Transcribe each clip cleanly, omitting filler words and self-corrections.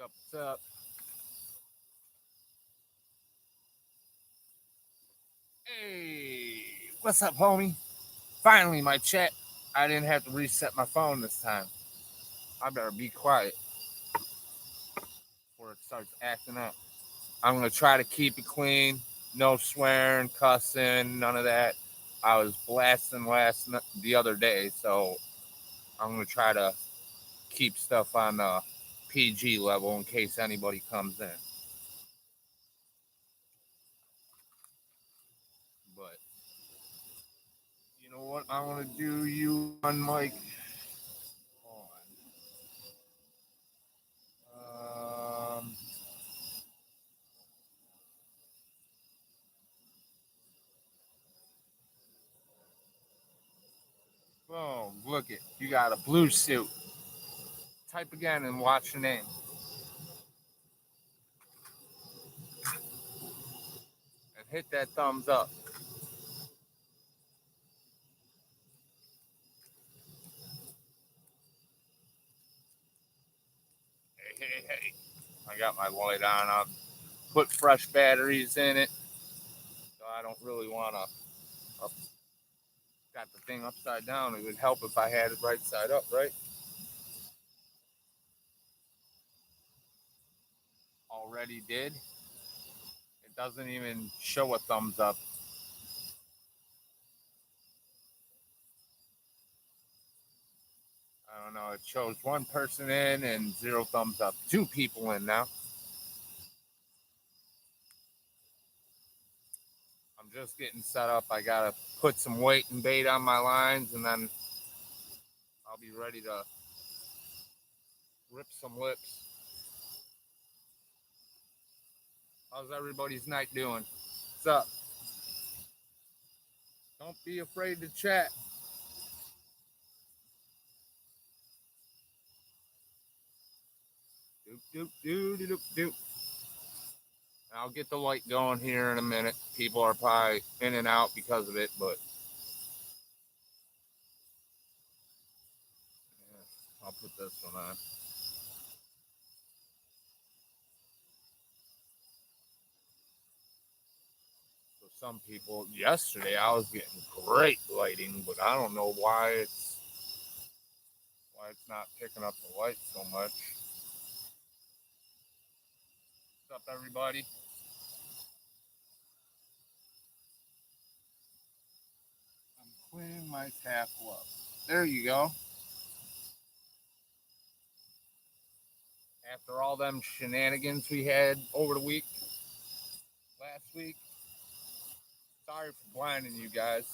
What's up? Hey, what's up, homie? Finally, my chat. I didn't have to reset my phone this time. I better be quiet before it starts acting up. I'm gonna try to keep it clean. No swearing, cussing, none of that. I was blasting the other day, so I'm gonna try to keep stuff on the PG level in case anybody comes in. But you know what? I want to do you one, Mike. Um, Boom, look it. You got a blue suit. Type again and watch your name. And hit that thumbs up. Hey, hey, hey. I got my light on. I'll put fresh batteries in it. So I don't really want to. Got the thing upside down. It would help if I had it right side up, right? Already did. It doesn't even show a thumbs up. I don't know. It shows one person in and zero thumbs up. Two people in now. I'm just getting set up. I gotta put some weight and bait on my lines, and then I'll be ready to rip some lips. How's everybody's night doing? What's up? Don't be afraid to chat. Doop doop doop doop doop. I'll get the light going here in a minute. People are probably in and out because of it, but yeah, I'll put this one on. So some people yesterday I was getting great lighting, but I don't know why it's not picking up the light so much. What's up, everybody? I'm cleaning my tap up. There you go. After all them shenanigans we had over the week, last week, sorry for blinding you guys.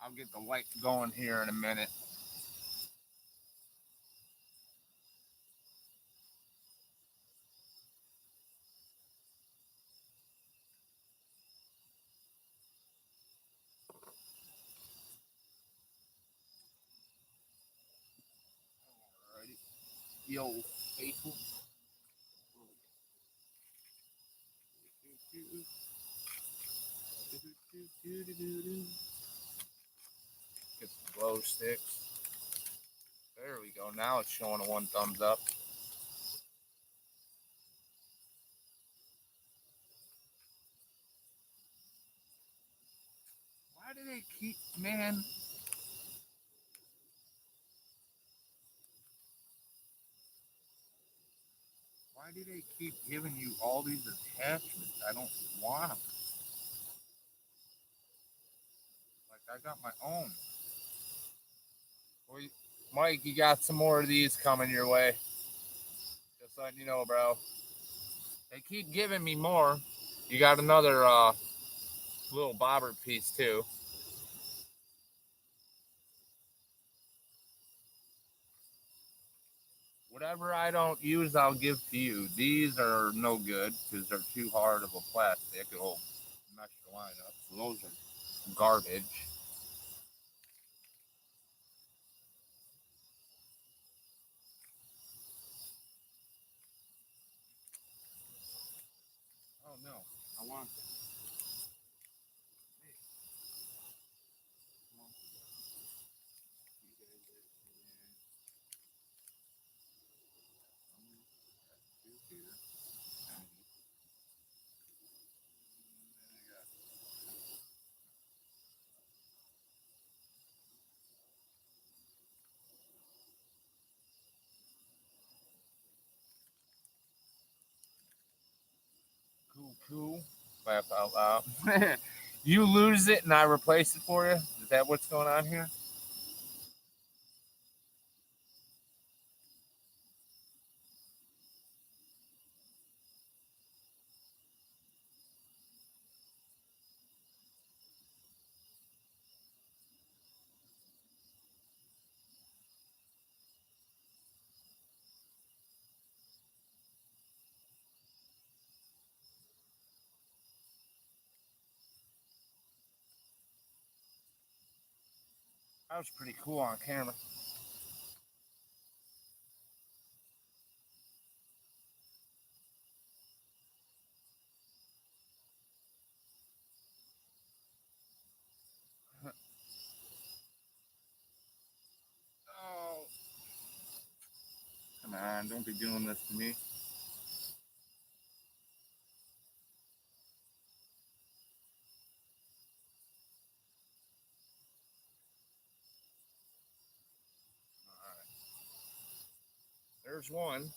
I'll get the light going here in a minute. Alrighty. Yo, faithful. Get some glow sticks. There we go. Now it's showing a one thumbs up. Why do they keep, man? Why do they keep giving you all these attachments? I don't want them. Like I got my own. Well, Mike, you got some more of these coming your way. Just letting you know, bro. They keep giving me more. You got another little bobber piece too. Whatever I don't use, I'll give to you. These are no good because they're too hard of a plastic. It'll mess your line up. So those are garbage. Cool. Laugh out loud. You lose it and I replace it for you? Is that what's going on here? That was pretty cool on camera. Oh, come on, don't be doing this to me. All right, there's one.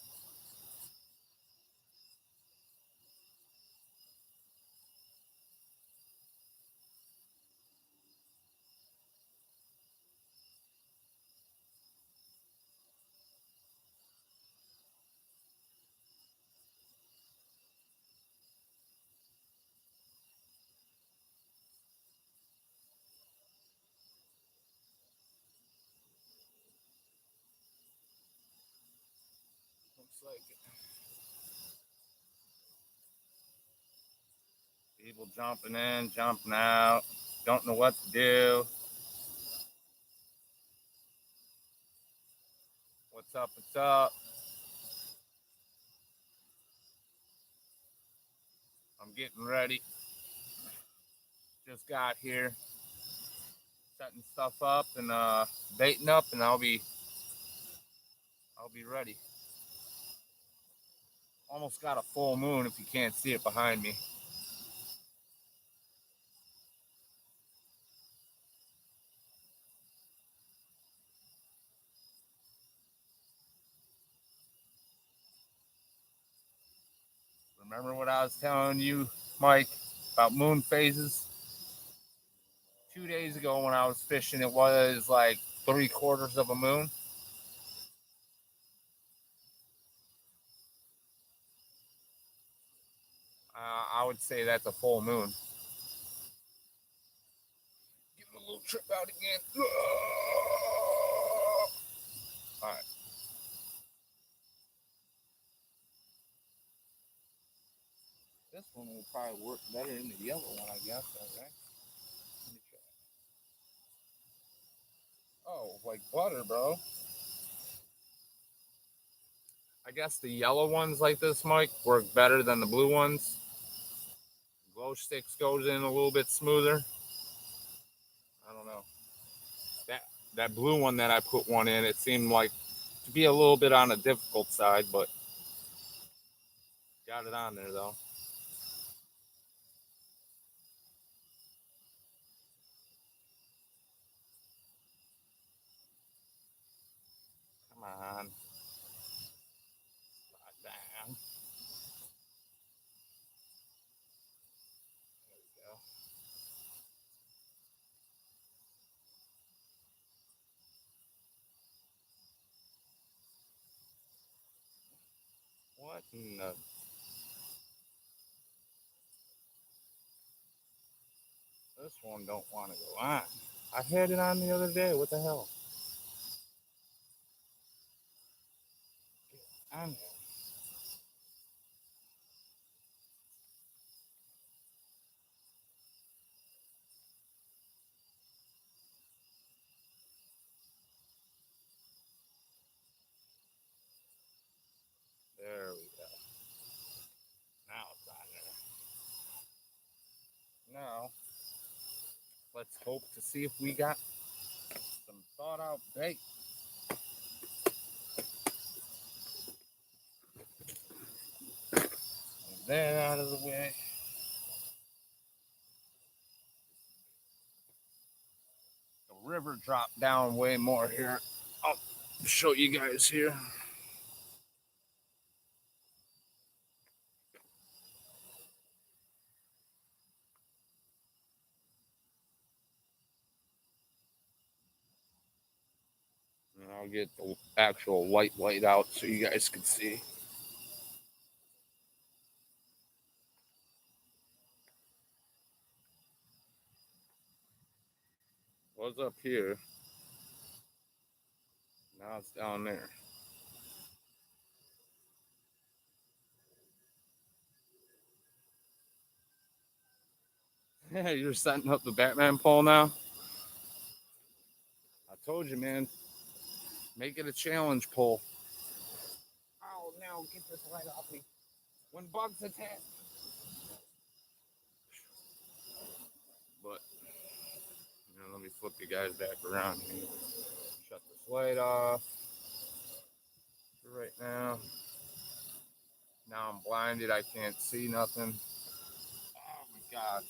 Looks like people jumping in, jumping out, don't know what to do. What's up? What's up? I'm getting ready. Just got here, setting stuff up and baiting up, and I'll be ready. Almost got a full moon if you can't see it behind me. Remember what I was telling you, Mike, about moon phases? 2 days ago when I was fishing, it was like 3/4 of a moon. I would say that's a full moon. Give it a little trip out again. All right. This one will probably work better than the yellow one, I guess. Okay. Let me try. Oh, like butter, bro. I guess the yellow ones like this, Mike, work better than the blue ones. Glow sticks goes in a little bit smoother. I don't know. That that blue one that I put one in, it seemed like to be a little bit on the difficult side, but got it on there though. Come on. Down. There we go. What in the this one don't want to go on. I had it on the other day. What the hell? Get on there. There we go. Now it's on there. Now let's hope to see if we got some thought out bait. Move that out of the way. The river dropped down way more here. I'll show you guys here. I'll get the actual light out so you guys can see. Was up here. Now it's down there. Yeah, you're setting up the Batman pole now? I told you, man. Make it a challenge pole. Oh, no, get this light off me. When bugs attack. But, let me flip you guys back around here. Shut this light off for right now. Now I'm blinded. I can't see nothing. Oh, my God.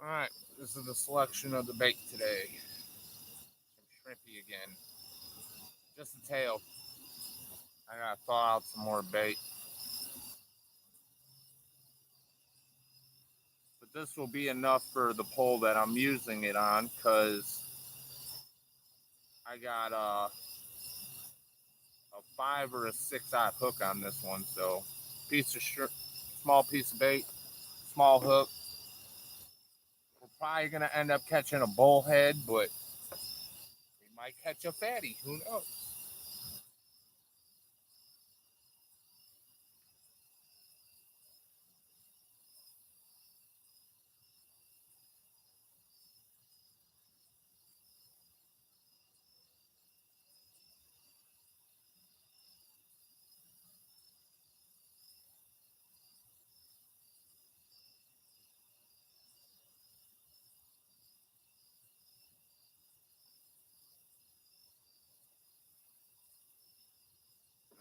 All right, this is the selection of the bait today. Some shrimpy again. Just the tail. I gotta thaw out some more bait. But this will be enough for the pole that I'm using it on, because I got a 5 or a 6/0 hook on this one. So piece of small piece of bait, small hook. We're probably gonna end up catching a bullhead, but we might catch a fatty. Who knows?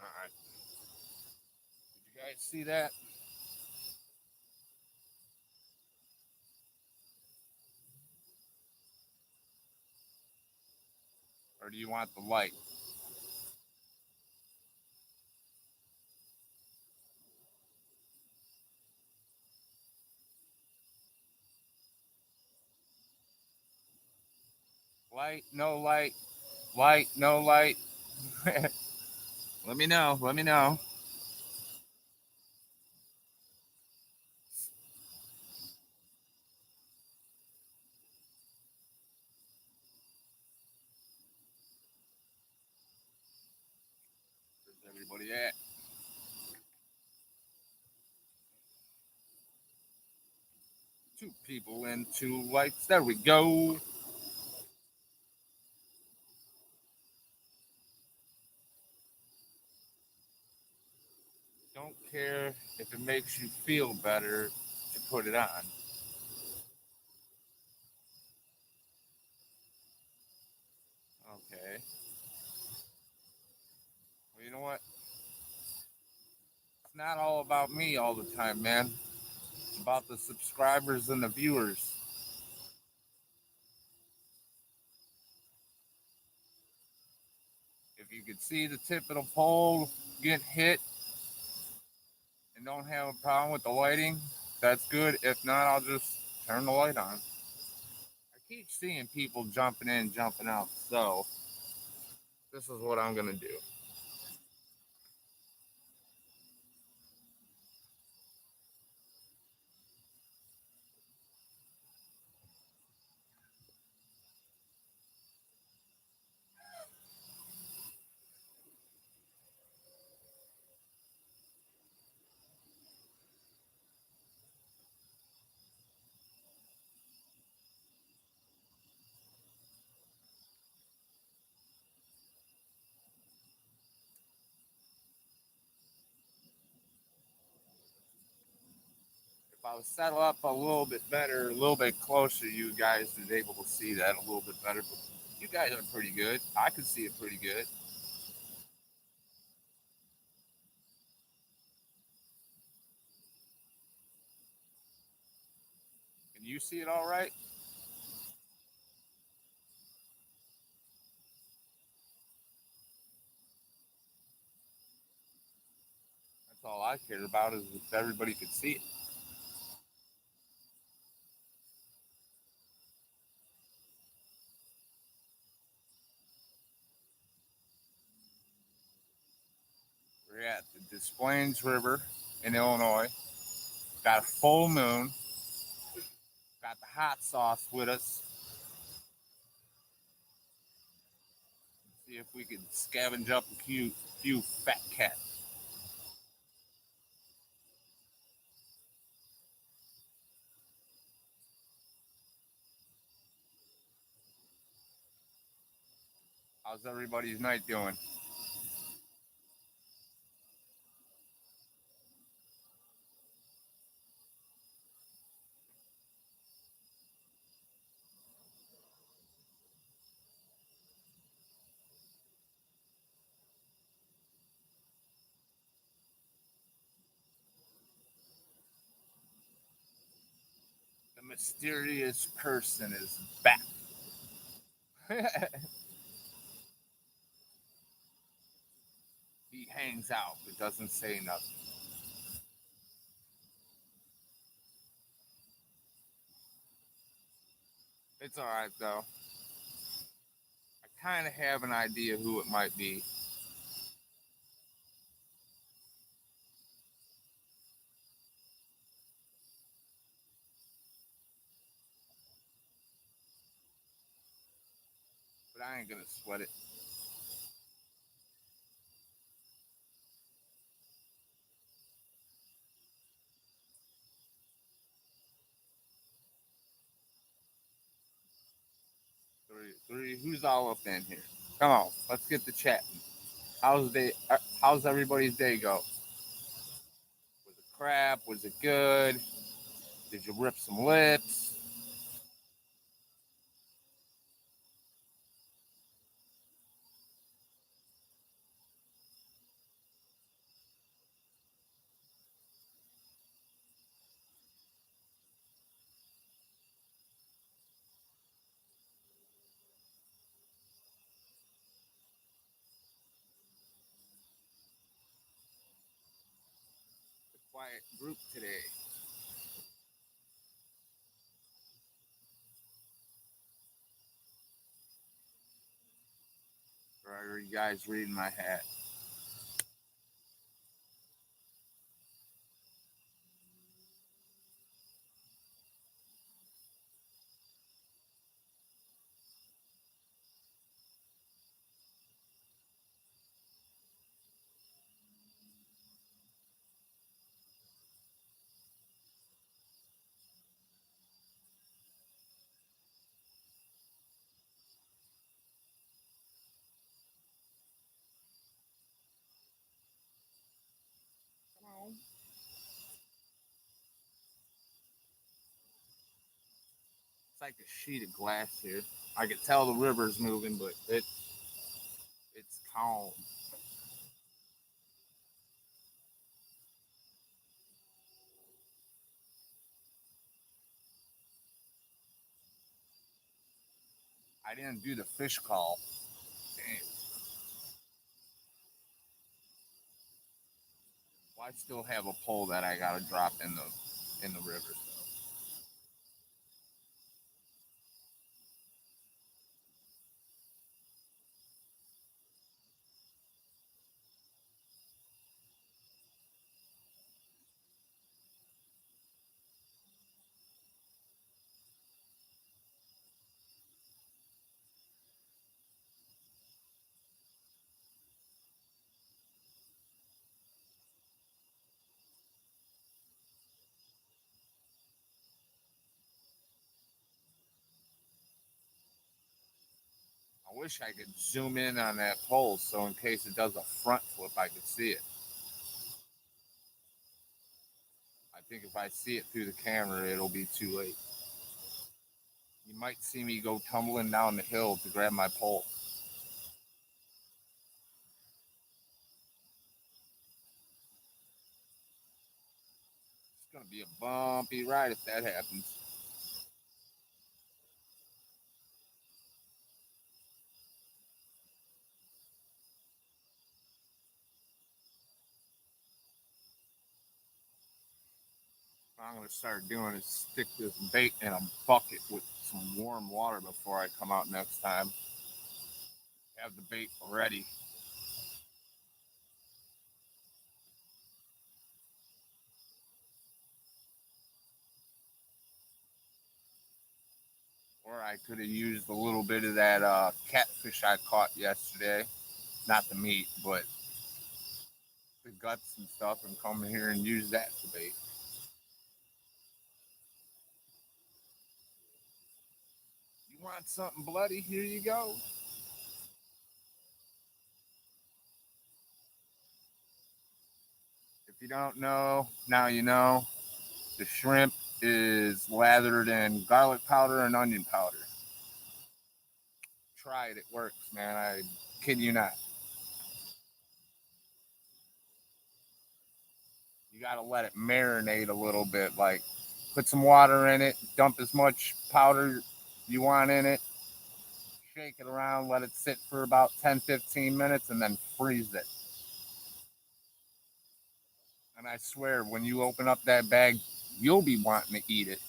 All right. Did you guys see that? Or do you want the light? Light, no light. Light, no light. Let me know. Let me know. Where's everybody at? Two people and two lights. There we go. Don't care if it makes you feel better to put it on. Okay. Well, you know what? It's not all about me all the time, man. It's about the subscribers and the viewers. If you could see the tip of the pole get hit and don't have a problem with the lighting, that's good. If not, I'll just turn the light on. I keep seeing people jumping in, jumping out, so this is what I'm gonna do. I was settled up a little bit better, a little bit closer, you guys would be able to see that a little bit better. But you guys are pretty good. I could see it pretty good. Can you see it all right? That's all I cared about is if everybody could see it. We're at the Des Plaines River in Illinois. Got a full moon. Got the hot sauce with us. See if we can scavenge up a few fat cats. How's everybody's night doing? The mysterious person is back. He hangs out but doesn't say nothing. It's all right though. I kind of have an idea who it might be. But I ain't gonna sweat it. Three. Who's all up in here? Come on, let's get the chat. How's everybody's day go? Was it crap? Was it good? Did you rip some lips? The quiet group today. Or are you guys reading my hat? It's like a sheet of glass here. I can tell the river's moving, but it's calm. I didn't do the fish call. Damn. Well, I still have a pole that I gotta drop in the river. So I wish I could zoom in on that pole so in case it does a front flip, I could see it. I think if I see it through the camera, it'll be too late. You might see me go tumbling down the hill to grab my pole. It's going to be a bumpy ride if that happens. What I'm going to start doing is stick this bait in a bucket with some warm water before I come out next time. Have the bait ready. Or I could have used a little bit of that catfish I caught yesterday. Not the meat, but the guts and stuff, and come here and use that to bait. You want something bloody? Here you go. If you don't know, now you know. The shrimp is lathered in garlic powder and onion powder. Try it, it works, man. I kid you not. You gotta let it marinate a little bit. Like, put some water in it, dump as much powder you want in it, shake it around, let it sit for about 10-15 minutes, and then freeze it. And I swear, when you open up that bag, you'll be wanting to eat it.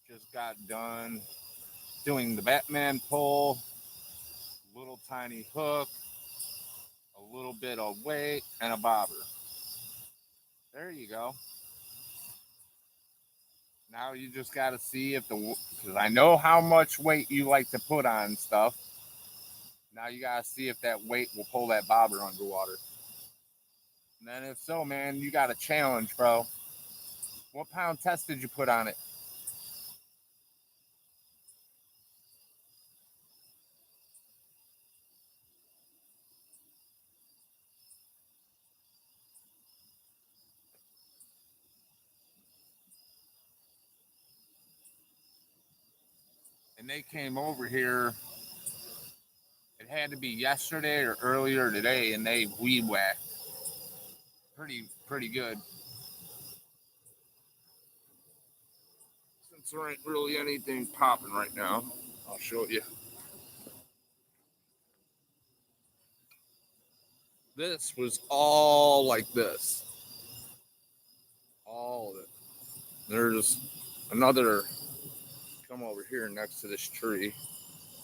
Just got done doing the Batman pull, little tiny hook, a little bit of weight, and a bobber. There you go. Now you just got to see if because I know how much weight you like to put on stuff. Now you got to see if that weight will pull that bobber underwater. And then if so, man, you got a challenge, bro. What pound test did you put on it? And they came over here. It had to be yesterday or earlier today, and they weed whacked pretty good. Since there ain't really anything popping right now, I'll show you. This was all like this. All of it. There's another, come over here next to this tree.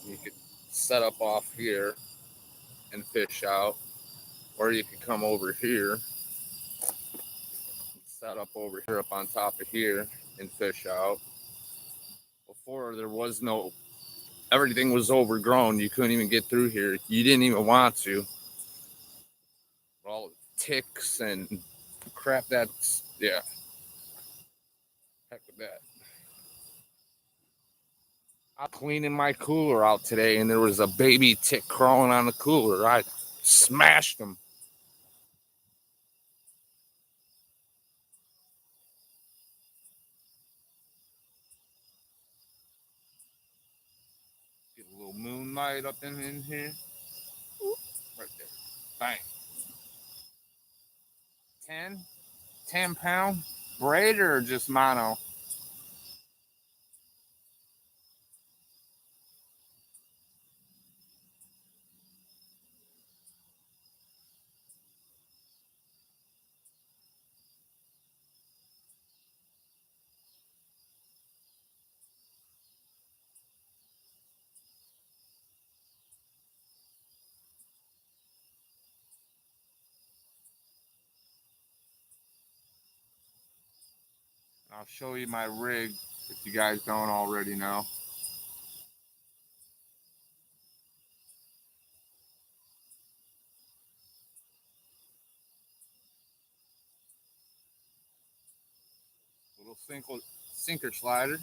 You could set up off here and fish out. Or you could come over here, set up over here up on top of here and fish out. Before there was no, everything was overgrown. You couldn't even get through here. You didn't even want to. All the ticks and crap, that's, yeah. Heck with that. I'm cleaning my cooler out today, and there was a baby tick crawling on the cooler. I smashed him. Get a little moonlight up in here. Right there. Bang. 10? 10 pound? Braid or just mono? I'll show you my rig if you guys don't already know. Little sinker slider.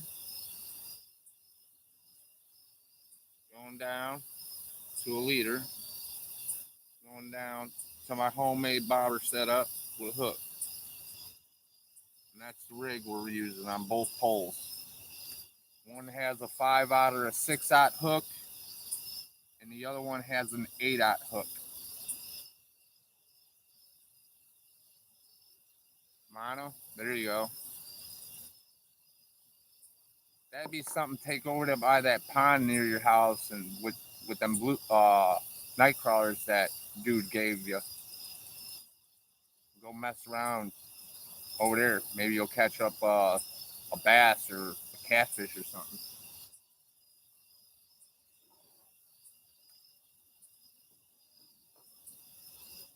Going down. to a leader, going down to my homemade bobber setup with a hook. And that's the rig we're using on both poles. One has a 5/0 or a 6/0 hook, and the other one has an 8/0 hook. Mono, there you go. That'd be something. Take over to by that pond near your house, and with them blue night crawlers that dude gave you. Go mess around over there. Maybe you'll catch up a bass or a catfish or something.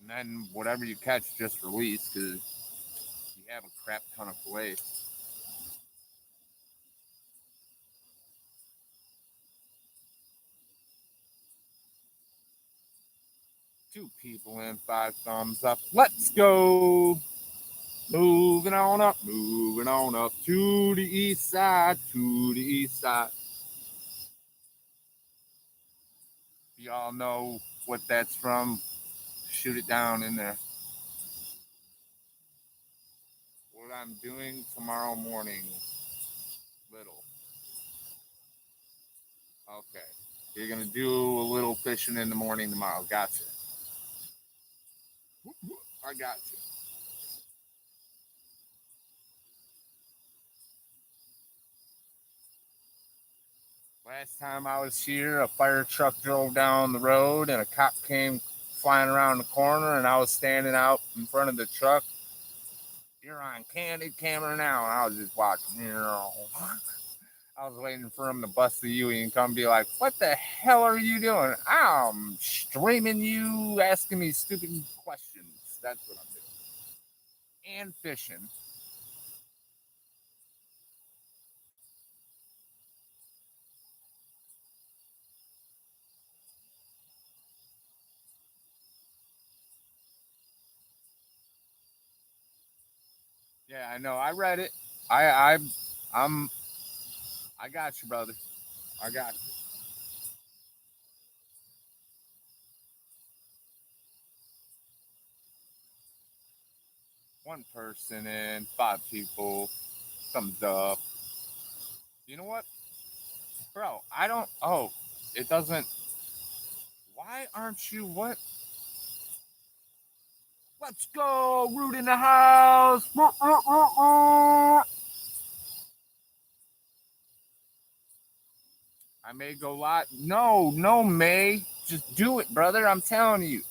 And then whatever you catch, just release because you have a crap ton of fillets. Two people in, 5 thumbs up. Let's go. Moving on up to the east side, to the east side. Y'all know what that's from. Shoot it down in there. What I'm doing tomorrow morning, little. Okay. You're going to do a little fishing in the morning tomorrow. Gotcha. I got you. Last time I was here, a fire truck drove down the road and a cop came flying around the corner, and I was standing out in front of the truck. You're on candid camera now, and I was just watching. I was waiting for him to bust the U and come be like, "What the hell are you doing?" I'm streaming you, asking me stupid questions. That's what I'm doing. And fishing. Yeah, I know. I read it. I I'm I got you, brother. I got you. One person in, 5 people. Thumbs up. You know what, bro? I don't. Oh, it doesn't. Why aren't you? What? Let's go, Root in the house. I may go live. No, no, May. Just do it, brother. I'm telling you.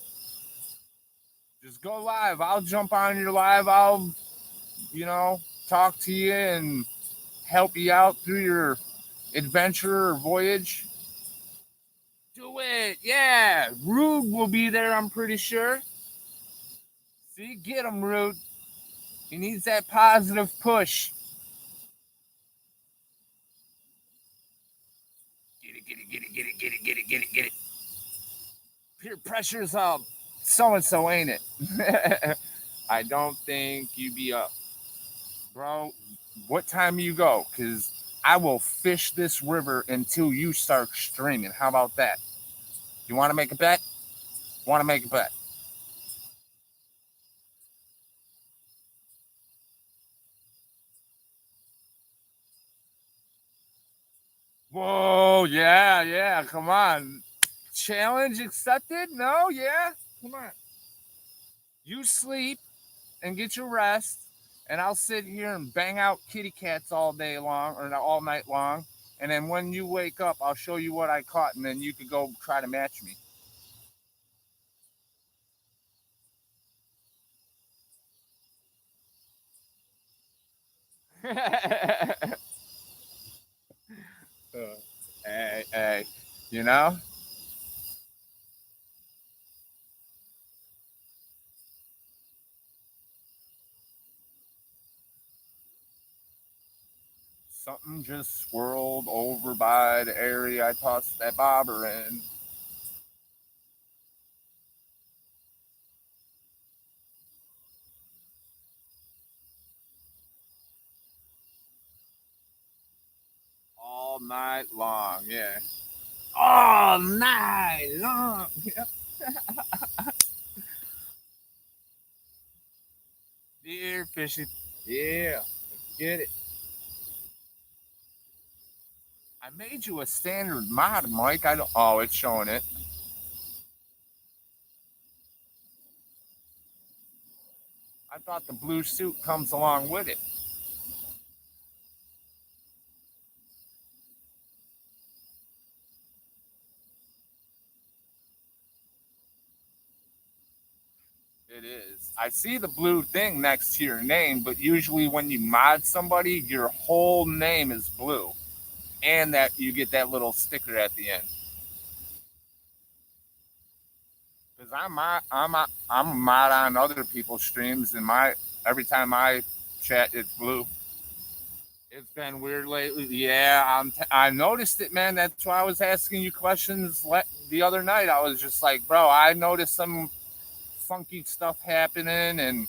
Just go live. I'll jump on your live. I'll, you know, talk to you and help you out through your adventure or voyage. Do it. Yeah. Rude will be there, I'm pretty sure. See, get him, Rude. He needs that positive push. Get it, get it, get it, get it, get it, get it, get it, get it. Peer pressure's so and so, ain't it? I don't think you be up. Bro, what time you go? Because I will fish this river until you start streaming. How about that? You want to make a bet? Want to make a bet? Whoa, yeah, yeah, come on. Challenge accepted? No, yeah? Come on. You sleep and get your rest, and I'll sit here and bang out kitty cats all day long or all night long. And then when you wake up, I'll show you what I caught, and then you could go try to match me. Hey, hey, you know? Something just swirled over by the area I tossed that bobber in. All night long, yeah. Oh, all night long. Deer fishing. Yeah, get it. I made you a standard mod, Mike. I don't. Oh, it's showing it. I thought the blue suit comes along with it. It is. I see the blue thing next to your name, but usually when you mod somebody, your whole name is blue, and that you get that little sticker at the end. Because I'm a mod on other people's streams, and my every time I chat, it's blue. It's been weird lately. Yeah, I noticed it, man. That's why I was asking you questions the other night. I was just like, bro, I noticed some funky stuff happening, and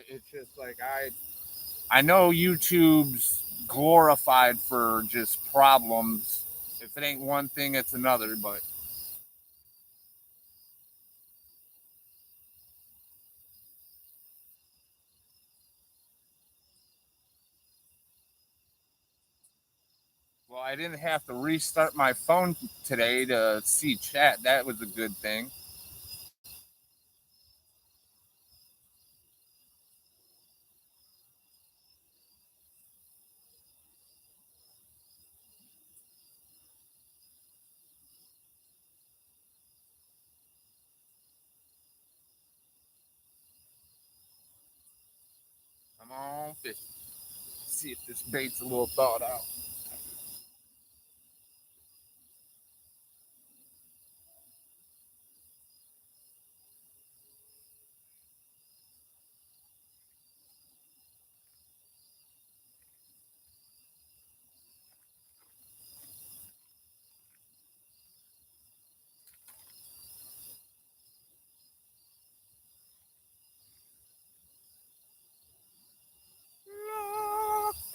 it's just like I know YouTube's glorified for just problems. If it ain't one thing, it's another. But well, I didn't have to restart my phone today to see chat. That was a good thing. Come on, fish. See if this bait's a little thawed out.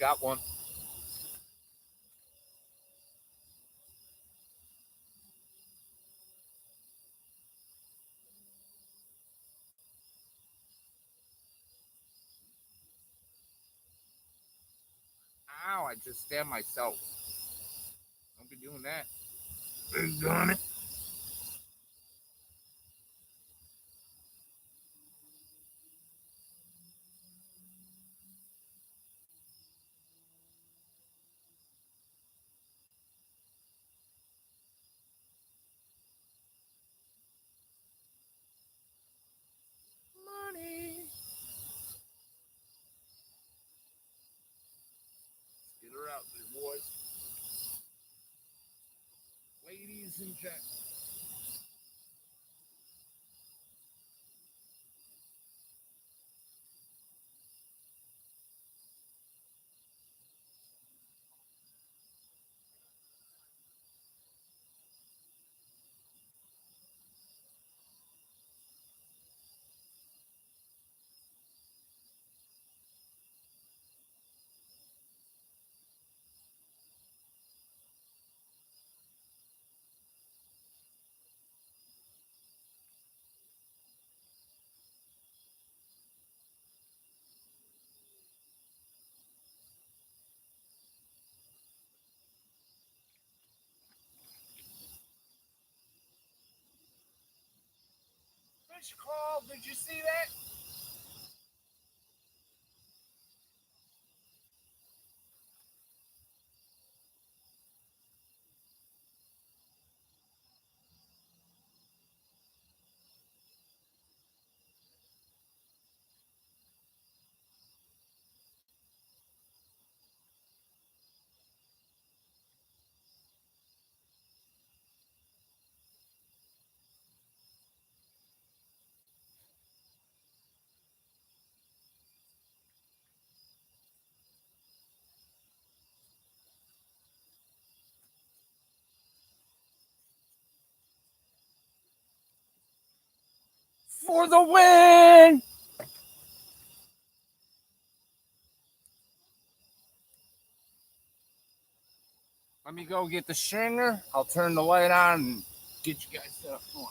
Got one. Ow, I just stabbed myself. Don't be doing that. Done it. Money. Get her out there, boys. Ladies and gentlemen. Fish call. Did you see that? For the win! Let me go get the stringer. I'll turn the light on and get you guys set up. Come on.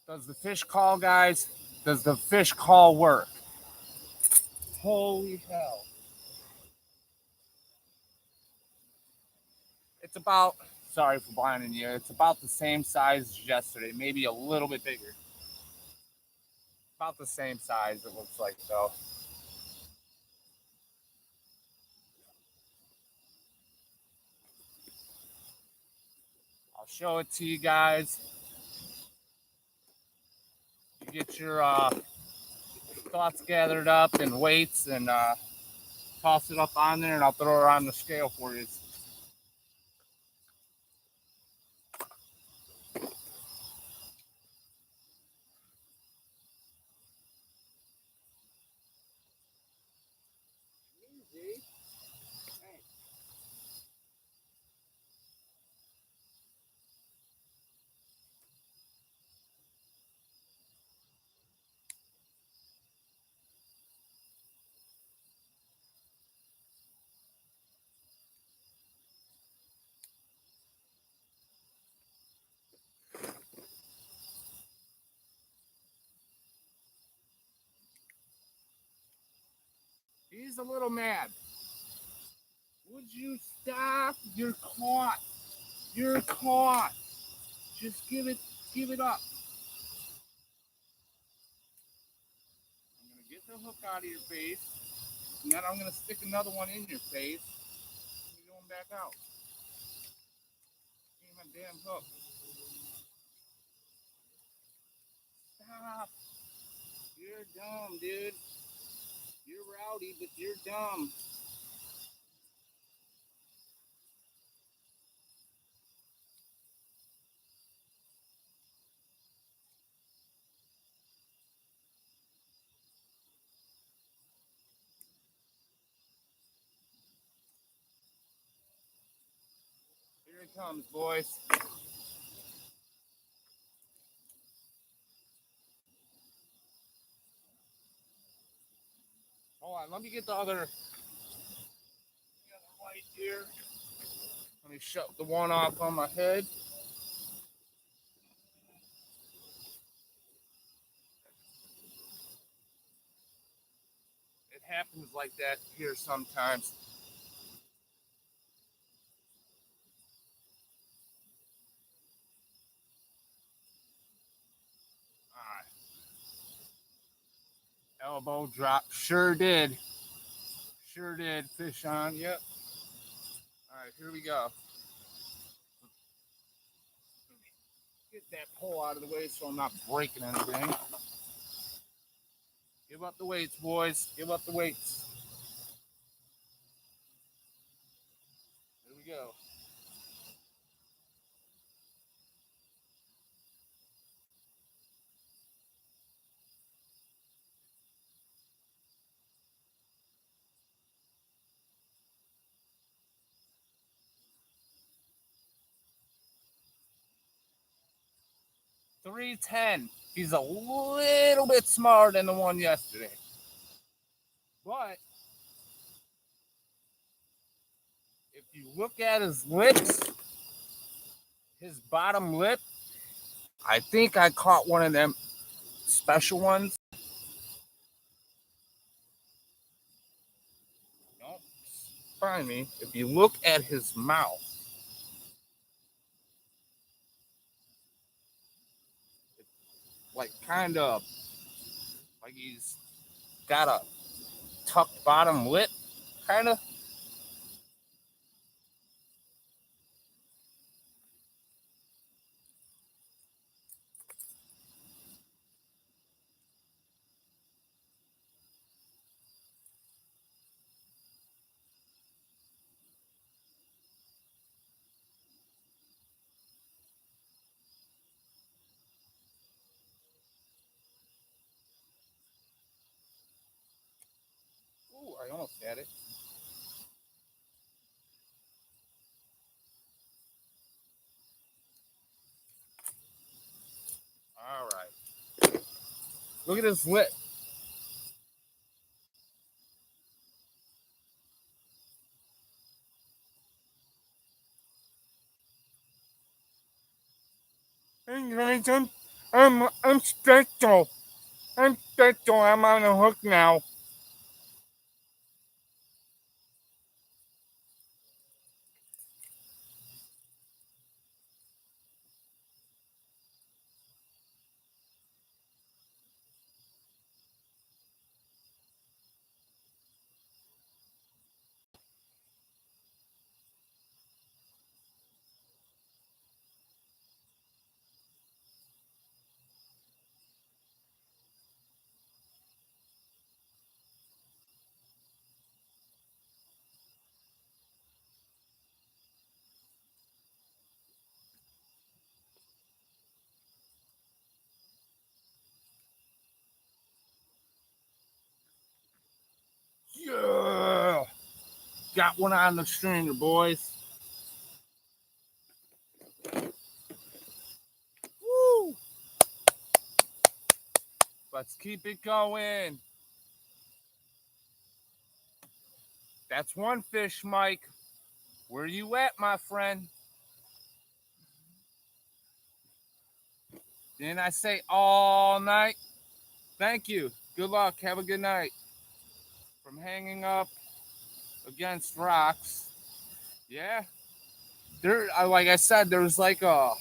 Does the fish call, guys? Does the fish call work? Holy hell. It's about, sorry for blinding you, it's about the same size as yesterday, maybe a little bit bigger. About the same size, it looks like, though. I'll show it to you guys. You get your thoughts gathered up and weights and toss it up on there, and I'll throw it on the scale for you. He's a little mad. Would you stop? You're caught. You're caught. Just give it up. I'm gonna get the hook out of your face, and then I'm gonna stick another one in your face. You're going back out. Give me my damn hook. Stop. You're dumb, dude. You're rowdy, but you're dumb. Here it comes, boys. Hold on, let me get the other light here. Let me shut the one off on my head. It happens like that here sometimes. All right. Elbow drop. Sure did. Sure did. Fish on. Yep. All right, here we go. Get that pole out of the way so I'm not breaking anything. Give up the weights, boys. Give up the weights. Here we go. $3.10. He's a little bit smaller than the one yesterday. But if you look at his lips, his bottom lip, I think I caught one of them special ones. Don't find me. If you look at his mouth, like kind of like he's got a tucked bottom lip, kind of. Ooh, I almost had it. Look at his lip. Hey guys, I'm special. I'm special. I'm on the hook now. Yeah. Got one on the stringer, boys. Woo. Let's keep it going. That's one fish, Mike. Where you at, my friend? Didn't I say all night? Thank you. Good luck. Have a good night. From hanging up against rocks. Yeah. There, like I said, there's like a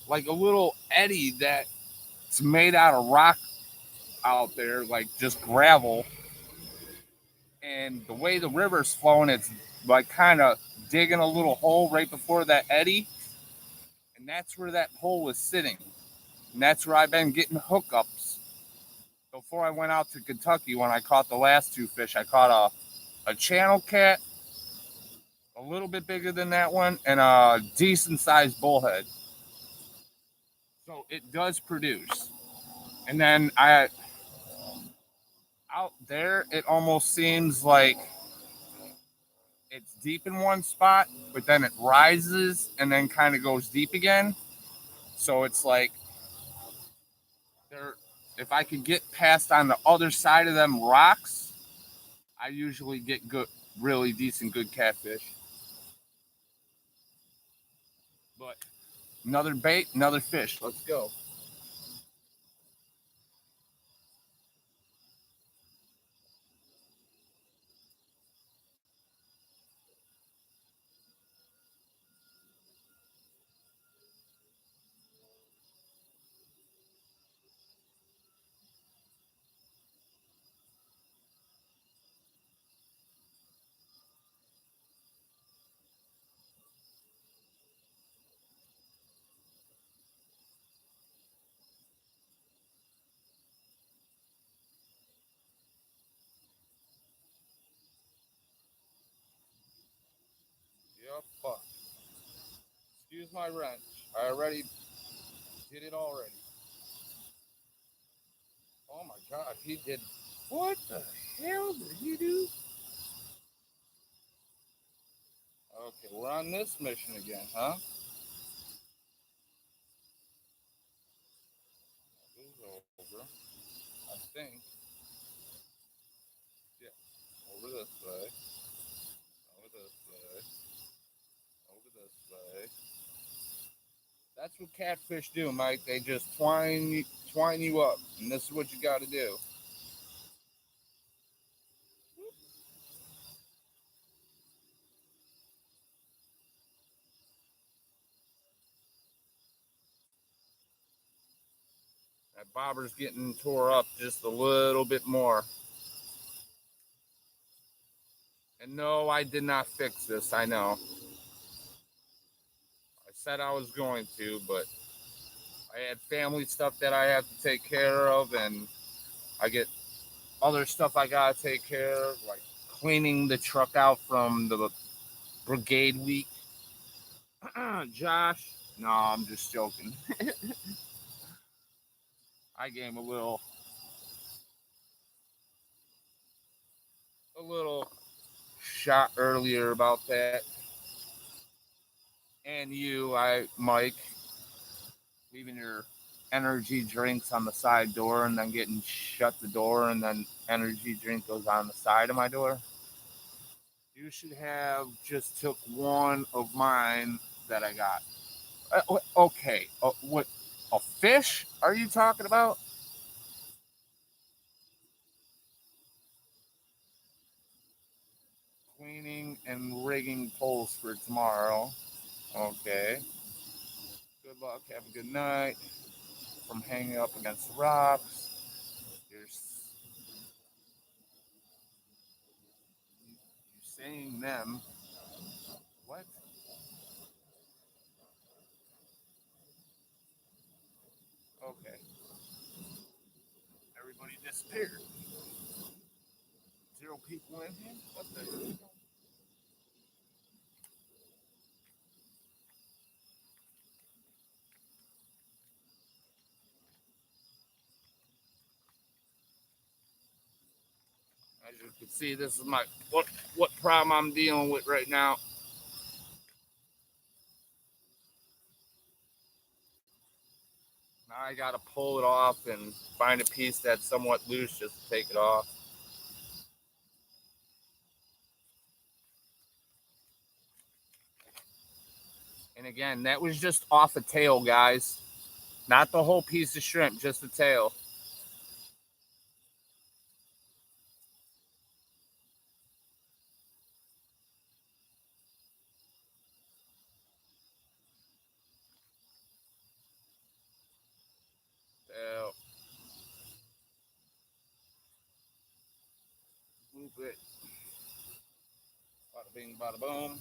little eddy that's made out of rock out there, like just gravel. And the way the river's flowing, it's like kind of digging a little hole right before that eddy. And that's where that hole was sitting. And that's where I've been getting hookups. Before I went out to Kentucky, when I caught the last two fish, I caught a channel cat, a little bit bigger than that one, and a decent sized bullhead. So it does produce. And then out there, it almost seems like it's deep in one spot, but then it rises and then kind of goes deep again. So it's like there. If I could get past on the other side of them rocks, I usually get good, really decent, good catfish. But another bait, another fish. Let's go. Yep. Fuck. Excuse my wrench. I already did it already. Oh my god, he did. What the hell did he do? Okay, we're on this mission again, huh? This is over. I think. Yeah. Over this way. Over this way. Over this way. That's what catfish do, Mike. They just twine you up, and this is what you got to do. That bobber's getting tore up just a little bit more. And no, I did not fix this. I know. I said I was going to, but I had family stuff that I have to take care of, and I get other stuff I gotta take care of, like cleaning the truck out from the brigade week. Josh, no, I'm just joking. I gave him a little shot earlier about that. And you, Mike, leaving your energy drinks on the side door and then getting shut the door and then energy drink goes on the side of my door. You should have just took one of mine that I got. Okay, what a fish are you talking about? Cleaning and rigging poles for tomorrow. Okay. Good luck. Have a good night. From hanging up against the rocks. You're saying them. What? Okay. Everybody disappeared. Zero people in here? What the? As you can see, this is my what problem I'm dealing with right now. Now I gotta pull it off and find a piece that's somewhat loose just to take it off. And again, that was just off a tail, guys. Not the whole piece of shrimp, just the tail. Tail. Move it. Bada bing, bada boom.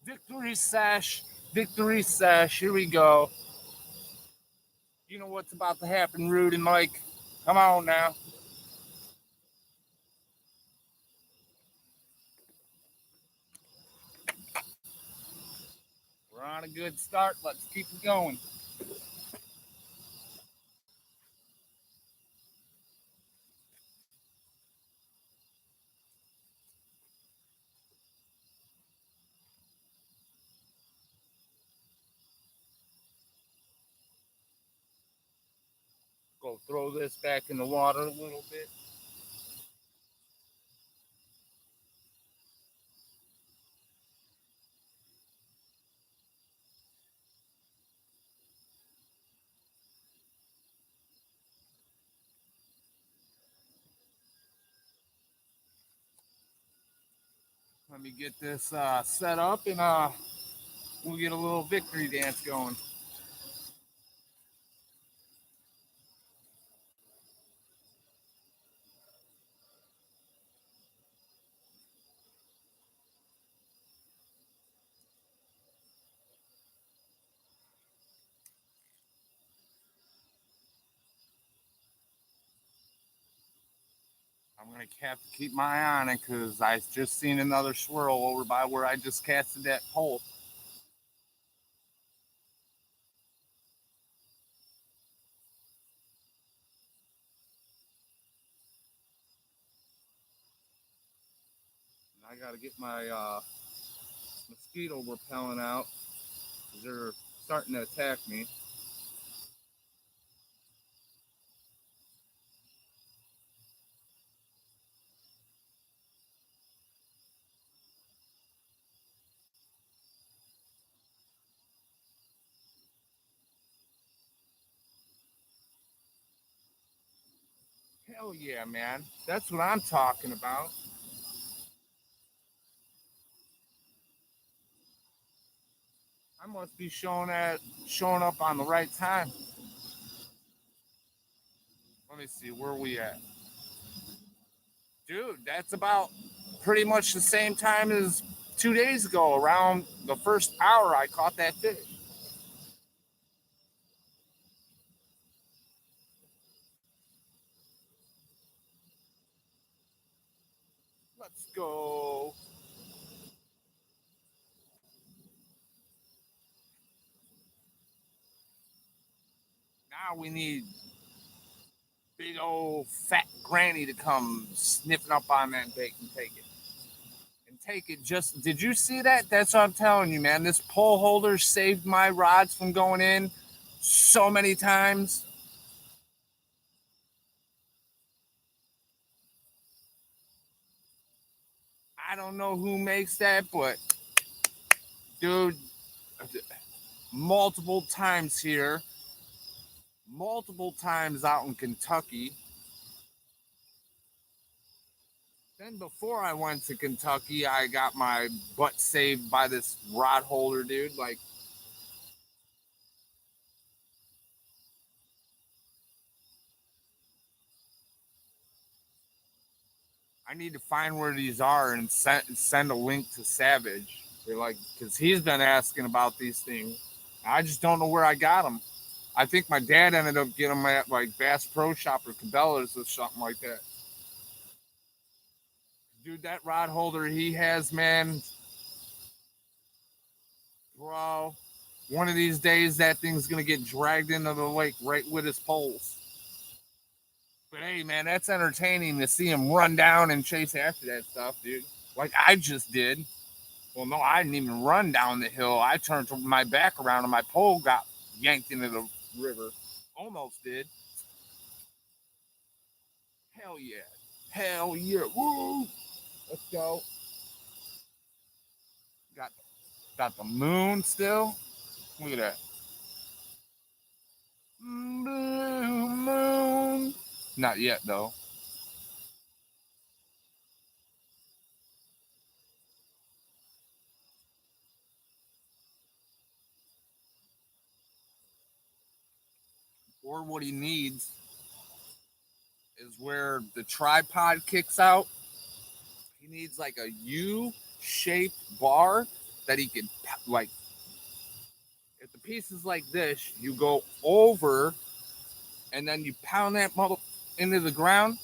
Victory sash. Victory sash. Here we go. You know what's about to happen, Rude and Mike. Come on now. We're on a good start. Let's keep it going. Go throw this back in the water a little bit. Let me get this set up and we'll get a little victory dance going. I'm going to have to keep my eye on it because I just seen another swirl over by where I just casted that pole. I got to get my mosquito repellent out because they're starting to attack me. Hell yeah, man. That's what I'm talking about. I must be showing up on the right time. Let me see where we at. Dude, that's about pretty much the same time as 2 days ago. Around the first hour, I caught that fish. Let's go. Now we need big old fat granny to come sniffing up on that bait and take it. And take it just, did you see that? That's what I'm telling you, man. This pole holder saved my rods from going in so many times. I don't know who makes that, but dude, multiple times here, multiple times out in Kentucky. Then before I went to Kentucky, I got my butt saved by this rod holder, dude. Like, I need to find where these are and send a link to Savage. They're like, because he's been asking about these things. I just don't know where I got them. I think my dad ended up getting them at like Bass Pro Shop or Cabela's or something like that. Dude, that rod holder he has, man, bro. One of these days, that thing's gonna get dragged into the lake right with his poles. But hey, man, that's entertaining to see him run down and chase after that stuff, dude. Like I just did. Well, no, I didn't even run down the hill. I turned my back around and my pole got yanked into the river. Almost did. Hell yeah. Hell yeah. Woo! Let's go. Got got the moon still. Look at that. Blue moon. Not yet though. Or what he needs is where the tripod kicks out. He needs like a U-shaped bar that he can like. If the piece is like this, you go over and then you pound that mother into the ground,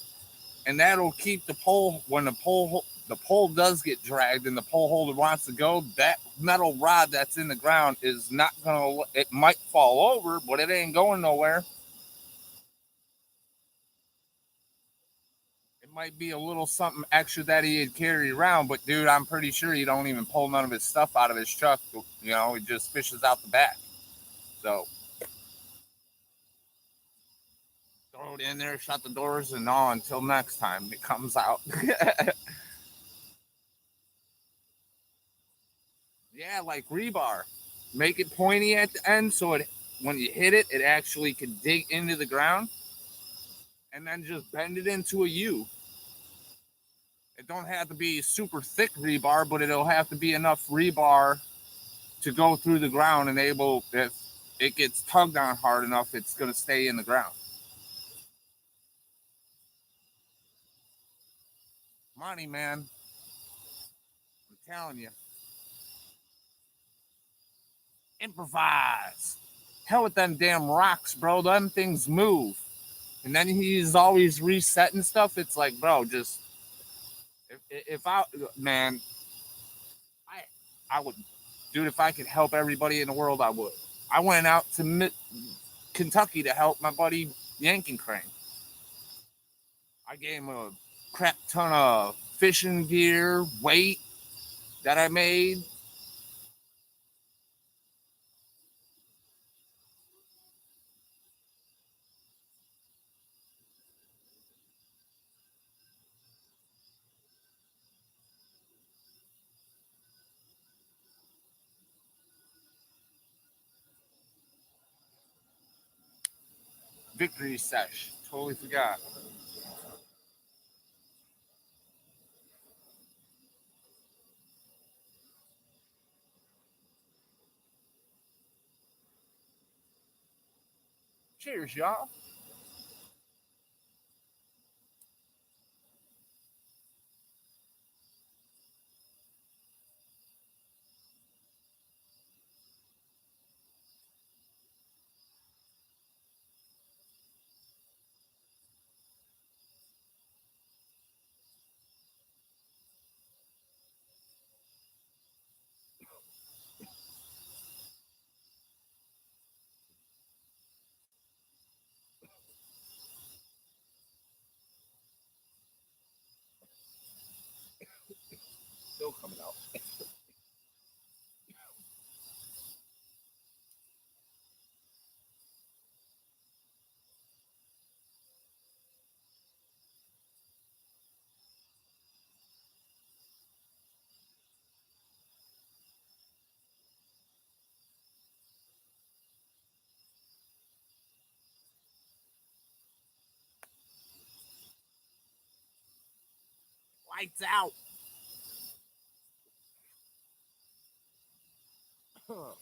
and that'll keep the pole when the pole does get dragged and the pole holder wants to go. That metal rod that's in the ground is not gonna. It might fall over, but it ain't going nowhere. It might be a little something extra that he had carried around, but dude, I'm pretty sure he don't even pull none of his stuff out of his truck. You know, he just fishes out the back. So throw it in there, shut the doors, and all until next time it comes out. Yeah, like rebar. Make it pointy at the end so it when you hit it, it actually can dig into the ground, and then just bend it into a U. It don't have to be super thick rebar, but it'll have to be enough rebar to go through the ground and able if it gets tugged on hard enough, it's gonna stay in the ground. Money, man. I'm telling you. Improvise. Hell with them damn rocks, bro. Them things move. And then he's always resetting stuff. It's like, bro, just if I man, I I would, dude. If I could help everybody in the world, I would. I went out to Kentucky to help my buddy Yanking Crane. I gave him a crap ton of fishing gear, weight that I made. Victory sesh. Totally forgot. Cheers, y'all. Still coming out. Lights out. Yeehaw.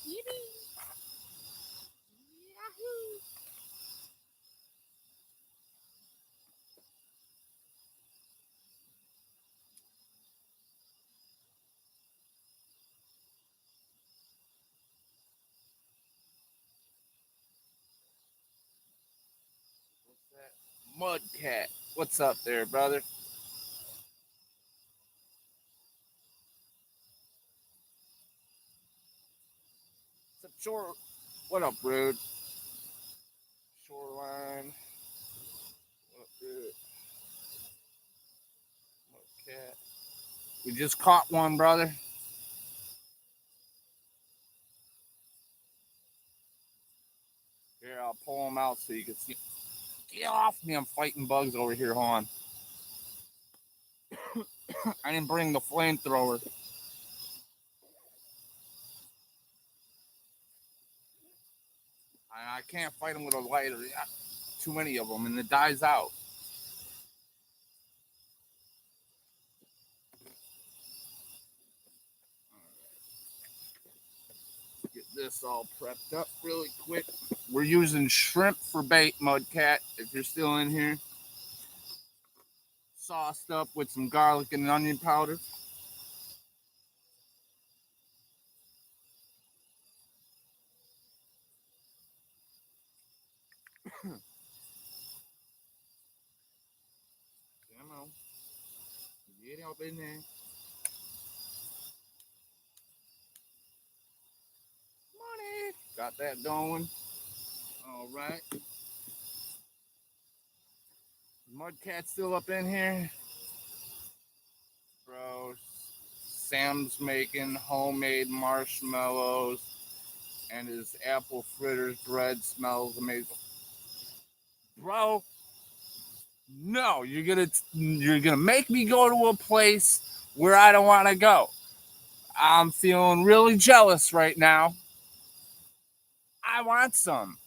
Yippee. Yahoo. What's that? Mudcat. What's up there, brother? What's up, Shore? What up, Rude? Shoreline. What up, dude? Mudcat. We just caught one, brother. Here, I'll pull him out so you can see. Get off me! I'm fighting bugs over here, hon. I didn't bring the flamethrower. I can't fight them with a lighter. Too many of them, and it dies out. Get this all prepped up really quick. We're using shrimp for bait, Mudcat, if you're still in here. Sauced up with some garlic and onion powder. Come on. Get up in there. Money. Got that going. All right. Mudcat still up in here. Bro, Sam's making homemade marshmallows, and his apple fritters bread smells amazing. Bro, no, you're gonna make me go to a place where I don't want to go. I'm feeling really jealous right now. I want some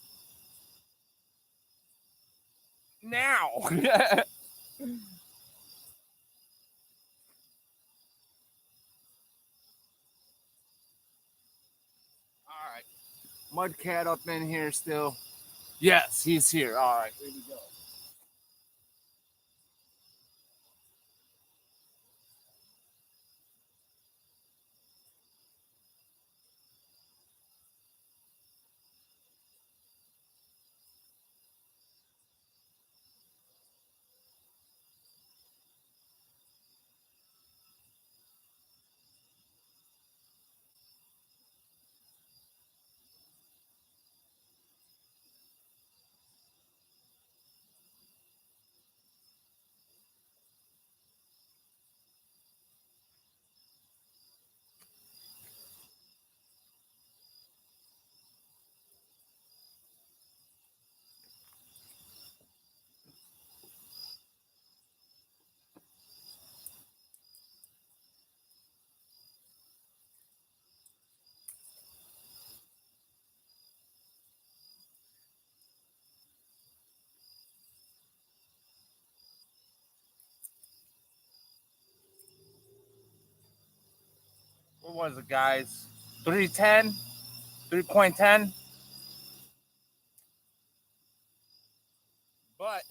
now. All right, Mudcat up in here still. Yes, he's here. All right, here we go. What was it, guys? 310. 3.10. But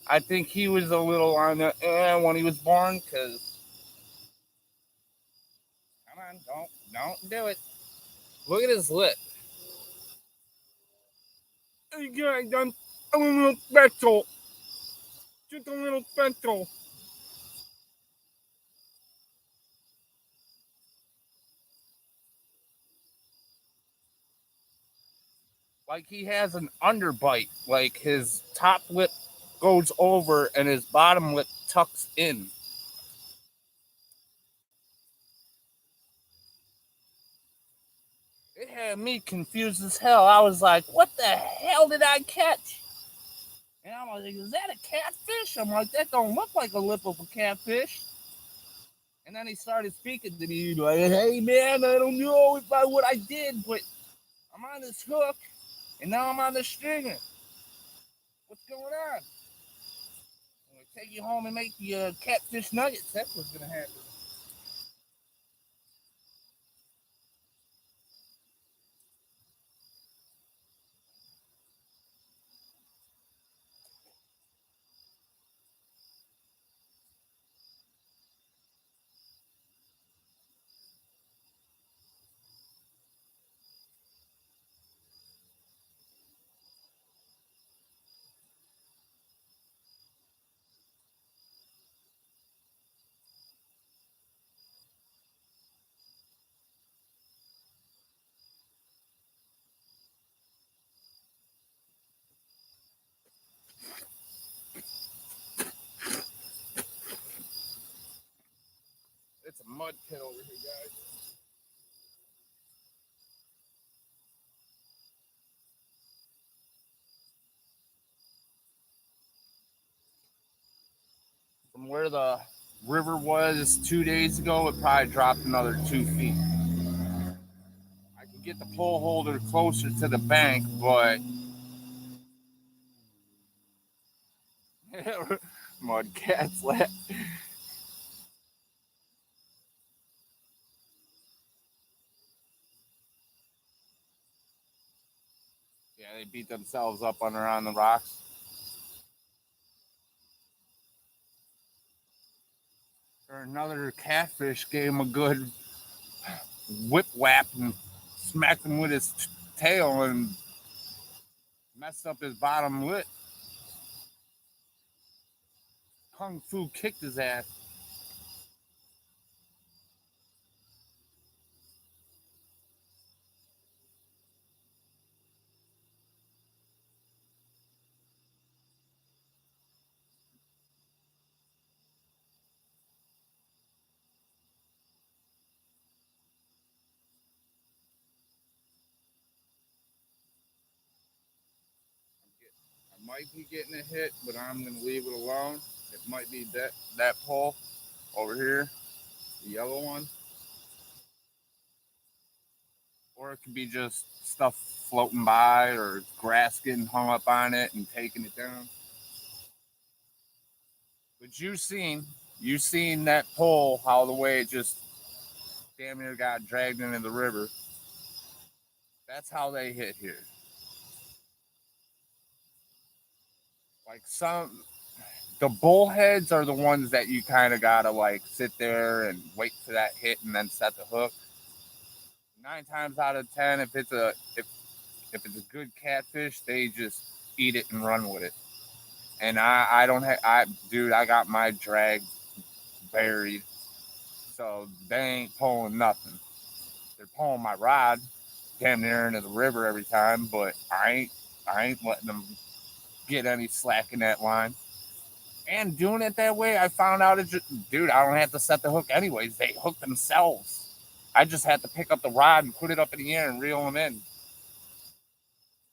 I think he was a little on the when he was born because, come on, don't do it. Look at his lip. Yeah, I'm a little special. Just a little special. Like he has an underbite. Like his top lip goes over and his bottom lip tucks in. It had me confused as hell. I was like, what the hell did I catch? And I'm like, is that a catfish? I'm like, that don't look like a lip of a catfish. And then he started speaking to me like, hey man, I don't know what I did, but I'm on this hook and now I'm on the stringer. What's going on? I'm gonna take you home and make the catfish nuggets. That's what's gonna happen. It's a mud pit over here, guys. From where the river was 2 days ago, it probably dropped another 2 feet. I can get the pole holder closer to the bank, but mud cats left. Yeah, they beat themselves up under on the rocks. Or another catfish gave him a good whip whap and smacked him with his tail and messed up his bottom lip. Kung Fu kicked his ass. I might be getting a hit, but I'm gonna leave it alone. It might be that pole over here, the yellow one, or it could be just stuff floating by or grass getting hung up on it and taking it down. But you seen that pole how the way it just damn near got dragged into the river. That's how they hit here. Like the bullheads are the ones that you kind of gotta like sit there and wait for that hit and then set the hook. 9 times out of 10, if it's a good catfish, they just eat it and run with it. And I don't have I dude, I got my drag buried, so they ain't pulling nothing. They're pulling my rod damn near into the river every time, but I ain't letting them get any slack in that line. And doing it that way, I found out dude, I don't have to set the hook anyways. They hook themselves. I just had to pick up the rod and put it up in the air and reel them in.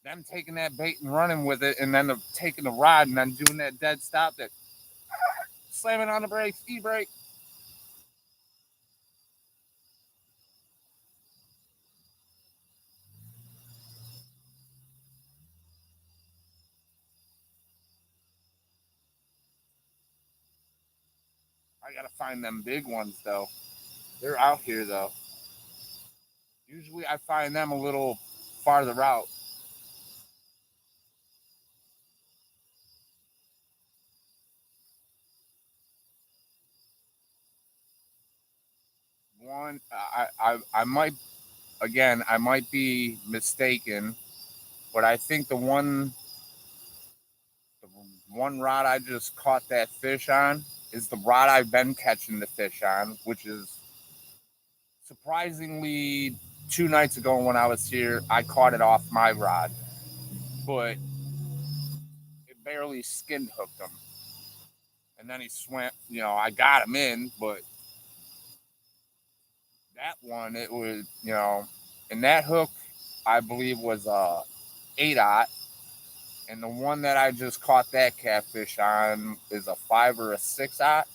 Them taking that bait and running with it, and then taking the rod and then doing that dead stop, that slamming on the brakes, e-brake. I gotta find them big ones though. They're out here though. Usually I find them a little farther out. One, I might, again, I might be mistaken, but I think the one rod I just caught that fish on is the rod I've been catching the fish on, which is surprisingly 2 nights ago when I was here, I caught it off my rod, but it barely skin hooked him. And then he swam, I got him in, but that one, it was, and that hook, I believe, was a 8-aught. And the one that I just caught that catfish on is a 5 or a 6-aught.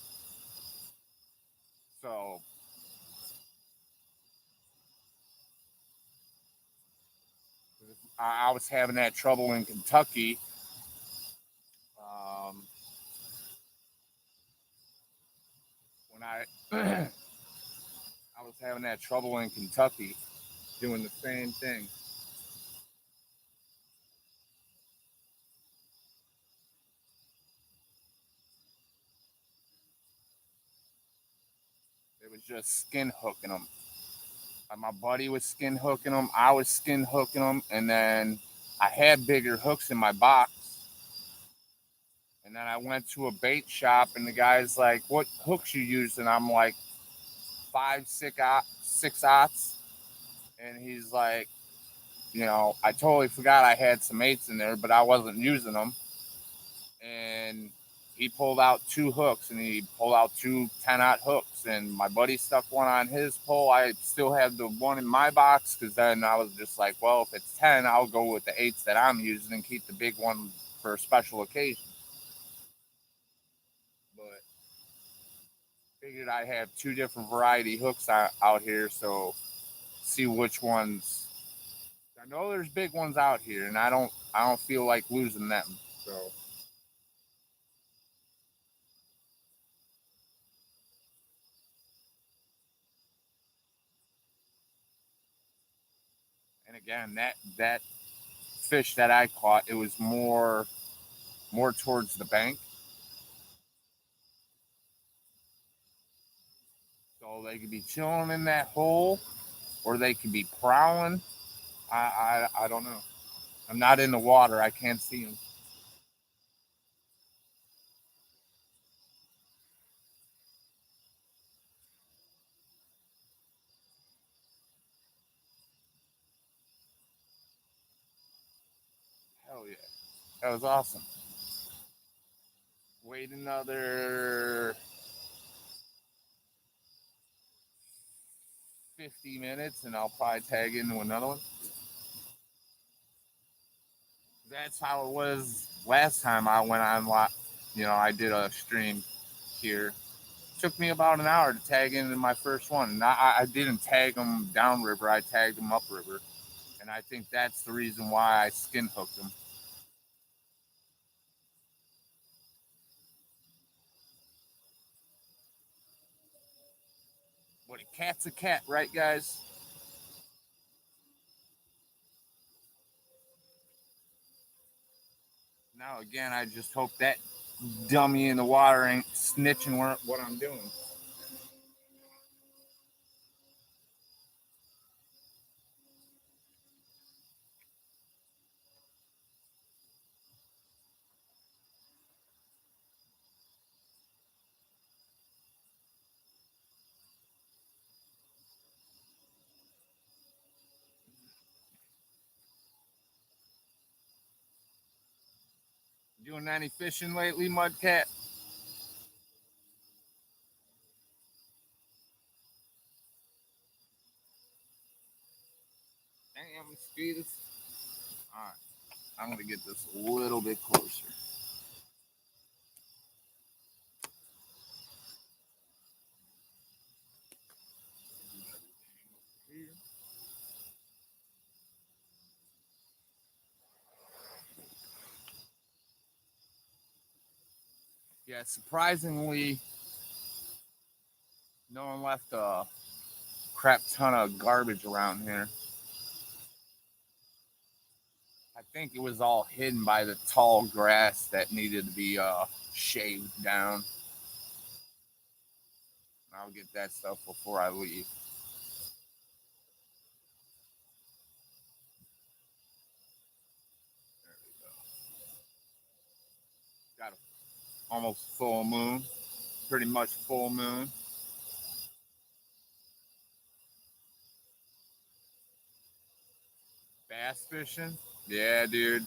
So I was having that trouble in Kentucky. Um, when I was having that trouble in Kentucky doing the same thing. It was just skin hooking them. My buddy was skin hooking them. I was skin hooking them, and then I had bigger hooks in my box. And then I went to a bait shop, and the guy's like, "What hooks you use?" And I'm like, 5, 6 aughts. And he's like, I totally forgot I had some 8s in there, but I wasn't using them. And he pulled out 2 hooks, and he pulled out 2 10-aught hooks. And my buddy stuck one on his pole. I still had the one in my box because then I was just like, well, if it's 10, I'll go with the 8s that I'm using and keep the big one for a special occasion. But figured I have 2 different variety hooks out here, so see which ones. I know there's big ones out here, and I don't feel like losing them. So, and again, that fish that I caught, it was more towards the bank, so they could be chilling in that hole, or they could be prowling. I don't know. I'm not in the water. I can't see them. Hell yeah, that was awesome. Wait another 50 minutes, and I'll probably tag into another one. That's how it was last time I went on. I did a stream here. It took me about an hour to tag into my first one. And I didn't tag them downriver. I tagged them upriver, and I think that's the reason why I skin hooked them. But a cat's a cat, right, guys? Now again, I just hope that dummy in the water ain't snitching what I'm doing. Doing any fishing lately, Mudcat? Damn, mosquitoes. All right, I'm gonna get this a little bit closer. Yeah, surprisingly, no one left a crap ton of garbage around here. I think it was all hidden by the tall grass that needed to be shaved down. I'll get that stuff before I leave. There we go. Got a almost full moon, pretty much full moon. Bass fishing, yeah, dude.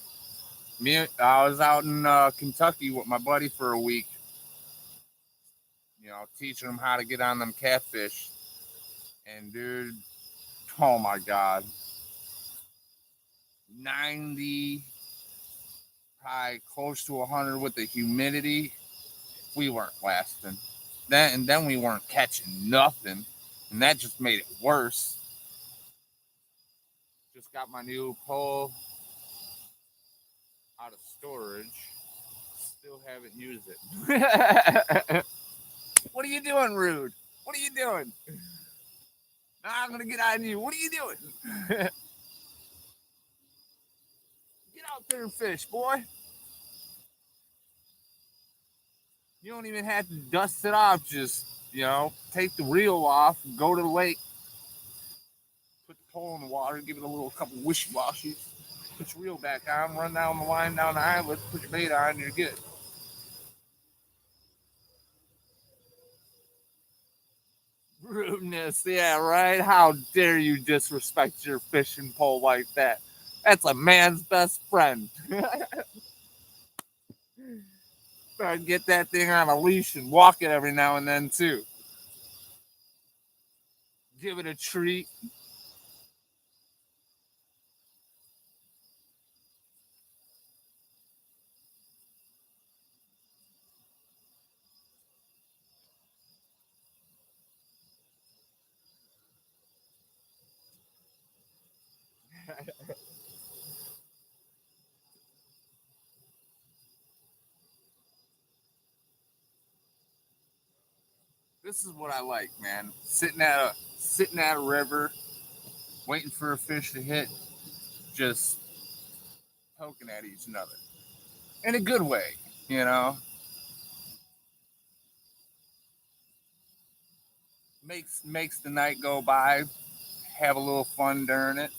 I was out in Kentucky with my buddy for a week. Teaching them how to get on them catfish. And dude, oh my god, 90, probably close to 100 with the humidity. We weren't lasting. Then we weren't catching nothing, and that just made it worse. Just got my new pole out of storage. Still haven't used it. What are you doing, Rude? What are you doing? Now I'm gonna get on you. What are you doing? Get out there and fish, boy. You don't even have to dust it off. Just, take the reel off, go to the lake, put the pole in the water, give it a little couple wishy-washies, put your reel back on, run down the line, down the islet, put your bait on, and you're good. Rudeness, yeah, right? How dare you disrespect your fishing pole like that? That's a man's best friend. Better get that thing on a leash and walk it every now and then, too. Give it a treat. This is what I like, man. Sitting at a river, waiting for a fish to hit, just poking at each other in a good way, you know. Makes the night go by. Have a little fun during it.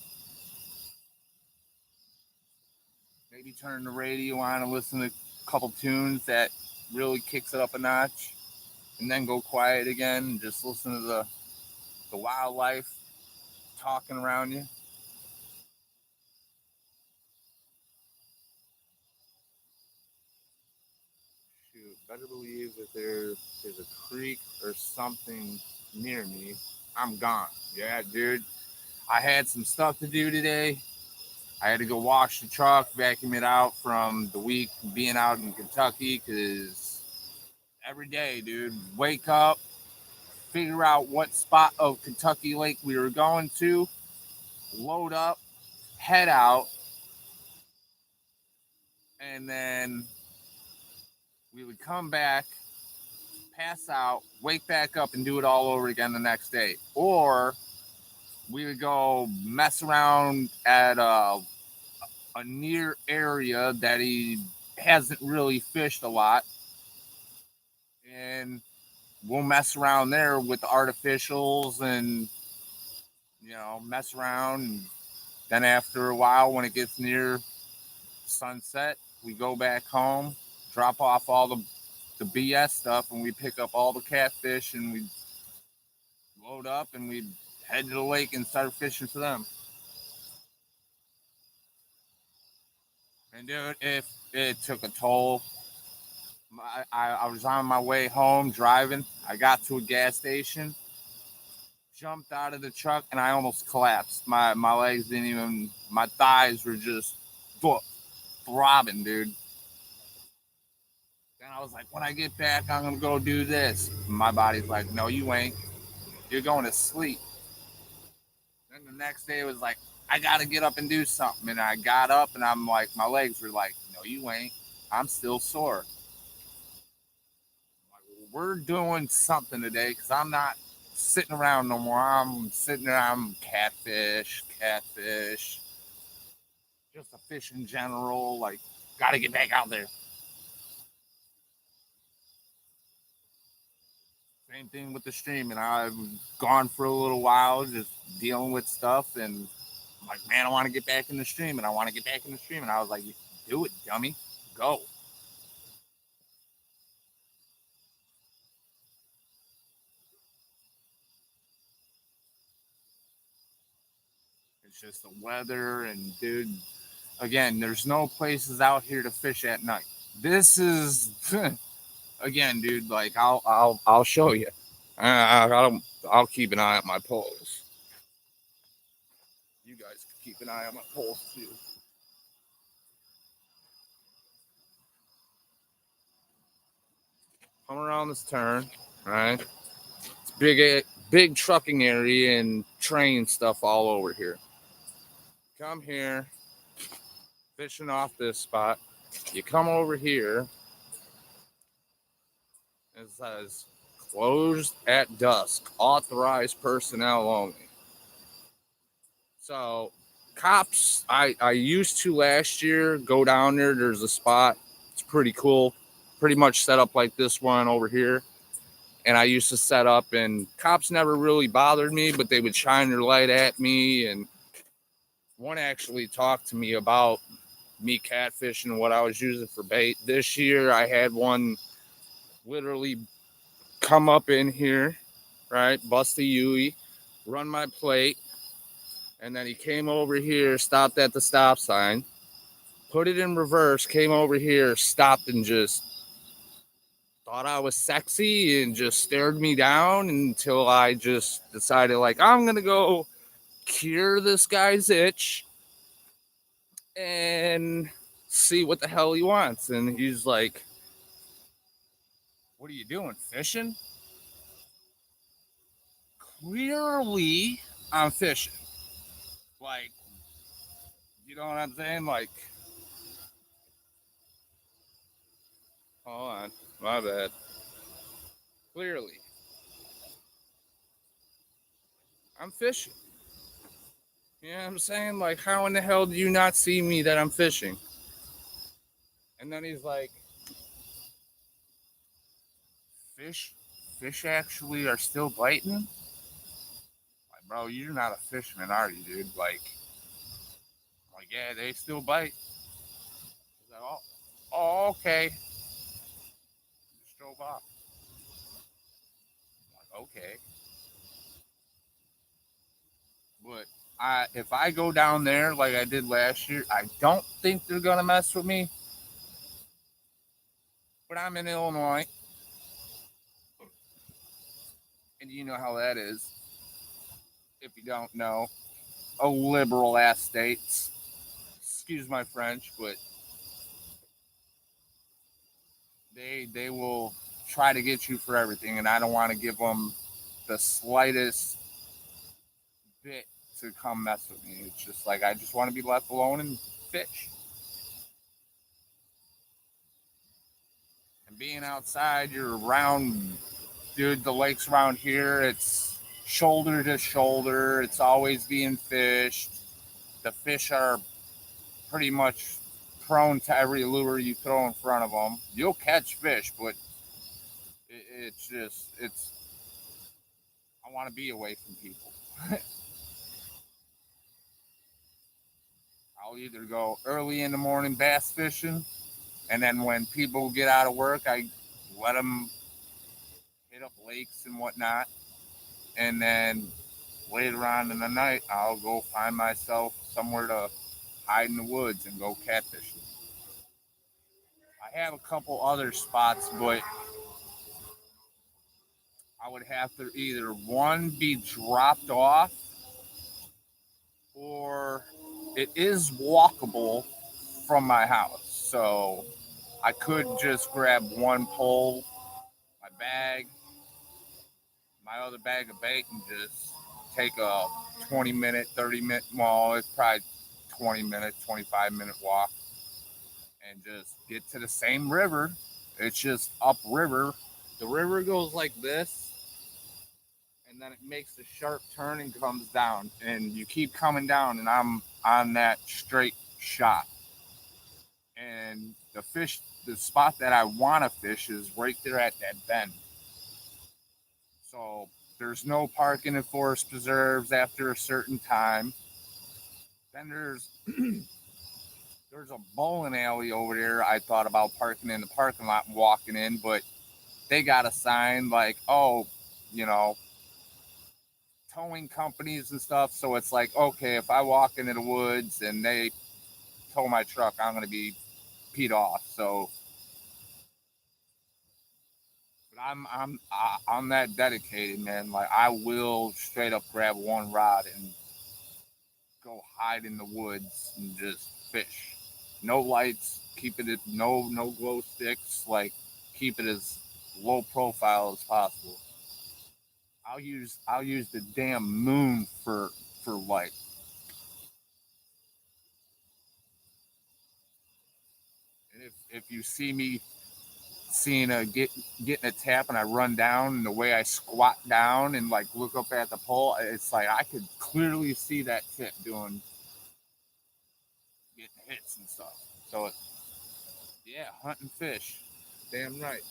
Maybe turn the radio on and listen to a couple tunes that really kicks it up a notch, and then go quiet again and just listen to the wildlife talking around you. Shoot, better believe that there is a creek or something near me, I'm gone. Yeah, dude. I had some stuff to do today. I had to go wash the truck, vacuum it out from the week being out in Kentucky because every day, dude, wake up, figure out what spot of Kentucky Lake we were going to, load up, head out, and then we would come back, pass out, wake back up, and do it all over again the next day. Or we would go mess around at a near area that he hasn't really fished a lot, and we'll mess around there with the artificials and mess around. And then after a while, when it gets near sunset, we go back home, drop off all the BS stuff, and we pick up all the catfish and we load up and we head to the lake and start fishing for them. And dude, if it took a toll, I was on my way home driving. I got to a gas station, jumped out of the truck, and I almost collapsed. My legs didn't even, my thighs were just throbbing, dude. Then I was like, when I get back, I'm gonna go do this. My body's like, no, you ain't. You're going to sleep. Then the next day it was like, I gotta get up and do something. And I got up and I'm like, my legs were like, no, you ain't. I'm still sore. Like, we're doing something today because I'm not sitting around no more. I'm sitting around catfish, just a fish in general. Like, gotta get back out there. Same thing with the streaming. I've gone for a little while just dealing with stuff, and I'm like, man, I want to get back in the streaming. I want to get back in the streaming. I was like, do it, dummy. Go. It's just the weather, and dude, again, there's no places out here to fish at night. This is again, dude. Like, I'll show you. I'll keep an eye on my poles. You guys can keep an eye on my poles too. Come around this turn, right? It's big trucking area and train stuff all over here. Come here, fishing off this spot. You come over here. It says closed at dusk. Authorized personnel only. So cops, I used to last year go down there. There's a spot. It's pretty cool. Pretty much set up like this one over here. And I used to set up, and cops never really bothered me, but they would shine their light at me. And one actually talked to me about me catfishing and what I was using for bait. This year I had one literally come up in here, right? Bust the Yui, run my plate, and then he came over here, stopped at the stop sign, put it in reverse, came over here, stopped, and just thought I was sexy and just stared me down until I just decided, like, I'm gonna go cure this guy's itch and see what the hell he wants. And he's like, what are you doing, fishing? Clearly I'm fishing. Like, you know what I'm saying? Like, hold on, my bad. Clearly I'm fishing. You know what I'm saying? Like, how in the hell do you not see me that I'm fishing? And then he's like, fish fish actually are still biting? Like, bro, you're not a fisherman, are you, dude? Like, yeah, they still bite. He's like, oh, okay. Just drove off. I'm like, okay. But if I go down there like I did last year, I don't think they're gonna mess with me. But I'm in Illinois, and you know how that is. If you don't know, a liberal ass states. Excuse my French, but they will try to get you for everything, and I don't want to give them the slightest bit to come mess with me. It's just like I just want to be left alone and fish. And being outside, you're around, dude. The lakes around here, it's shoulder to shoulder. It's always being fished. The fish are pretty much prone to every lure you throw in front of them. You'll catch fish, but it's just it's. I want to be away from people. I'll either go early in the morning bass fishing, and then when people get out of work, I let them hit up lakes and whatnot. And then later on in the night, I'll go find myself somewhere to hide in the woods and go catfishing. I have a couple other spots, but I would have to either one be dropped off, or it is walkable from my house. So I could just grab one pole, my bag, my other bag of bait, and just take a 20-minute, 30-minute, well, it's probably 20-minute, 25-minute walk, and just get to the same river. It's just upriver. The river goes like this, and and then it makes a sharp turn and comes down, and you keep coming down, and I'm on that straight shot, and the spot that I want to fish is right there at that bend. So there's no parking in forest preserves after a certain time. Then there's a bowling alley over there. I thought about parking in the parking lot and walking in, but they got a sign like, oh, you know, towing companies and stuff. So it's like, okay, if I walk into the woods and they tow my truck, I'm gonna be peed off. So, but I'm that dedicated, man. Like I will straight up grab one rod and go hide in the woods and just fish. No lights, keep it at no glow sticks. Like keep it as low profile as possible. I'll use the damn moon for light. And if you see me seeing getting a tap and I run down and the way I squat down and like look up at the pole, it's like I could clearly see that tip getting hits and stuff. So yeah, hunting fish, damn right.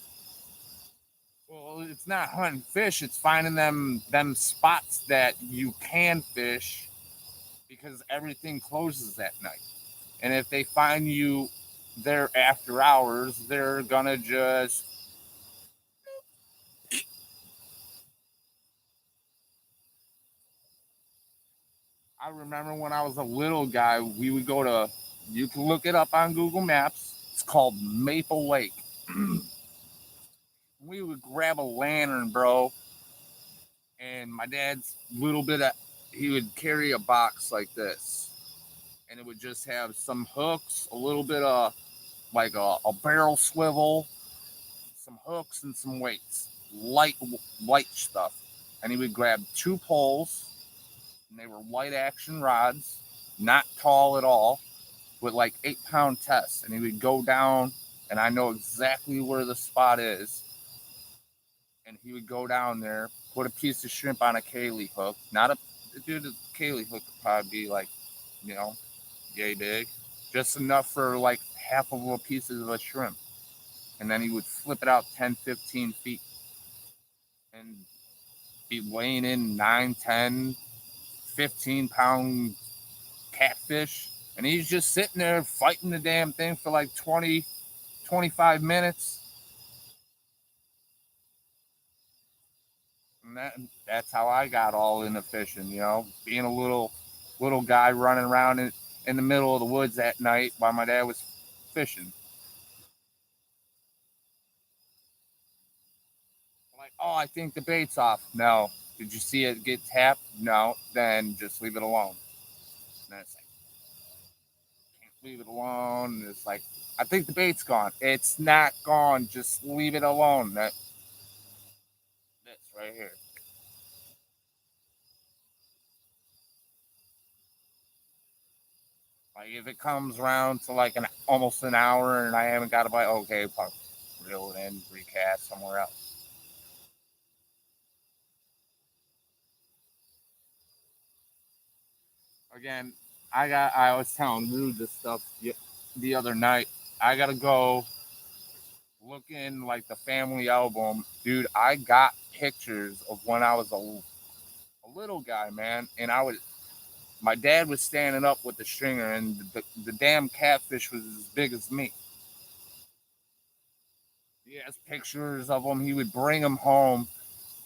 Well, it's not hunting fish; it's finding them spots that you can fish because everything closes at night. And if they find you there after hours, they're gonna just. I remember when I was a little guy, we would go to. You can look it up on Google Maps. It's called Maple Lake. We would grab a lantern, bro, and my dad's little bit of. He would carry a box like this, and it would just have some hooks, a little bit of like a barrel swivel, some hooks, and some weights, light stuff. And he would grab two poles, and they were light action rods, not tall at all, with like 8 pound tests. And he would go down, and I know exactly where the spot is. And he would go down there, put a piece of shrimp on a Kaylee hook, not a dude. The Kaylee hook would probably be like, you know, yay big, just enough for like half of a piece of a shrimp. And then he would flip it out 10, 15 feet and be weighing in 9, 10, 15 pound catfish. And he's just sitting there fighting the damn thing for like 20, 25 minutes. And that's how I got all into fishing, being a little guy running around in the middle of the woods at night while my dad was fishing. Like, oh, I think the bait's off. No. Did you see it get tapped? No. Then just leave it alone. And it's like, can't leave it alone. And it's like, I think the bait's gone. It's not gone. Just leave it alone. This right here. Like if it comes around to like an almost an hour and I haven't got a bite, okay, fuck, reel it in, recast somewhere else. Again, I was telling Rude this stuff the other night. I gotta go look in like the family album, dude. I got pictures of when I was a little guy, man, and my dad was standing up with the stringer, and the damn catfish was as big as me. He has pictures of him. He would bring them home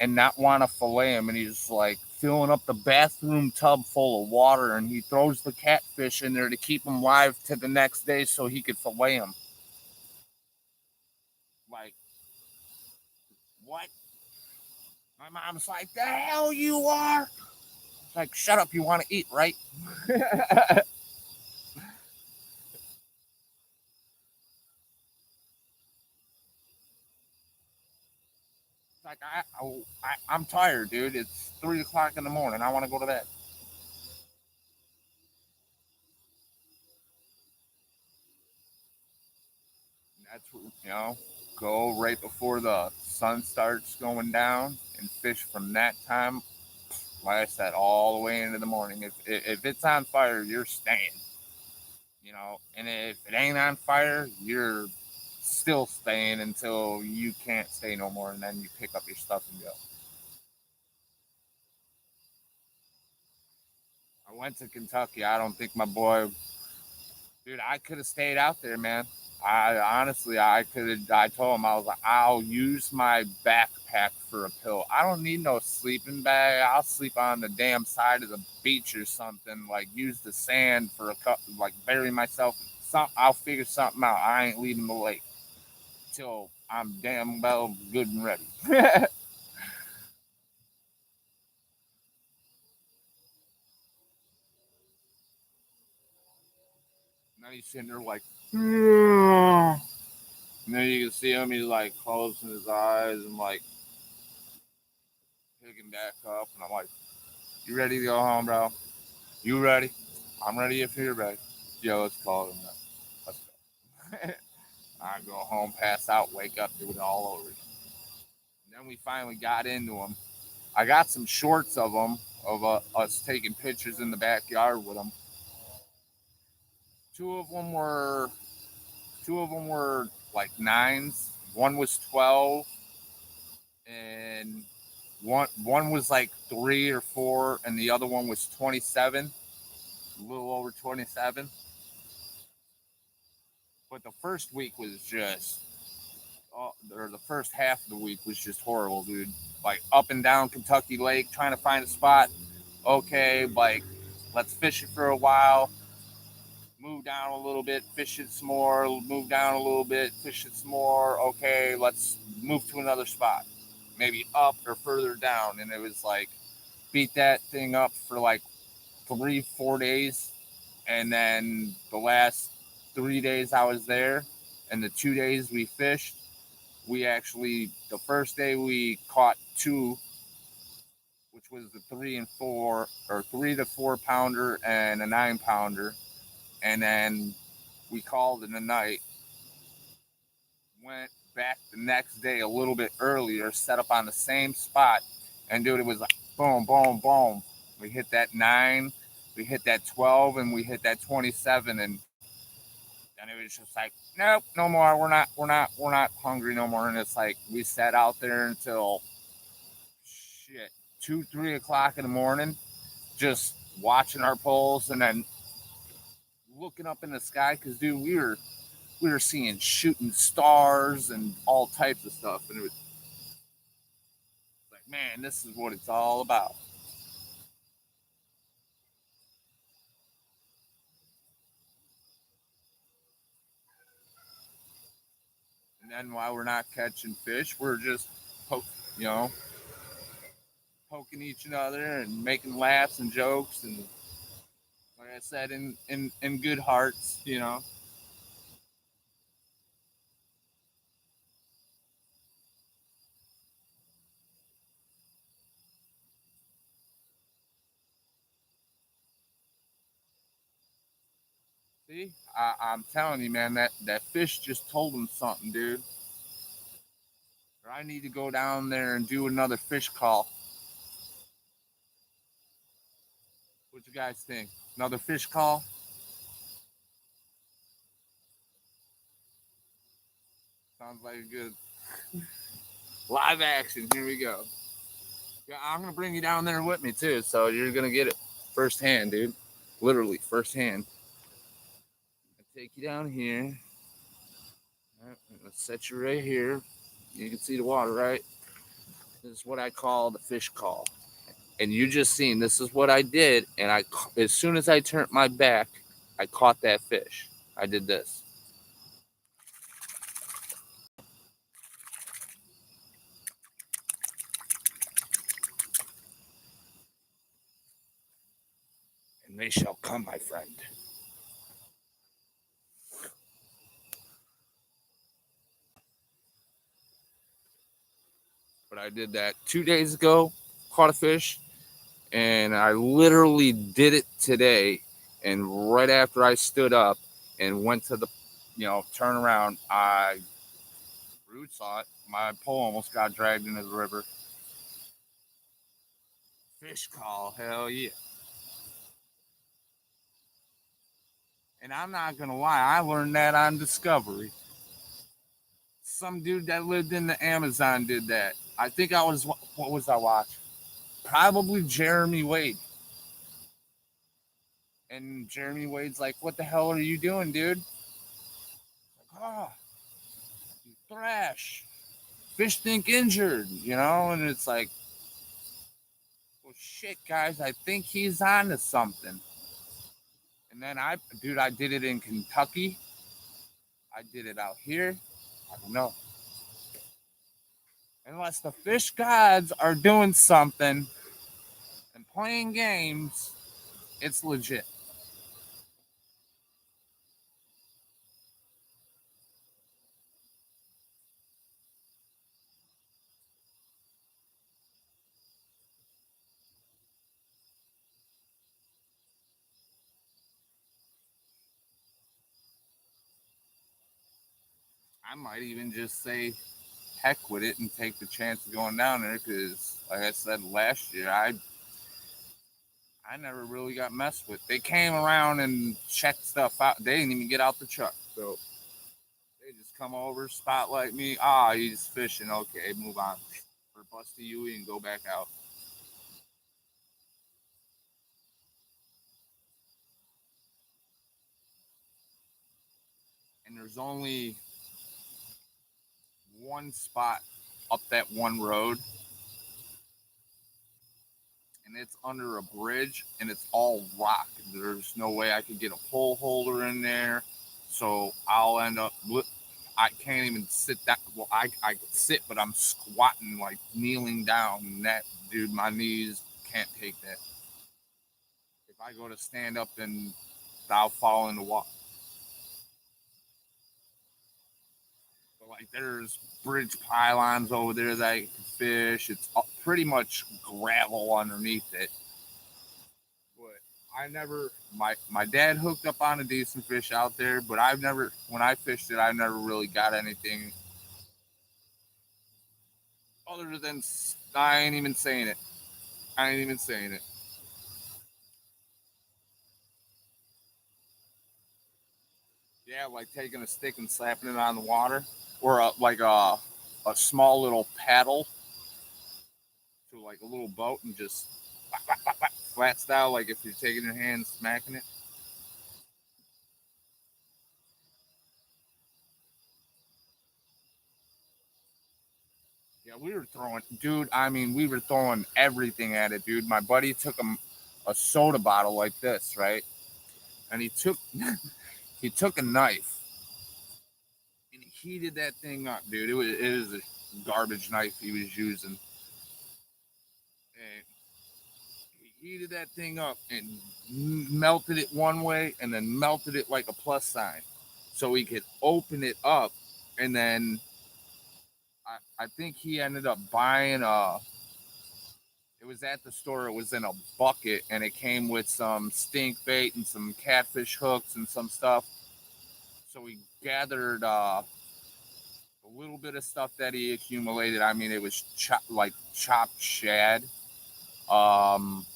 and not want to fillet him, and he's like filling up the bathroom tub full of water, and he throws the catfish in there to keep him live to the next day so he could fillet him. Like, what? My mom's like, the hell you are? It's like, shut up, you want to eat, right? Like, I'm tired, dude. It's 3 o'clock in the morning. I want to go to bed. That's go right before the sun starts going down and fish from that time like I said, all the way into the morning. If it's on fire, you're staying. And if it ain't on fire, you're still staying until you can't stay no more, and then you pick up your stuff and go. I went to Kentucky. I don't think my boy, dude, I could have stayed out there, man. I honestly, I could have. I told him, I was like, I'll use my backpack for a pill. I don't need no sleeping bag. I'll sleep on the damn side of the beach or something. Like, use the sand for a cup, like bury myself. I'll figure something out. I ain't leaving the lake till I'm damn well good and ready. Now he's sitting there like, and then you can see him. He's like closing his eyes and like picking back up. And I'm like, "You ready to go home, bro? You ready? I'm ready if you're ready." Yo, let's call him. Let's go. I go home, pass out, wake up, do it all over again. And then we finally got into him. I got some shorts of him, of us taking pictures in the backyard with him. Two of them were, two of them were like nines. One was 12, and one was like 3 or 4, and the other one was 27, a little over 27. But the first week was just, or the first half of the week was just horrible, dude. Like up and down Kentucky Lake, trying to find a spot. Okay, like let's fish it for a while. Move down a little bit, fish it some more. Move down a little bit, fish it some more. Okay, let's move to another spot, maybe up or further down. And it was like beat that thing up for like 3, 4 days, and then the last 3 days I was there, and the 2 days we fished, we actually, the first day we caught two, which was the 3 and 4, or 3 to 4 pounder and a 9 pounder, and then we called in the night. Went back the next day a little bit earlier, set up on the same spot, and dude, it was like boom, boom, boom. We hit that 9, we hit that 12, and we hit that 27, and then it was just like, nope, no more. We're not hungry no more. And it's like we sat out there until shit 2, 3 o'clock in the morning, just watching our poles, and then looking up in the sky because dude, we were seeing shooting stars and all types of stuff, and it was like, man, this is what it's all about. And then while we're not catching fish, we're just you know, poking each other and making laughs and jokes, and like I said, in good hearts. See, I'm telling you, man, that fish just told him something, dude. Or I need to go down there and do another fish call. What you guys think? Another fish call? Sounds like a good live action. Here we go. Yeah, I'm gonna bring you down there with me too, so you're gonna get it firsthand, dude. Literally firsthand. I take you down here. All right, let's set you right here. You can see the water, right? This is what I call the fish call. And you just seen this is what I did, and as soon as I turned my back, I caught that fish. I did this, and they shall come, my friend. But I did that 2 days ago, caught a fish, and I literally did it today. And right after I stood up and went to the, turn around, I root saw it. My pole almost got dragged into the river. Fish call, hell yeah. And I'm not gonna lie, I learned that on Discovery. Some dude that lived in the Amazon did that. I think I was, what was I watching? Probably Jeremy Wade. And Jeremy Wade's like, "What the hell are you doing, dude?" Like, "Oh, thrash. Fish think injured, you know?" And it's like, well, shit, guys, I think he's on to something. And then I did it in Kentucky. I did it out here. I don't know. Unless the fish gods are doing something and playing games, it's legit. I might even just say heck with it and take the chance of going down there because, like I said last year, I never really got messed with. They came around and checked stuff out. They didn't even get out the truck. So they just come over, spotlight me. Ah, he's fishing. Okay, move on. Or bust a UE and go back out. And there's only one spot up that one road, and it's under a bridge, and it's all rock. There's no way I could get a pole holder in there. So I'll end up I can't even sit that well. I could sit, but I'm squatting, like kneeling down, and that dude, my knees can't take that. If I go to stand up, then I'll fall in the water. But like there's bridge pylons over there that you can fish. It's pretty much gravel underneath it. But I never my dad hooked up on a decent fish out there, but I've never when I fished it, I never really got anything other than I ain't even saying it. I ain't even saying it. Yeah, like taking a stick and slapping it on the water, or like a small little paddle to like a little boat and just whack, whack, whack, whack, flat style, like if you're taking your hand smacking it. Yeah, we were throwing, dude. I mean, we were throwing everything at it, dude. My buddy took a soda bottle like this, right? And he took he took a knife and he heated that thing up, dude. It was a garbage knife he was using, and he heated that thing up and melted it one way and then melted it like a plus sign, so he could open it up, and then I think he ended up buying a it was at the store. It was in a bucket, and it came with some stink bait and some catfish hooks and some stuff. So we gathered a little bit of stuff that he accumulated. I mean, it was like chopped shad, um,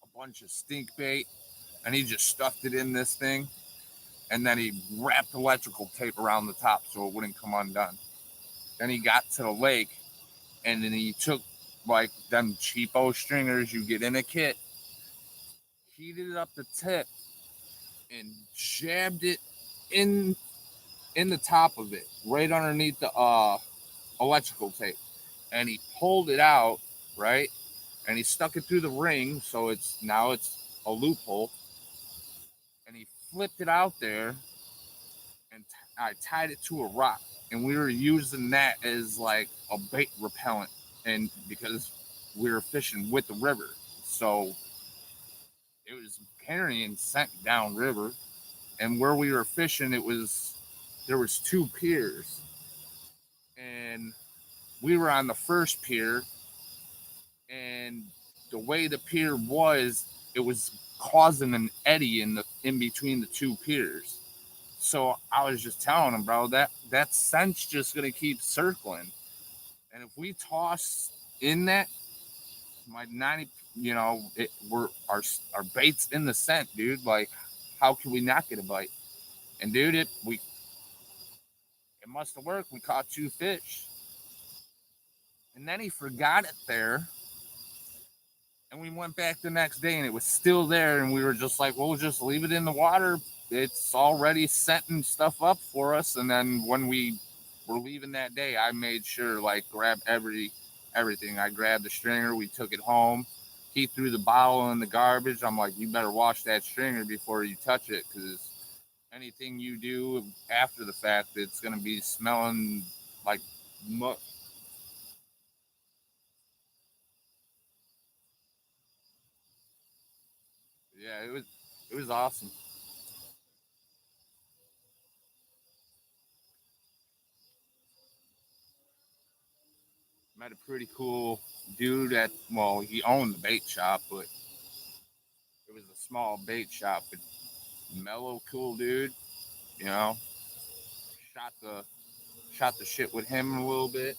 a bunch of stink bait, and he just stuffed it in this thing. And then he wrapped electrical tape around the top so it wouldn't come undone. Then he got to the lake, and then he took like them cheapo stringers you get in a kit, heated it up the tip, and jabbed it in in the top of it, right underneath the electrical tape. And he pulled it out, right? And he stuck it through the ring, so it's a loophole. And he flipped it out there, and I tied it to a rock. And we were using that as like a bait repellent, and because we were fishing with the river, so it was carrying scent downriver. And where we were fishing, there was two piers, and we were on the first pier, and the way the pier was, it was causing an eddy in between the two piers. So I was just telling him, bro, that scent's just gonna keep circling, and if we toss in that My 90, our bait's in the scent, dude. Like, how can we not get a bite? And dude, it must have worked. We caught two fish, and then he forgot it there, and we went back the next day, and it was still there, and we were just like, well, we'll just leave it in the water. It's already setting stuff up for us. And then when we were leaving that day, I made sure like grab everything. I grabbed the stringer. We took it home. He threw the bottle in the garbage. I'm like, you better wash that stringer before you touch it, because anything you do after the fact, it's gonna be smelling like muck. Yeah, it was awesome. Met a pretty cool dude at, well, he owned the bait shop, but it was a small bait shop. But mellow, cool dude. You know, shot the shot the shit with him a little bit.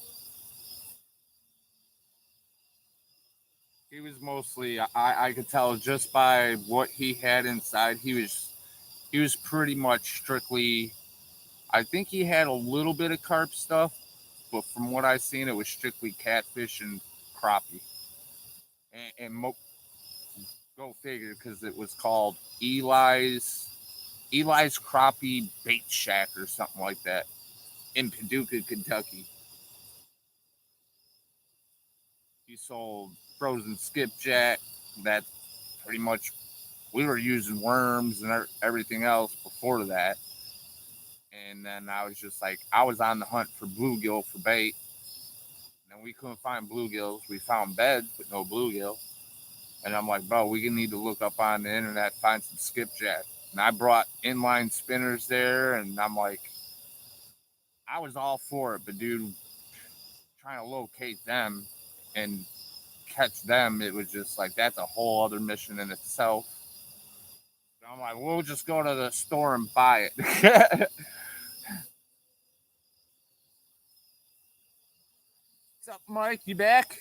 He was mostly, I could tell just by what he had inside. He was pretty much strictly. I think he had a little bit of carp stuff, but from what I've seen, it was strictly catfish and crappie. And go figure, because it was called Eli's Crappie Bait Shack or something like that in Paducah, Kentucky. He sold frozen skipjack. That pretty much, we were using worms and everything else before that. And then I was just like, I was on the hunt for bluegill for bait. And then we couldn't find bluegills. We found beds, but no bluegill. And I'm like, bro, we need to look up on the internet, find some skipjack. And I brought inline spinners there, and I'm like, I was all for it, but dude, trying to locate them and catch them, it was just like, that's a whole other mission in itself. So I'm like, we'll just go to the store and buy it. What's up, Mike? You back?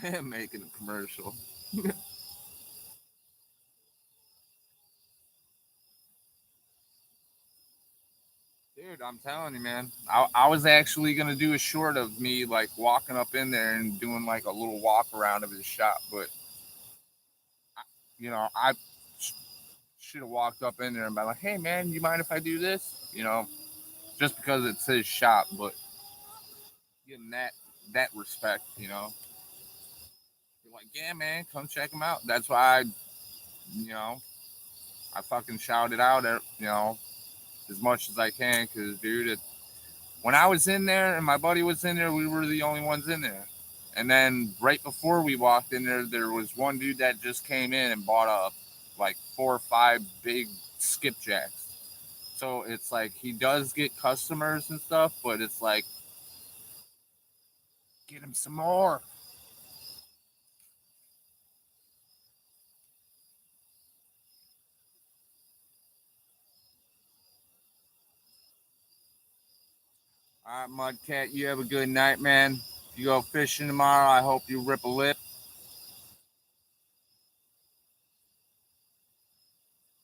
Making a commercial. Dude, I'm telling you, man. I was actually gonna do a short of me like walking up in there and doing like a little walk around of his shop, but I should have walked up in there and been like, "Hey, man, you mind if I do this?" Just because it's his shop, but give him that respect. You're like, "Yeah, man, come check him out." That's why you know, I fucking shouted out at as much as I can, because dude, when I was in there and my buddy was in there, we were the only ones in there. And then right before we walked in there, there was one dude that just came in and bought up like 4 or 5 big skipjacks. So it's like he does get customers and stuff, but it's like, get him some more. All right, Mudcat, you have a good night, man. If you go fishing tomorrow, I hope you rip a lip.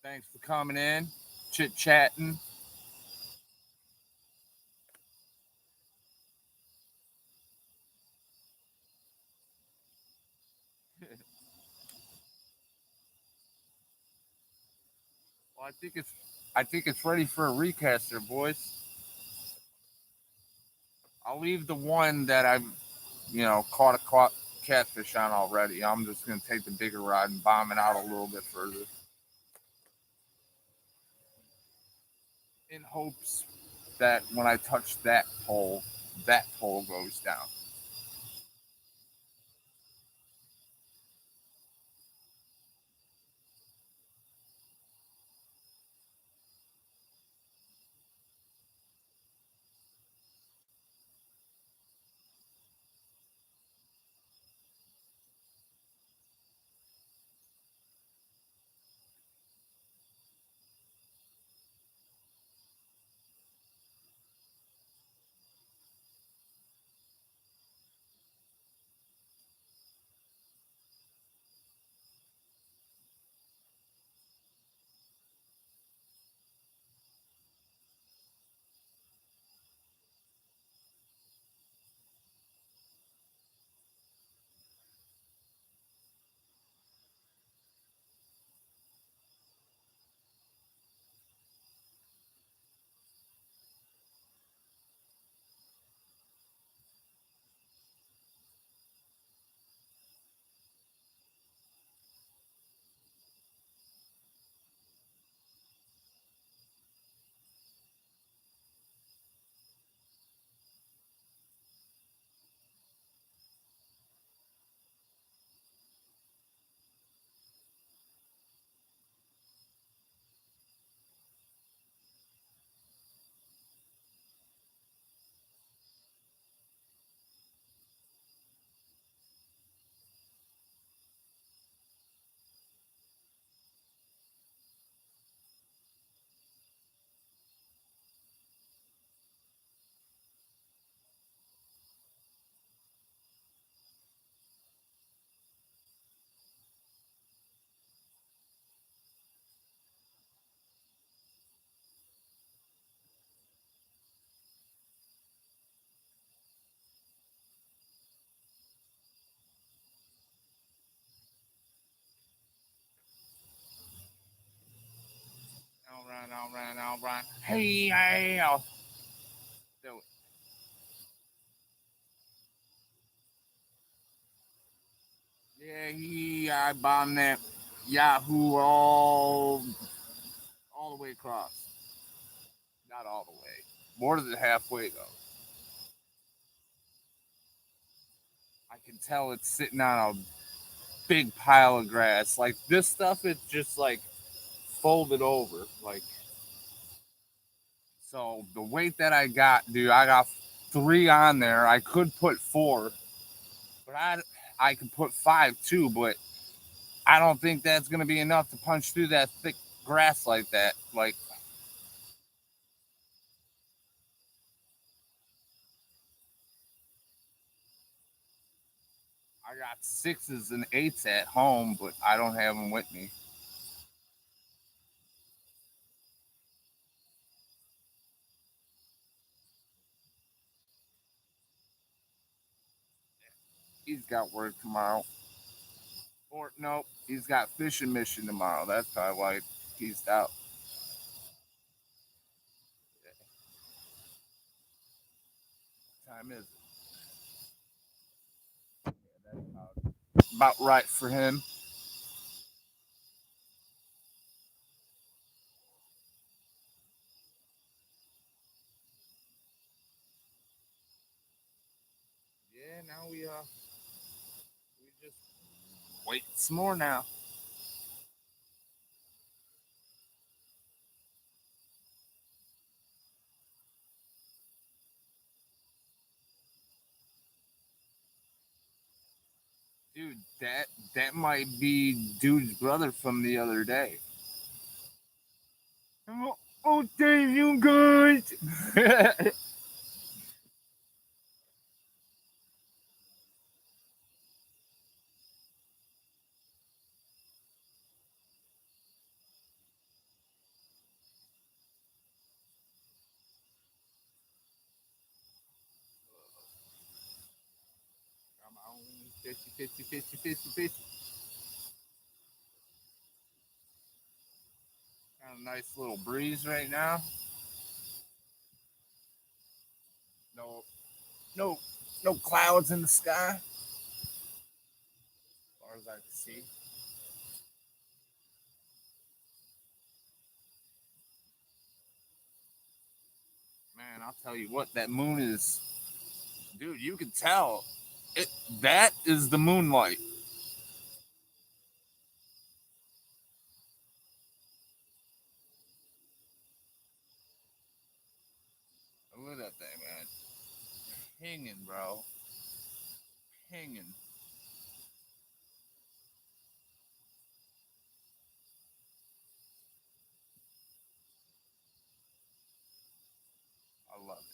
Thanks for coming in, chit chatting. Well, I think it's ready for a recaster, boys. I'll leave the one that I've caught a catfish on already. I'm just gonna take the bigger rod and bomb it out a little bit further, in hopes that when I touch that pole goes down. Hey, I'll do it. Yeah, I bombed that Yahoo all the way across. Not all the way. More than halfway though. I can tell it's sitting on a big pile of grass. Like this stuff, it's just like folded over. Like so, the weight that I got, dude, I got 3 on there. I could put 4, but I could put 5 too. But I don't think that's gonna be enough to punch through that thick grass like that. Like I got 6s and 8s at home, but I don't have them with me. He's got work tomorrow. Or no, he's got fishing mission tomorrow. That's probably why he's out. What time is it? That's about right for him. Yeah, now we just wait some more now. Dude, that might be dude's brother from the other day. Oh, thank you guys. Come on, fishy. Got a nice little breeze right now. No, no, no clouds in the sky, as far as I can see. Man, I'll tell you what, that moon is, dude. You can tell it. That is the moonlight. Look at that thing, man. Hanging, bro. Hanging. I love it.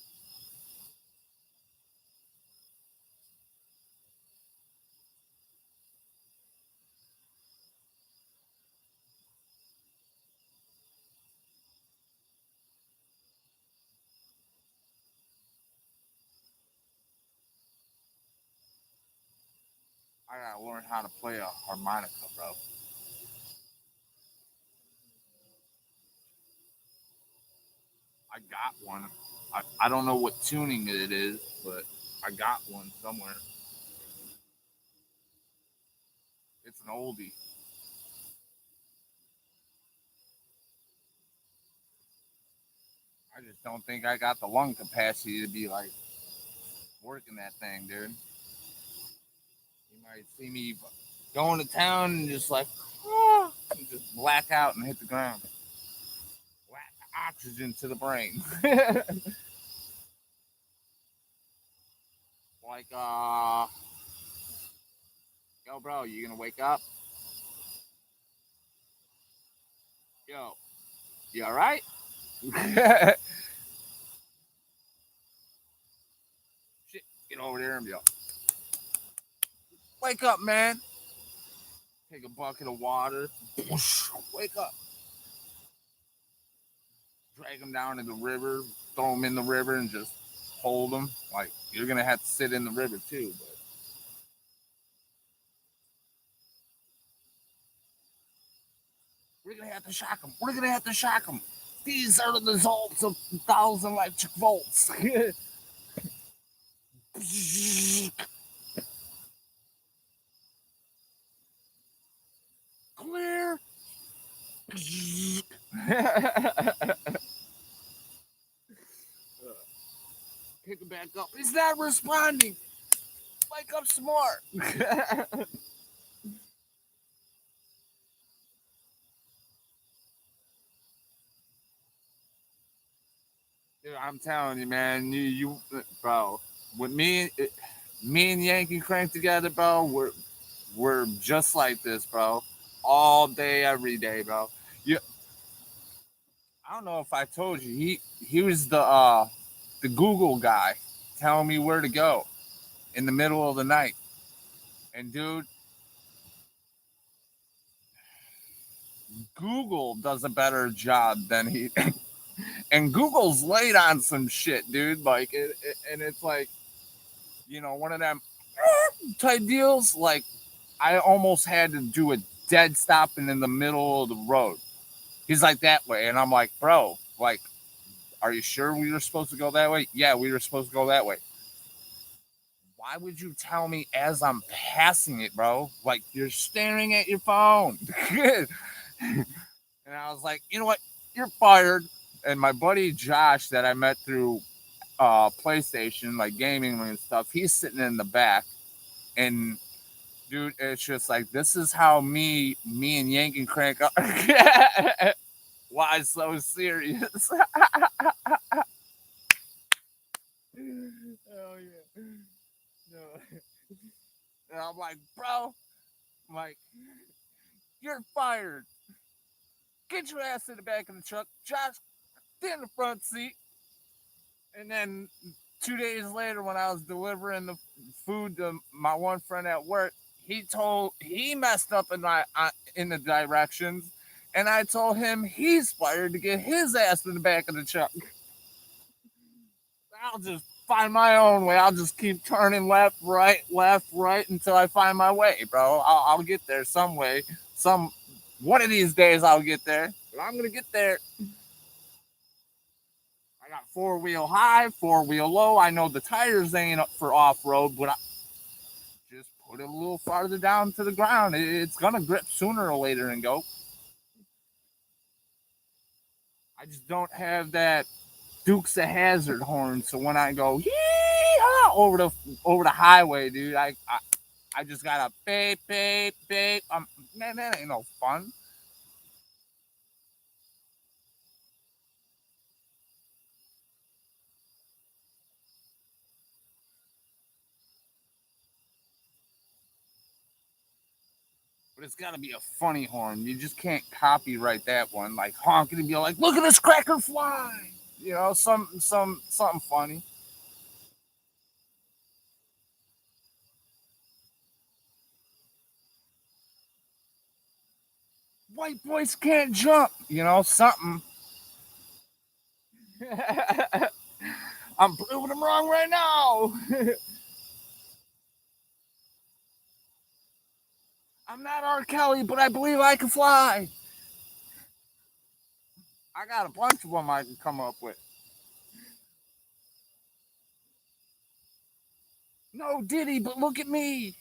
I gotta learn how to play a harmonica, bro. I got one. I don't know what tuning it is, but I got one somewhere. It's an oldie. I just don't think I got the lung capacity to be like working that thing, dude. You might see me going to town and just like, and just black out and hit the ground. Lack oxygen to the brain. Like, yo, bro, you gonna wake up? Yo, you all right? Shit, get over there and be like, wake up, man. Take a bucket of water. Wake up. Drag him down to the river. Throw him in the river and just hold him. Like, you're gonna have to sit in the river too, but we're gonna have to shock him. We're gonna have to shock him. These are the results of 1,000 electric volts. Clear. Pick it back up. He's not responding. Wake up some more. Dude, I'm telling you, man. Bro. With me and Yankee Crank together, bro. We're just like this, bro. All day, every day, bro. You, I don't know if I told you. He was the Google guy, telling me where to go in the middle of the night. And dude, Google does a better job than he. And Google's late on some shit, dude. Like, and it's like, one of them type deals. Like, I almost had to do a dead stopping in the middle of the road. He's like that way, and I'm like, bro, like, are you sure we were supposed to go that way? Yeah, we were supposed to go that way. Why would you tell me as I'm passing it, bro? Like, you're staring at your phone. And I was like, you know what? You're fired. And my buddy Josh, that I met through PlayStation, like gaming and stuff, he's sitting in the back. And dude, it's just like, this is how me and Yankee Crank are. Why so serious? Oh yeah. No. And I'm like, bro, I'm like, you're fired. Get your ass in the back of the truck. Josh, get in the front seat. And then 2 days later, when I was delivering the food to my one friend at work, he messed up in the directions, and I told him he's fired to get his ass in the back of the truck. I'll just find my own way. I'll just keep turning left, right, until I find my way, bro. I'll get there some way. One of these days I'll get there. But I'm gonna get there. I got 4-wheel high, 4-wheel low. I know the tires ain't up for off road, but I just put it a little farther down to the ground. It's gonna grip sooner or later and go. I just don't have that Dukes of Hazard horn, so when I go over the highway, dude, I just gotta beep beep beep. Man, that ain't no fun. But it's gotta be a funny horn. You just can't copyright that one. Like honking and be like, "Look at this cracker fly!" Something funny. White boys can't jump. Something. I'm proving them wrong right now. I'm not R. Kelly, but I believe I can fly. I got a bunch of them I can come up with. No, Diddy, but look at me.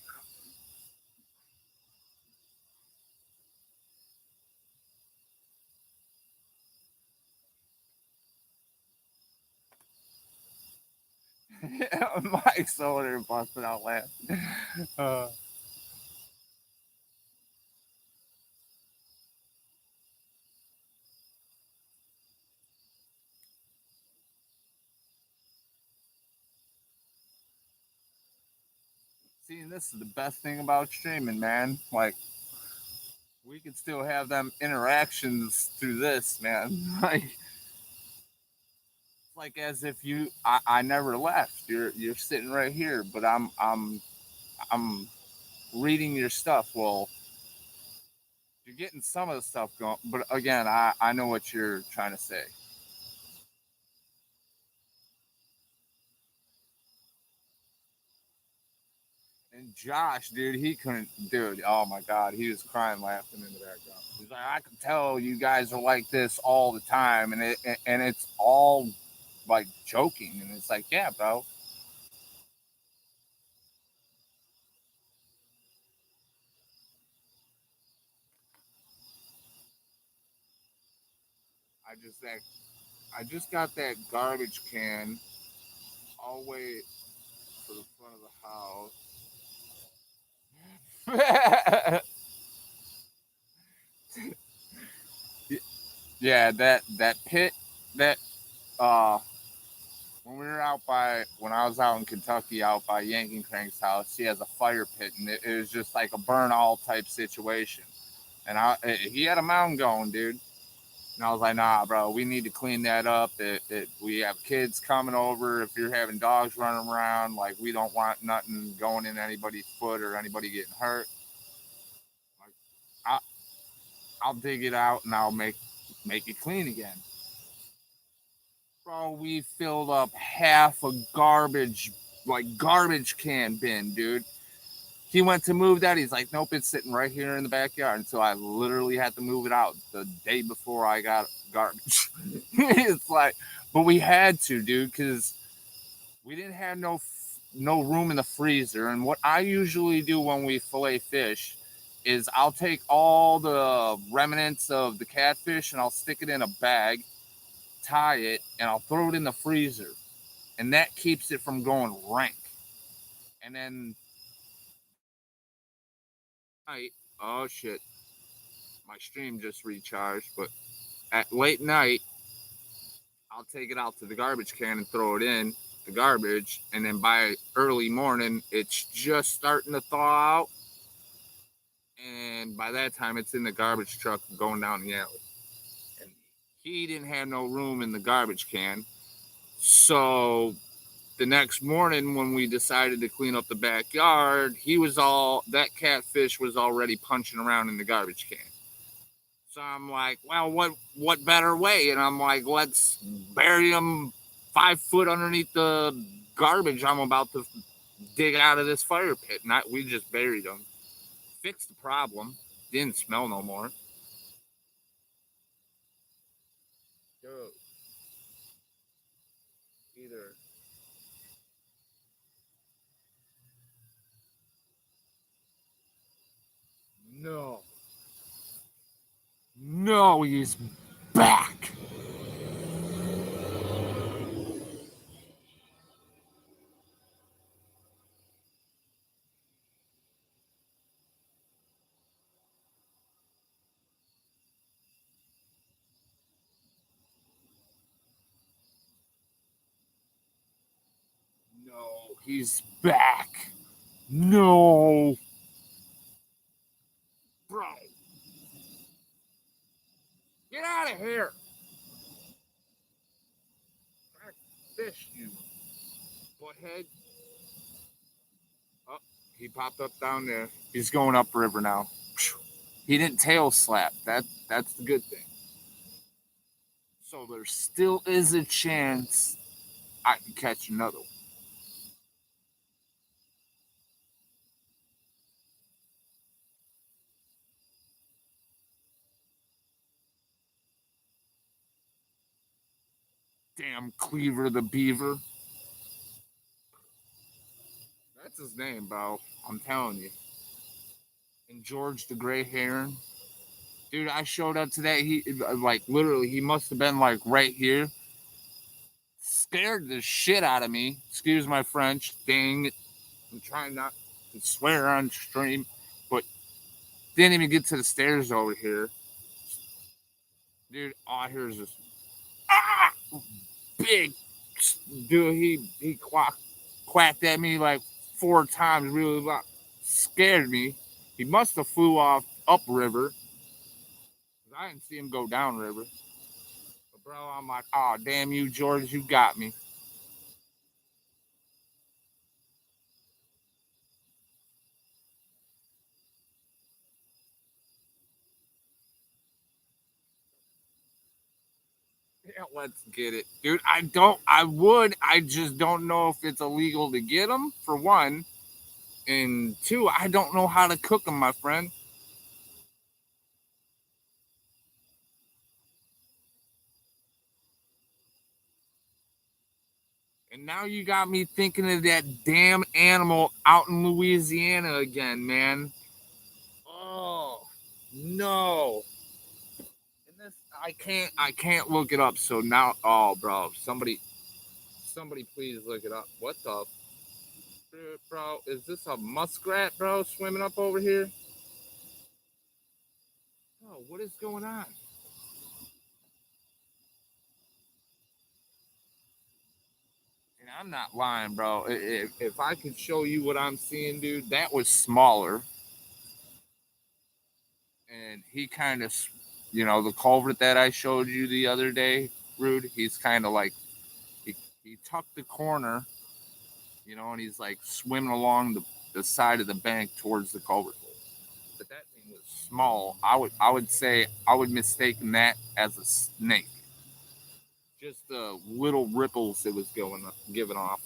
Mike's over there busting out laughing. Uh, See, this is the best thing about streaming, man. Like, we can still have them interactions through this, man. Like as if I never left. You're sitting right here, but I'm reading your stuff. Well, you're getting some of the stuff going, but again, I know what you're trying to say. And Josh, dude, he couldn't, dude. Oh my God, he was crying, laughing in the background. He's like, I can tell you guys are like this all the time, and it's all like joking, and it's like, yeah, bro. I just that I just got that garbage can all the way to the front of the house. Yeah, that pit that uh when we were out by when I was out in Kentucky out by Yanking Crank's house, he has a fire pit and it was just like a burn all type situation. And he had a mountain going, dude. And I was like, nah, bro, we need to clean that up. We have kids coming over. If you're having dogs running around, like we don't want nothing going in anybody's foot or anybody getting hurt. Like, I, I'll dig it out and I'll make it clean again. Bro, we filled up half a garbage can bin, dude. He went to move that. He's like, nope, it's sitting right here in the backyard. And so I literally had to move it out the day before I got garbage. It's like, but we had to, dude, because we didn't have no room in the freezer. And what I usually do when we fillet fish is I'll take all the remnants of the catfish and I'll stick it in a bag, tie it, and I'll throw it in the freezer. And that keeps it from going rank. And then night, oh shit, my stream just recharged, but at late night, I'll take it out to the garbage can and throw it in the garbage. And then by early morning, it's just starting to thaw out. And by that time, it's in the garbage truck going down the alley. And he didn't have no room in the garbage can. So the next morning, when we decided to clean up the backyard, that catfish was already punching around in the garbage can. So I'm like, well, what better way? And I'm like, let's bury them 5 foot underneath the garbage I'm about to dig out of this fire pit. We just buried them, fixed the problem, didn't smell no more. Dude, either no, no, he's back. No, he's back. No, bro, get out of here. Fish, you butthead. Oh, he popped up down there. He's going upriver now. He didn't tail slap. That's the good thing. So there still is a chance I can catch another one. Damn Cleaver the Beaver. That's his name, bro. I'm telling you. And George the Gray Heron. Dude, I showed up today. He like literally he must have been like right here. Scared the shit out of me. Excuse my French. Dang it. I'm trying not to swear on stream, but didn't even get to the stairs over here. Dude, all I hear is this ah! Big dude. Quacked at me like 4 times really loud. Scared me. He must have flew off upriver. I didn't see him go downriver. But bro, I'm like, oh damn you, George, you got me. Yeah, let's get it, dude. I just don't know if it's illegal to get them for one, And two, I don't know how to cook them, my friend. And now you got me thinking of that damn animal out in Louisiana again, man. Oh no. And this I can't look it up. So now bro, somebody please look it up. What the bro, is this a muskrat, bro, swimming up over here? Oh, what is going on? And I'm not lying, bro. If I could show you what I'm seeing, dude, that was smaller. And he kind of, the culvert that I showed you the other day, Rude, he's kind of like, he tucked the corner, and he's like swimming along the side of the bank towards the culvert. But that thing was small. I would say I would mistake that as a snake. Just the little ripples it was giving off.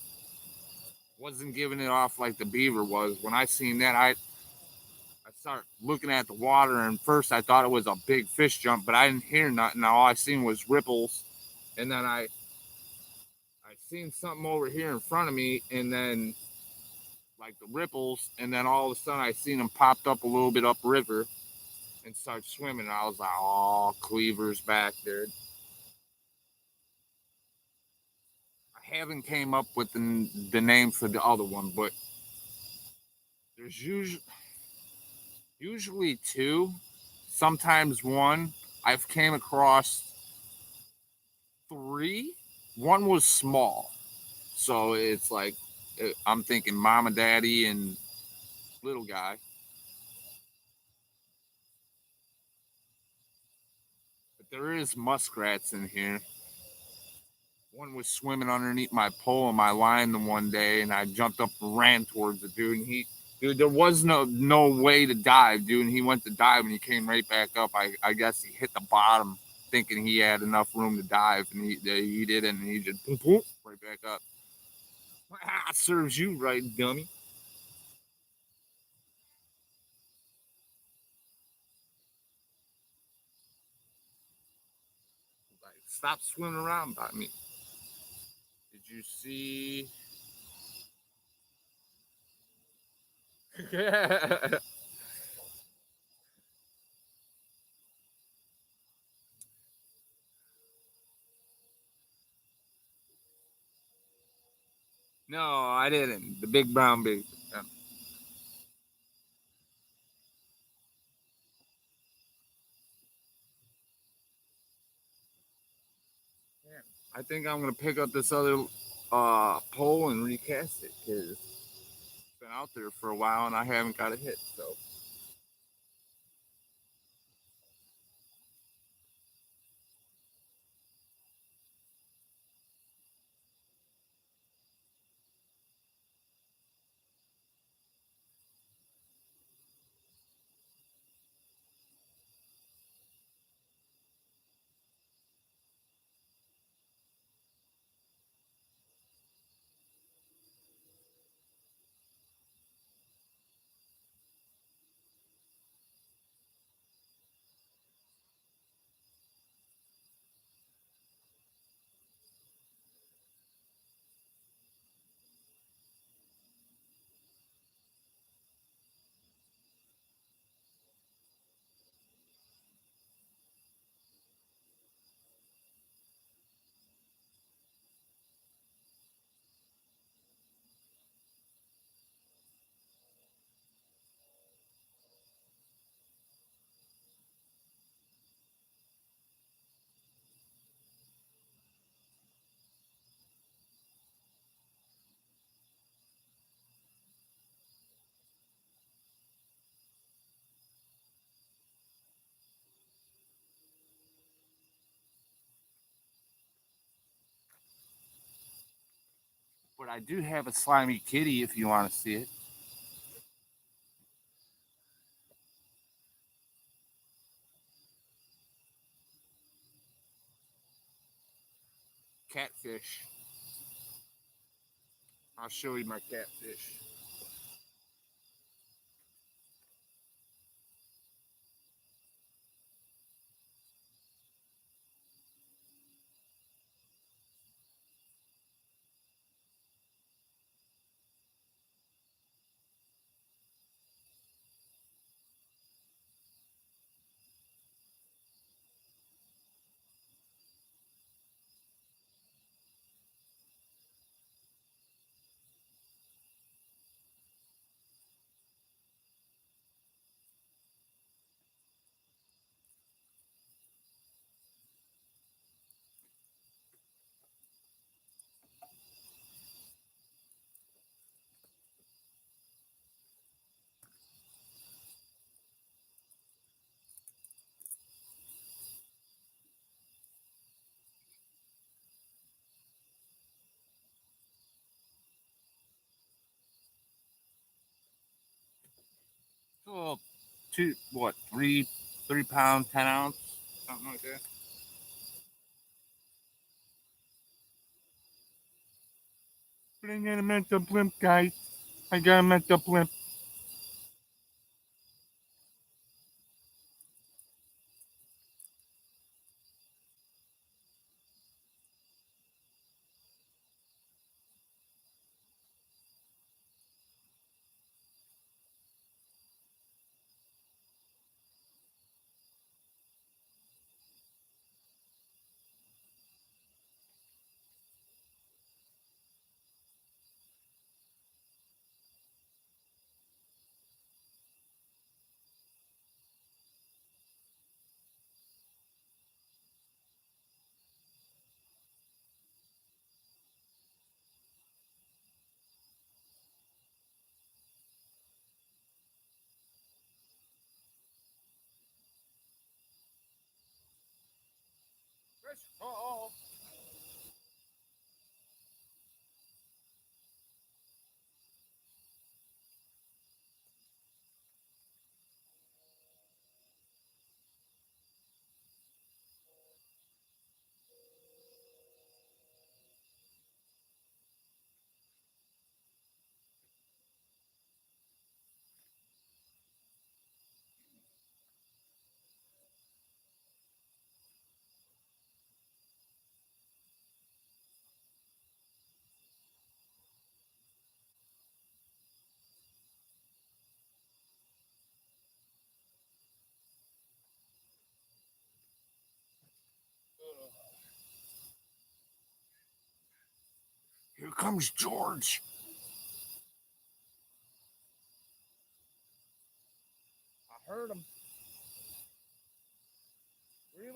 Wasn't giving it off like the beaver was. When I seen that, I started looking at the water, and first I thought it was a big fish jump, but I didn't hear nothing. All I seen was ripples, and then I seen something over here in front of me, and then like the ripples, and then all of a sudden I seen them popped up a little bit upriver and start swimming. And I was like, "Oh, Cleaver's back, dude." I haven't came up with the name for the other one, but there's usually two, sometimes one. I've came across three. One was small, so it's like I'm thinking mama, daddy, and little guy. But there is muskrats in here. One was swimming underneath my pole and my line the one day, and I jumped up and ran towards the dude. And dude, there was no way to dive, dude. And he went to dive, and he came right back up. I guess he hit the bottom, thinking he had enough room to dive, and he didn't, and he just boom, boom, right back up. Ah, serves you right, dummy. Like, stop swimming around by me. Did you see? No, I didn't. The big brown big. Yeah. I think I'm gonna pick up this other pole and recast it because it's been out there for a while and I haven't got a hit. So but I do have a slimy kitty if you want to see it. Catfish. I'll show you my catfish. Cool. 3 pound, 10 ounce, something like that. Bring in a mental blimp, guys. I got a mental blimp. Fish call. Here comes George. I heard him. Relay.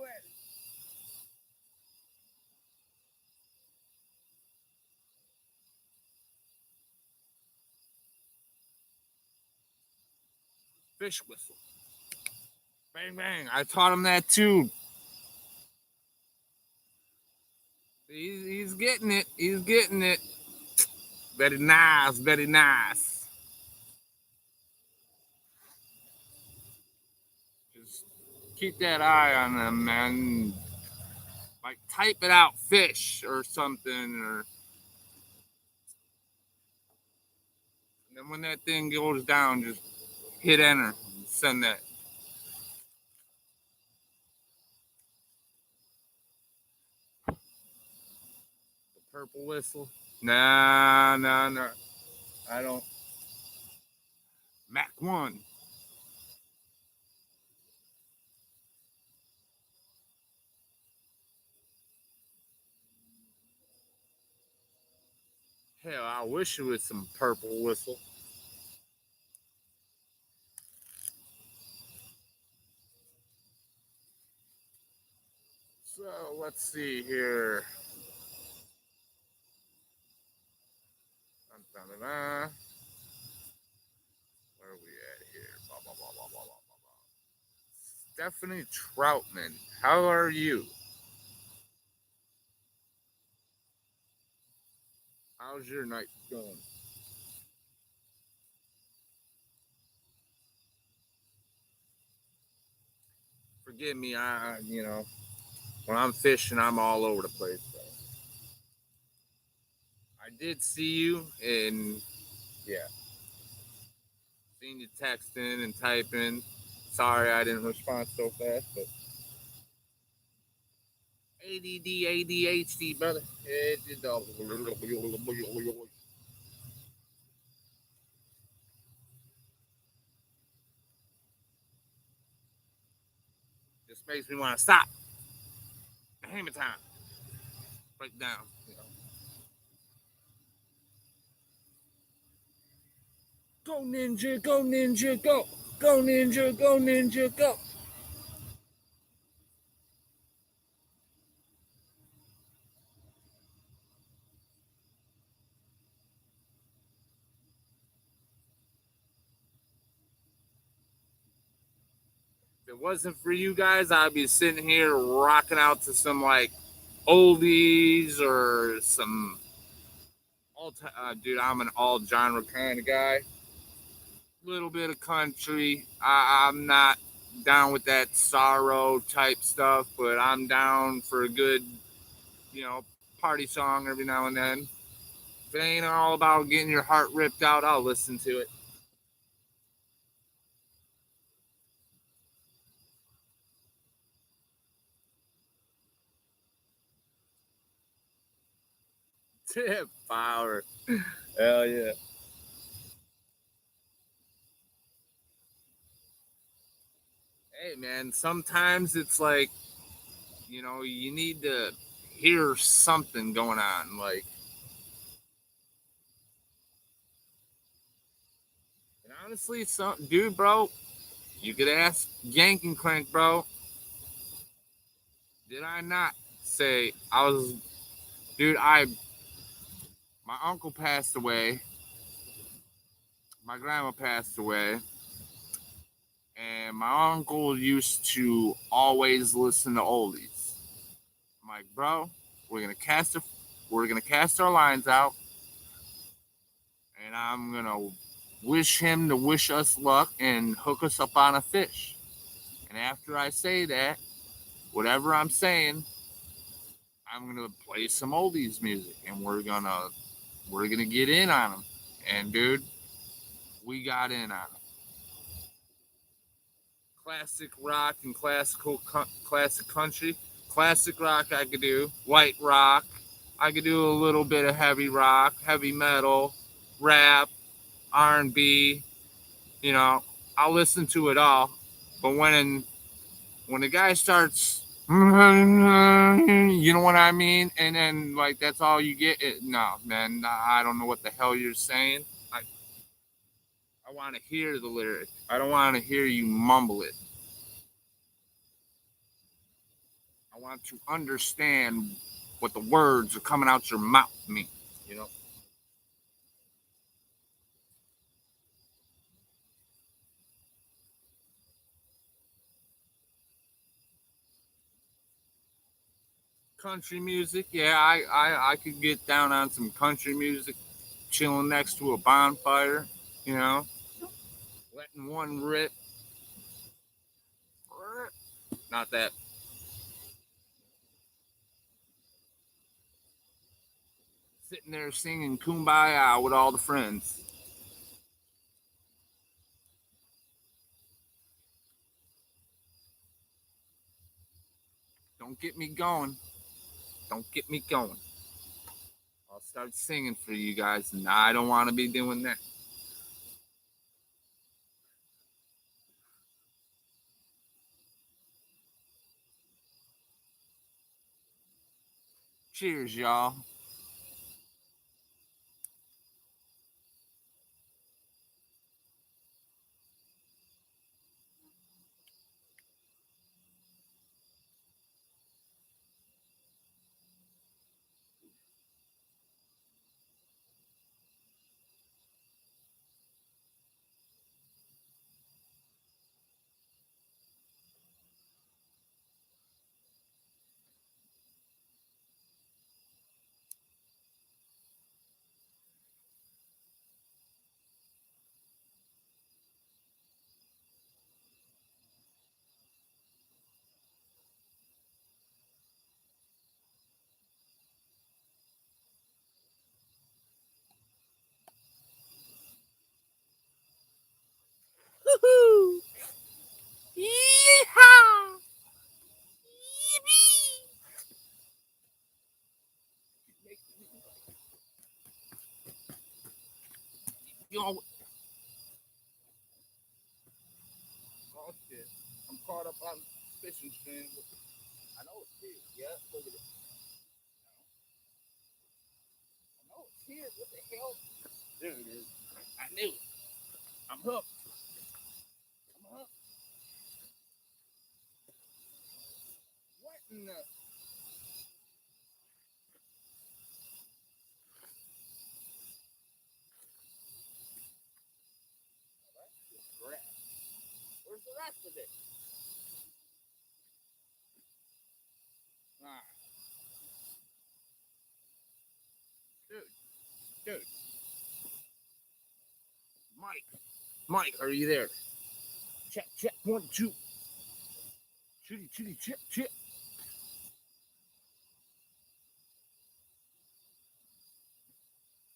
Fish whistle. Bang, bang. I taught him that too. He's getting it. He's getting it. Very nice. Very nice. Just keep that eye on them, man. Like type it out, fish or something, or and then when that thing goes down, just hit enter. Send that. The purple whistle. Nah, nah, nah. I don't. Mac 1. Hell, I wish it was some purple whistle. So let's see here. Dun, dun, dun, dun. Where are we at here? Blah, blah, blah, blah, blah, blah, blah. Stephanie Troutman, how are you? How's your night going? Forgive me, when I'm fishing, I'm all over the place. So. I did see you, and yeah, seen you texting and typing. Sorry I didn't respond so fast, but ADD, ADHD, brother. Just makes me want to stop. Hammer time. Break down. Go ninja, go ninja, go. Go ninja, go ninja, go. If it wasn't for you guys, I'd be sitting here rocking out to some like oldies or some dude. I'm an all genre kind of guy. Little bit of country. I'm not down with that sorrow type stuff, but I'm down for a good, you know, party song every now and then. If it ain't all about getting your heart ripped out, I'll listen to it. Tip power. Hell yeah. Hey man, sometimes it's like, you need to hear something going on. Like, and honestly, some dude, bro, you could ask Yank and Crank, bro. Did I not say I was, dude? My uncle passed away, my grandma passed away, and my uncle used to always listen to oldies. I'm like, bro, we're gonna cast a, we're gonna cast our lines out, and I'm gonna wish him to wish us luck and hook us up on a fish. And after I say that, whatever I'm saying, I'm gonna play some oldies music, and we're gonna get in on them. And dude, we got in on them. Classic rock and classic country. Classic rock I could do. White rock. I could do a little bit of heavy rock, heavy metal, rap, R&B. You know, I'll listen to it all. But when the guy starts, you know what I mean, and then like that's all you get. No, man, I don't know what the hell you're saying. I want to hear the lyric. I don't want to hear you mumble it. I want to understand what the words are coming out your mouth mean. You know, country music. Yeah, I could get down on some country music, chilling next to a bonfire. You know, letting one rip. Not that. Sitting there singing "Kumbaya" with all the friends. Don't get me going. Don't get me going. I'll start singing for you guys, and I don't want to be doing that. Cheers, y'all. Woohoo! Yeehaw! Yippee! You know, oh shit. I'm caught up on fishing string. I know it's here. Yeah, look at it. I know it's here. What the hell? There it is. I knew it. I'm hooked. I'm hooked. What in the? That's just grass. Where's the rest of it? Ah, dude, dude, Mike. Mike, are you there? Check, check, 1, 2. Chitty, chitty, chip, chip.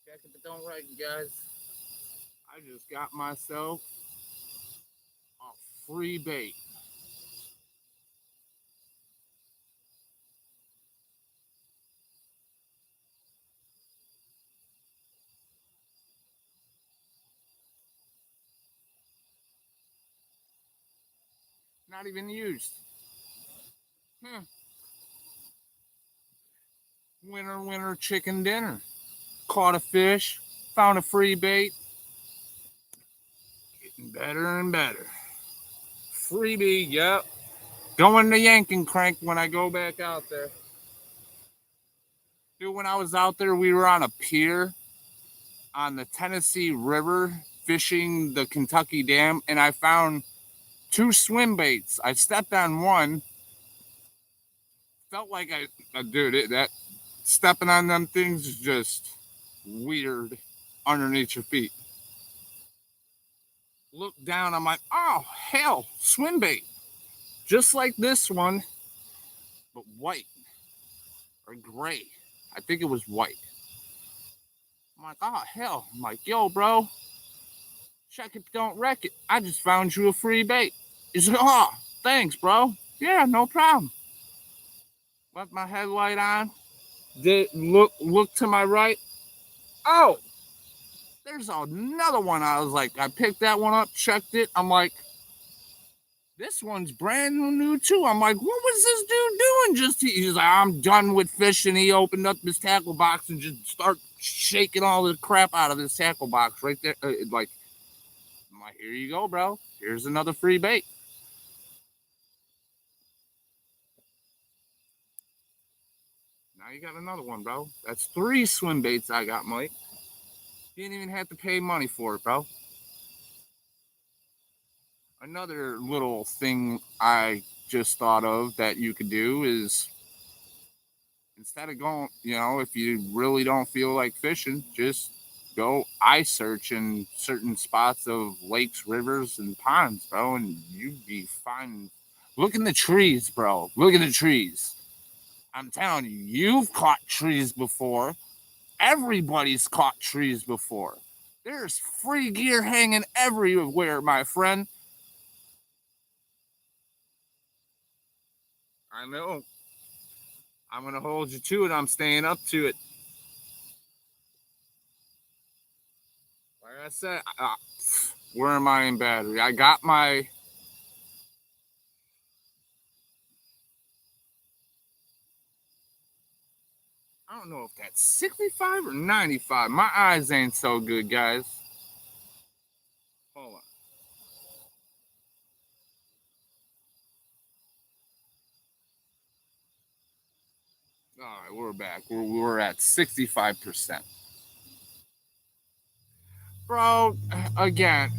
Check it, but don't write, guys. I just got myself a free bait. Not even used. Winner, winner, chicken dinner. Caught a fish, found a free bait. Getting better and better. Freebie, yep. Going to yanking crank when I go back out there. Dude, when I was out there, we were on a pier on the Tennessee River fishing the Kentucky Dam, and I found 2 swim baits. I stepped on one. Felt like that stepping on them things is just weird underneath your feet. Look down, I'm like, oh, hell, swim bait. Just like this one, but white or gray. I think it was white. I'm like, oh, hell. I'm like, yo, bro, check it, don't wreck it. I just found you a free bait. He's like, oh, thanks, bro. Yeah, no problem. Left my headlight on. Did look to my right. Oh, there's another one. I was like, I picked that one up, checked it. I'm like, this one's brand new too. I'm like, what was this dude doing? He's like, I'm done with fishing. He opened up his tackle box and just start shaking all the crap out of his tackle box right there. I'm like, here you go, bro. Here's another free bait. Now you got another one, bro. That's 3 swim baits I got, Mike. You didn't even have to pay money for it, bro. Another little thing I just thought of that you could do is instead of going, if you really don't feel like fishing, just go ice search in certain spots of lakes, rivers, and ponds, bro, and you'd be fine. Look in the trees, bro. Look at the trees. I'm telling you, you've caught trees before. Everybody's caught trees before. There's free gear hanging everywhere, my friend. I know. I'm going to hold you to it. I'm staying up to it. Like I said, where am I in battery? I got my. I don't know if that's 65 or 95. My eyes ain't so good, guys. Hold on. All right, we're back. We're at 65%. Bro, again,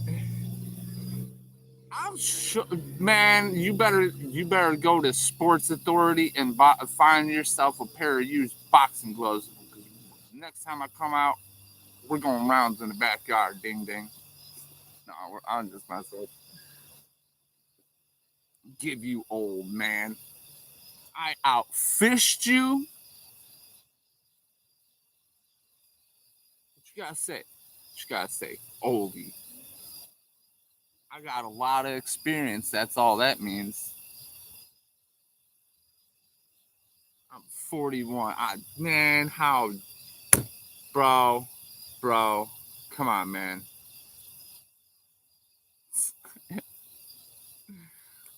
man, you better go to Sports Authority and find yourself a pair of used boxing gloves. Because next time I come out, we're going rounds in the backyard. Ding ding. No, I'm just myself. Give you old man. I outfished you. What you gotta say? What you gotta say? Oldie. I got a lot of experience. That's all that means. I'm 41. Man, how, bro, come on, man.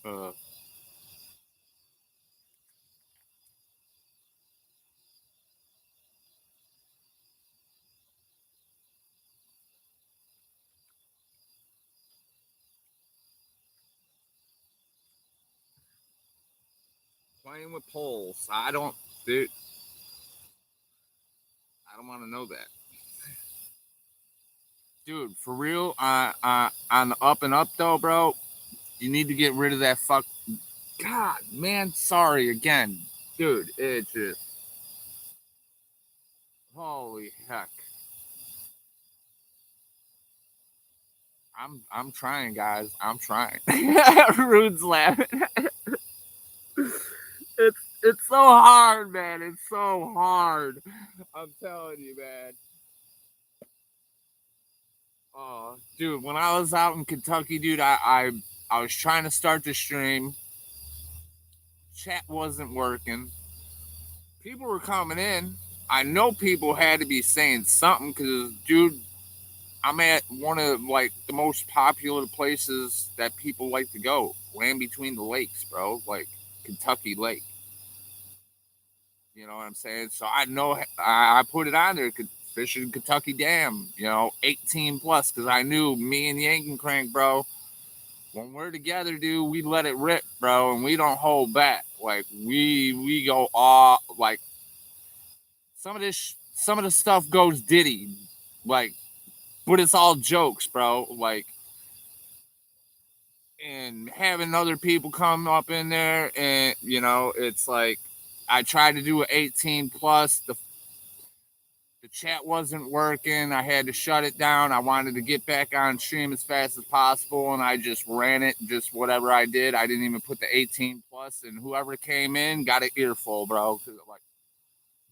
Uh, Playing with poles. Dude. I don't want to know that, dude. For real, on the up and up though, bro. You need to get rid of that fuck. God, man, sorry again, dude. It just holy heck. I'm trying, guys. I'm trying. Rude's laughing. It's so hard, man. It's so hard. I'm telling you, man. Oh, dude, when I was out in Kentucky, dude, I was trying to start the stream. Chat wasn't working. People were coming in. I know people had to be saying something because, dude, I'm at one of like the most popular places that people like to go, land between the lakes, bro, like Kentucky Lake. You know what I'm saying? So I know I put it on there, fishing Kentucky Dam, 18 plus, because I knew me and Yankin Crank, bro. When we're together, dude, we let it rip, bro, and we don't hold back. Like we go all like some of the stuff goes diddy, like, but it's all jokes, bro. Like, and having other people come up in there, and it's like I tried to do an 18 plus. The chat wasn't working. I had to shut it down. I wanted to get back on stream as fast as possible, and I just ran it. Just whatever I did, I didn't even put the 18 plus, and whoever came in got an earful, bro. Because like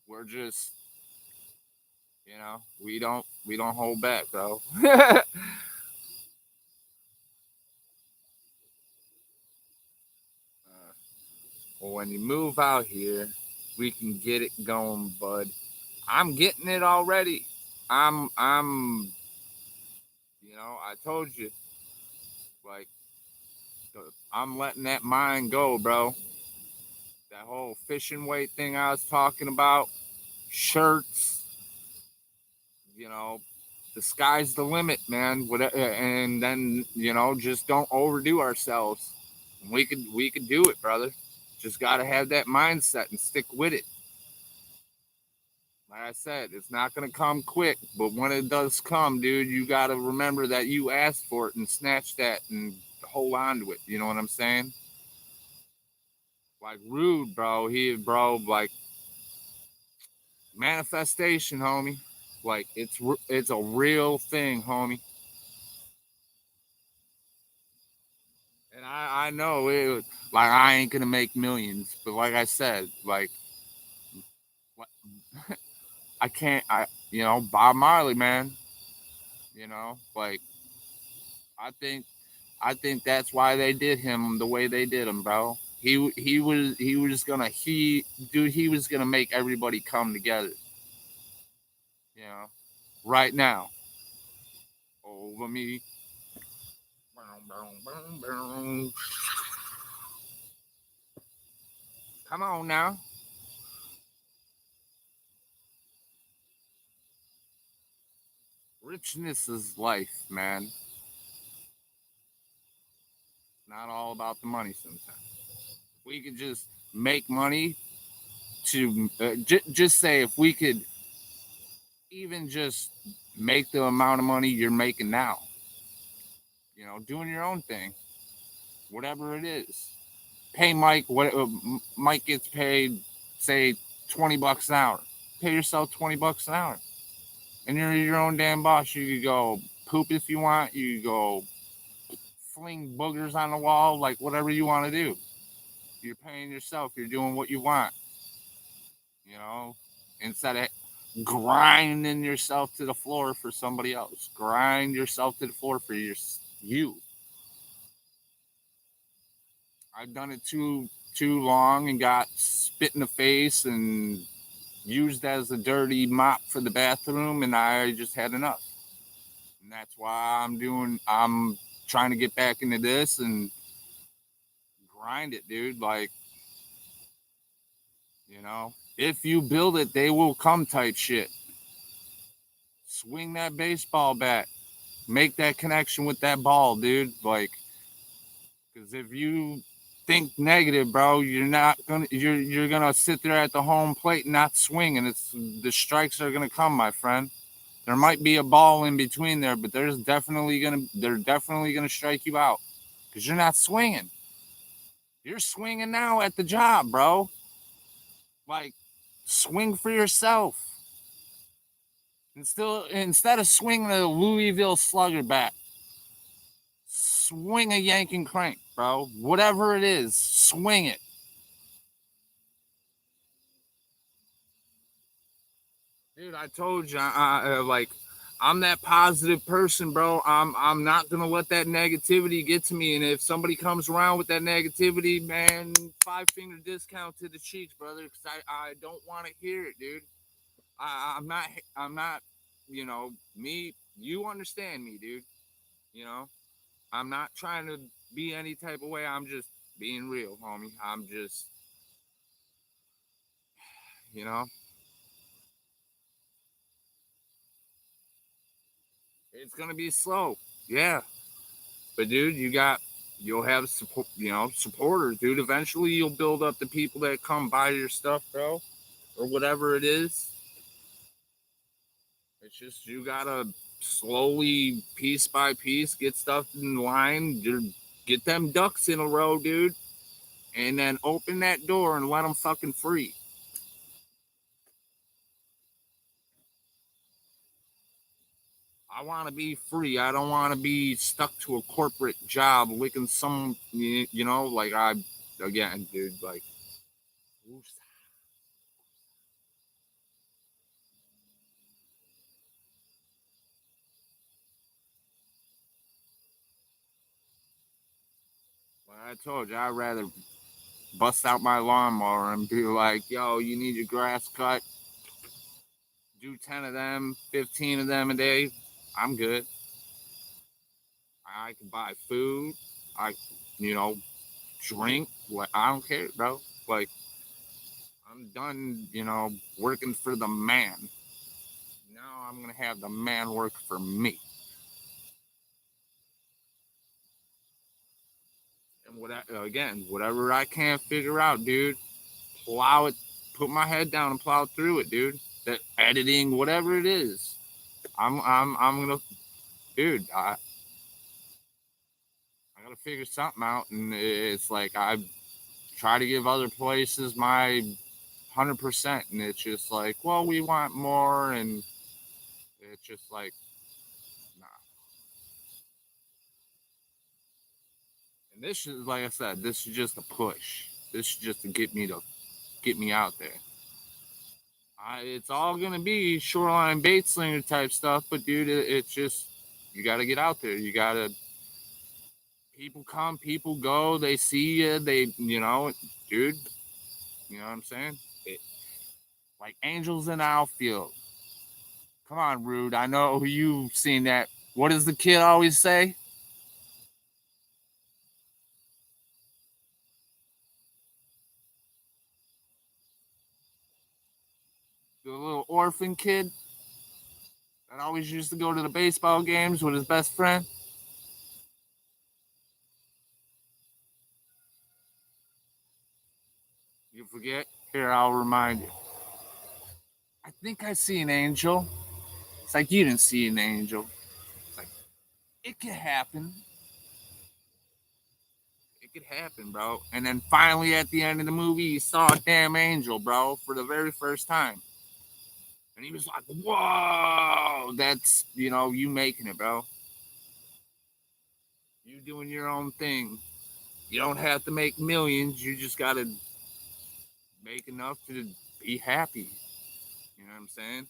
we're just, we don't hold back, bro. Well, when you move out here, we can get it going, bud. I'm getting it already. I'm I told you, like, I'm letting that mind go, bro. That whole fishing weight thing I was talking about, shirts, you know, the sky's the limit, man. And then, just don't overdo ourselves. We could do it, brother. Just got to have that mindset and stick with it. Like I said, it's not going to come quick, but when it does come, dude, you got to remember that you asked for it and snatch that and hold on to it. You know what I'm saying? Like Rude, bro. Like manifestation, homie. Like it's a real thing, homie. And I know it. Like I ain't gonna make millions, but like I said, like I can't. Bob Marley, man. Like I think I think that's why they did him the way they did him, bro. He was gonna make everybody come together. You know, right now over me. Come on now. Richness is life, man. Not all about the money sometimes. We could just make money to just say if we could even just make the amount of money you're making now, doing your own thing, whatever it is. Pay Mike what Mike gets paid, say $20 an hour. Pay yourself $20 an hour, and you're your own damn boss. You could go poop if you want. You could go fling boogers on the wall, like whatever you want to do. You're paying yourself. You're doing what you want. You know, instead of grinding yourself to the floor for somebody else, grind yourself to the floor for you. I've done it too long and got spit in the face and used as a dirty mop for the bathroom, and I just had enough. And that's why I'm trying to get back into this and grind it, dude. Like, if you build it, they will come type shit. Swing that baseball bat. Make that connection with that ball, dude. Like, because if you think negative, bro, you're gonna sit there at the home plate and not swing, and it's the strikes are gonna come, my friend. There might be a ball in between there, but they're definitely gonna strike you out because you're not swinging. You're swinging now at the job, bro. Like, swing for yourself. And still, instead of swinging a Louisville Slugger bat, swing a yanking crank, bro. Whatever it is, swing it. Dude, I told you, like, I'm that positive person, bro. I'm not gonna let that negativity get to me. And if somebody comes around with that negativity, man, 5-finger discount to the cheeks, brother. Because I don't want to hear it, dude. I'm not. You know me. You understand me, dude. You know, I'm not trying to be any type of way. I'm just being real, homie. I'm just, you know, it's gonna be slow. Yeah, but dude, you'll have support, supporters, dude. Eventually, you'll build up the people that come buy your stuff, bro, or whatever it is. It's just you gotta slowly, piece by piece, get stuff in line. Get them ducks in a row, dude, and then open that door and let them fucking free. I want to be free. I don't want to be stuck to a corporate job, licking some, like again, dude, like, like I told you, I'd rather bust out my lawnmower and be like, yo, you need your grass cut, do 10 of them, 15 of them a day. I'm good. I can buy food. I, you know, drink. Like, I don't care, bro. Like, I'm done, working for the man. Now I'm going to have the man work for me. And whatever I can't figure out, dude, plow it, put my head down and plow through it, dude. That editing, whatever it is, I'm gonna, dude. I gotta figure something out, and it's like I try to give other places my 100%, and it's just like, well, we want more, and it's just like, nah. And this is, like I said, this is just a push. This is just to get me out there. It's all gonna be shoreline bait slinger type stuff, but dude, it's just you got to get out there. You got to people come, people go. They see you. Dude. You know what I'm saying? Like angels in the outfield. Come on, Rude. I know you've seen that. What does the kid always say? The little orphan kid that always used to go to the baseball games with his best friend. You forget? Here, I'll remind you. I think I see an angel. It's like you didn't see an angel. It's like it could happen. It could happen, bro. And then finally, at the end of the movie, he saw a damn angel, bro, for the very first time. And he was like, whoa, that's, you making it, bro. You doing your own thing. You don't have to make millions. You just got to make enough to be happy. You know what I'm saying?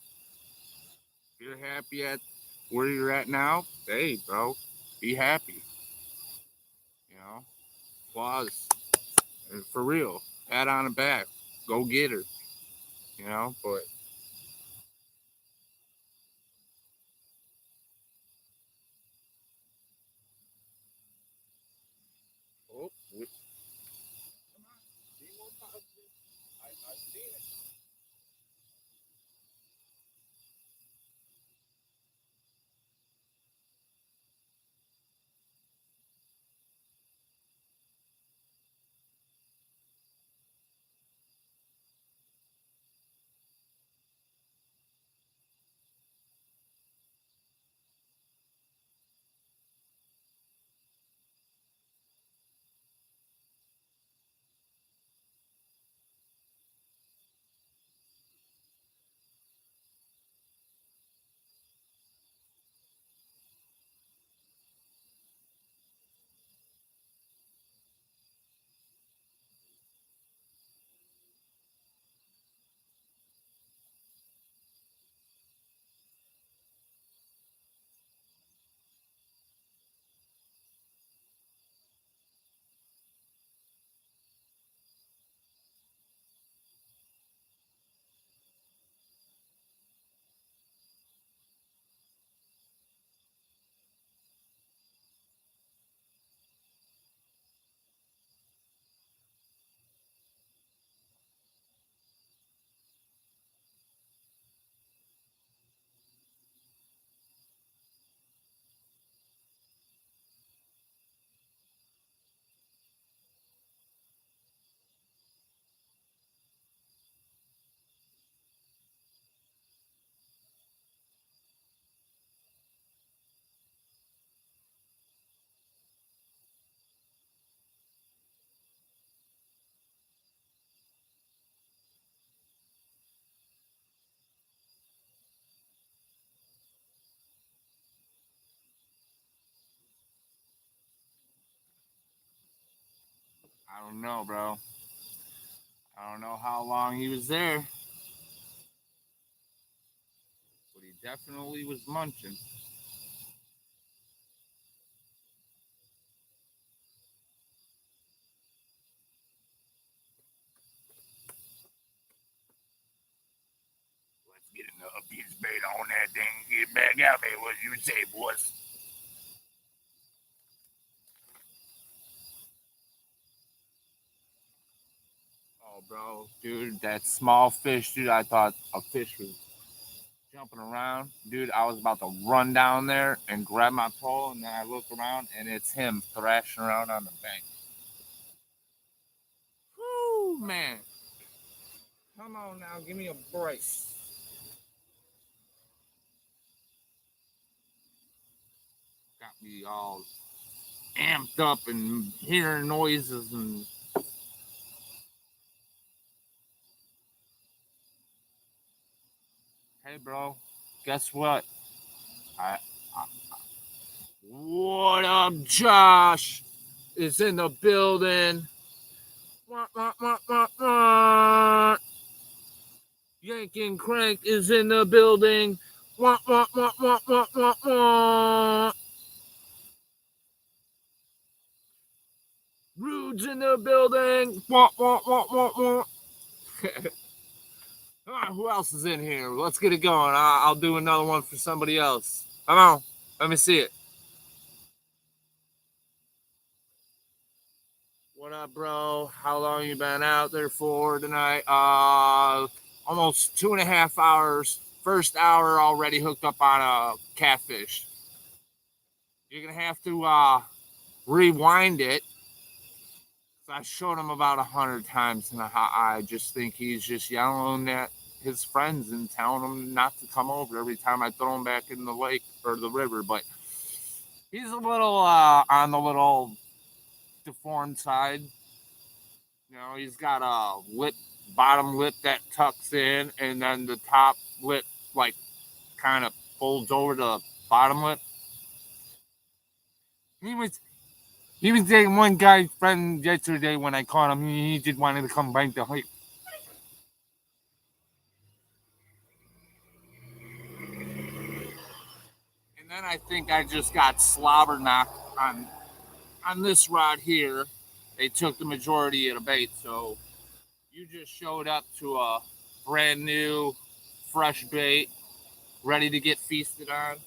If you're happy at where you're at now, hey, bro, be happy. You know, applause. And for real, pat on the back. Go get her. But oh, come on, be more positive. I've seen it. I don't know, bro. I don't know how long he was there, but he definitely was munching. Let's get another piece of bait on that thing and get back out there. What you say, boys? Oh, bro, dude, that small fish, dude. I thought a fish was jumping around, dude. I was about to run down there and grab my pole, and then I look around, and it's him thrashing around on the bank. Whoo, man! Come on now, give me a break. Got me all amped up and hearing noises and. Hey, bro, guess what? I what up, Josh? Is in the building. Wah, wah, wah, wah, wah. Yanking Crank is in the building. Wah, wah, wah, wah, wah, wah, wah. Rude's in the building. Wah, wah, wah, wah, wah. Who else is in here? Let's get it going. I'll do another one for somebody else. Come on. Let me see it. What up, bro? How long you been out there for tonight? Almost 2.5 hours. First hour already hooked up on a catfish. You're gonna have to rewind it. I showed him about 100 times, and I just think he's just yelling at his friends and telling them not to come over every time I throw him back in the lake or the river. But he's a little on the little deformed side. You know, he's got a lip, bottom lip that tucks in, and then the top lip like kind of folds over the bottom lip. He was he was dating one guy's friend yesterday when I caught him. He just wanted to come bite the hook. And then I think I just got slobber knocked on this rod here. They took the majority of the bait, so you just showed up to a brand new, fresh bait, ready to get feasted on.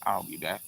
I'll be back.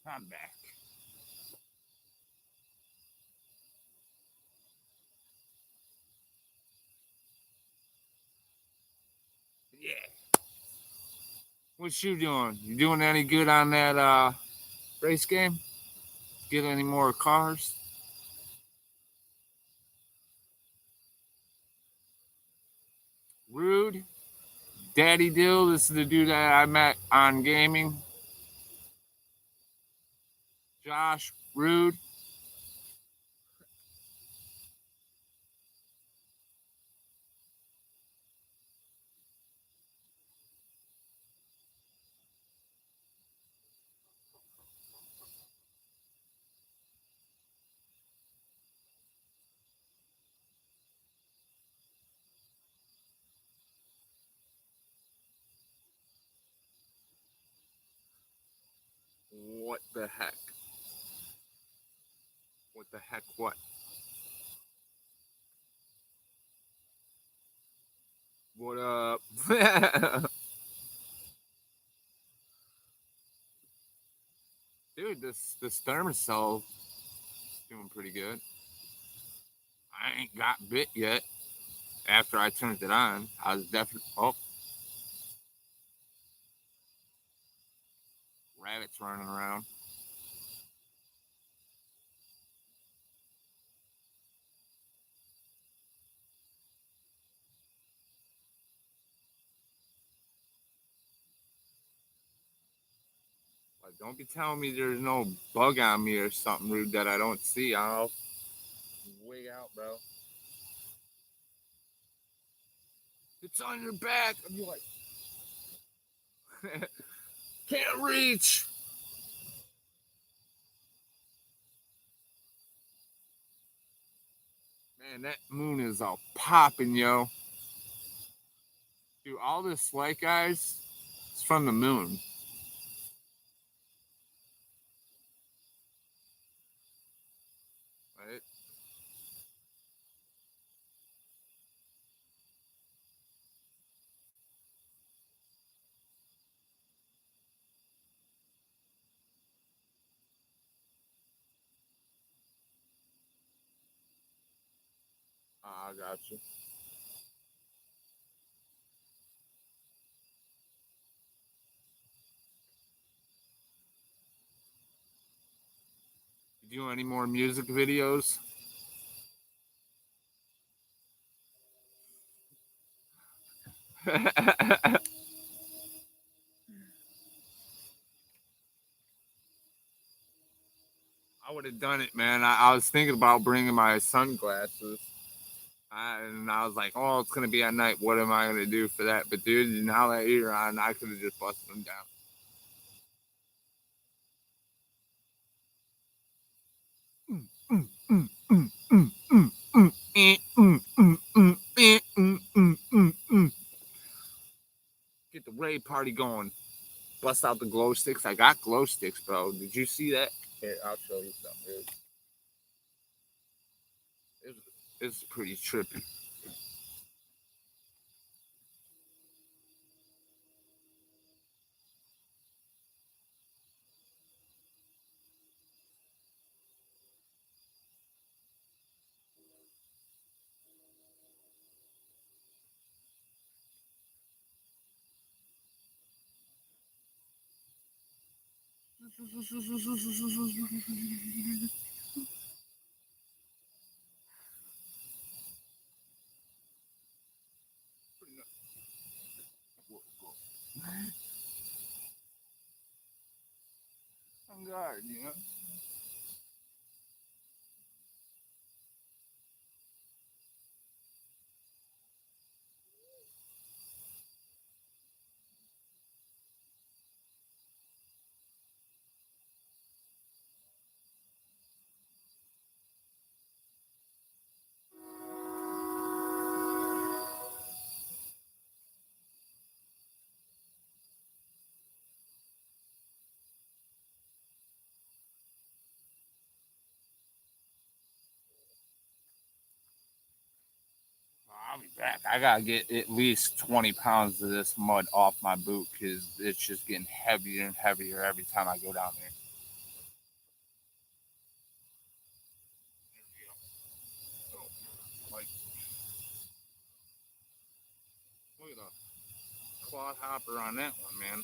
I'm back. Yeah. What you doing? You doing any good on that race game? Get any more cars? Rude. Daddy Dill, this is the dude that I met on gaming. Josh, rude. What the heck? What the heck? What? What up? Dude, this thermosol is doing pretty good. I ain't got bit yet. After I turned it on, I was definitely rabbits running around. Like, don't be telling me there's no bug on me or something rude that I don't see. I'll wig out, bro. It's on your back. I'm like, can't reach. Man, that moon is all popping, yo. Dude, all this light, guys, it's from the moon. Right? I got you. You do any more music videos? I would have done it, man. I was thinking about bringing my sunglasses. And I was like, oh, it's gonna be at night. What am I gonna do for that? But dude, now that you're on, I could have just busted them down. Get the rave party going. Bust out the glow sticks. I got glow sticks, bro. Did you see that? Here, I'll show you something. It's, it's pretty trippy. On guard, you know. I'll be back. I gotta get at least 20 pounds of this mud off my boot because it's just getting heavier and heavier every time I go down there. Like, look at the quad hopper on that one, man.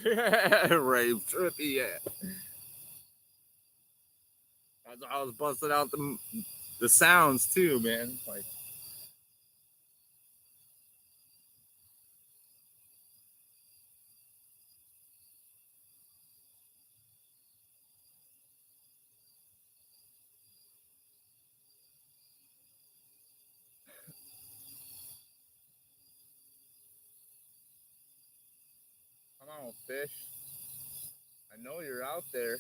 Rave trippy, yeah. I was busting out the sounds too, man. Like, come on, fish. I know you're out there.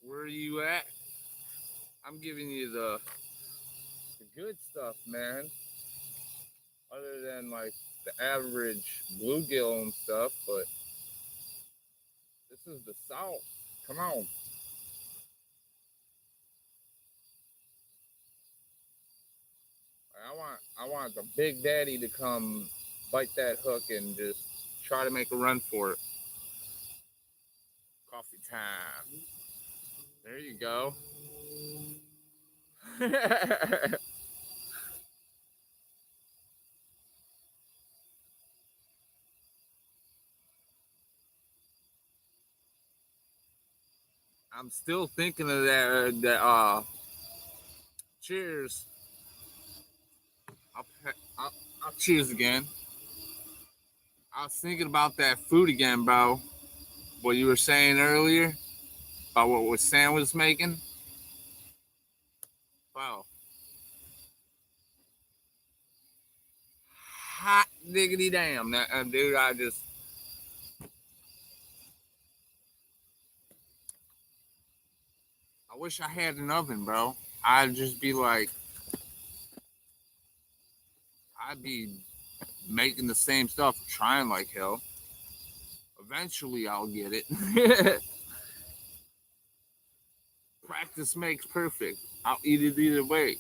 Where are you at? I'm giving you the good stuff, man. Other than like the average bluegill and stuff, but this is the South. Come on. I want the big daddy to come bite that hook and just try to make a run for it. Coffee time. There you go. I'm still thinking of that. Cheers. I'll, I'll, I'll cheers again. I was thinking about that food again, bro. What you were saying earlier about what Sam was making. Wow. Hot diggity damn. That, dude, I wish I had an oven, bro. I'd just be like, I'd be making the same stuff, trying like hell. Eventually, I'll get it. Practice makes perfect. I'll eat it either way.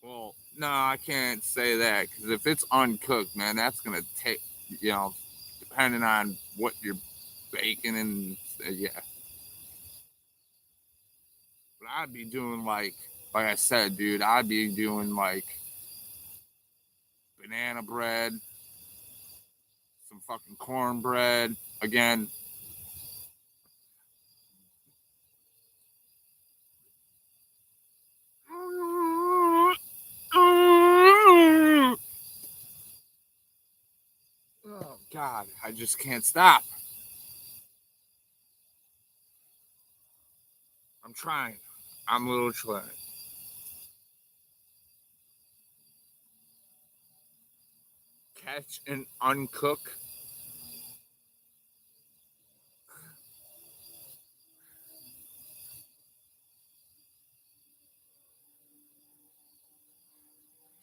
Well, no, I can't say that because if it's uncooked, man, that's gonna take, you know, depending on what you're baking and yeah. But I'd be doing like I said, dude, I'd be doing like banana bread, some fucking cornbread. Again, oh God, I just can't stop. I'm trying. I'm a little trying. Catch and uncook.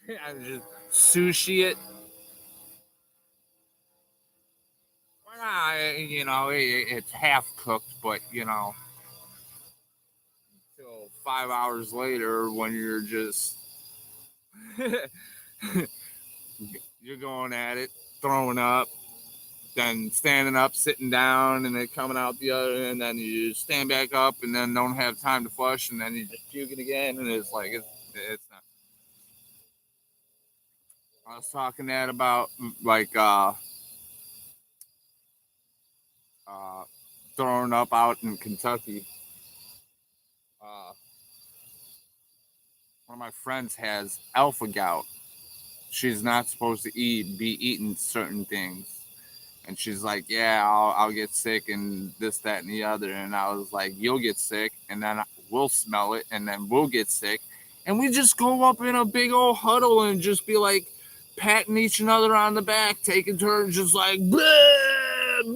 I just sushi it. Well, you know, it's half cooked, but you know, till 5 hours later when you're just you're going at it, throwing up, then standing up, sitting down, and then coming out the other, and then you stand back up, and then don't have time to flush, and then you just puke it again, and it's like it's not. I was talking that about like uh throwing up out in Kentucky. Uh, one of my friends has alpha gout. She's not supposed to be eating certain things. And she's like, yeah, I'll get sick and this, that, and the other. And I was like, you'll get sick, and then we'll smell it, and then we'll get sick. And we just go up in a big old huddle and just be like patting each other on the back, taking turns, just like, blah, blah,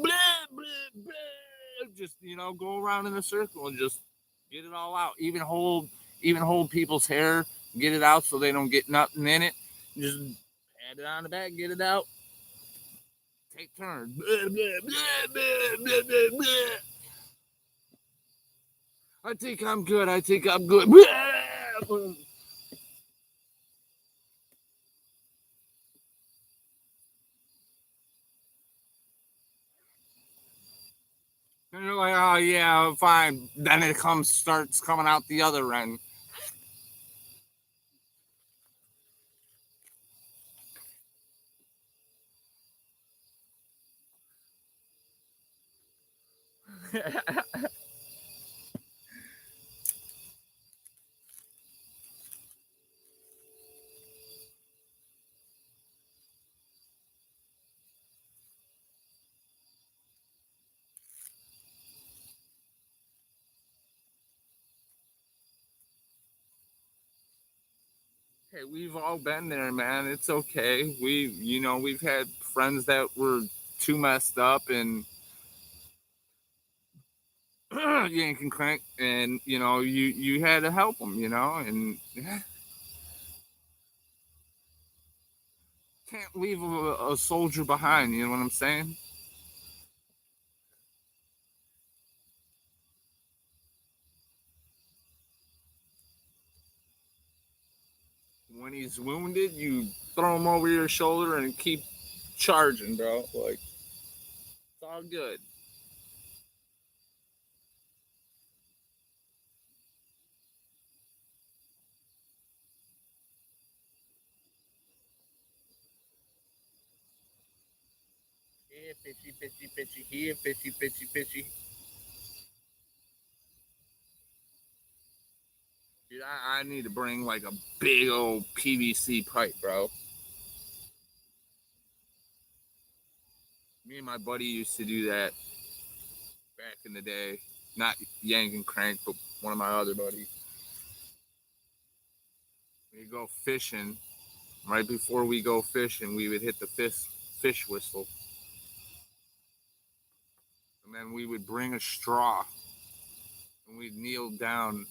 blah, blah. Just, you know, go around in a circle and just get it all out. Even hold people's hair, get it out so they don't get nothing in it. Just pat it on the back, get it out. Take turns. Blah, blah, blah, blah, blah, blah, blah. I think I'm good. I think I'm good. Blah. And you're like, oh yeah, fine. Then it starts coming out the other end. Hey, we've all been there, man. It's okay. We've had friends that were too messed up and yank and crank, and you had to help them, and can't leave a soldier behind. You know what I'm saying? When he's wounded, you throw him over your shoulder and keep charging, bro. Like it's all good. Here, fishy, fishy, fishy. Here, fishy, fishy, fishy. Dude, I need to bring like a big old PVC pipe, bro. Me and my buddy used to do that back in the day. Not Yank and Crank, but one of my other buddies. We go fishing. Right before we go fishing, we would hit the fish whistle, and then we would bring a straw, and we'd kneel down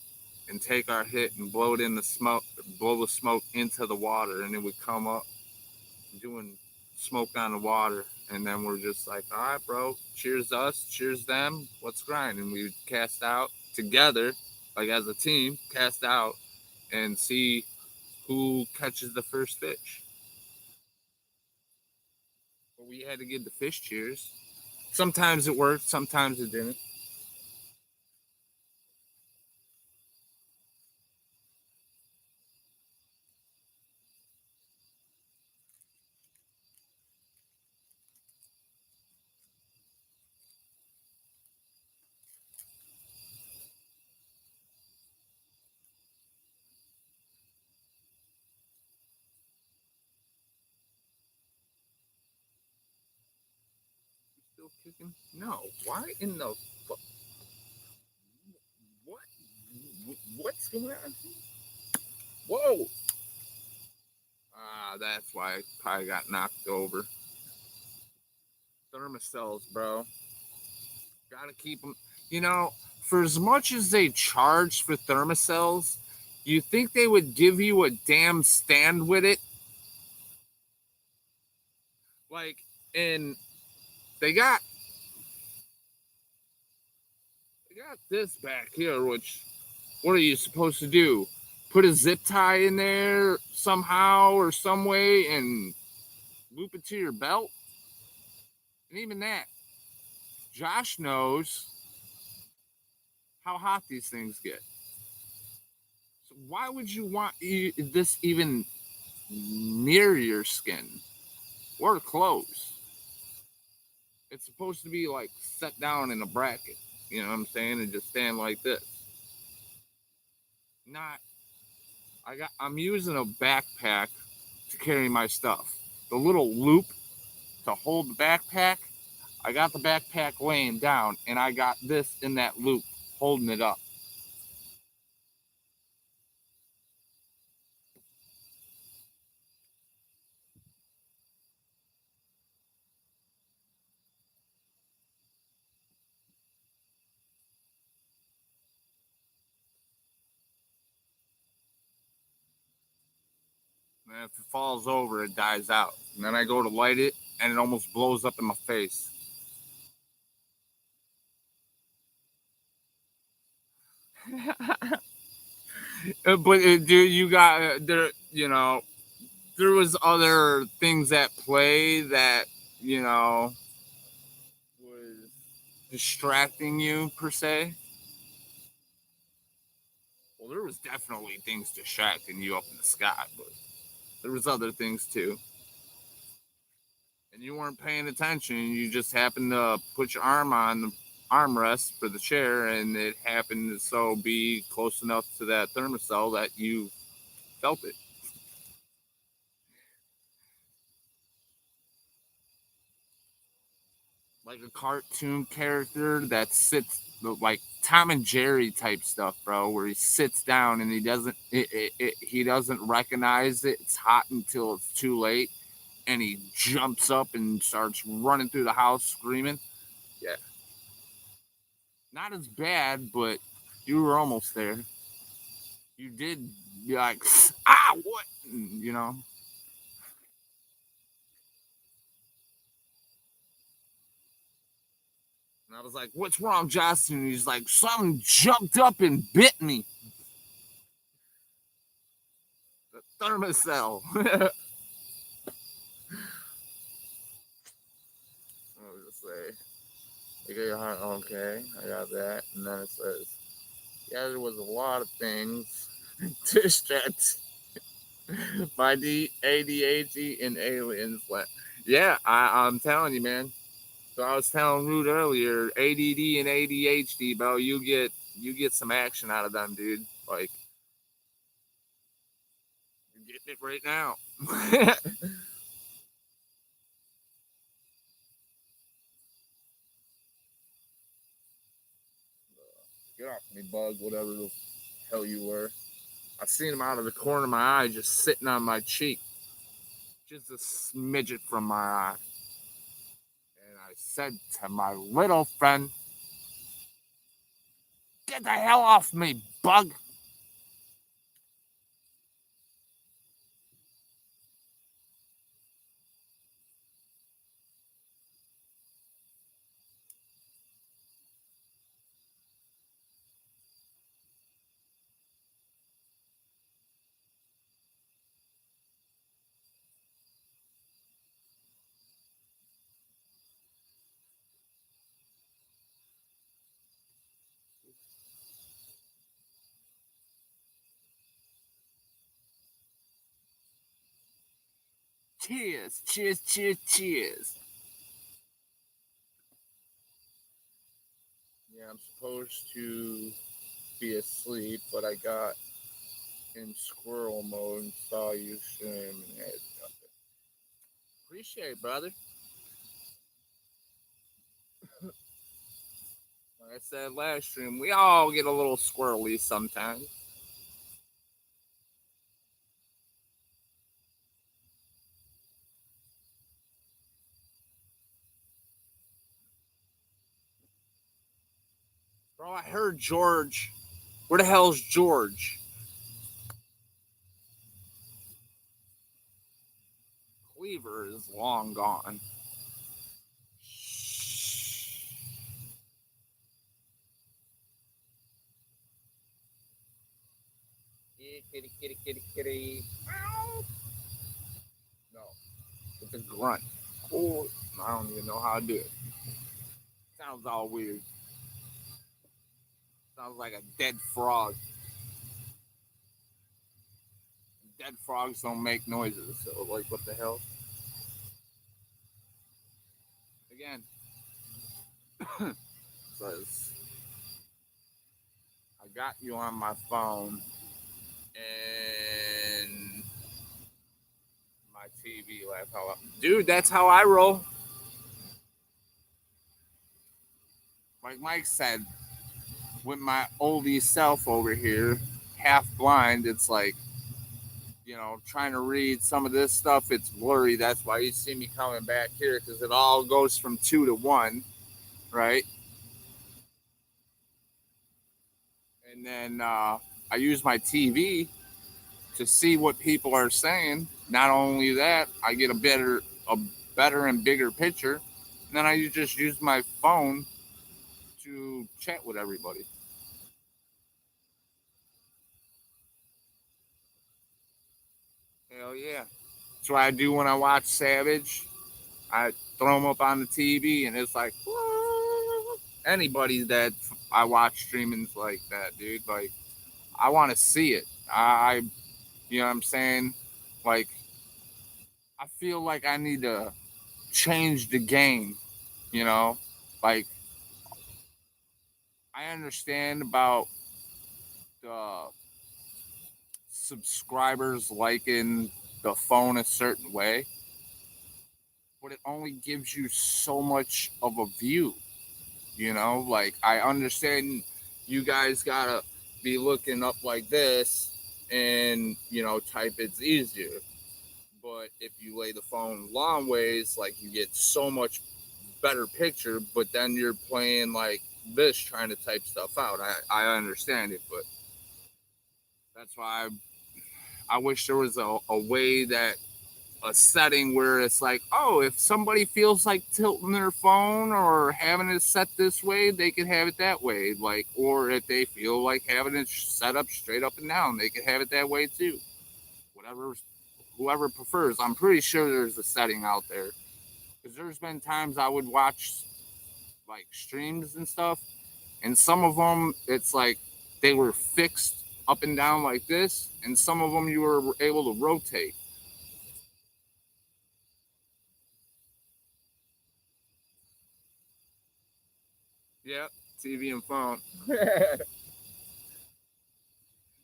and take our hit and blow it in the smoke, blow the smoke into the water, and it would come up doing smoke on the water. And then we're just like, all right, bro, cheers us, cheers them, let's grind. And we would cast out together, like as a team, cast out and see who catches the first fish. But we had to give the fish cheers. Sometimes it worked, sometimes it didn't. Still kicking? No. Why in the what? What's going on? Whoa! Ah, that's why I probably got knocked over. Thermocells, bro. Gotta keep them. You know, for as much as they charge for thermocells, you think they would give you a damn stand with it? Like, and they got they got this back here, which what are you supposed to do? Put a zip tie in there somehow or some way and loop it to your belt? And even that, Josh knows how hot these things get. So why would you want this even near your skin or clothes? It's supposed to be like set down in a bracket, you know what I'm saying, and just stand like this. Not, I'm using a backpack to carry my stuff. The little loop to hold the backpack, I got the backpack laying down, and I got this in that loop holding it up. And if it falls over, it dies out. And then I go to light it, and it almost blows up in my face. But dude, you got there. There was other things at play that you know was distracting you per se. Well, there was definitely things distracting you up in the sky, but there was other things too. And you weren't paying attention. You just happened to put your arm armrest for the chair, and it happened to so be close enough to that thermocell that you felt it. Like a cartoon character that sits like Tom and Jerry type stuff, bro, where he sits down and he doesn't recognize it's hot until it's too late, and he jumps up and starts running through the house screaming. Yeah, not as bad, but you were almost there. You did be like, ah, what, you know. And I was like, what's wrong, Justin? And he's like, something jumped up and bit me. The thermocell. What does it say? You get your heart, okay, I got that. And then it says, yeah, there was a lot of things distract by the ADHD and aliens. Yeah, I'm telling you, man. So I was telling Root earlier, ADD and ADHD, bro, you get some action out of them, dude. Like, you're getting it right now. Get off me, bug, whatever the hell you were. I seen him out of the corner of my eye just sitting on my cheek. Just a smidget from my eye. And I said to my little friend, get the hell off me, bug. Cheers, cheers, cheers, cheers. Yeah, I'm supposed to be asleep, but I got in squirrel mode and saw you stream. Appreciate it, brother. Like I said last stream, we all get a little squirrely sometimes. Bro, I heard George. Where the hell's George? Cleaver is long gone. Kitty, kitty, kitty, kitty. No, it's a grunt. Oh, I don't even know how to do it. Sounds all weird. Sounds like a dead frog. Dead frogs don't make noises, so like, what the hell? Again, says I got you on my phone and my TV laugh how dude, that's how I roll. Like Mike said, with my oldie self over here, half blind, it's like, trying to read some of this stuff, it's blurry. That's why you see me coming back here because it all goes from 2 to 1, right? And then I use my TV to see what people are saying. Not only that, I get a better and bigger picture. And then I just use my phone to chat with everybody. Hell yeah. That's what I do when I watch Savage. I throw them up on the TV, and it's like, anybody that I watch streaming's like that, dude. Like, I want to see it. You know what I'm saying? Like, I feel like I need to change the game, you know? Like, I understand about the subscribers liking the phone a certain way, but it only gives you so much of a view. Like I understand you guys gotta be looking up like this and type it's easier. But if you lay the phone long ways, like you get so much better picture, but then you're playing like this trying to type stuff out. I understand it, but that's why I wish there was a way that a setting where it's like, oh, if somebody feels like tilting their phone or having it set this way, they can have it that way. Like, or if they feel like having it set up straight up and down, they can have it that way too. Whatever, whoever prefers. I'm pretty sure there's a setting out there because there's been times I would watch like streams and stuff, and some of them it's like they were fixed up and down like this, and some of them you were able to rotate. Yep, TV and phone.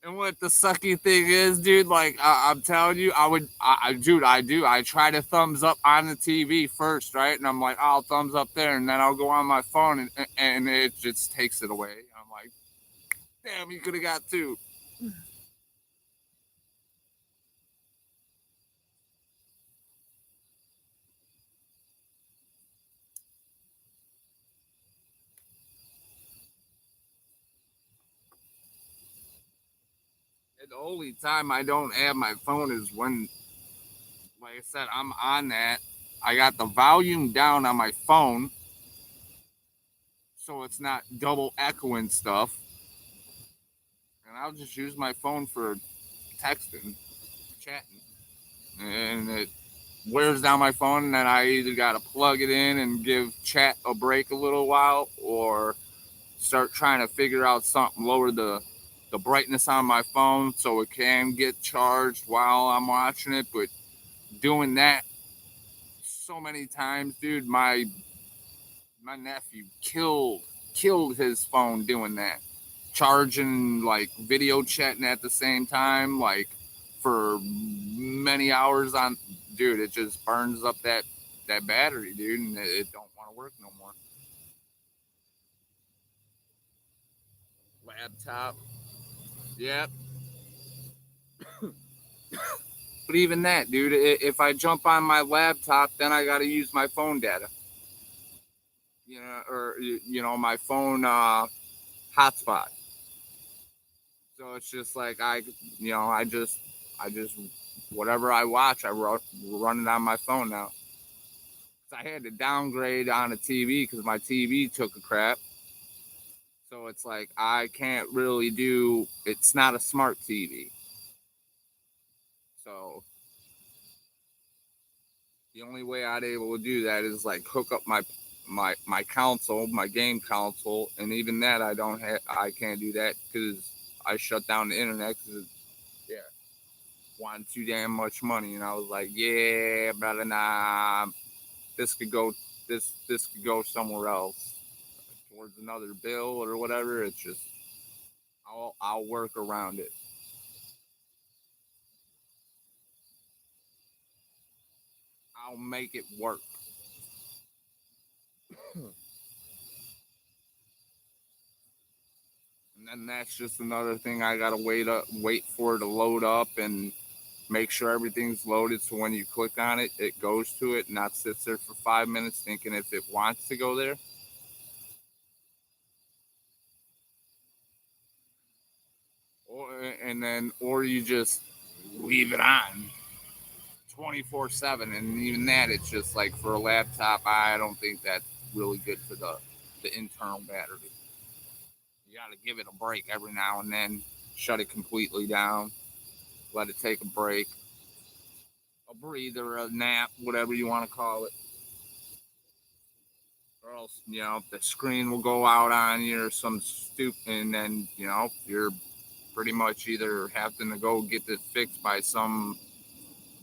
And what the sucky thing is, dude, like I'm telling you, dude, I do. I try to thumbs up on the TV first, right? And I'm like, I'll thumbs up there, and then I'll go on my phone, and it just takes it away. I'm like, damn, you could have got two. And the only time I don't have my phone is when, like I said, I'm on that. I got the volume down on my phone, so it's not double echoing stuff. And I'll just use my phone for texting, chatting, and it wears down my phone. And then I either got to plug it in and give chat a break a little while, or start trying to figure out something, lower the brightness on my phone so it can get charged while I'm watching it. But doing that so many times, dude, my nephew killed his phone doing that, charging like video chatting at the same time, like for many hours on. Dude, it just burns up that battery, dude, and it don't want to work no more. Laptop, yep. But even that, dude, if I jump on my laptop, then I got to use my phone data, or my phone hotspot. So it's just like I just whatever I watch, run it on my phone now. 'Cause I had to downgrade on a TV because my TV took a crap. So it's like I can't really do. It's not a smart TV. So the only way I'd able to do that is like hook up my console, my game console, and even that I can't do that because I shut down the internet because yeah, wanted too damn much money, and I was like, yeah, brother, nah, this could go this could go somewhere else towards another bill or whatever. It's just I'll work around it. I'll make it work. And then that's just another thing I gotta wait for it to load up and make sure everything's loaded. So when you click on it, it goes to it, not sits there for 5 minutes thinking if it wants to go there. Or you just leave it on 24/7, and even that, it's just like for a laptop. I don't think that's really good for the internal battery. You got to give it a break every now and then. Shut it completely down. Let it take a break, a breather, a nap, whatever you want to call it. Or else, the screen will go out on you or some stupid, and then, you're pretty much either having to go get this fixed by some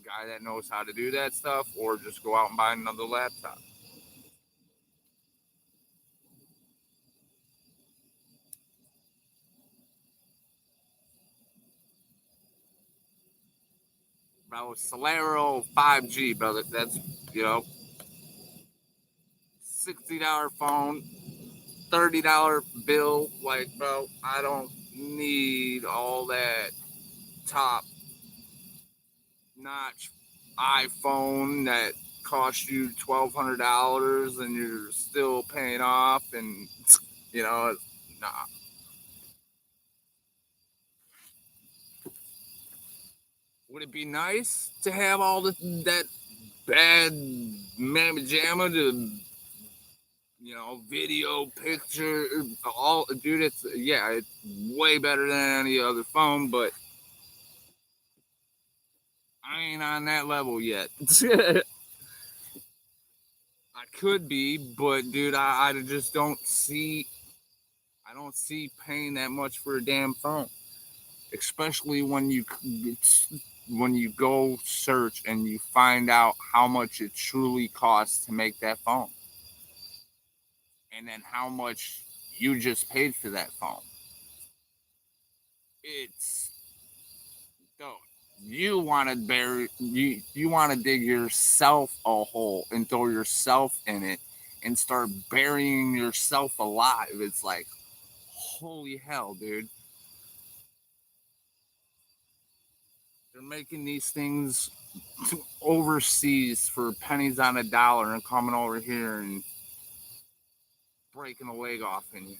guy that knows how to do that stuff or just go out and buy another laptop. Bro, Celero 5G, brother. That's, you know, $60 phone, $30 bill. Like, bro, I don't need all that top notch iPhone that costs you $1,200 and you're still paying off, and you know, nah. Would it be nice to have all that bad mamma jamma to, you know, video, picture, all, dude? It's way better than any other phone, but I ain't on that level yet. I could be, but dude, I just don't see. I don't see paying that much for a damn phone, especially when you go search and you find out how much it truly costs to make that phone, and then how much you just paid for that phone. It's Don't you want to you want to dig yourself a hole and throw yourself in it and start burying yourself alive. It's like, holy hell, dude. They're making these things overseas for pennies on a dollar and coming over here and breaking a leg off in you.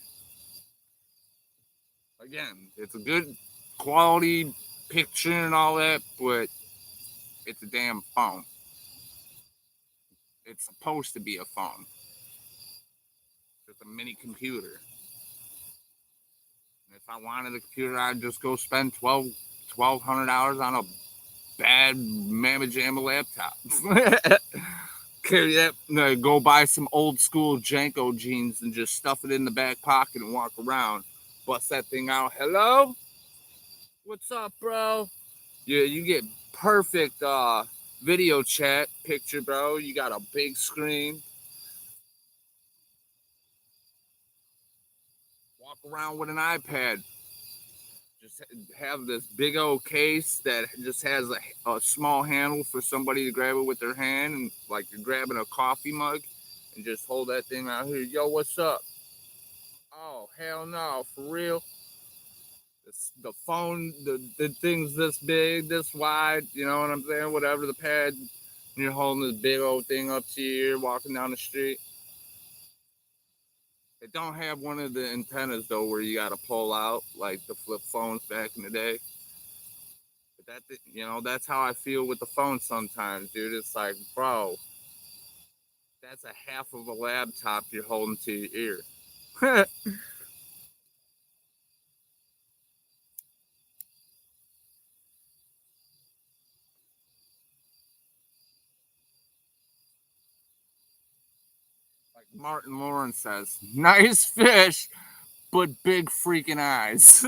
Again, it's a good quality picture and all that, but it's a damn phone. It's supposed to be a phone. It's a mini computer. If I wanted a computer, I'd just go spend $1,200 on a bad Mamma Jamma laptop. Carry that, go buy some old school Janko jeans and just stuff it in the back pocket and walk around. Bust that thing out. Hello? What's up, bro? Yeah, you get perfect video chat picture, bro. You got a big screen. Walk around with an iPad. Just have this big old case that just has a small handle for somebody to grab it with their hand, and like you're grabbing a coffee mug, and just hold that thing out here. Yo, what's up? Oh, hell no, for real. The phone, the thing's this big, this wide, you know what I'm saying? Whatever the pad, and you're holding this big old thing up to your ear walking down the street. It don't have one of the antennas though where you got to pull out like the flip phones back in the day. But that's how I feel with the phone sometimes, dude. It's like, bro, that's a half of a laptop you're holding to your ear. Like Martin Lawrence says, nice fish, but big freaking eyes.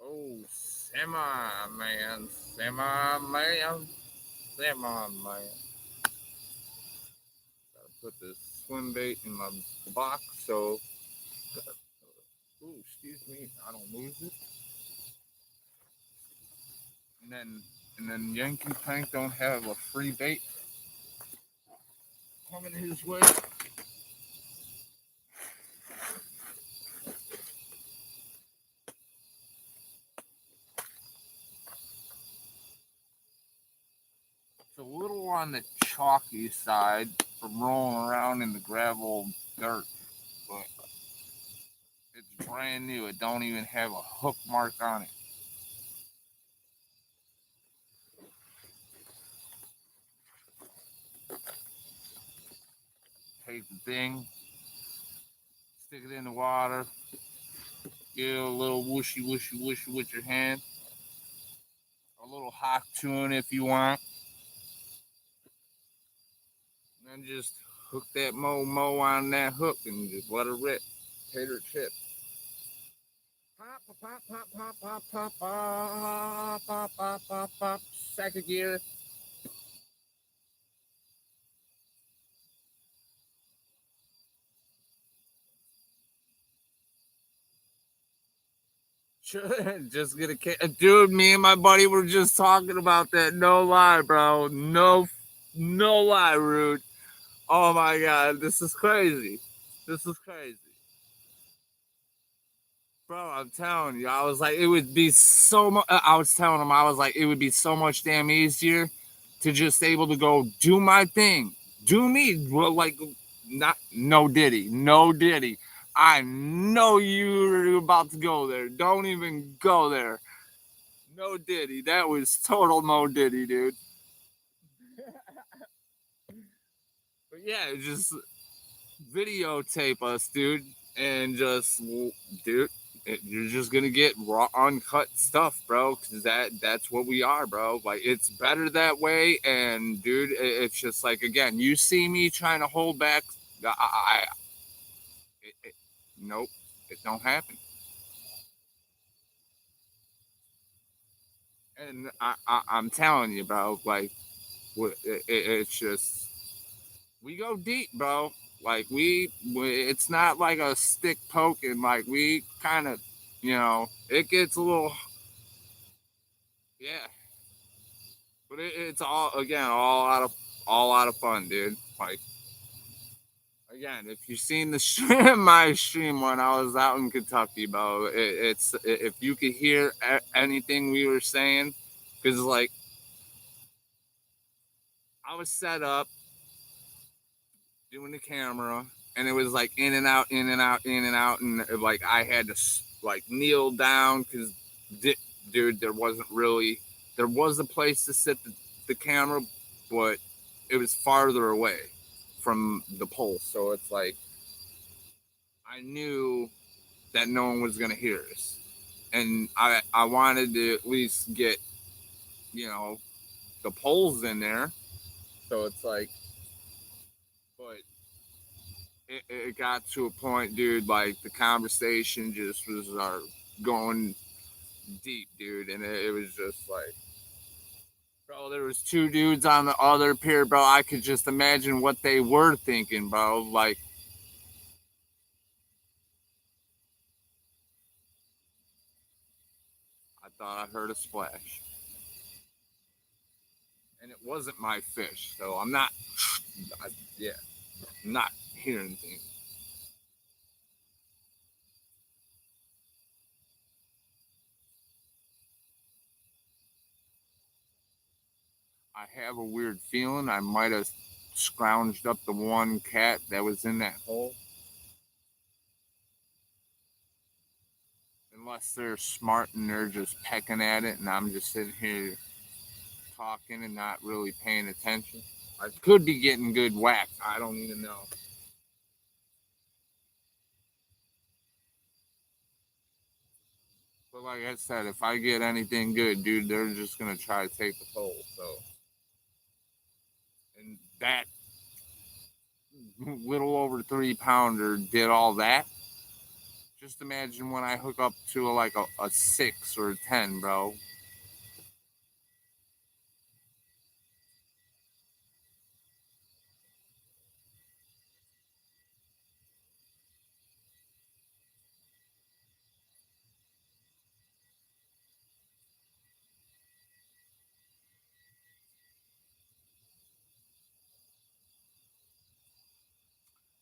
Oh, Semi Man, Semi Man, Semi Man. Gotta put this swim bait in my box so, oh, excuse me, I don't lose it. And then Yankee Tank don't have a free bait coming his way. It's a little on the chalky side from rolling around in the gravel dirt, but it's brand new. It don't even have a hook mark on it. Take the thing, stick it in the water, give it a little whooshy whooshy whooshy with your hand, a little hawk tune if you want, and then just hook that mo on that hook and just let it rip. tater chip. Pop, pop, pop, pop, pop, pop, pop, pop, pop, pop, pop. Second gear. Just get a kid. Dude, me and my buddy were just talking about that. No lie, bro. No lie, Rude. Oh my god, this is crazy. This is crazy. Bro, I'm telling you, I was like, it would be so much. I was telling him, I was like, it would be so much damn easier to just able to go do my thing, do me. Well, like, not no Diddy, no Diddy. I know you're about to go there. Don't even go there. No Diddy. That was total no Diddy, dude. But yeah, just videotape us, dude, and just, dude, you're just gonna get raw, uncut stuff, bro. Because that's what we are, bro. Like it's better that way. And dude, it's just like again, you see me trying to hold back. It, nope, it don't happen. And I'm telling you, bro. Like it's just we go deep, bro. Like it's not like a stick poking. Like we kind of, it gets a little, yeah. But it's all again, all out of fun, dude. Like again, if you've seen the stream, my stream when I was out in Kentucky, bro, it's if you could hear anything we were saying, because like I was set up doing the camera, and it was like in and out, in and out, in and out, and like I had to like kneel down because, dude, there was a place to sit the camera, but it was farther away from the pole, so it's like I knew that no one was gonna hear us, and I wanted to at least get you know the poles in there, so it's like, but it got to a point, dude. Like the conversation just was going deep, dude, and it was just like, bro, there was two dudes on the other pier, bro. I could just imagine what they were thinking, bro. Like I thought I heard a splash, and it wasn't my fish, so I'm not, yeah, I'm not hearing things. I have a weird feeling I might have scrounged up the one cat that was in that hole. Unless they're smart and they're just pecking at it, and I'm just sitting here talking and not really paying attention. I could be getting good whack. I don't even know. But like I said, if I get anything good, dude, they're just gonna try to take the pole. So, and that little over 3 pounder did all that. Just imagine when I hook up to a 6 or a 10, bro.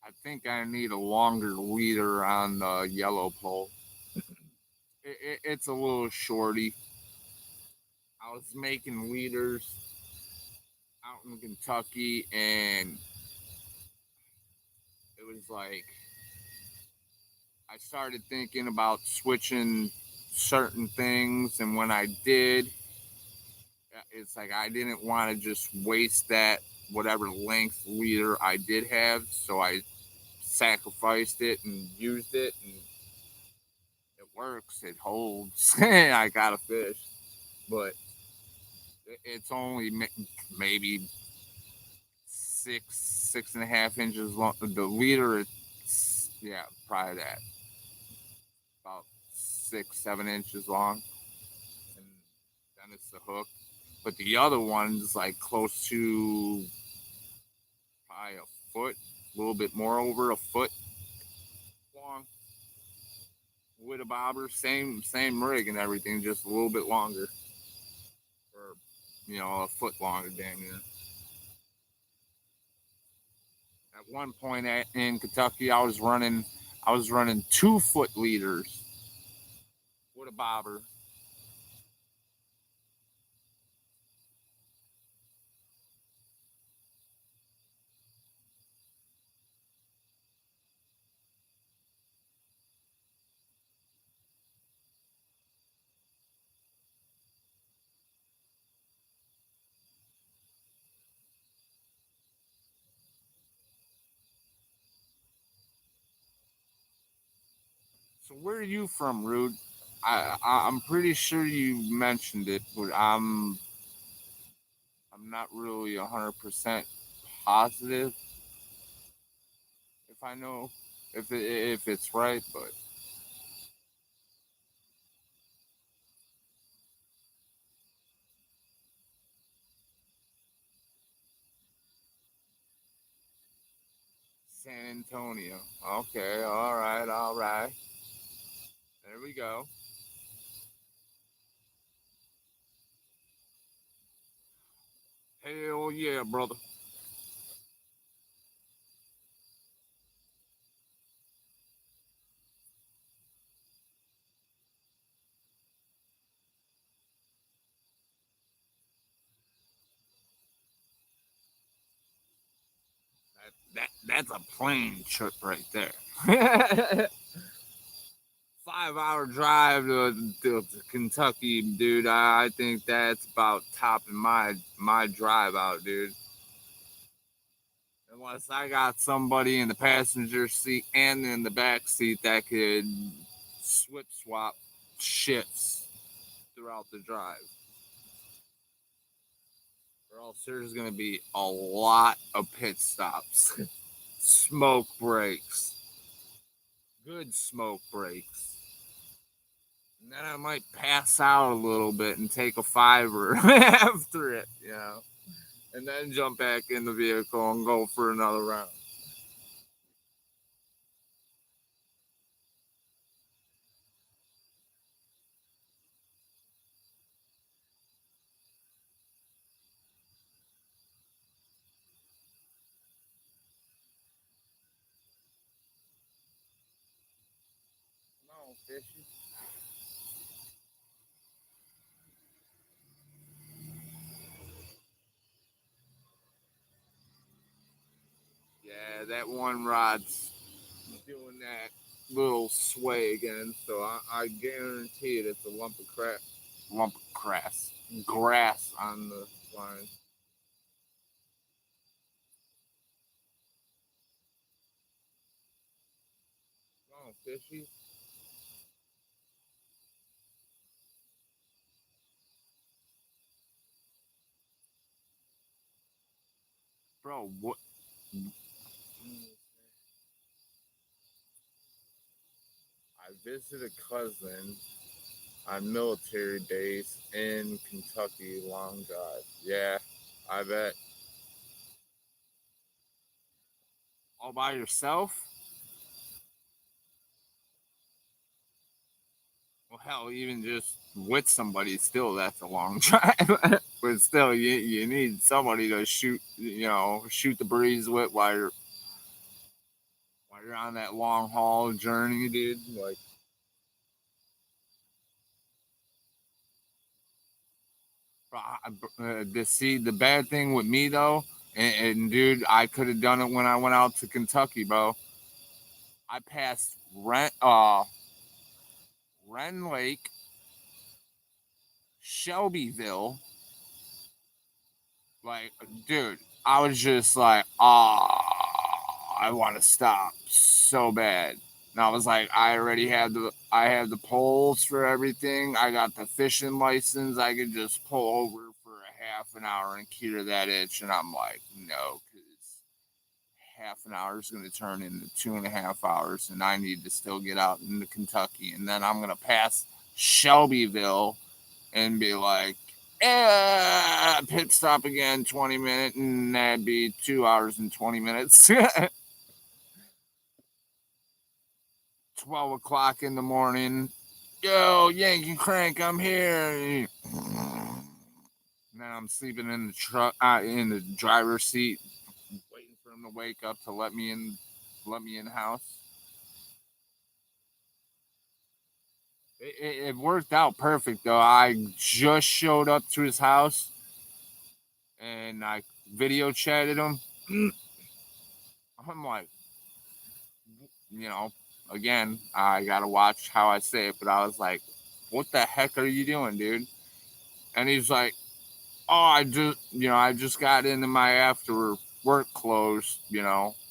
I think I need a longer leader on the yellow pole. It's a little shorty. I was making leaders out in Kentucky, and it was like I started thinking about switching certain things, and when I did, it's like I didn't want to just waste that whatever length leader I did have, so I sacrificed it and used it, and it works. It holds. I got a fish, but it's only maybe 6.5 inches long. The leader Yeah, probably that. About 6, 7 inches long, and then it's the hook. But the other one's like close to probably a foot, a little bit more over a foot long with a bobber, same rig and everything, just a little bit longer, or a foot longer, damn near. At one point in Kentucky, I was running 2 foot leaders with a bobber. So where are you from, Rude? I'm pretty sure you mentioned it, but I'm not really 100% positive if I know if it's right, but San Antonio. Okay, all right, all right. There we go. Hell yeah, brother. That's a plane trip right there. 5 hour drive to Kentucky, dude. I think that's about topping my drive out, dude. Unless I got somebody in the passenger seat and in the back seat that could swap shifts throughout the drive. Or else there's gonna be a lot of pit stops. Smoke breaks. Good smoke breaks. And then I might pass out a little bit and take a fiver after it. And then jump back in the vehicle and go for another round. No, fishy. Yeah, that one rod's doing that little sway again, so I guarantee it. It's a lump of grass on the line. Oh, fishy, bro. What? I visited a cousin on military base in Kentucky. Long drive. Yeah, I bet. All by yourself? Well, hell, even just with somebody, still that's a long drive. But still, you need somebody to shoot the breeze with while you're on that long haul journey, dude. Like, the bad thing with me though, and dude, I could have done it when I went out to Kentucky, bro. I passed Ren Lake, Shelbyville. Like, dude, I was just like, I want to stop so bad. And I was like, I have the poles for everything. I got the fishing license. I could just pull over for a half an hour and cure that itch. And I'm like, no, because half an hour is going to turn into 2.5 hours, and I need to still get out into Kentucky. And then I'm going to pass Shelbyville and be like, pit stop again, 20 minutes, and that'd be 2 hours and 20 minutes. 12 o'clock in the morning. Yo, Yankee Crank, I'm here. Now I'm sleeping in the truck, in the driver's seat, waiting for him to wake up to let me in the house. It worked out perfect though. I just showed up to his house and I video chatted him. I'm like, you know, again, I gotta watch how I say it, but I was like, what the heck are you doing, dude? And he's like, oh, I just got into my after work clothes,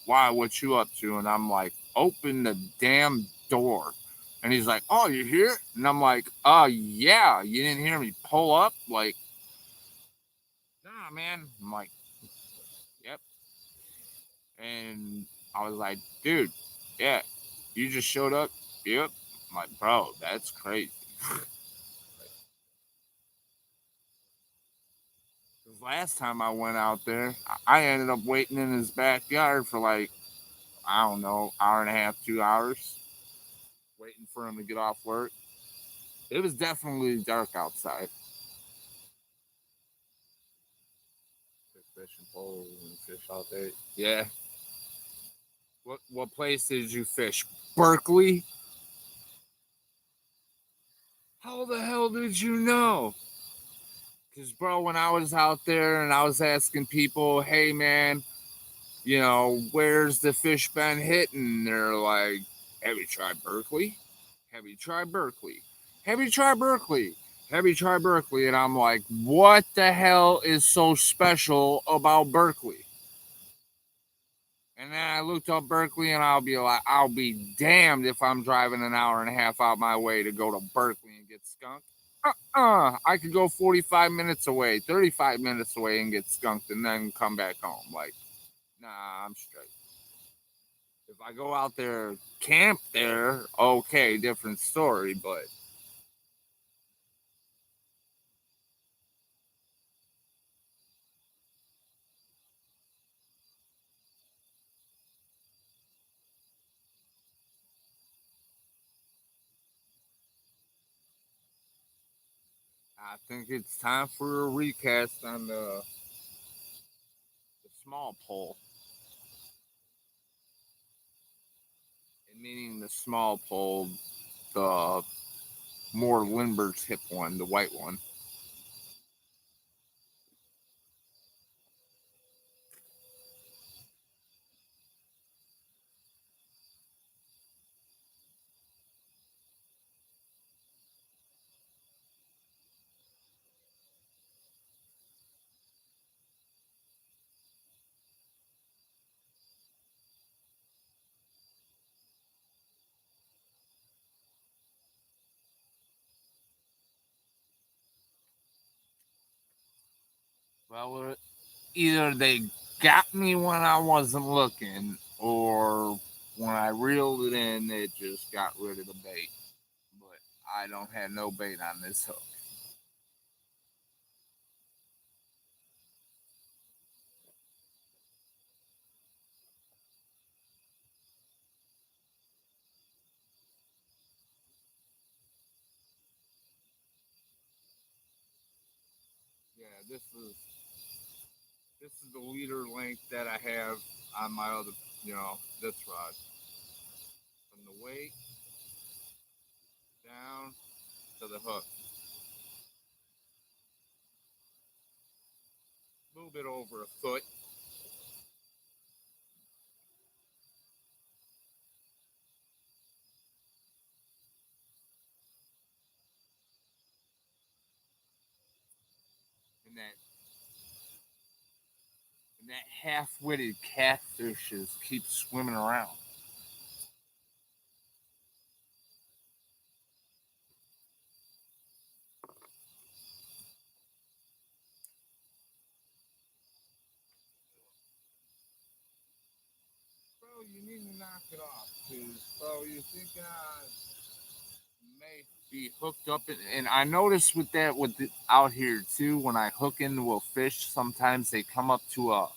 why, what you up to? And I'm like, open the damn door. And he's like, oh, you're here? And I'm like, yeah, you didn't hear me pull up? Like, nah, man. I'm like, yep. And I was like, dude, yeah, you just showed up? Yep. I'm like, bro, that's crazy. Last time I went out there, I ended up waiting in his backyard for like, I don't know, hour and a half, 2 hours, waiting for him to get off work. It was definitely dark outside. Fish and poles and fish out there. Yeah. What place did you fish? Berkeley? How the hell did you know? Because, bro, when I was out there and I was asking people, hey, man, where's the fish been hitting? They're like, have you tried Berkeley? Have you tried Berkeley? Have you tried Berkeley? Have you tried Berkeley? And I'm like, what the hell is so special about Berkeley? And then I looked up Berkeley and I'll be damned if I'm driving an hour and a half out my way to go to Berkeley and get skunked. I could go 45 minutes away, 35 minutes away and get skunked and then come back home. Like, nah, I'm straight. If I go out there, camp there, okay, different story, but I think it's time for a recast on the small pole. And meaning the small pole, the more Lindbergh's hip one, the white one. Well, either they got me when I wasn't looking, or when I reeled it in, it just got rid of the bait. But I don't have no bait on this hook. Yeah, this is the leader length that I have on my other, this rod. From the weight down to the hook. A little bit over a foot. And that half-witted catfishes keep swimming around. you need to knock it off, too. So you're thinking may be hooked up, and I noticed with that out here too. When I hook into a fish, sometimes they come up to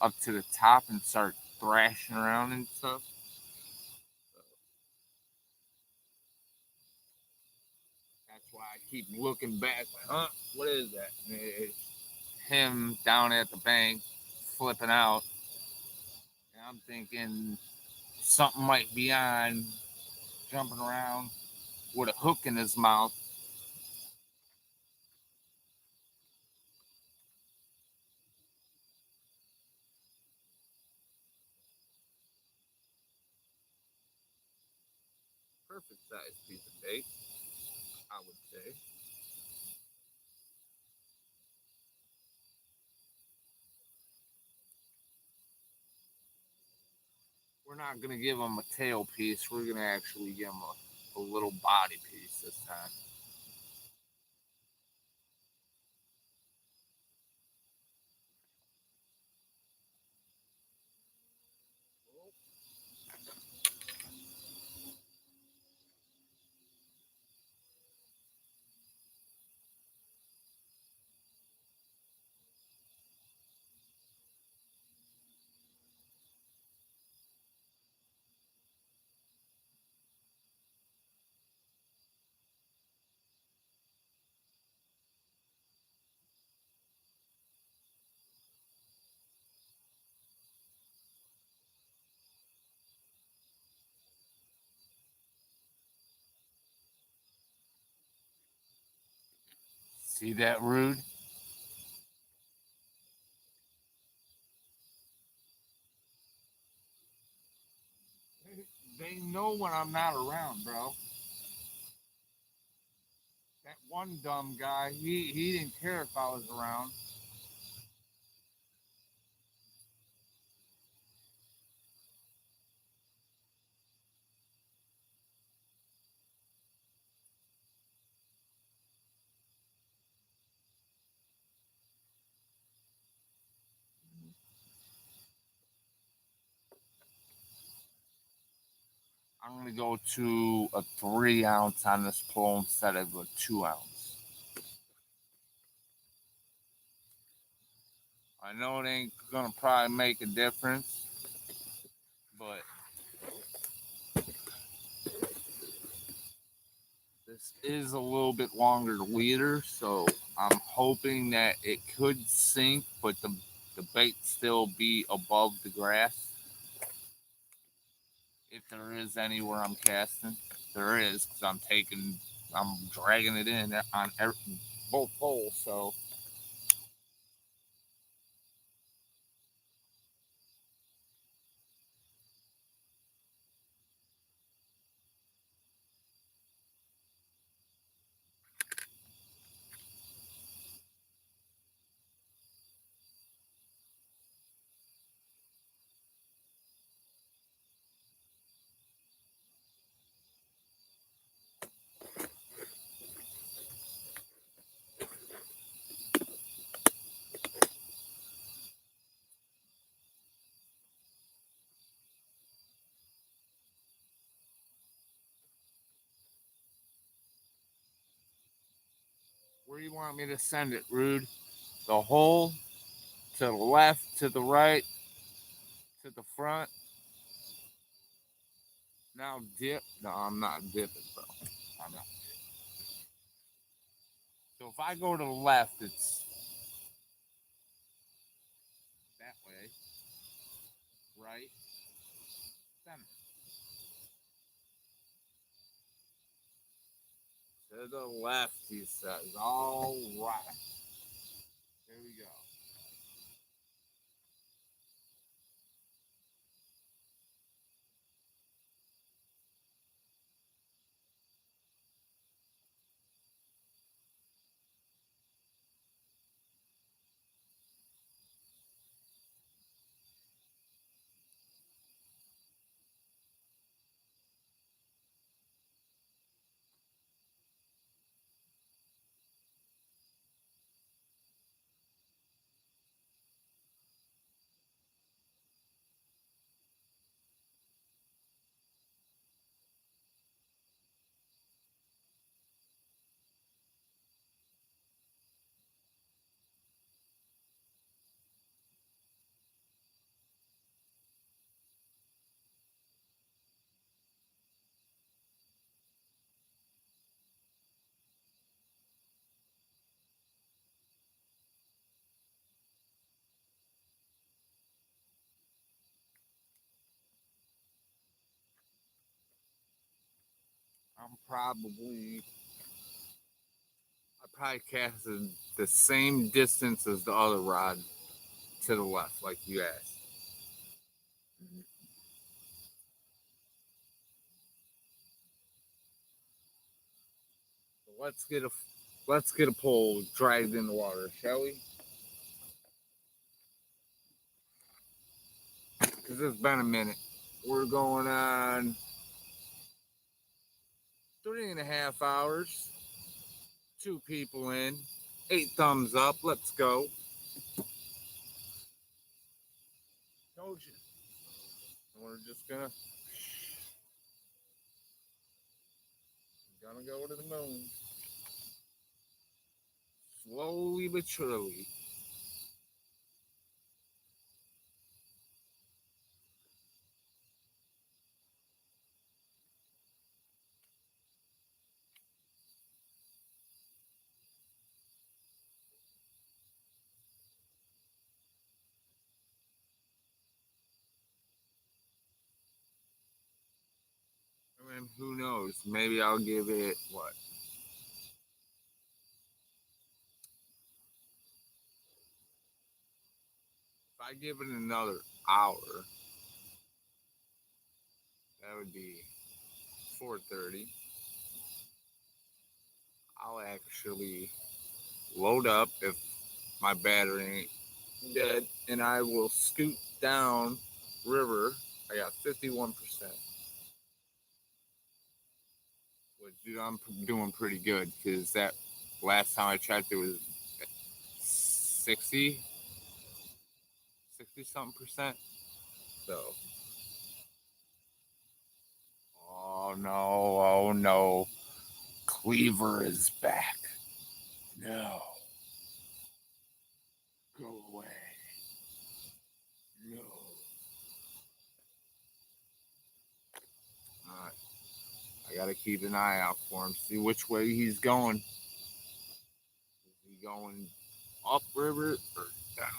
the top and start thrashing around and stuff. That's why I keep looking back, like, huh? What is that? And it's him down at the bank flipping out, and I'm thinking something might be on, jumping around with a hook in his mouth. Perfect size piece of bait, I would say. We're not gonna give him a tail piece. We're gonna actually give him a little body piece this time. See that, Rude? They know when I'm not around, bro. That one dumb guy, he didn't care if I was around. I'm gonna go to a 3 ounce on this pole instead of a 2 ounce. I know it ain't gonna probably make a difference, but this is a little bit longer leader, so I'm hoping that it could sink, but the bait still be above the grass. If there is anywhere I'm casting, there is because I'm dragging it in on both poles. So where do you want me to send it, Rude? The hole, to the left, to the right, to the front. Now dip. No, I'm not dipping, bro. I'm not. So if I go to the left, it's that way. Right, center. To the left, he says. All right. Here we go. I'm probably I probably casted the same distance as the other rod to the left, like you asked. So let's get a pole dragged in the water, shall we? Because it's been a minute. We're going on 3.5 hours. 2 people in. 8 thumbs up. Let's go. Told you. We're just gonna go to the moon. Slowly but surely. I mean, who knows? Maybe I'll give it what? If I give it another hour, that would be 4:30. I'll actually load up if my battery ain't dead, and I will scoot down river. I got 51%, which dude, I'm doing pretty good because that last time I checked, it was 60, 60 something percent. So, oh no, oh no, Cleaver is back. No, go away. No. All right. I gotta keep an eye out for him. See which way he's going. Is he going upriver or downriver?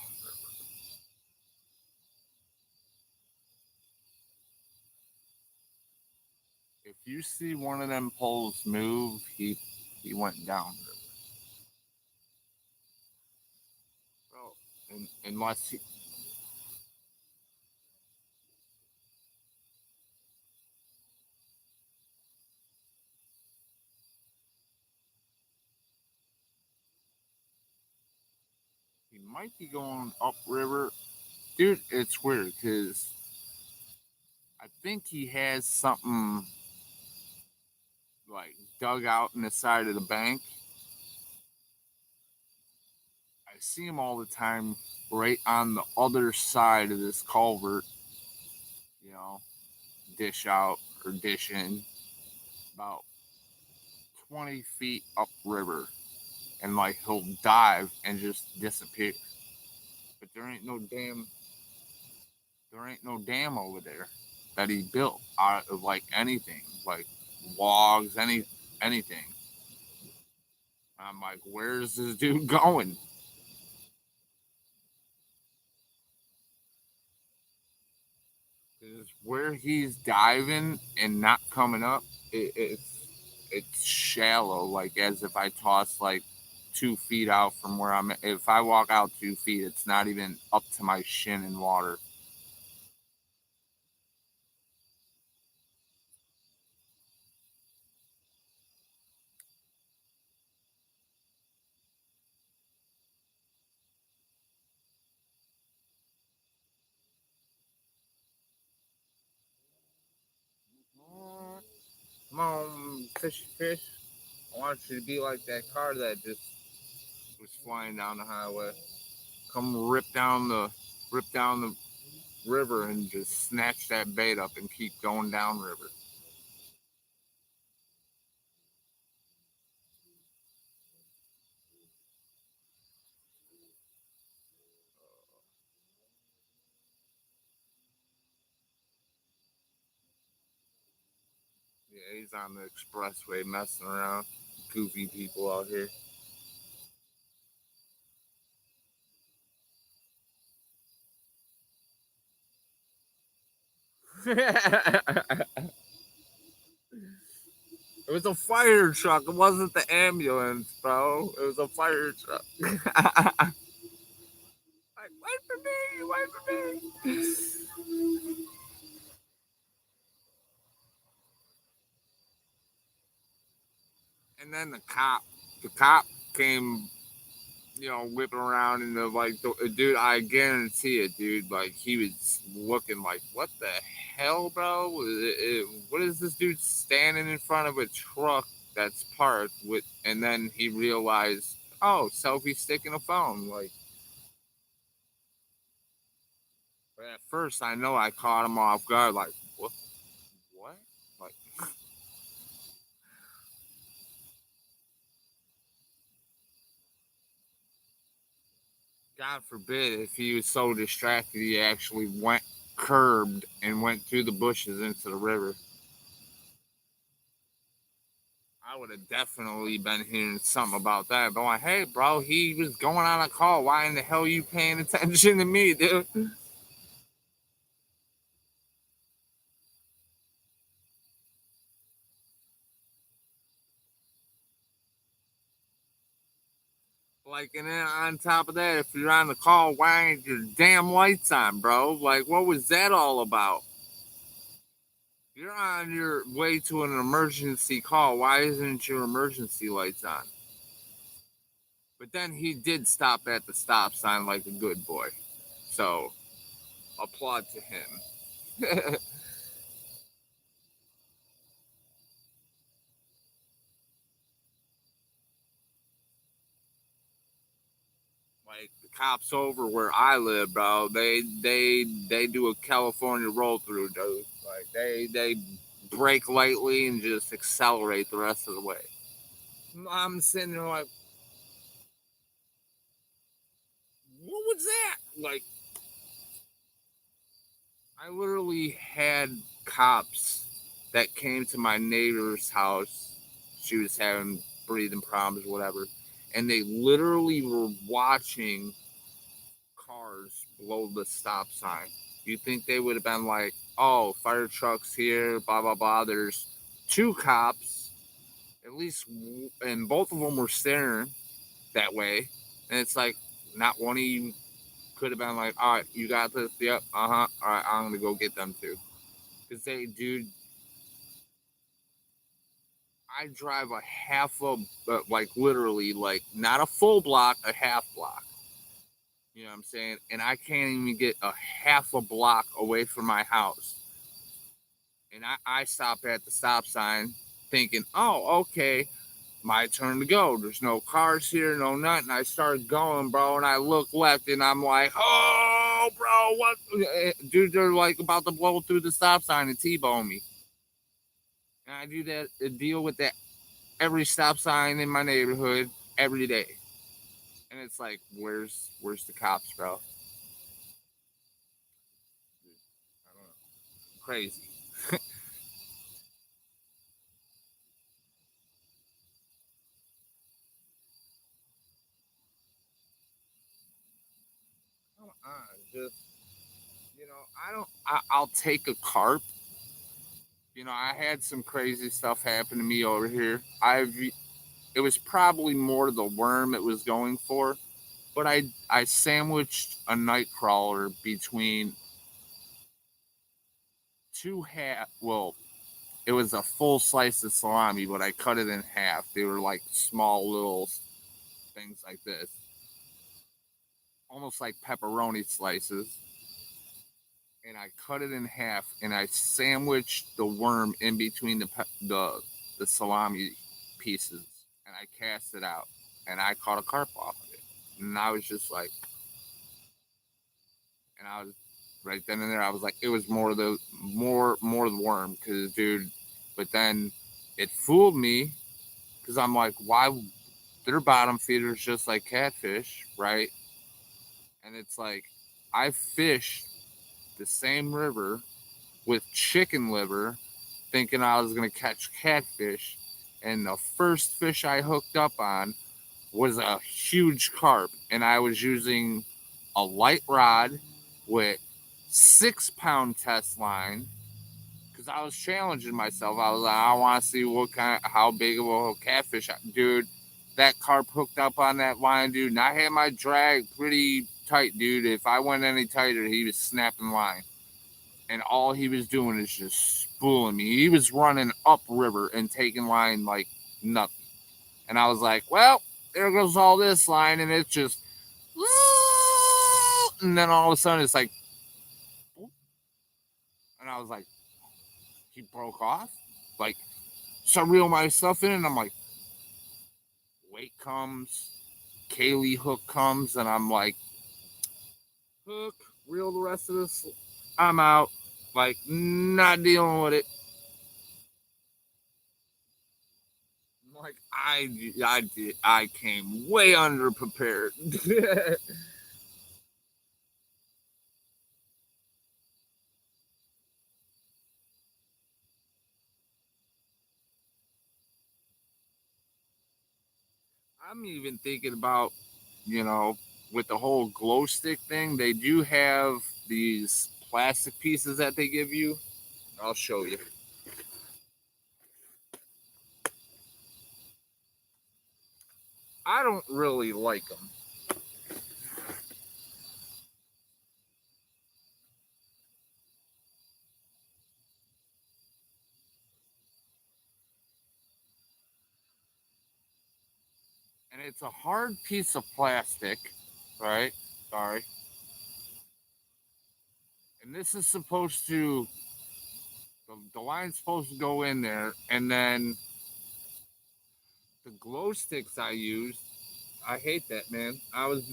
If you see one of them poles move, he went downriver. Well, unless he might be going upriver, dude. It's weird because I think he has something like dug out in the side of the bank. I see him all the time right on the other side of this culvert, you know, dish out or dish in about 20 feet upriver. And like he'll dive and just disappear. But there ain't no dam over there that he built out of like anything, like logs, anything. I'm like, where's this dude going? Because where he's diving and not coming up, it's shallow, like as if I toss like 2 feet out from where I'm at. If I walk out 2 feet, it's not even up to my shin in water. Come on, fishy fish. I want you to be like that car that just was flying down the highway. Come rip down the river and just snatch that bait up and keep going down river. Yeah, he's on the expressway messing around. Goofy people out here. It was a fire truck. It wasn't the ambulance, bro. It was a fire truck. Like, wait for me, wait for me. And then the cop came, whipping around in the dude. I guarantee it, dude. Like he was looking like, what the hell, bro? What is this dude standing in front of a truck that's parked with? And then he realized, oh, selfie stick and a phone. Like, but at first, I know I caught him off guard. Like, what? What? Like, God forbid if he was so distracted he actually went curbed and went through the bushes into the river. I would have definitely been hearing something about that. But like, hey, bro, he was going on a call. Why in the hell are you paying attention to me, dude? Like, and then on top of that, if you're on the call, why ain't your damn lights on, bro? Like, what was that all about? You're on your way to an emergency call. Why isn't your emergency lights on? But then he did stop at the stop sign like a good boy. So, applaud to him. Like the cops over where I live, bro. They do a California roll through, dude. Like they brake lightly and just accelerate the rest of the way. I'm sitting there like, what was that? Like, I literally had cops that came to my neighbor's house. She was having breathing problems, whatever, and they literally were watching cars below the stop sign. You think they would have been like, oh, fire trucks here, blah, blah, blah. There's two cops, at least, and both of them were staring that way. And it's like, not one of you could have been like, all right, you got this. Yep. Uh-huh. All right, I'm going to go get them too. Because dude, I drive a half of, like, literally, like, not a full block, a half block. You know what I'm saying? And I can't even get a half a block away from my house. And I stop at the stop sign thinking, oh, okay, my turn to go. There's no cars here, no nothing. I start going, bro, and I look left and I'm like, oh, bro, what? Dude, they're like about to blow through the stop sign and T-bone me. And I do that, deal with that every stop sign in my neighborhood every day. And it's like, where's the cops, bro? I don't know. Crazy. Come on, just I don't. I'll take a carp. I had some crazy stuff happen to me over here. It was probably more the worm it was going for, but I sandwiched a night crawler between two half. Well, it was a full slice of salami, but I cut it in half. They were like small little things like this, almost like pepperoni slices. And I cut it in half, and I sandwiched the worm in between the salami pieces, and I cast it out, and I caught a carp off of it, and I was just like, and I was right then and there, I was like, it was more the worm, because dude, but then it fooled me, because I'm like, why? They're bottom feeders just like catfish, right? And it's like, I fished the same river with chicken liver, thinking I was going to catch catfish. And the first fish I hooked up on was a huge carp. And I was using a light rod with 6-pound test line. because I was challenging myself. I was like, I want to see how big of a catfish, dude. That carp hooked up on that line, dude, and I had my drag pretty tight, dude. If I went any tighter, he was snapping line, and all he was doing is just spooling me. He was running upriver and taking line like nothing, and I was like, well, there goes all this line, and it's just, and then all of a sudden it's like, and I was like, he broke off, like. So I reel my stuff in, and I'm like, weight comes, Kaylee hook comes, and I'm like, hook, reel the rest of this. I'm out, like, not dealing with it. Like I came way underprepared. I'm even thinking about, you know, with the whole glow stick thing, they do have these plastic pieces that they give you. I'll show you. I don't really like them. And it's a hard piece of plastic, right? Sorry. And this is supposed to, the line's supposed to go in there, and then the glow sticks I use, I hate that, man. I was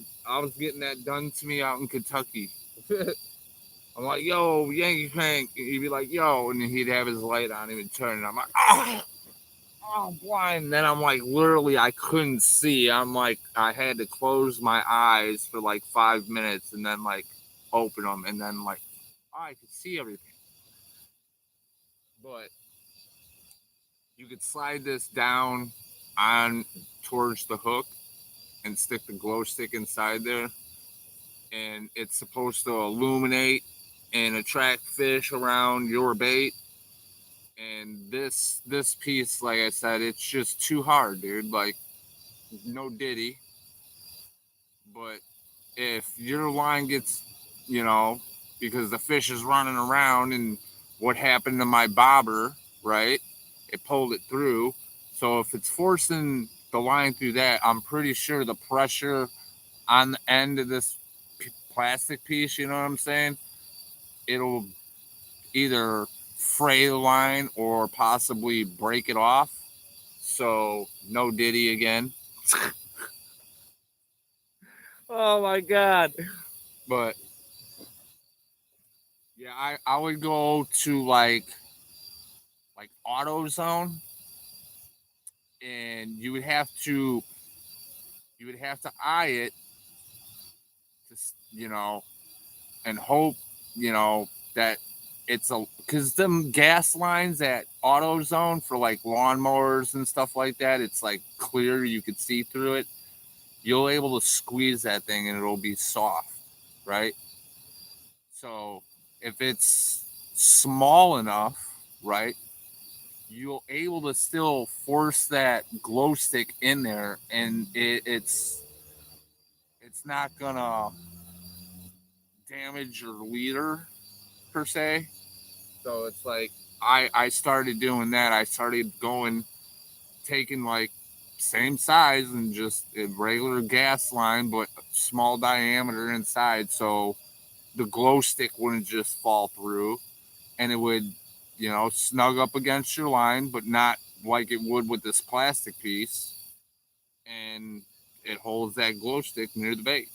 getting that done to me out in Kentucky. I'm like, yo, Yankee Crank. He'd be like, yo, and then he'd have his light on, he would turn, and I'm like, oh, I'm blind. And then I'm like, literally, I couldn't see. I'm like, I had to close my eyes for like 5 minutes and then like open them, and then like, oh, I could see everything. But you could slide this down on towards the hook and stick the glow stick inside there, and it's supposed to illuminate and attract fish around your bait. And this piece, like I said, it's just too hard, dude. Like, no diddy. But if your line gets, you know, because the fish is running around, and what happened to my bobber, right? It pulled it through. So if it's forcing the line through that, I'm pretty sure the pressure on the end of this plastic piece, you know what I'm saying? It'll either fray the line or possibly break it off. So no diddy again. Oh my god. But yeah, I would go to like AutoZone, and you would have to eye it to, and hope, that it's a, because them gas lines at AutoZone for like lawnmowers and stuff like that, it's like clear, you could see through it. You'll able to squeeze that thing and it'll be soft, right? So if it's small enough, right, you're able to still force that glow stick in there, and it's not gonna damage your leader per se. So it's like I started doing that. I started going, taking like same size and just a regular gas line, but small diameter inside, so the glow stick wouldn't just fall through, and it would, snug up against your line, but not like it would with this plastic piece, and it holds that glow stick near the bait.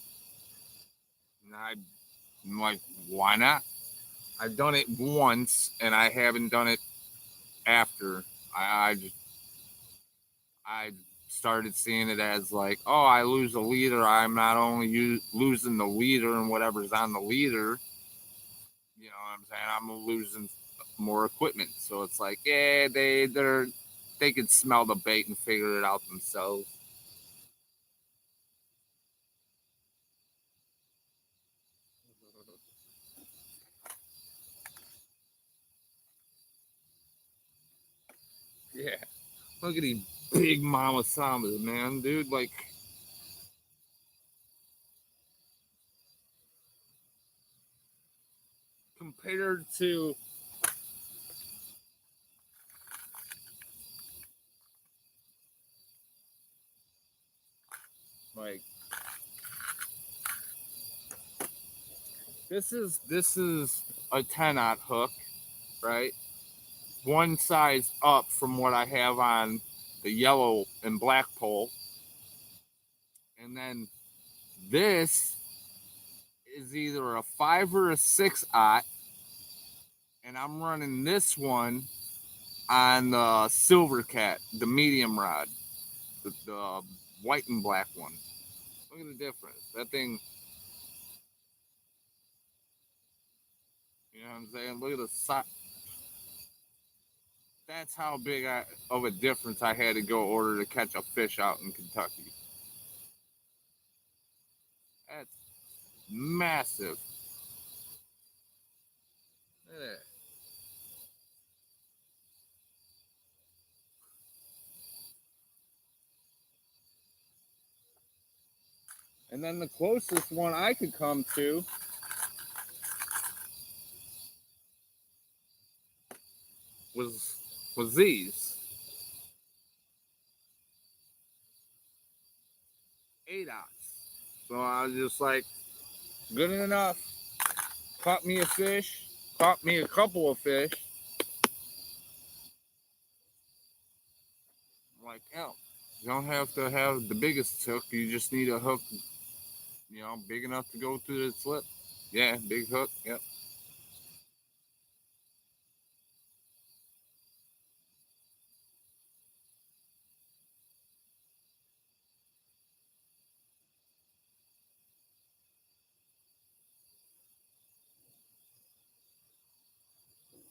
And I'm like, why not? I've done it once, and I haven't done it after. I started seeing it as like, oh, I lose a leader. I'm not only losing the leader and whatever's on the leader. You know what I'm saying? I'm losing more equipment. So it's like, yeah, they can smell the bait and figure it out themselves. Yeah. Look at these big mama sambas, man, dude. Like, compared to like this is a 10-aught hook, right? One size up from what I have on the yellow and black pole, and then this is either a 5 or a 6-aught, and I'm running this one on the Silver Cat, the medium rod, the white and black one. Look at the difference. That thing, you know what I'm saying? Look at the size. That's how big of a difference I had to go order to catch a fish out in Kentucky. That's massive. Look at that. And then the closest one I could come to was these 8-aughts. So I was just like, good enough. Caught me a fish. Caught me a couple of fish. I'm like, hell, you don't have to have the biggest hook. You just need a hook, big enough to go through the slip. Yeah, big hook. Yep.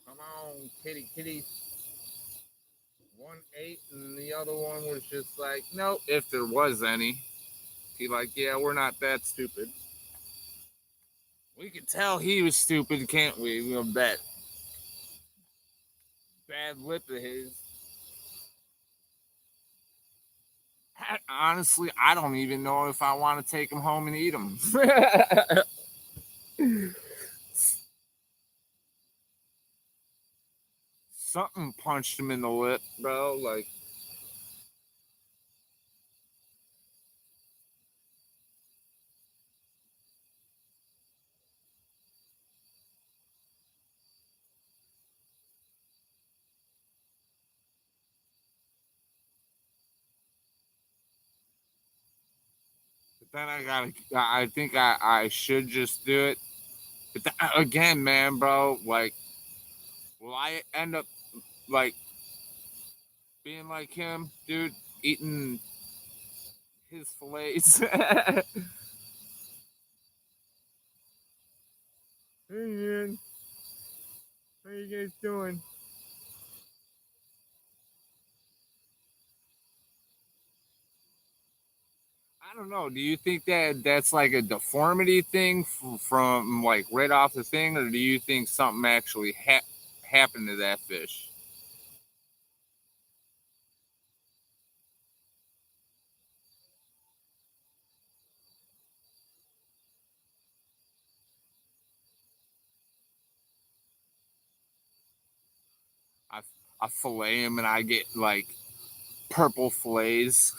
Come on, kitty, kitty. 1 8, and the other one was just like, no, if there was any. He like, yeah, we're not that stupid. We could tell he was stupid, can't we? We'll bet. Bad lip of his. Honestly, I don't even know if I want to take him home and eat him. Something punched him in the lip, bro. Like, but then I think I should just do it. But again, man, bro, like, will I end up like being like him, dude, eating his fillets? Hey, man, how you guys doing? I don't know. Do you think that that's like a deformity thing from like right off the thing, or do you think something actually happened to that fish? I I fillet him and I get like purple fillets.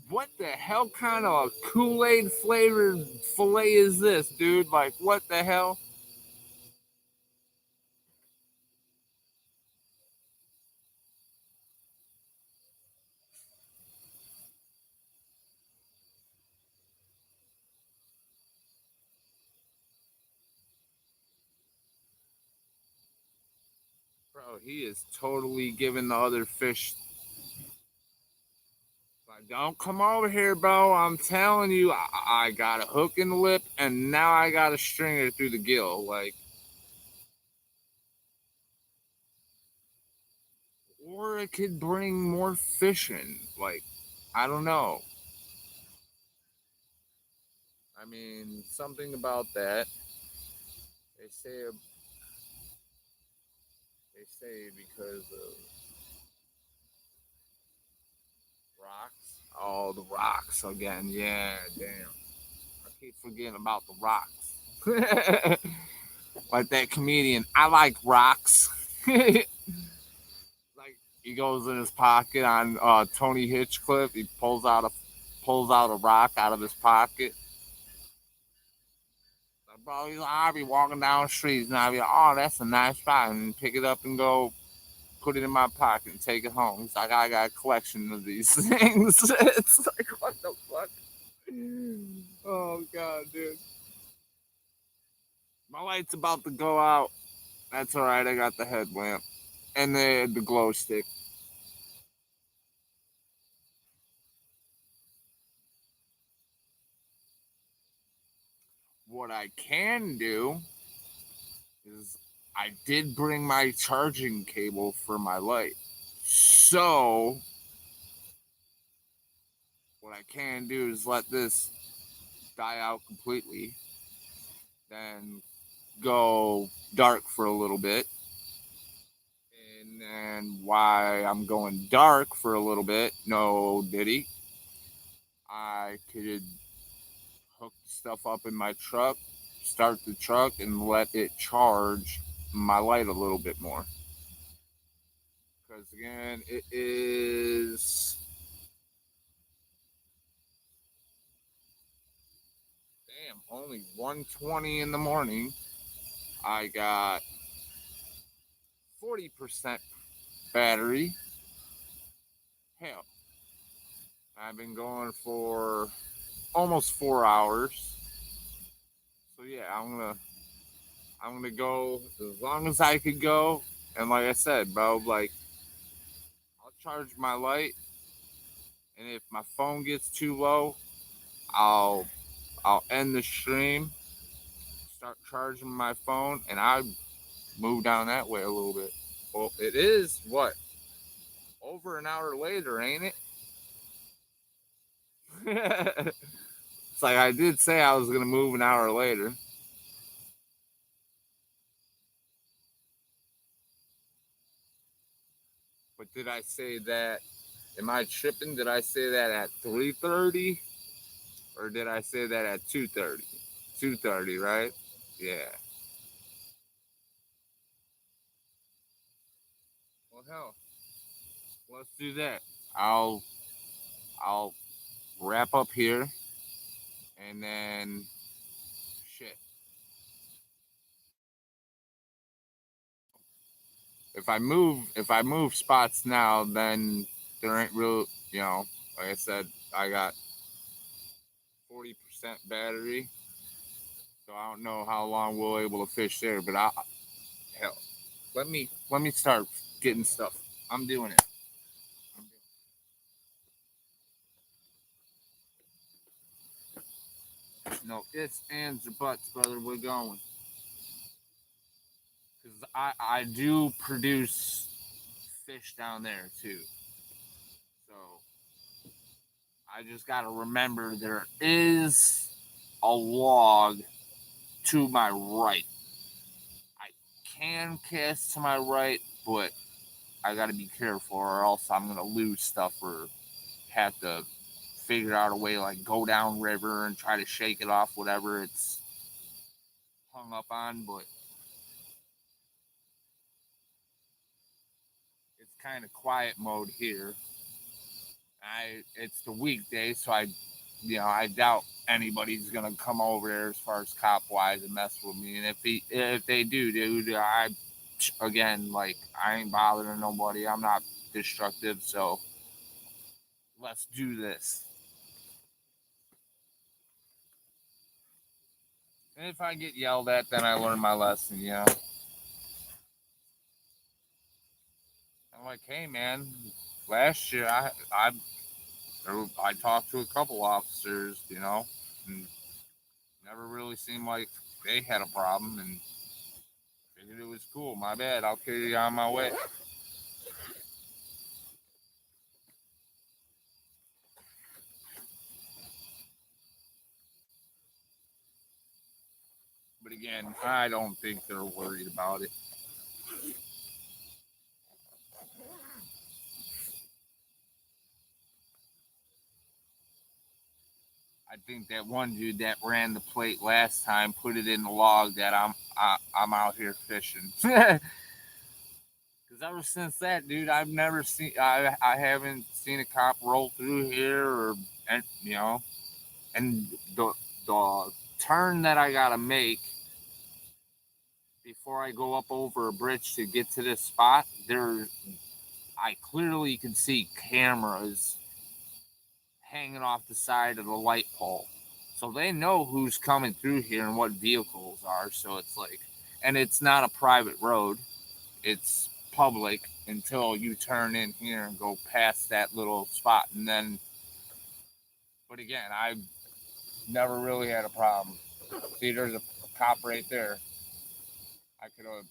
What the hell kind of Kool Aid flavored fillet is this, dude? Like, what the hell? Bro, he is totally giving the other fish. Like, don't come over here, bro. I'm telling you, I got a hook in the lip, and now I got a stringer through the gill. Like, or it could bring more fish in. Like, I don't know. I mean, something about that. They say because of rocks. Oh, the rocks again. Yeah, damn. I keep forgetting about the rocks. Like that comedian, I like rocks. Like he goes in his pocket on Tony Hitchcliff. He pulls out a rock out of his pocket. Like, bro, I'll be walking down the streets and I'll be like, oh, that's a nice rock, and pick it up and go put it in my pocket and take it home. He's like, I got a collection of these things. It's like, what the fuck? Oh god, dude. My light's about to go out. That's all right. I got the headlamp and the glow stick. What I can do is I did bring my charging cable for my light. So what I can do is let this die out completely, then go dark for a little bit. And then why I'm going dark for a little bit, no diddy. I could hook stuff up in my truck, start the truck, and let it charge my light a little bit more. Because again, it is only 1:20 in the morning. I got 40% battery. Hell, I've been going for almost 4 hours. So yeah, I'm gonna go as long as I could go. And like I said, bro, like I'll charge my light, and if my phone gets too low, I'll I'll end the stream, start charging my phone, and I move down that way a little bit. Well, it is what, over an hour later, ain't it? It's like I did say I was gonna move an hour later. But did I say that? Am I tripping? Did I say that at 3:30, or did I say that at 2:30? 2:30, right? Yeah. Well, hell, let's do that. I'll I'll wrap up here, and then shit. If I move spots now, then there ain't real. You know, like I said, I got 40% battery, so I don't know how long we'll able to fish there. But hell, let me start getting stuff. I'm doing it. I'm doing it. No ifs, ands, or buts, brother. We're going because I do produce fish down there too. So I just got to remember there is a log to my right. I can cast to my right, but I got to be careful, or else I'm gonna lose stuff, or have to figure out a way, like go down river and try to shake it off, whatever it's hung up on. But it's kind of quiet mode here. It's the weekday, so I doubt anybody's gonna come over there as far as cop wise and mess with me. And if they do, dude, again, like, I ain't bothering nobody. I'm not destructive, so let's do this. And if I get yelled at, then I learn my lesson. I'm like, hey man, last year I talked to a couple officers, and never really seemed like they had a problem, and figured it was cool. My bad. I'll carry you on my way. But again, I don't think they're worried about it. I think that one dude that ran the plate last time put it in the log that I'm out here fishing. Because ever since that, dude, I haven't seen a cop roll through here or, and and the turn that I gotta make before I go up over a bridge to get to this spot, I clearly can see cameras hanging off the side of the light pole. So they know who's coming through here and what vehicles are. So it's like, and it's not a private road, it's public until you turn in here and go past that little spot. And then, but again, I never really had a problem. See, there's a cop right there. I could have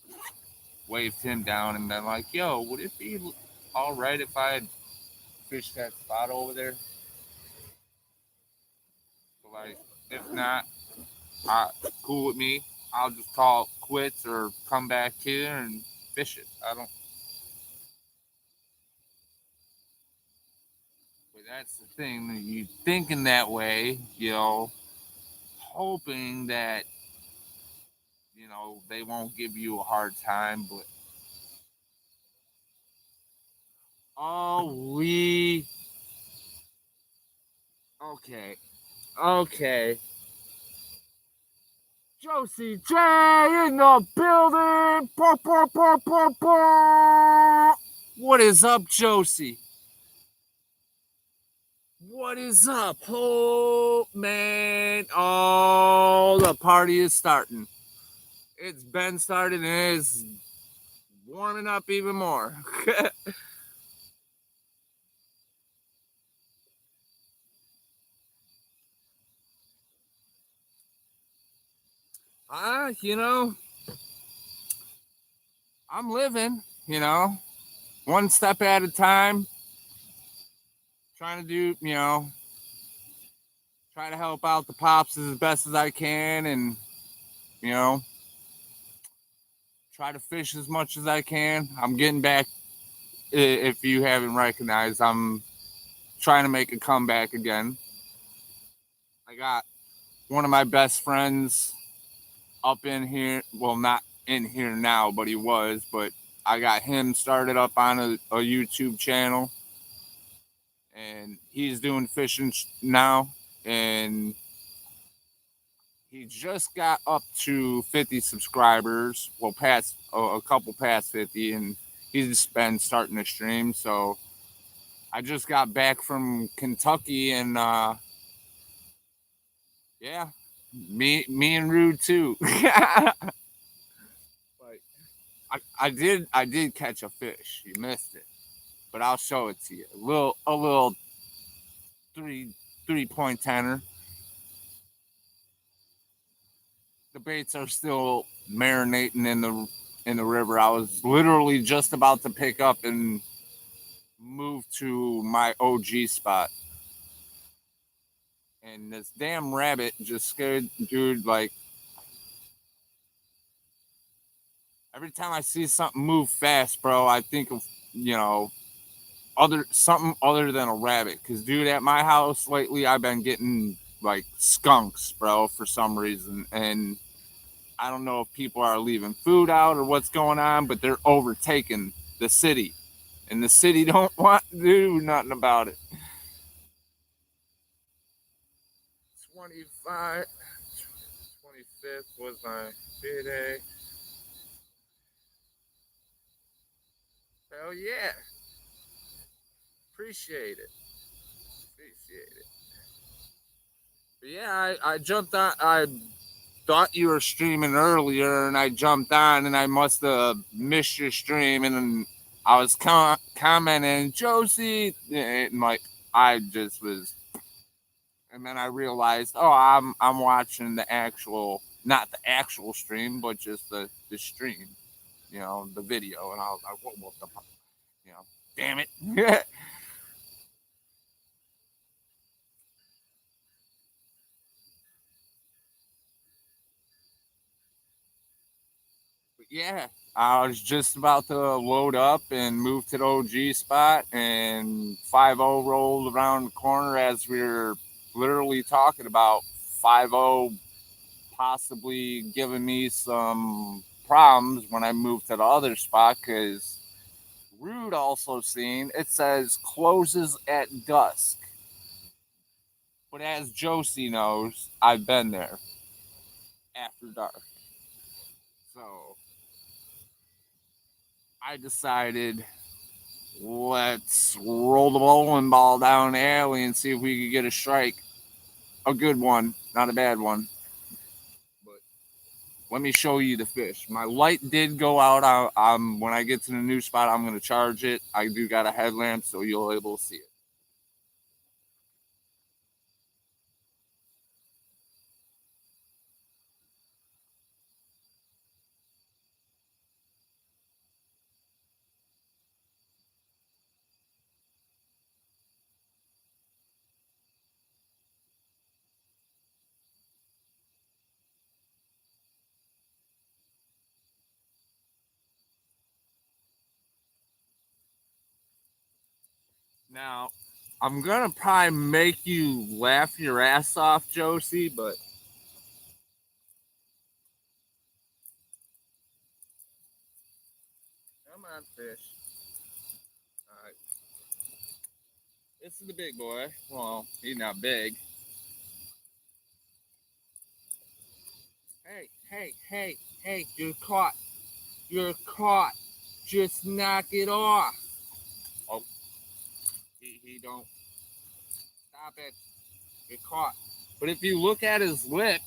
waved him down and been like, yo, would it be all right if I had fished that spot over there? So, like, if not, cool with me. I'll just call it quits or come back here and fish it. I don't. But that's the thing. That you thinking that way, hoping that they won't give you a hard time. But oh, okay, okay. Josie J in the building. Bah, bah, bah, bah, bah. What is up, Josie? What is up? Oh, man. Oh, the party is starting. It's been started and it's warming up even more. Ah, I'm living, one step at a time, trying to do, try to help out the pops as best as I can and, you know, try to fish as much as I can. I'm getting back. If you haven't recognized, I'm trying to make a comeback again. I got one of my best friends up in here. Well, not in here now, but he was. But I got him started up on a YouTube channel, and he's doing fishing now. And he just got up to 50 subscribers. Well, past a couple past 50, and he's been starting to stream. So I just got back from Kentucky, and yeah, me and Rude too. Like I did catch a fish. You missed it, but I'll show it to you. A little 3.10 tenner. The baits are still marinating in the river. I was literally just about to pick up and move to my OG spot. And this damn rabbit just scared dude. Like, every time I see something move fast, bro, I think of, something other than a rabbit. Cause dude, at my house lately I've been getting like skunks, bro, for some reason. And I don't know if people are leaving food out or what's going on, but they're overtaking the city. And the city don't want to do nothing about it. 25, 25th was my birthday. Hell yeah. Appreciate it. Appreciate it. But yeah, I jumped on. I thought you were streaming earlier, and I jumped on, and I must have missed your stream, and then I was commenting, Josie, and like I just was, and then I realized, oh, I'm watching the actual, not the actual stream, but just the stream, the video, and I was like, what the, damn it. Yeah, I was just about to load up and move to the OG spot, and 5-0 rolled around the corner as we were literally talking about 5-0 possibly giving me some problems when I moved to the other spot because Rude also seen it says closes at dusk. But as Josie knows, I've been there after dark. So I decided let's roll the bowling ball down the alley and see if we could get a strike. A good one, not a bad one. But let me show you the fish. My light did go out. When I get to the new spot, I'm going to charge it. I do got a headlamp, so you'll able to see it. Now, I'm going to probably make you laugh your ass off, Josie, but come on, fish. All right. This is the big boy. Well, he's not big. Hey, you're caught. You're caught. Just knock it off. Oh, he don't. Stop it. You're caught. But if you look at his lip,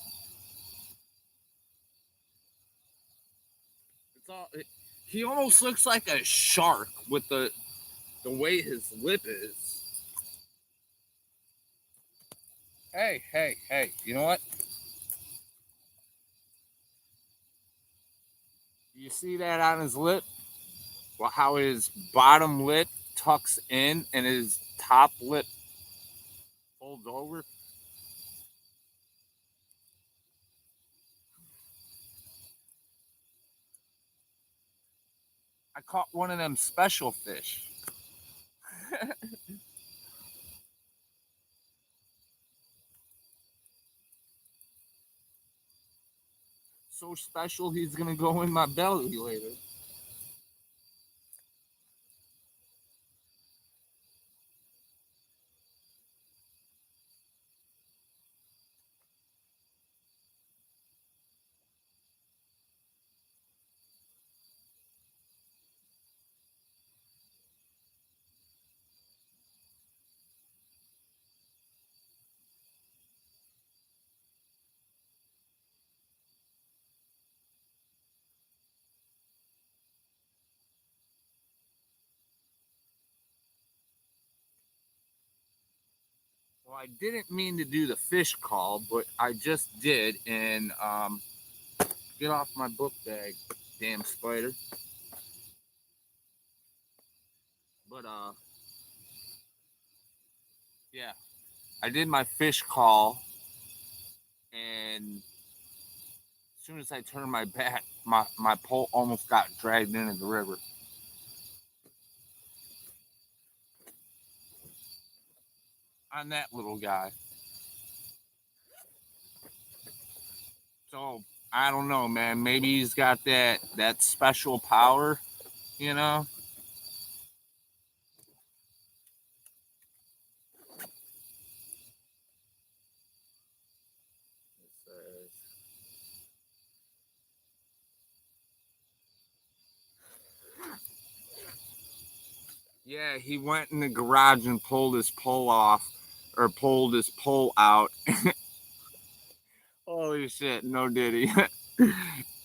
it's all. He almost looks like a shark with the way his lip is. Hey. You know what? You see that on his lip? Well, how his bottom lip tucks in and his top lip folds over. I caught one of them special fish. So special, he's gonna go in my belly later. Well, I didn't mean to do the fish call, but I just did, and get off my book bag, damn spider. But yeah, I did my fish call, and as soon as I turned my back, my pole almost got dragged into the river. On that little guy. So I don't know, man. Maybe he's got that special power, you know. Yeah, he went in the garage and pulled his pole off, or pulled his pole out. Holy shit, no diddy.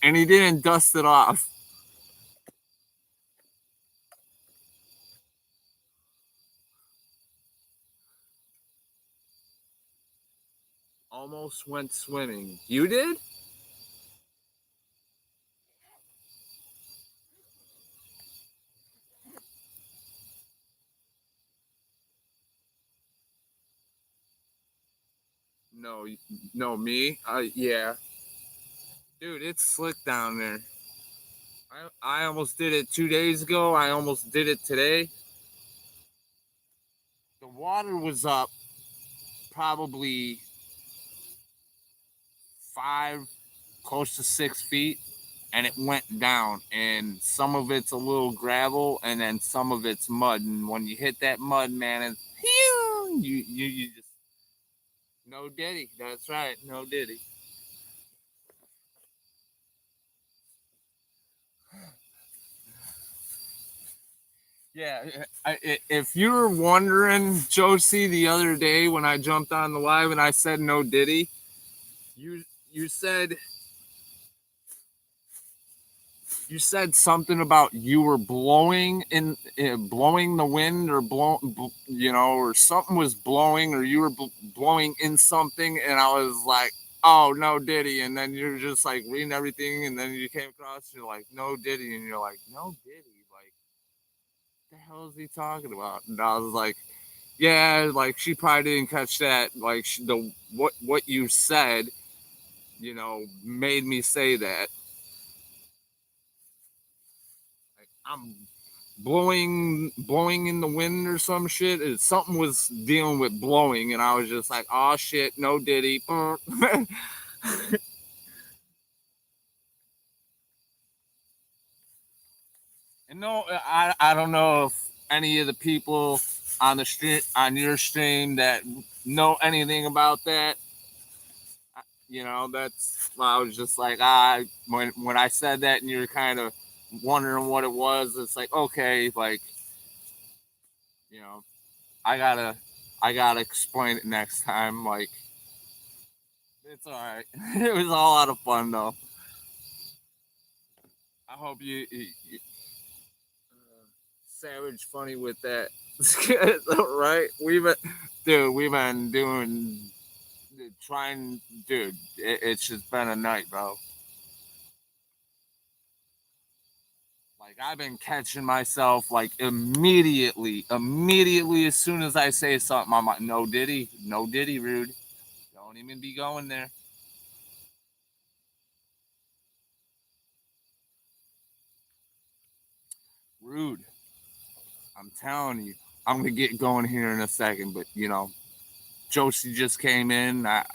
And he didn't dust it off. Almost went swimming. You did? No, no, me. Yeah, dude, it's slick down there. I almost did it 2 days ago. I almost did it today. The water was up probably 5, close to 6 feet, and it went down. And some of it's a little gravel, and then some of it's mud. And when you hit that mud, man, it's you just no diddy. That's right, no diddy. Yeah, if you were wondering, Josie, the other day when I jumped on the live and I said no diddy, you you said you said something about you were blowing blowing the wind or or something was blowing or you were blowing in something, and I was like, oh, no diddy. And then you're just like reading everything, and then you came across, you're like, no diddy, and you're like, no diddy, like, the hell is he talking about? And I was like, yeah, like, she probably didn't catch that, like, the what you said, made me say that. Like, I'm blowing in the wind or some shit. Something was dealing with blowing, and I was just like, oh shit, no diddy. And no, I don't know if any of the people on the street on your stream that know anything about that. That's why I was just like, when I said that and you're kind of wondering what it was, it's like, okay, like, you know, I gotta I gotta explain it next time. Like, it's all right. It was all out of fun though. I hope you savage funny with that. Right? We've been doing trying, dude. It's just been a night, bro. Like, I've been catching myself like immediately as soon as I say something, I'm like, no diddy, rude. Don't even be going there. Rude. I'm telling you. I'm gonna get going here in a second, but Josie just came in. I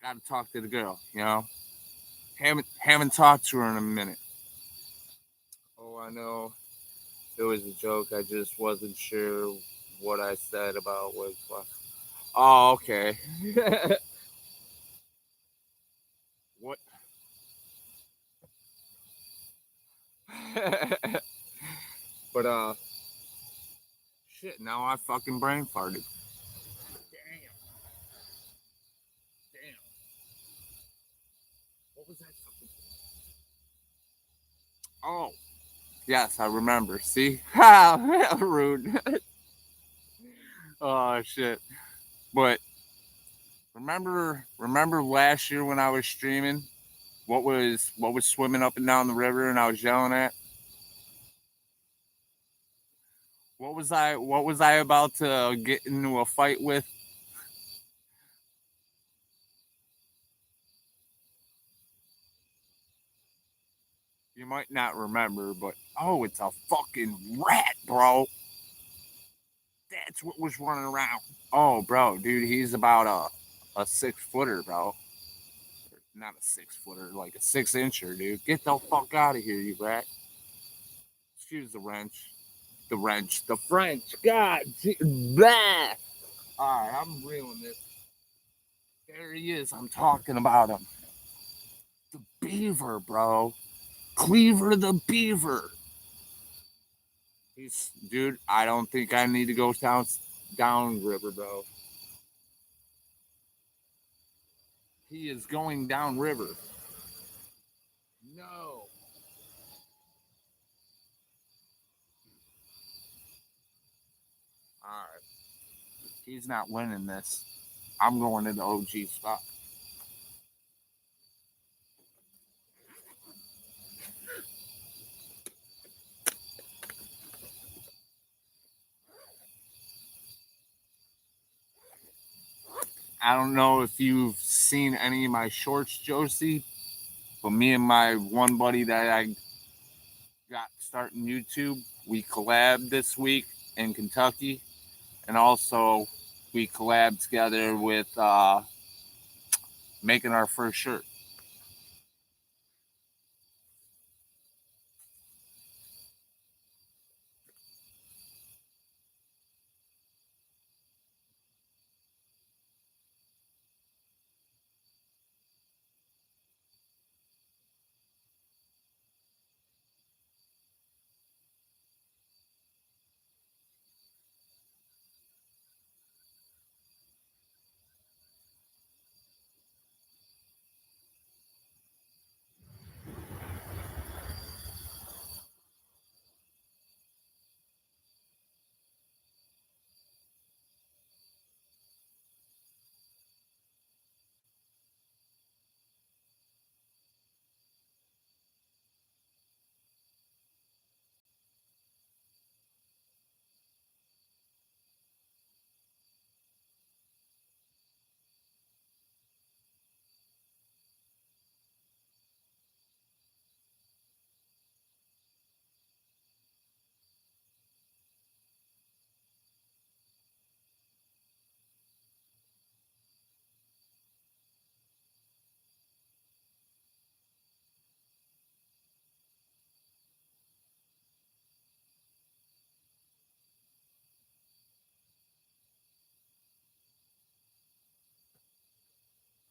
gotta talk to the girl. Haven't talked to her in a minute. Oh, I know. It was a joke. I just wasn't sure what I said about was. Oh, okay. What? But shit. Now I fucking brain farted. Damn. Damn. What was that fucking? Oh, yes, I remember. See? Ha! Rude. Oh shit. But remember last year when I was streaming, what was swimming up and down the river and I was yelling at? What was I about to get into a fight with? You might not remember, but oh, it's a fucking rat, bro. That's what was running around. Oh, bro, dude, he's about a 6 footer, bro. Not a 6 footer, like a 6 incher, dude. Get the fuck out of here, you rat. Excuse the wrench. The wrench. The French. God. Blah. All right, I'm reeling this. There he is. I'm talking about him. The beaver, bro. Cleaver the beaver. Dude. I don't think I need to go down river, bro. He is going down river. No. All right. He's not winning this. I'm going to the OG spot. I don't know if you've seen any of my shorts, Josie, But me and my one buddy that I got starting YouTube, we collabed this week in Kentucky, and also we collabed together with making our first shirt.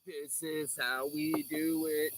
This is how we do it.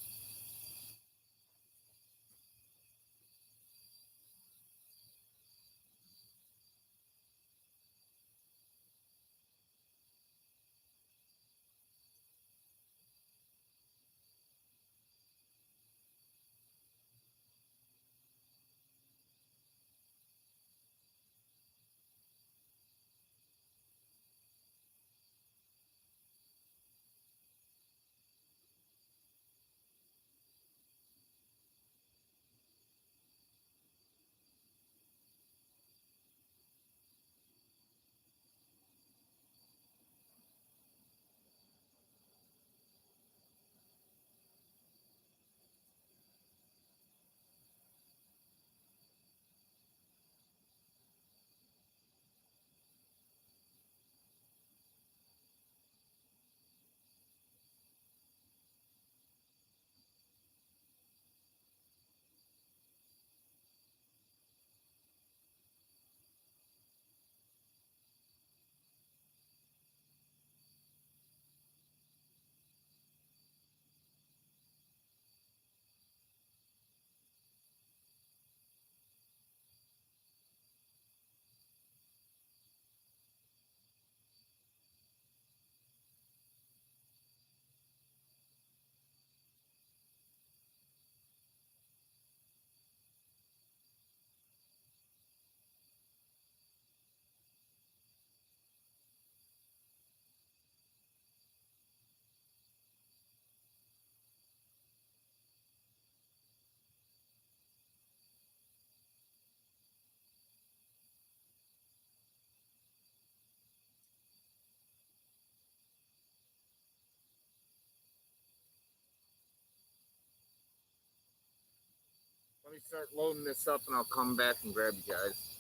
Let me start loading this up and I'll come back and grab you guys.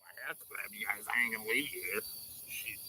I have to grab you guys. I ain't gonna leave you here. Shit.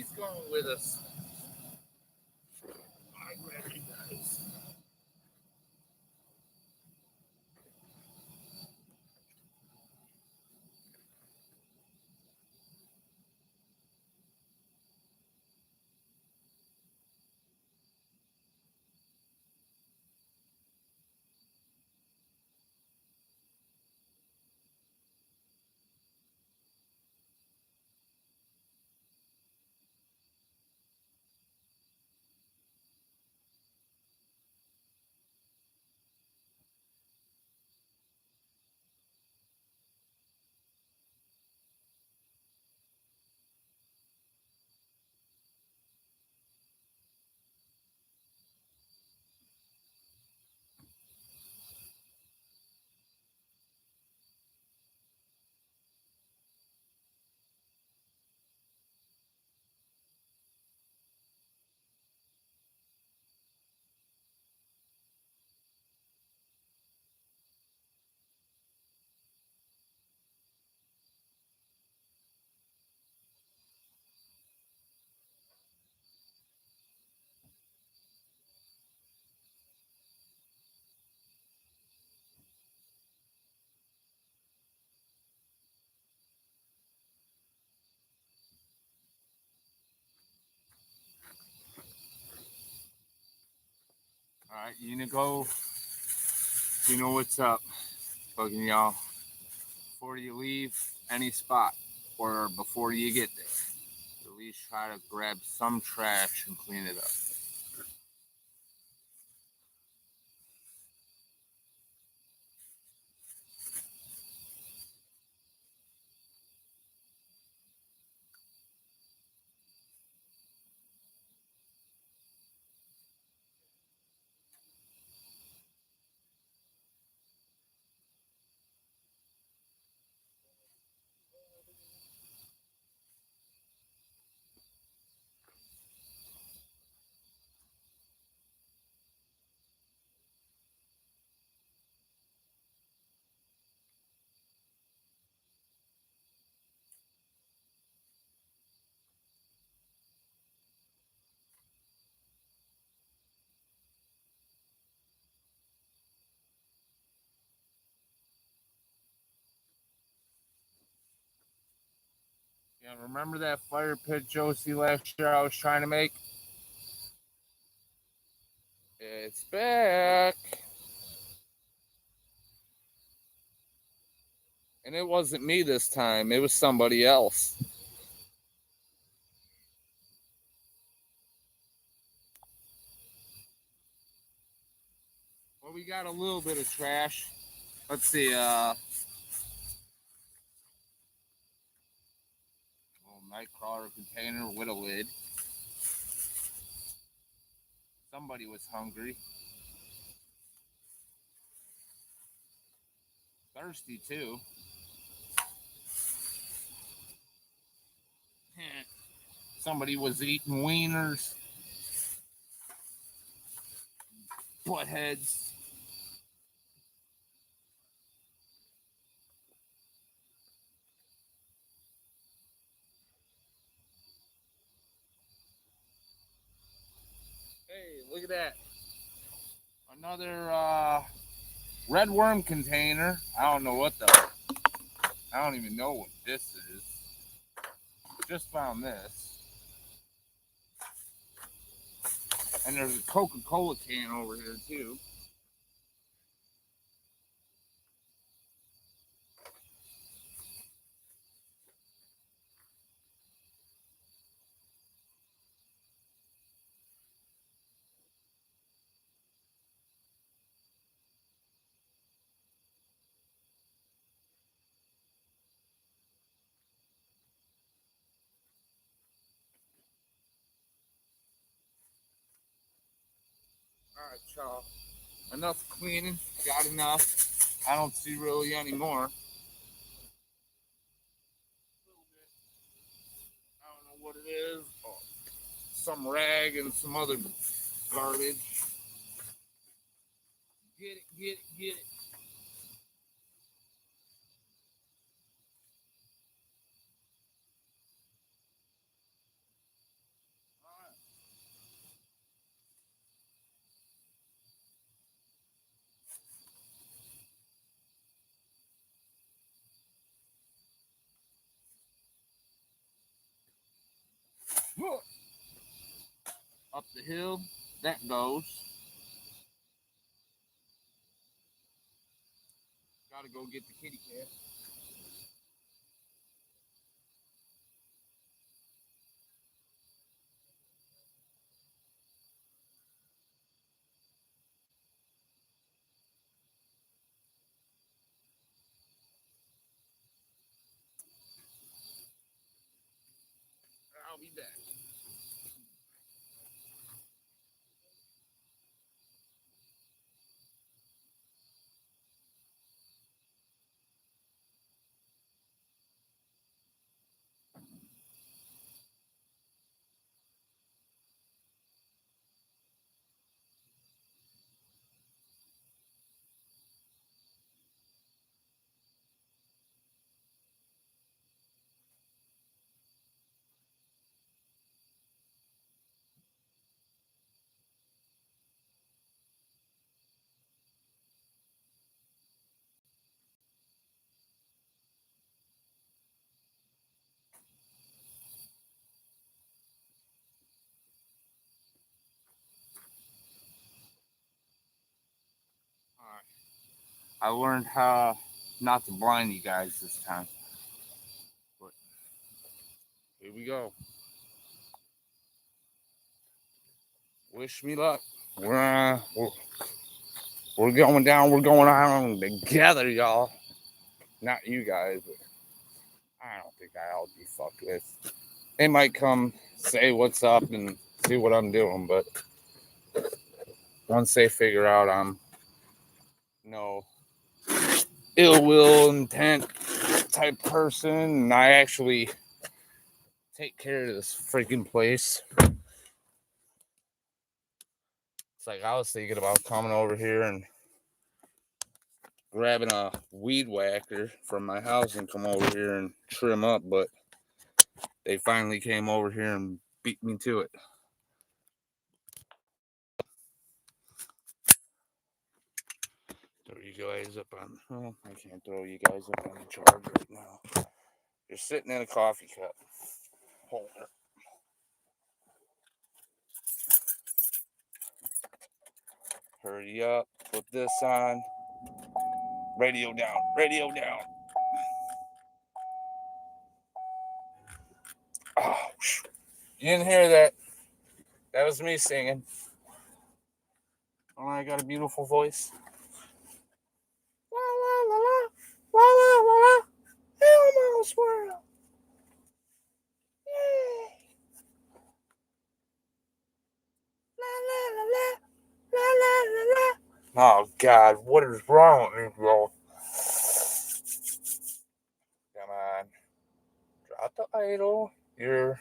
He's going with us. I grab you guys. All right, Unigo, you know what's up, bugging y'all. Before you leave any spot or before you get there, at least try to grab some trash and clean it up. Yeah, remember that fire pit, Josie, last year I was trying to make? It's back. And it wasn't me this time, it was somebody else. Well, we got a little bit of trash. Let's see, little nightcrawler container with a lid. Somebody was hungry. Thirsty, too. Somebody was eating wieners. Buttheads. Hey, look at that. Another red worm container. I don't know what I don't even know what this is. Just found this. And there's a Coca-Cola can over here, too. Alright, y'all. Enough cleaning. Got enough. I don't see really any more. I don't know what it is. Oh, some rag and some other garbage. Get it, get it, get it. Up the hill, that goes. Gotta go get the kitty cat. I'll be back. Alright. I learned how not to blind you guys this time. But here we go. Wish me luck. We're going down. We're going on together, y'all. Not you guys, but I don't think I'll be fucked with. They might come say what's up and see what I'm doing, but once they figure out I'm no ill will intent type person and I actually take care of this freaking place. It's like I was thinking about coming over here and grabbing a weed whacker from my house and come over here and trim up, but they finally came over here and beat me to it. Throw you guys up on, well, I can't throw you guys up on the charge right now. You're sitting in a coffee cup holder. Hurry up, put this on. Radio down, radio down. Oh, you didn't hear that? That was me singing. Oh, I got a beautiful voice. La la la la, la la la la, Elmo swirl. Yay! La la la la, la la la la. Oh God, what is wrong with me, bro? Come on, drop the idol. You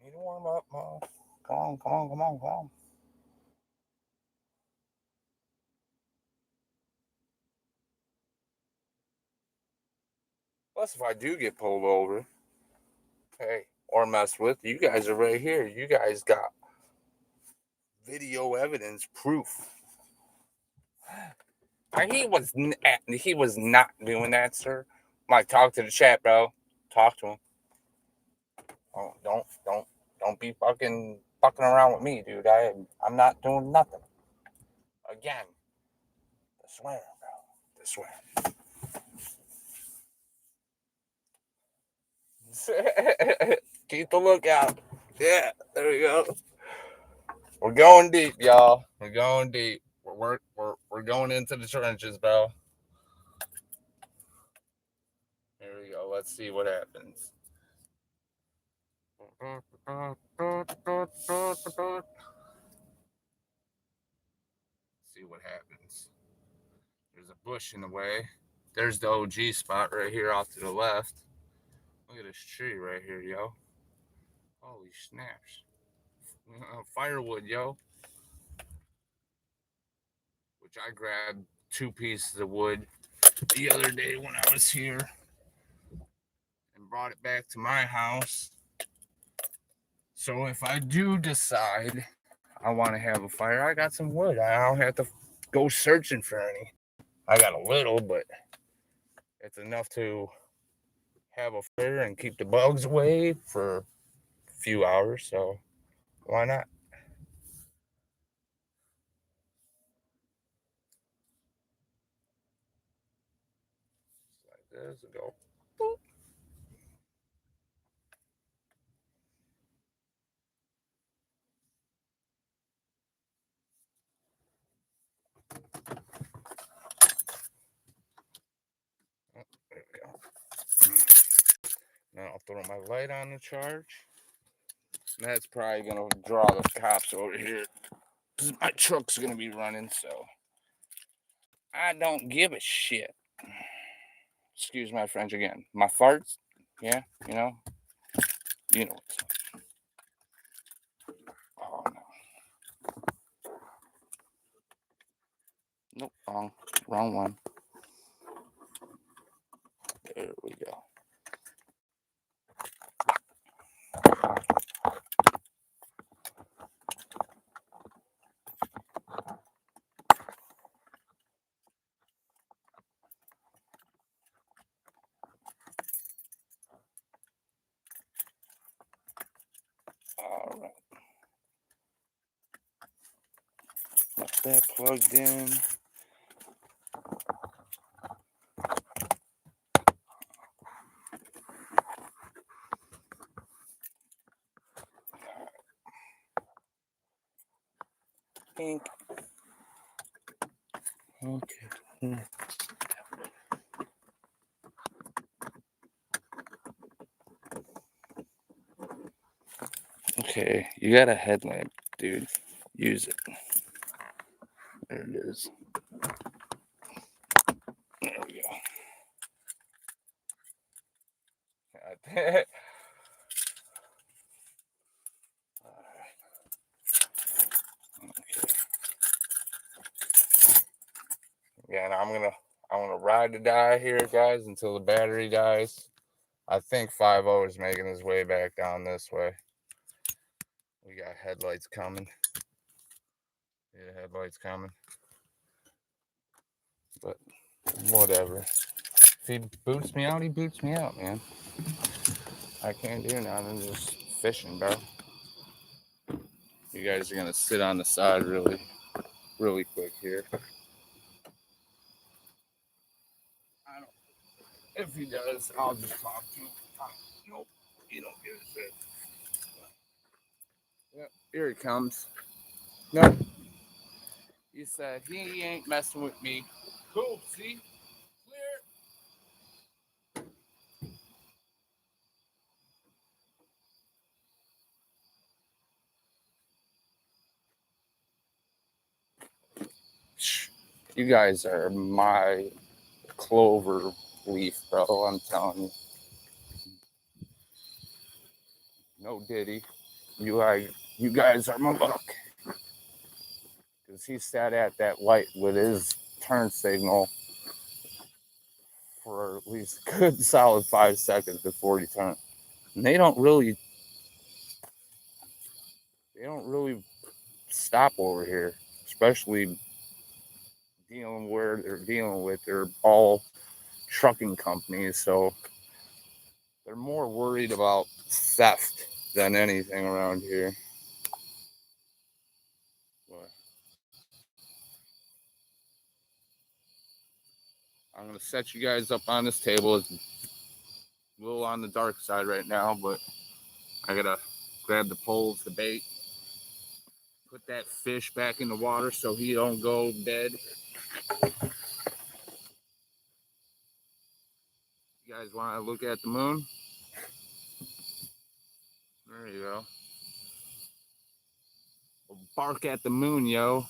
need to warm up, Mo. Come on, come on, come on, come on. Plus, if I do get pulled over, hey, or messed with, you guys are right here. You guys got video evidence, proof. He was not doing that, sir. Mike, talk to the chat, bro. Talk to him. Oh, don't be fucking around with me, dude. I'm not doing nothing. Again, I swear, bro. I swear. Keep the lookout. Yeah, there we go. We're going deep, y'all. We're going deep. We're going into the trenches, bro. Here we go. Let's see what happens. See what happens. There's a bush in the way. There's the OG spot right here off to the left. Look at this tree right here, yo. Holy snaps. Firewood, yo. Which I grabbed 2 pieces of wood the other day when I was here and brought it back to my house. So if I do decide I want to have a fire, I got some wood. I don't have to go searching for any. I got a little, but it's enough to have a fire and keep the bugs away for few hours, so why not? Like this, and go. Boop. Oh, there we go. Now I'll throw my light on the charge. And that's probably gonna draw the cops over here. Cause my truck's gonna be running, so I don't give a shit. Excuse my French again. My farts, yeah, you know what's up. Oh no, nope, wrong one. There we go. All right, got that plugged in. Pink. Okay. Okay, you got a headlamp, dude. Use it. There it is. There we go. Okay. Yeah, and I'm gonna ride to die here, guys, until the battery dies. I think 5-0 is making his way back down this way. We got headlights coming. Yeah, headlights coming. But whatever. If he boots me out, he boots me out, man. I can't do nothing. Just fishing, bro. You guys are gonna sit on the side really quick here. I don't. If he does, I'll just talk to him. Nope, he don't give a shit. Yep, here he comes. Nope. He said he ain't messing with me. Cool. See, clear. You guys are my clover leaf, bro. I'm telling you. No Diddy. You guys are my luck. Because he sat at that light with his turn signal for at least a good solid 5 seconds before he turned. And they don't really stop over here, especially dealing where they're dealing with. They're all trucking companies, so they're more worried about theft than anything around here. But I'm gonna set you guys up on this table. It's a little on the dark side right now, but I gotta grab the poles, the bait, put that fish back in the water so he don't go dead. You guys want to look at the moon? There you go. We'll bark at the moon, yo.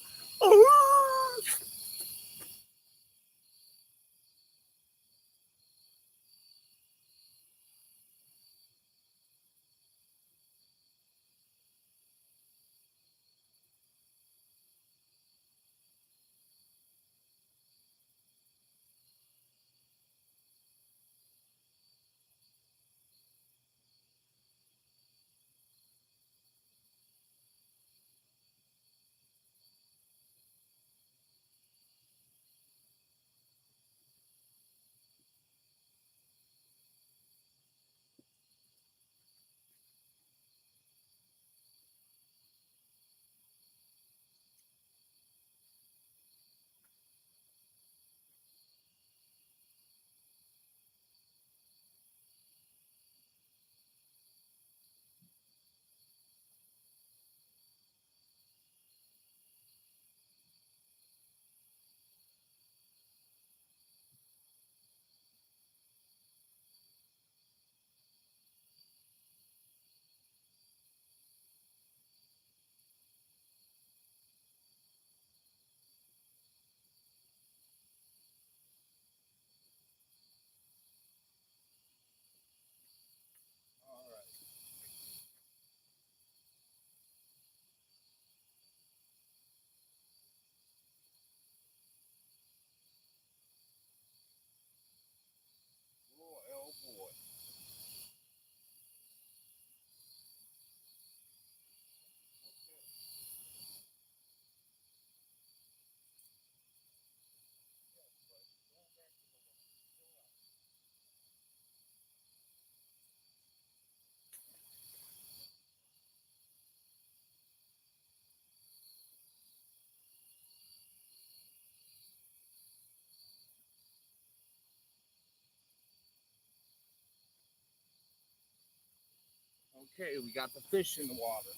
Okay, we got the fish in the water.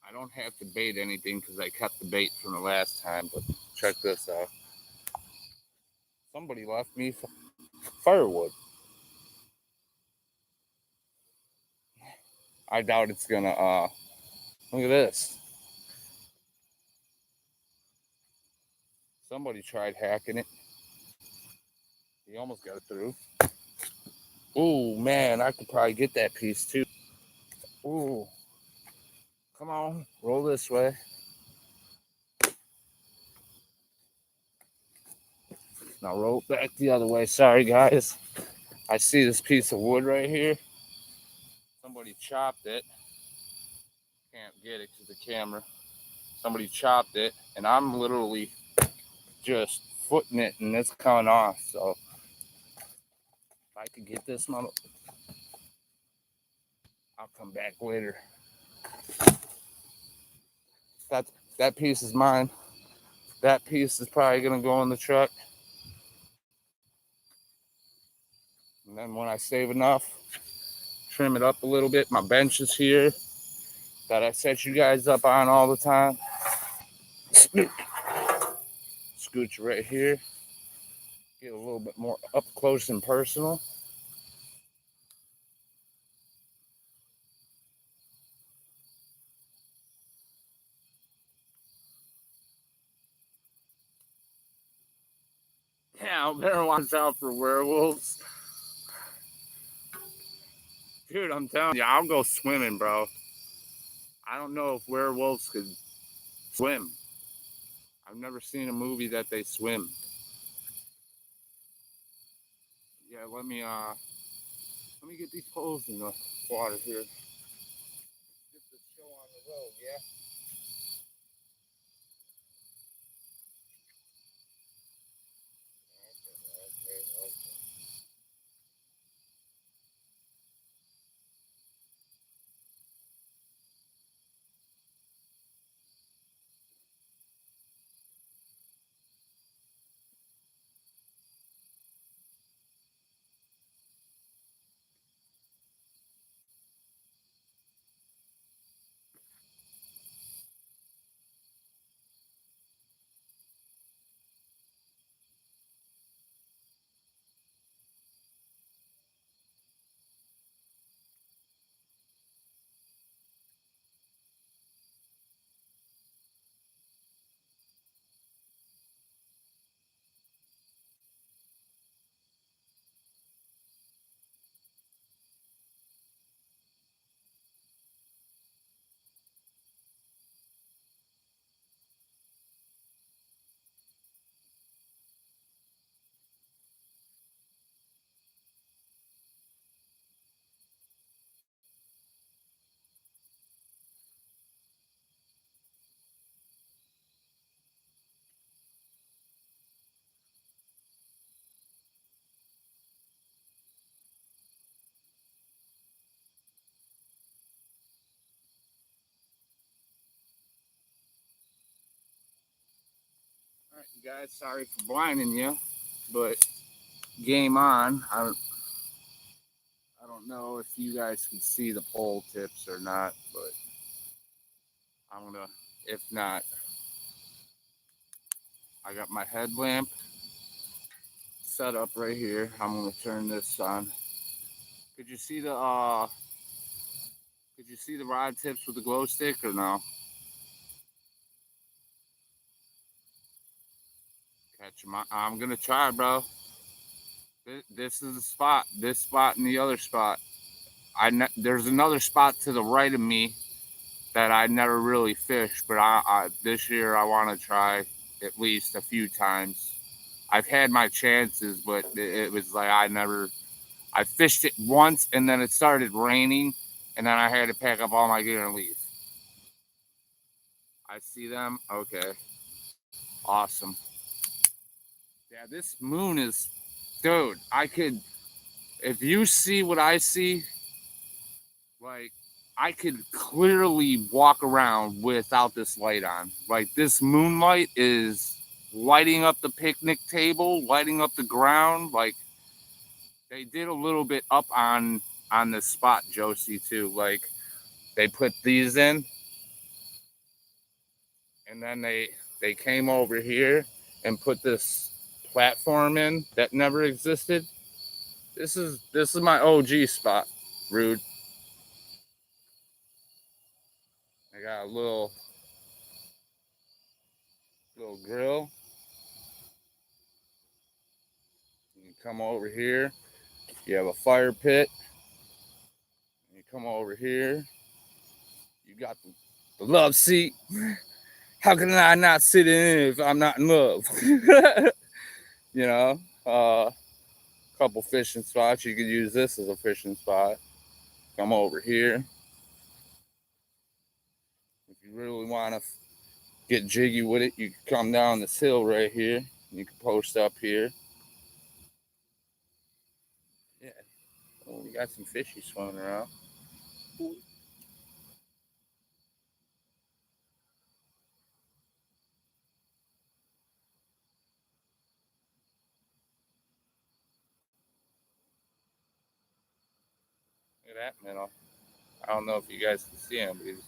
I don't have to bait anything because I kept the bait from the last time, but check this out. Somebody left me firewood. I doubt it's gonna, look at this. Somebody tried hacking it. He almost got it through. Ooh, man, I could probably get that piece too. Ooh. Come on, roll this way. Now roll back the other way. Sorry, guys. I see this piece of wood right here. Somebody chopped it. Can't get it to the camera. Somebody chopped it, and I'm literally just footing it, and it's coming off. So if I could get this mother, I'll come back later. That piece is mine. That piece is probably gonna go in the truck. And then when I save enough, trim it up a little bit. My bench is here that I set you guys up on all the time. Scooch right here. Get a little bit more up close and personal. Yeah, better watch out for werewolves. Dude, I'm telling you, I'll go swimming, bro. I don't know if werewolves could swim. I've never seen a movie that they swim. Yeah, let me get these poles in the water here. Get the show on the road, yeah? Okay. All right, you guys, sorry for blinding you, but game on. I don't know if you guys can see the pole tips or not, but I'm gonna. If not, I got my headlamp set up right here. I'm gonna turn this on. Could you see the Could you see the rod tips with the glow stick or no? Catch them. I'm gonna try, bro. This is the spot. This spot and the other spot. There's another spot to the right of me that I never really fished, but I this year I want to try at least a few times. I've had my chances, but it was like I fished it once and then it started raining and then I had to pack up all my gear and leave. I see them. Okay. Awesome. Yeah, this moon is, dude, if you see what I see, like, I could clearly walk around without this light on. Like, this moonlight is lighting up the picnic table, lighting up the ground. Like, they did a little bit up on this spot, Josie, too. Like, they put these in, and then they came over here and put this platform in that never existed. This is my OG spot, Rude. I got a little grill. You come over here. You have a fire pit. You come over here. You got the love seat. How can I not sit in it if I'm not in love? You know, couple fishing spots. You could use this as a fishing spot. Come over here. If you really want to get jiggy with it, you can come down this hill right here. You can post up here. Yeah. Oh, we got some fishies swimming around. Look at that minnow. I don't know if you guys can see him, but he's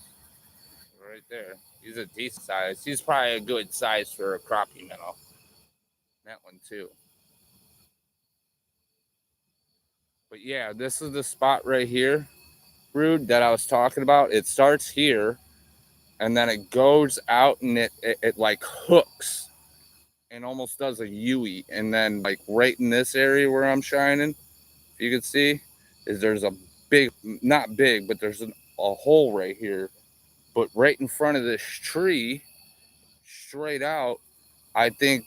right there. He's a decent size. He's probably a good size for a crappie minnow. That one too. But yeah, this is the spot right here, Rude, that I was talking about. It starts here, and then it goes out, and it like hooks and almost does a U-E. And then like right in this area where I'm shining, if you can see, is there's a big, not big, but there's a hole right here. But right in front of this tree, straight out, I think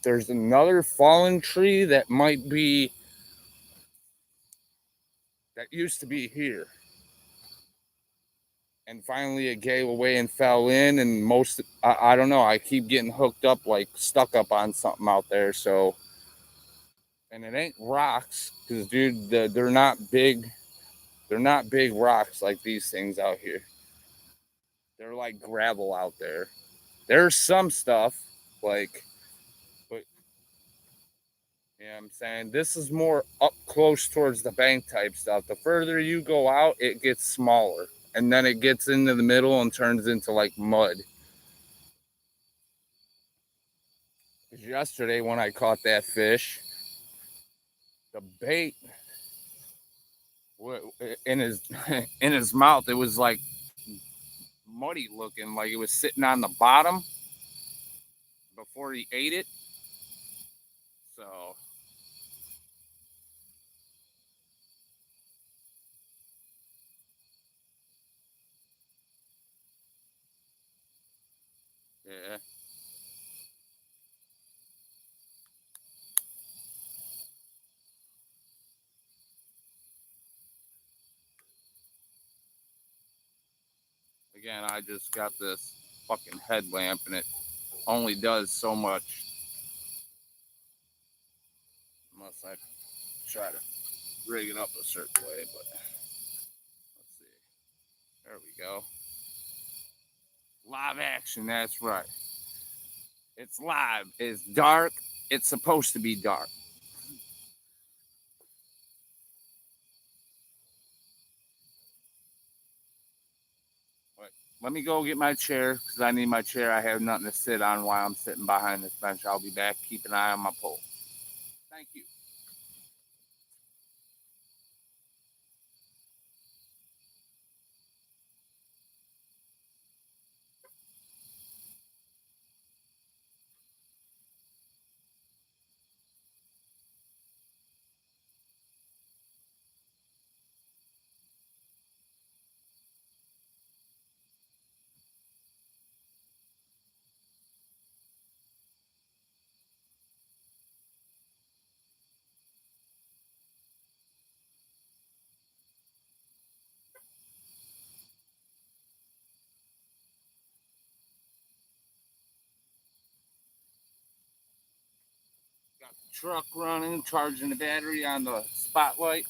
there's another fallen tree that might be, that used to be here. And finally it gave away and fell in. And I don't know, I keep getting hooked up, like stuck up on something out there. So, and it ain't rocks, because dude, they're not big. They're not big rocks like these things out here. They're like gravel out there. There's some stuff like, but yeah, I'm saying this is more up close towards the bank type stuff. The further you go out, it gets smaller, and then it gets into the middle and turns into like mud. Yesterday when I caught that fish, the bait in his in his mouth, it was like muddy looking, like it was sitting on the bottom before he ate it. So yeah. Again, I just got this fucking headlamp and it only does so much unless I try to rig it up a certain way. But let's see. There we go. Live action, that's right. It's live. It's dark. It's supposed to be dark. But let me go get my chair because I need my chair. I have nothing to sit on while I'm sitting behind this bench. I'll be back. Keep an eye on my pole. Thank you. Got the truck running, charging the battery on the spotlight.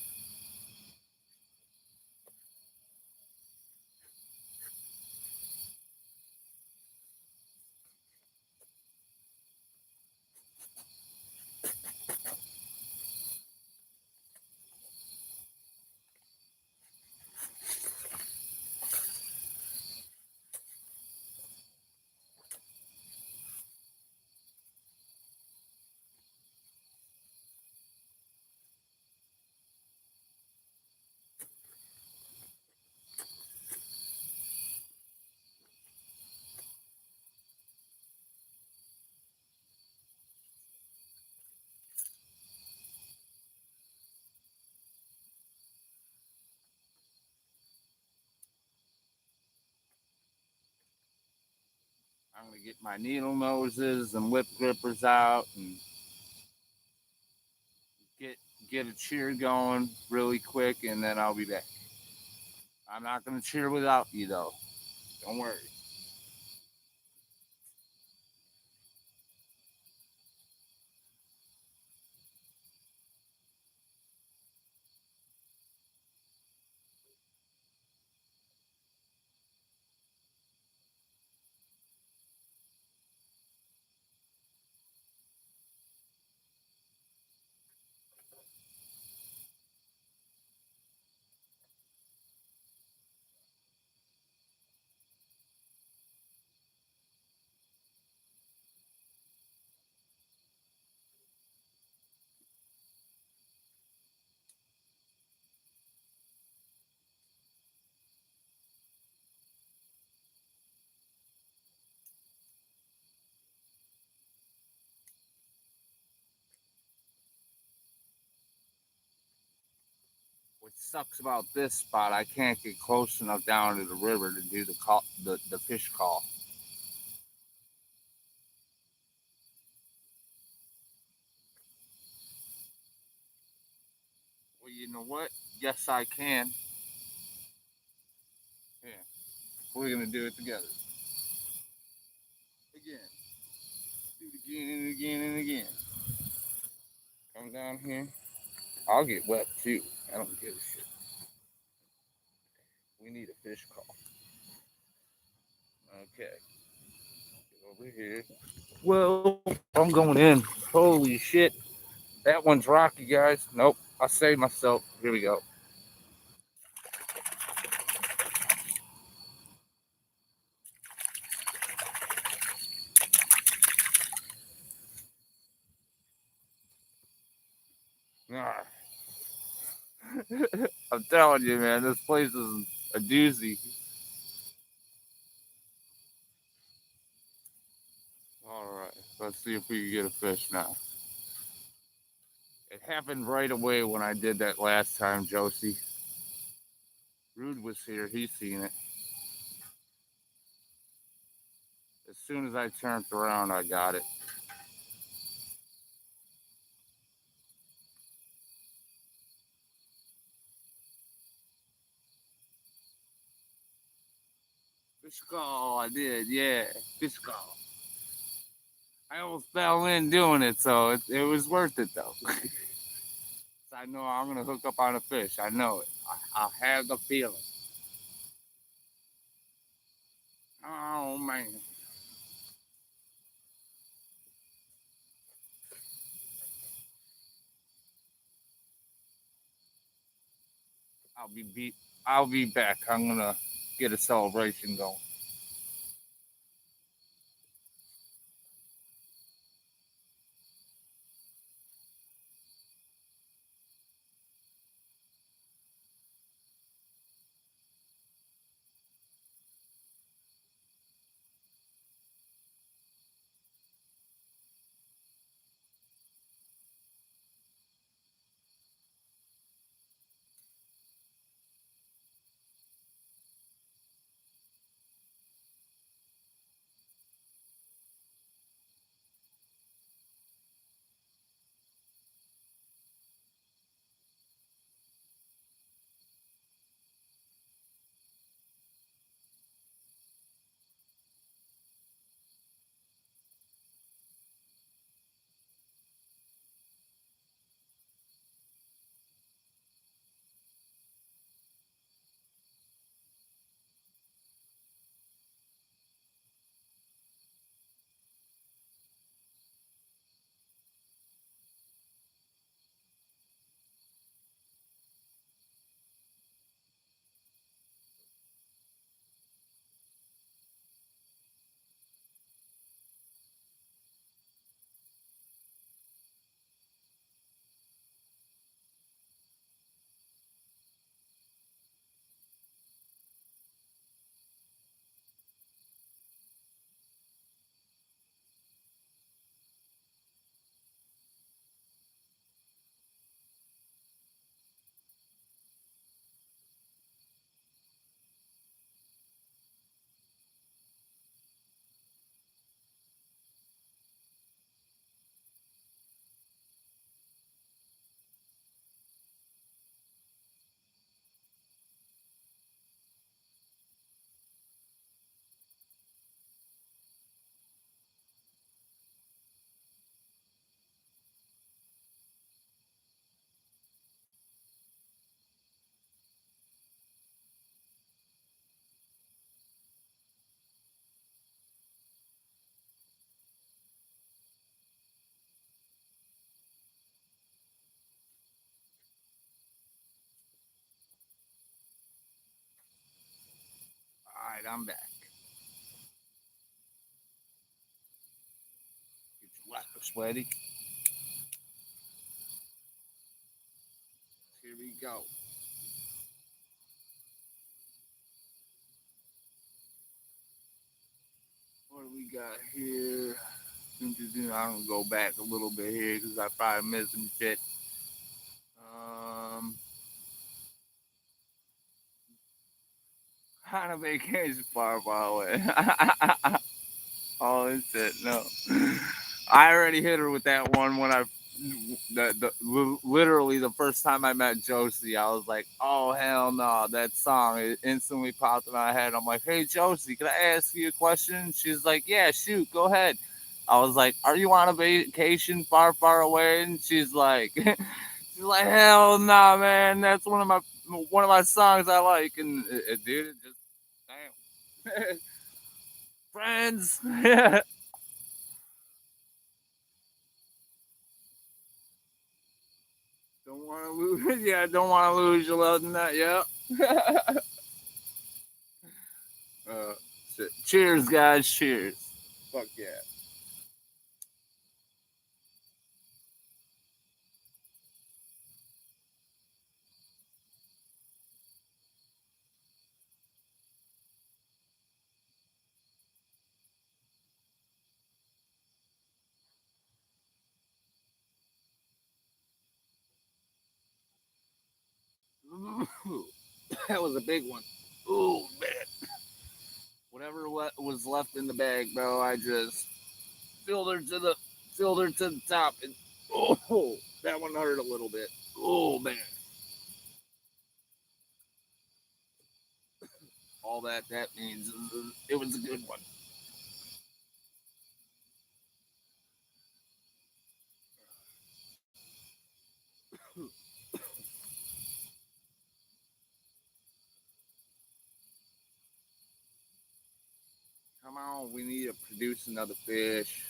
I'm gonna get my needle noses and lip grippers out and get get a cheer going really quick, and then I'll be back. I'm not gonna cheer without you though. Don't worry. What sucks about this spot, I can't get close enough down to the river to do the fish call. Well, you know what? Yes, I can. Yeah, we're gonna do it together. Again, do it again and again and again. Come down here. I'll get wet too. I don't give a shit. We need a fish call. Okay, get over here. Well, I'm going in. Holy shit. That one's rocky, guys. Nope. I saved myself. Here we go. Ah. I'm telling you, man, this place is a doozy. All right, let's see if we can get a fish now. It happened right away when I did that last time, Josie. Rude was here. He's seen it. As soon as I turned around, I got it. Fish call, I did. Yeah, fish call. I almost fell in doing it, so it was worth it though. I know I'm gonna hook up on a fish. I know it. I have the feeling. Oh man, I'll be beat. I'll be back. I'm gonna get a celebration going. right, I'm back. Get your wipers ready. Here we go. What do we got here? I'm gonna go back a little bit here because I probably missed some shit. Um, on a vacation far, far away. Oh, shit, no. I already hit her with that one when literally the first time I met Josie. I was like, oh, hell no, that song. It instantly popped in my head. I'm like, hey, Josie, can I ask you a question? She's like, yeah, shoot, go ahead. I was like, are you on a vacation far, far away? And she's like, hell no, nah, man. That's one of my songs I like. And dude, it just, damn. Friends. Don't want to lose. Yeah, don't want to lose your love tonight. Yeah. uh, cheers, guys. Cheers. Fuck yeah. That was a big one. Ooh, man. Whatever was left in the bag, bro, I just filled her to the top, and oh, that one hurt a little bit. Oh man, all that means it was a good one. Come on, we need to produce another fish.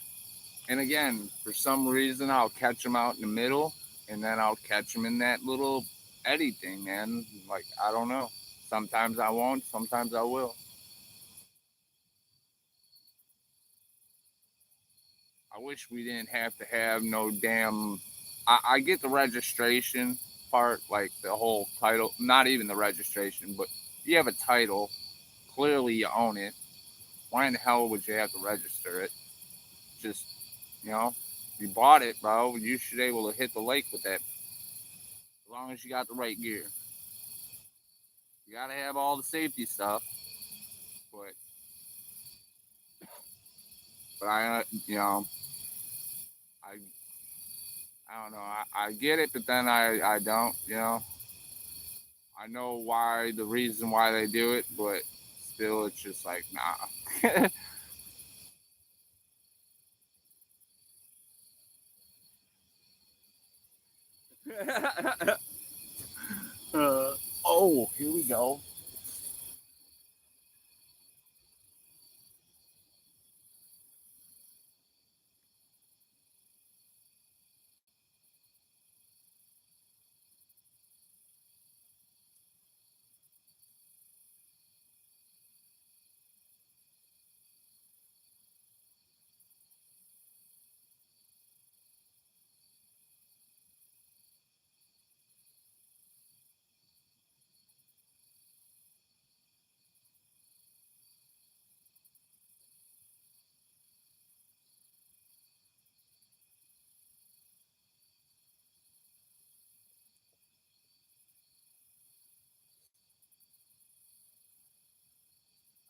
And again, for some reason, I'll catch them out in the middle, and then I'll catch them in that little eddy thing, man. Like, I don't know. Sometimes I won't, sometimes I will. I wish we didn't have to have no damn. I get the registration part, like the whole title, not even the registration, but you have a title, clearly you own it. Why in the hell would you have to register it? Just, you know, you bought it, bro. You should be able to hit the lake with that as long as you got the right gear. You gotta have all the safety stuff, but I I don't know. I get it, but then I don't. I know why the reason why they do it, but still, it's just like nah. Oh, here we go.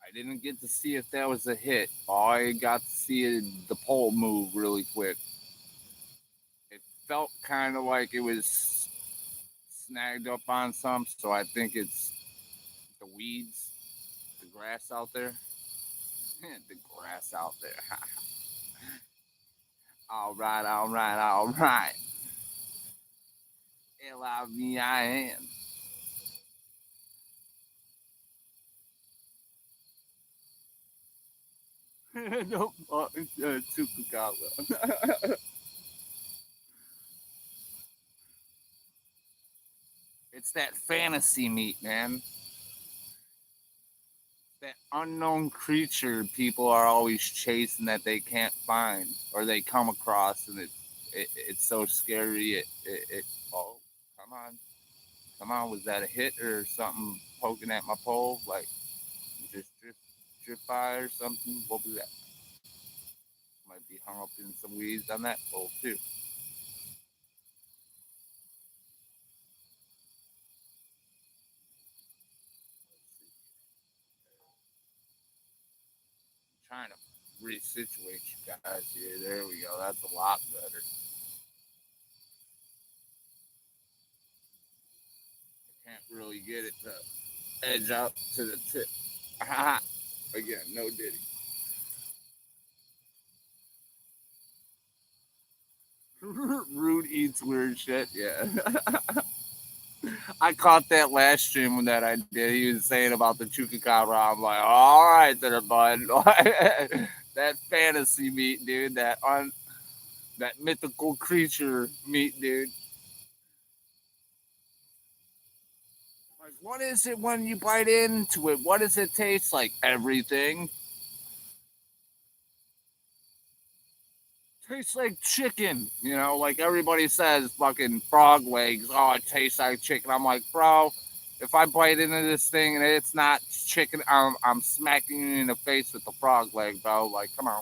I didn't get to see if that was a hit. I got to see the pole move really quick. It felt kind of like it was snagged up on some, so I think it's the weeds, the grass out there. The grass out there. All right, all right, all right. Livin. No, Chupacabra. It's that fantasy meat, man. that unknown creature people are always chasing that they can't find or they come across, and it's so scary. Oh, come on, come on, was that a hit or something poking at my pole? Like just drift by or something? What was that? Might be hung up in some weeds on that pole too. Trying to resituate you guys here. There we go. That's a lot better. I can't really get it to edge up to the tip. Again, no diddy. Rude eats weird shit. Yeah. I caught that last stream that I did. He was saying about the chupacabra. I'm like, all right, there, bud. That fantasy meat, dude. That mythical creature meat, dude. Like, what is it when you bite into it? What does it taste like? Everything. Tastes like chicken, like everybody says, fucking frog legs. Oh, it tastes like chicken. I'm like, bro, if I bite into this thing and it's not chicken, I'm smacking you in the face with the frog leg, bro. Like, come on.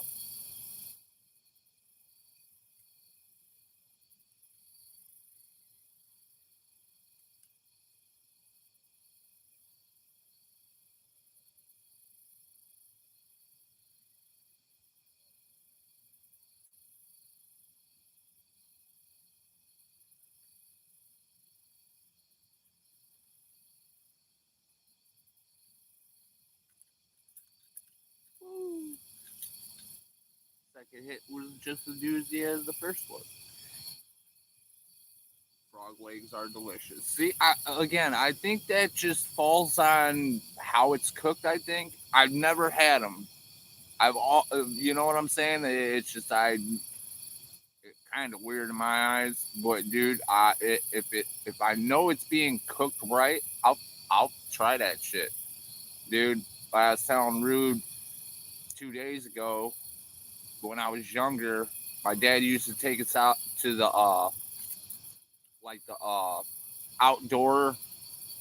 Second hit was just as doozy as the first one. Frog legs are delicious. See, again, I think that just falls on how it's cooked. I think I've never had them. You know what I'm saying? It's just kind of weird in my eyes. But dude, if I know it's being cooked right, I'll try that shit, dude. I was telling Rude 2 days ago when I was younger, my dad used to take us out to the the outdoor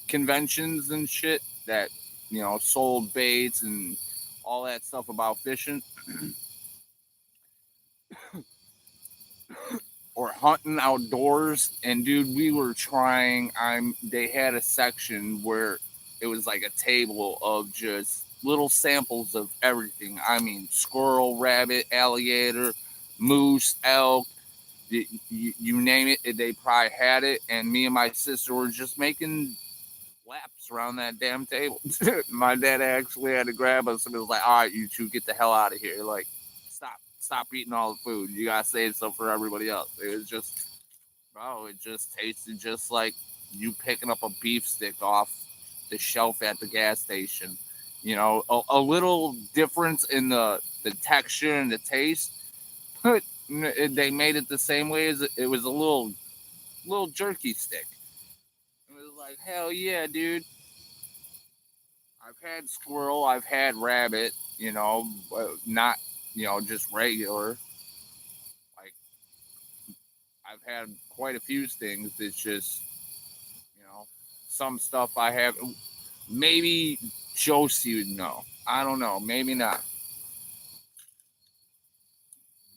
conventions and shit that sold baits and all that stuff about fishing or hunting outdoors. And dude, we were trying. They had a section where it was like a table of just little samples of everything. I mean, squirrel, rabbit, alligator, moose, elk. You name it, they probably had it. And me and my sister were just making laps around that damn table. My dad actually had to grab us and was like, "All right, you two, get the hell out of here! Like, stop eating all the food. You gotta save some for everybody else." It was just, bro, it just tasted just like you picking up a beef stick off the shelf at the gas station. A little difference in the texture and the taste, but they made it the same way as it was a little jerky stick. It was like, hell yeah, dude. I've had squirrel, I've had rabbit, but not, just regular. Like, I've had quite a few things. It's just, you know, some stuff I have. Maybe Josie would know. I don't know. Maybe not.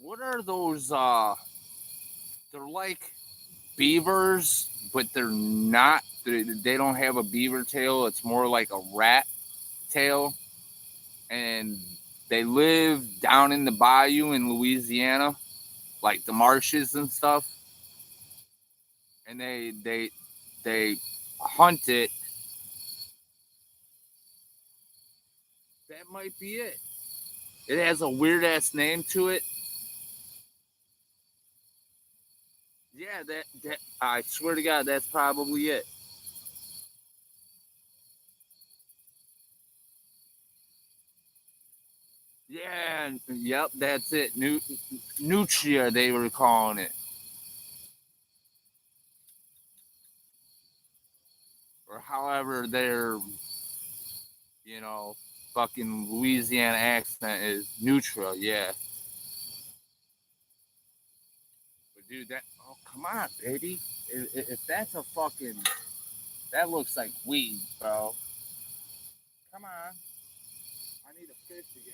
What are those? They're like beavers, but they're not. They don't have a beaver tail. It's more like a rat tail. And they live down in the bayou in Louisiana, like the marshes and stuff. And they hunt it. That might be it. It has a weird ass name to it. Yeah, that I swear to God, that's probably it. Yeah, yep, that's it. Nutria, they were calling it, or however they're, you know. fucking Louisiana accent is neutral, yeah. But dude, oh come on, baby. If that's a fucking, that looks like weed, bro. Come on, I need a fish again.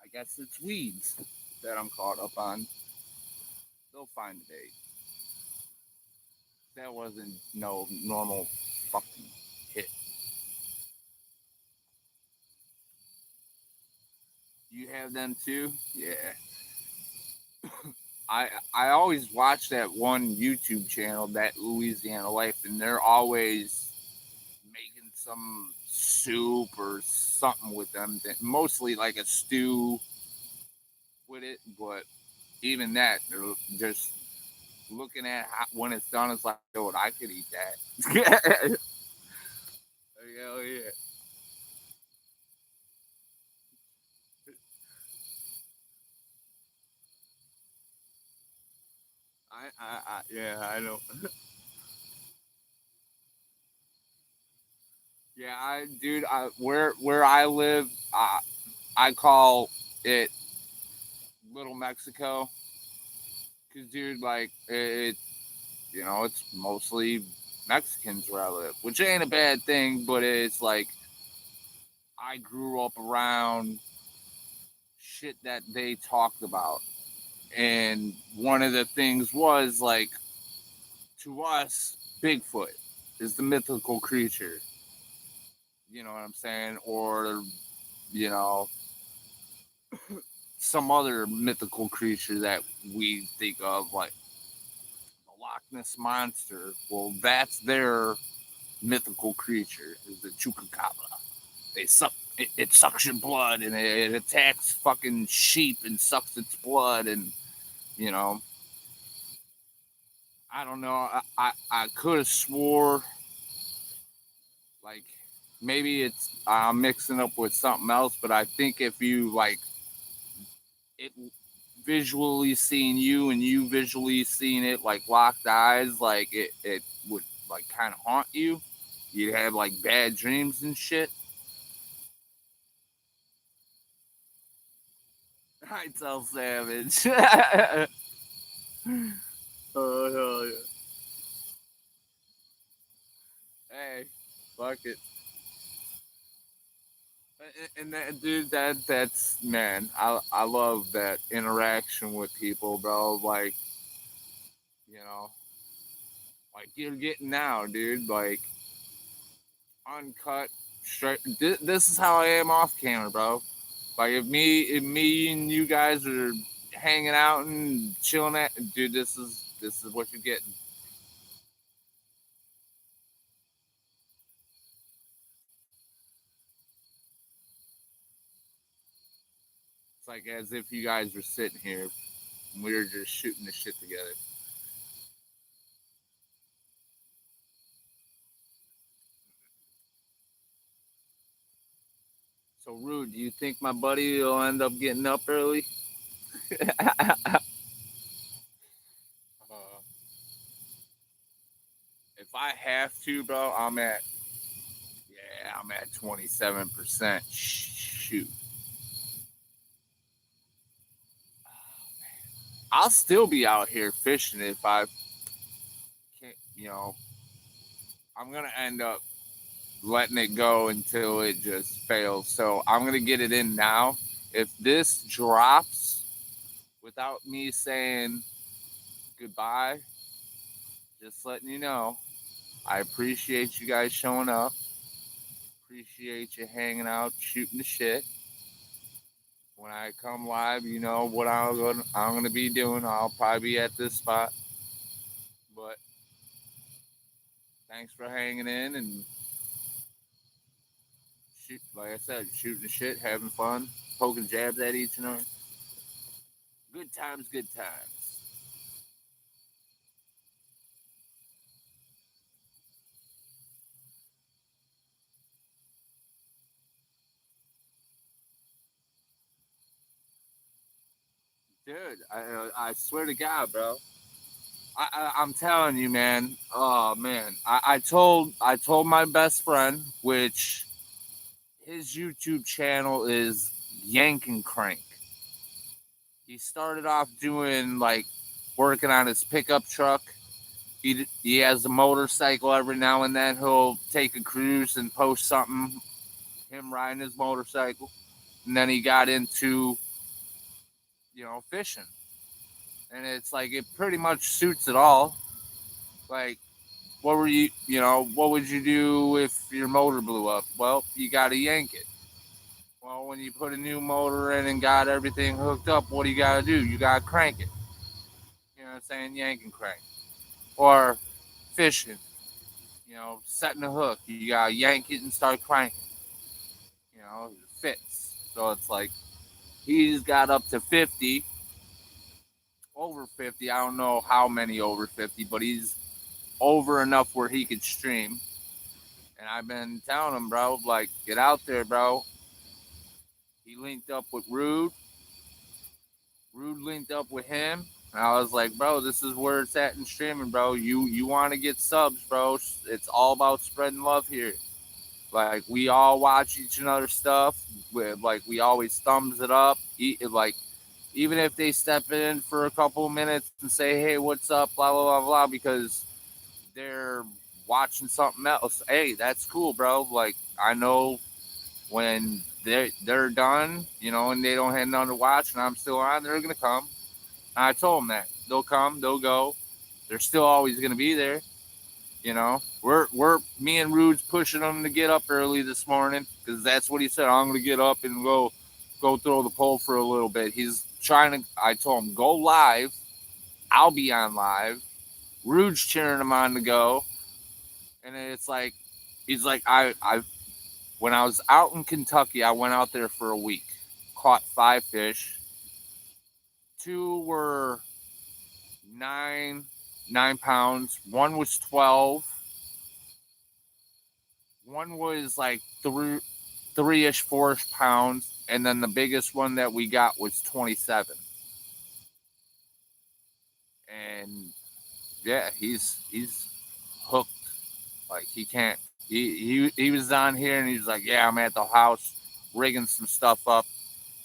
I guess it's weeds that I'm caught up on. They'll find a bait. That wasn't no normal fucking hit. You have them too? Yeah. I always watch that one YouTube channel, that Louisiana Life, and they're always making some soup or something with them. Mostly like a stew with it, but even that, they're just looking at how, when it's done. It's like, dude, I could eat that. Hell yeah. Yeah, I know. Yeah, dude, where I live, I call it Little Mexico, cause dude, like it's mostly Mexicans where I live, which ain't a bad thing, but it's like I grew up around shit that they talked about, and one of the things was like to us, Bigfoot is the mythical creature. You know what I'm saying? Or you know, some other mythical creature that we think of, like the Loch Ness monster. Well, that's their mythical creature, is the chupacabra. They suck. It sucks your blood, and it attacks fucking sheep and sucks its blood, and you know, I don't know. I could have swore like maybe it's I'm mixing up with something else, but I think if you like it visually seeing you and you visually seeing it like locked eyes, like it would like kind of haunt you. You'd have like bad dreams and shit. I tell Savage. Oh hell yeah! Hey, fuck it. And that dude, that's man. I love that interaction with people, bro. Like you know, like you're getting now, dude. Like uncut, straight. This is how I am off camera, bro. Like if me and you guys are hanging out and chilling at, dude, this is what you're getting. It's like as if you guys were sitting here and we were just shooting the shit together. So rude. Do you think my buddy will end up getting up early? If I have to, bro, I'm at 27%. Shoot, I'll still be out here fishing if I can't. I'm gonna end up letting it go until it just fails. So I'm gonna get it in now. If this drops without me saying goodbye, just letting you know, I appreciate you guys showing up. Appreciate you hanging out, shooting the shit. When I come live, you know what I'm gonna be doing. I'll probably be at this spot. But thanks for hanging in and shoot. Like I said, shooting the shit, having fun, poking jabs at each other. Good times, good times. Dude, I swear to God, bro. I'm telling you, man. Oh man, I told my best friend, which his YouTube channel is Yank and Crank. He started off doing like working on his pickup truck. He has a motorcycle. Every now and then he'll take a cruise and post something, him riding his motorcycle. And then he got into, fishing. And it's like it pretty much suits it all. Like, what would you do if your motor blew up? Well, you got to yank it. Well, when you put a new motor in and got everything hooked up, what do you got to do? You got to crank it. You know what I'm saying? Yank and crank. Or fishing, setting a hook. You got to yank it and start cranking. It fits. So it's like he's got up to 50, over 50. I don't know how many over 50, but he's over enough where he could stream. And I've been telling him, bro, like, get out there, bro. He linked up with Rude. Rude linked up with him. And I was like, bro, this is where it's at in streaming, bro. You want to get subs, bro. It's all about spreading love here. Like, we all watch each other's stuff. We always thumbs it up. Even if they step in for a couple of minutes and say, hey, what's up, blah, blah, blah, blah, because they're watching something else. Hey, that's cool, bro. Like, I know when they're done, and they don't have nothing to watch, and I'm still on, they're gonna come. And I told them that they'll come, they'll go. They're still always gonna be there. We're me and Rude's pushing him to get up early this morning because that's what he said. I'm gonna get up and go throw the pole for a little bit. He's trying to. I told him go live. I'll be on live. Rude's cheering him on to go, and it's like he's like I when I was out in Kentucky, I went out there for a week, caught 5 fish. 2 were 9 pounds. One was 12. One was like three-ish, 4-ish pounds, and then the biggest one that we got was 27. And yeah, he's hooked. Like he can't. He was on here and he was like, yeah, I'm at the house rigging some stuff up.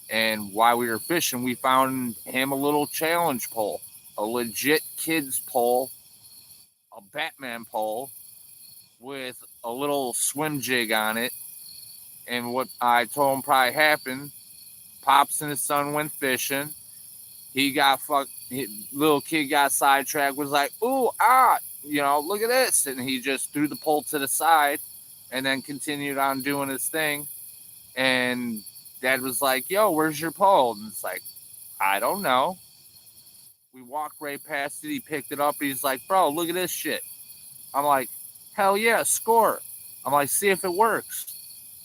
And while we were fishing, we found him a little challenge pole, a legit kids pole, a Batman pole with a little swim jig on it. And what I told him probably happened, Pops and his son went fishing. He got fucked. Little kid got sidetracked, was like, ooh, look at this. And he just threw the pole to the side and then continued on doing his thing. And Dad was like, yo, where's your pole? And it's like, I don't know. We walked right past it. He picked it up. He's like, bro, look at this shit. I'm like, hell yeah, score. I'm like, see if it works.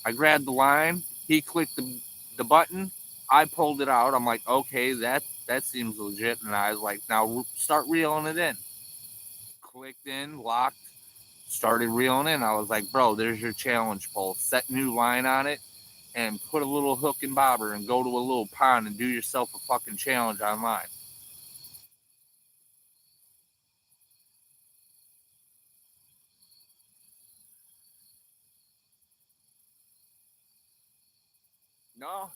I grabbed the line. He clicked the button. I pulled it out. I'm like, okay, that seems legit. And I was like, now start reeling it in. Clicked in, locked, started reeling in. I was like, bro, there's your challenge pole. Set new line on it and put a little hook and bobber and go to a little pond and do yourself a fucking challenge online.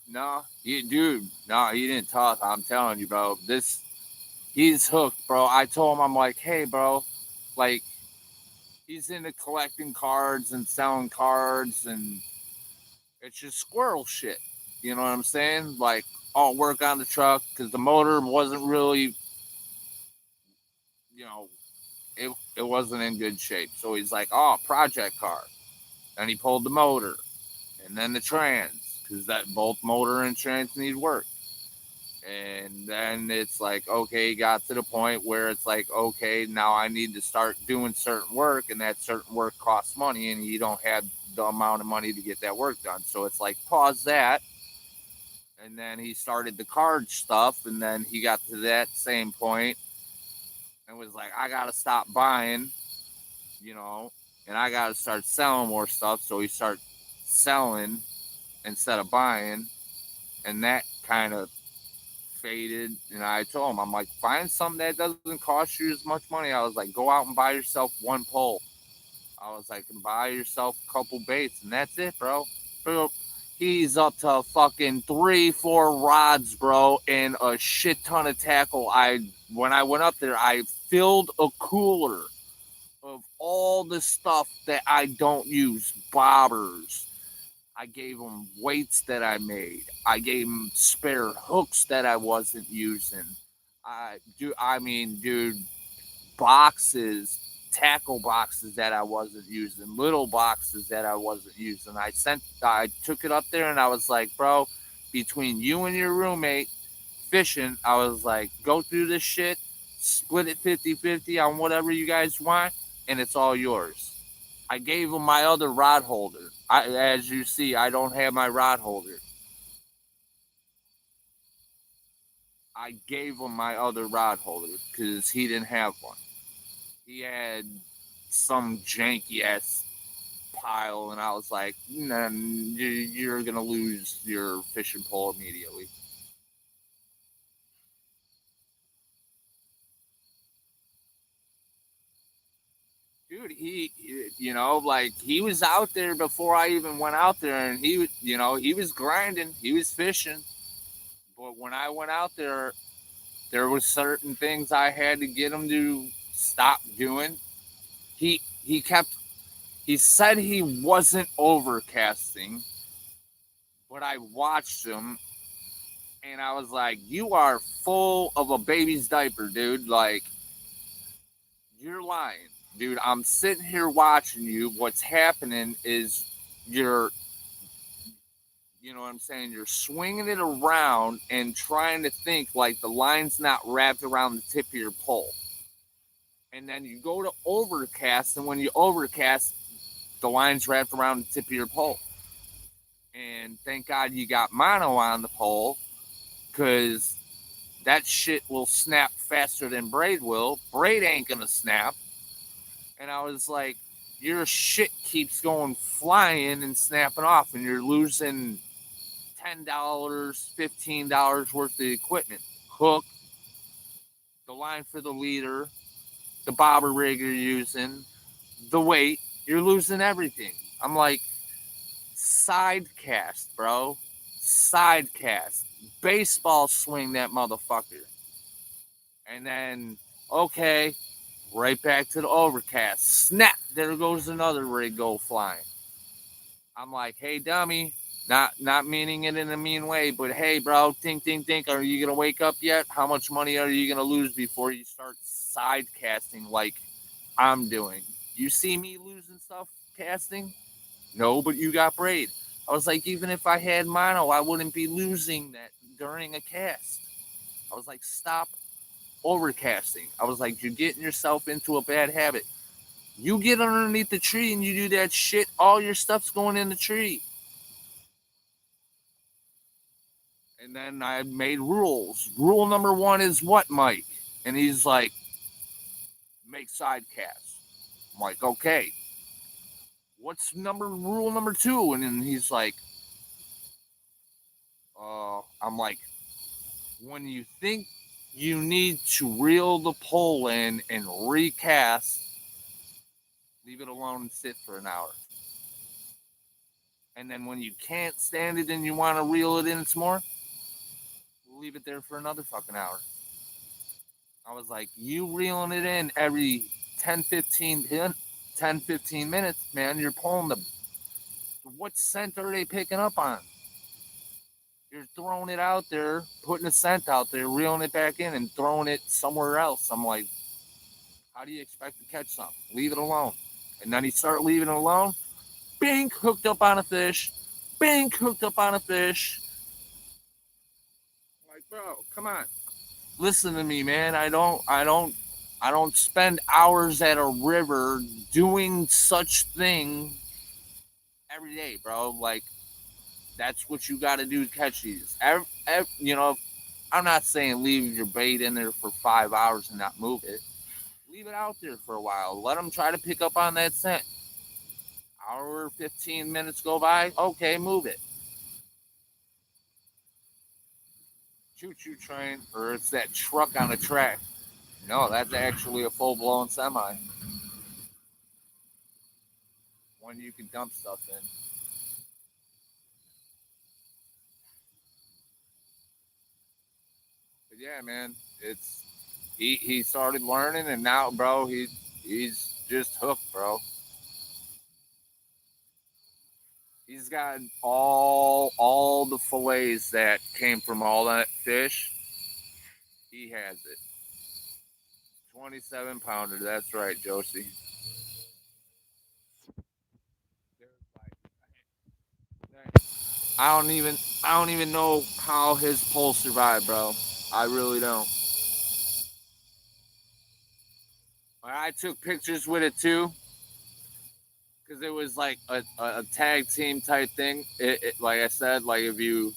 No, he didn't talk. I'm telling you, bro. He's hooked, bro. I told him, I'm like, hey, bro, like, he's into collecting cards and selling cards, and it's just squirrel shit. You know what I'm saying? Like, I'll work on the truck because the motor wasn't really, you know, it wasn't in good shape. So he's like, oh, project car. And he pulled the motor and then the trans because that both motor and trans need work. And then it's like, okay, got to the point where it's like, okay, now I need to start doing certain work, and that certain work costs money, and you don't have the amount of money to get that work done. So it's like, pause that. And then he started the card stuff, and then he got to that same point and was like, I got to stop buying, you know, and I got to start selling more stuff. So he started selling instead of buying, and that kind of faded. And I told him, I'm like, find something that doesn't cost you as much money. I was like, go out and buy yourself one pole. I was like, and buy yourself a couple baits, and that's it, bro. Bro, he's up to fucking 3-4 rods, bro, and a shit ton of tackle. When I went up there, I filled a cooler of all the stuff that I don't use, bobbers. I gave him weights that I made. I gave him spare hooks that I wasn't using. Dude, boxes, tackle boxes that I wasn't using, little boxes that I wasn't using. I took it up there and I was like, bro, between you and your roommate fishing, I was like, go through this shit, split it 50-50 on whatever you guys want, and it's all yours. I gave him my other rod holder. As you see, I don't have my rod holder. I gave him my other rod holder because he didn't have one. He had some janky ass pile, and I was like, nah, you're gonna lose your fishing pole immediately. Dude, he was out there before I even went out there, and he was grinding, he was fishing. But when I went out there was certain things I had to get him to stop doing. He he kept he said he wasn't overcasting, but I watched him and I was like, "You are full of a baby's diaper, dude. Like, you're lying, dude. I'm sitting here watching you. What's happening is you're, you know what I'm saying? You're swinging it around and trying to think like the line's not wrapped around the tip of your pole. And then you go to overcast, and when you overcast, the line's wrapped around the tip of your pole. And thank God you got mono on the pole, because that shit will snap faster than braid will. Braid ain't gonna snap." And I was like, your shit keeps going flying and snapping off, and you're losing $10, $15 worth of equipment. Hook, the line for the leader, the bobber rig you're using, the weight, you're losing everything. I'm like, side cast, bro. Side cast. Baseball swing that motherfucker. And then, okay, right back to the overcast. Snap! There goes another rig go flying. I'm like, hey, dummy. Not meaning it in a mean way, but hey, bro, think. Are you gonna wake up yet? How much money are you gonna lose before you start side casting like I'm doing? You see me losing stuff casting? No, but you got braid. I was like, even if I had mono, I wouldn't be losing that during a cast. I was like, stop overcasting. I was like, you're getting yourself into a bad habit. You get underneath the tree and you do that shit, all your stuff's going in the tree. And then I made rules. Rule number 1 is what, Mike? And he's like, make side casts. I'm like, okay. What's rule number 2? And then he's like, I'm like, when you think you need to reel the pole in and recast, leave it alone and sit for an hour. And then when you can't stand it and you want to reel it in some more, leave it there for another fucking hour. I was like, you reeling it in every 10, 15 minutes, man, you're pulling what scent are they picking up on? You're throwing it out there, putting a scent out there, reeling it back in and throwing it somewhere else. I'm like, how do you expect to catch something? Leave it alone. And then he started leaving it alone. Bink, hooked up on a fish. Bink, hooked up on a fish. I'm like, bro, come on. Listen to me, man. I don't spend hours at a river doing such thing every day, bro. Like, that's what you got to do to catch these. I'm not saying leave your bait in there for 5 hours and not move it. Leave it out there for a while. Let them try to pick up on that scent. Hour, 15 minutes go by. Okay, move it. choo-choo train, or it's that truck on the track. No, that's actually a full-blown semi. One you can dump stuff in. But yeah, man, it's he started learning, and now, bro, he's just hooked, bro. He's got all the fillets that came from all that fish. He has it. 27-pounder. That's right, Josie. I don't even I don't even know how his pole survived, bro. I really don't. I took pictures with it too, because it was like a tag team type thing. Like I said, like if you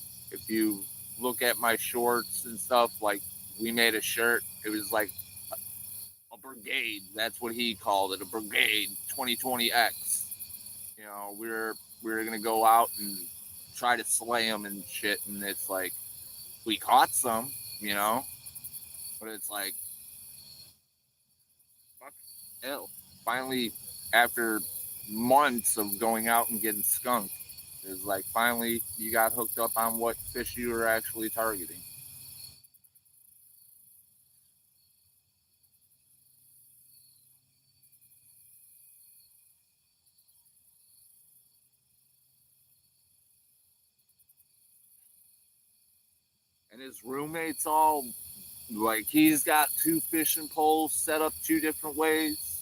look at my shorts and stuff, like we made a shirt. It was like a brigade. That's what he called it, a brigade 2020X. We were gonna go out and try to slay them and shit, and it's like we caught some, you know, but it's like fuck hell. Finally, after months of going out and getting skunked, it's like finally you got hooked up on what fish you were actually targeting. And his roommates all like he's got two fishing poles set up two different ways,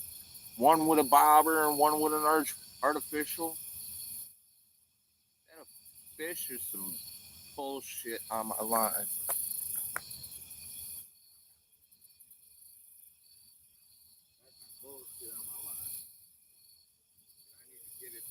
one with a bobber and one with an artificial. And a fish or some bullshit on my line. That's bullshit on my line. I need to get it.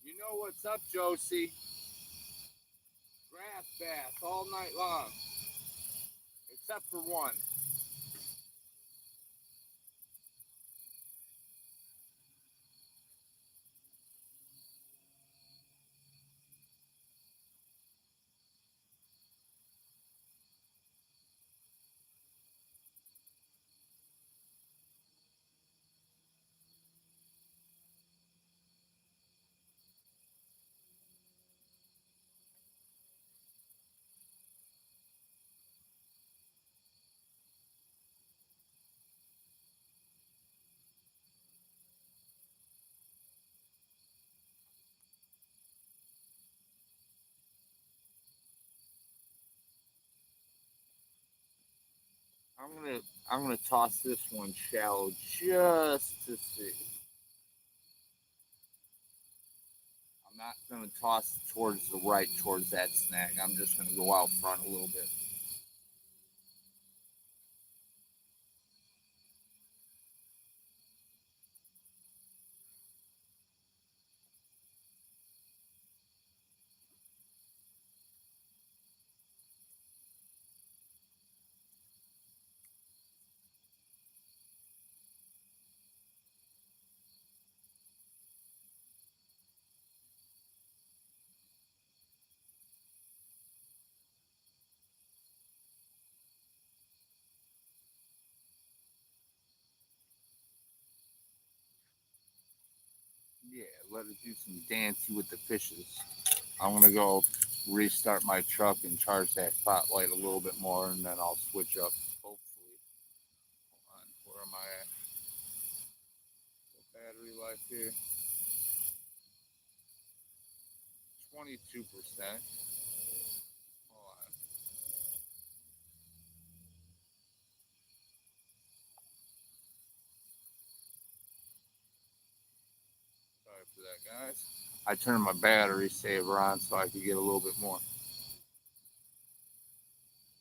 You know what's up, Josie? Grass bass all night long, except for one. I'm gonna I'm gonna toss this one shallow just to see. I'm not gonna toss it towards the right towards that snag. I'm just gonna go out front a little bit. Yeah, let it do some dancing with the fishes. I'm gonna go restart my truck and charge that spotlight a little bit more, and then I'll switch up. Hopefully, hold on. Where am I at? The battery life here, 22%. Hold on. after that, guys. I turned my battery saver on so I could get a little bit more.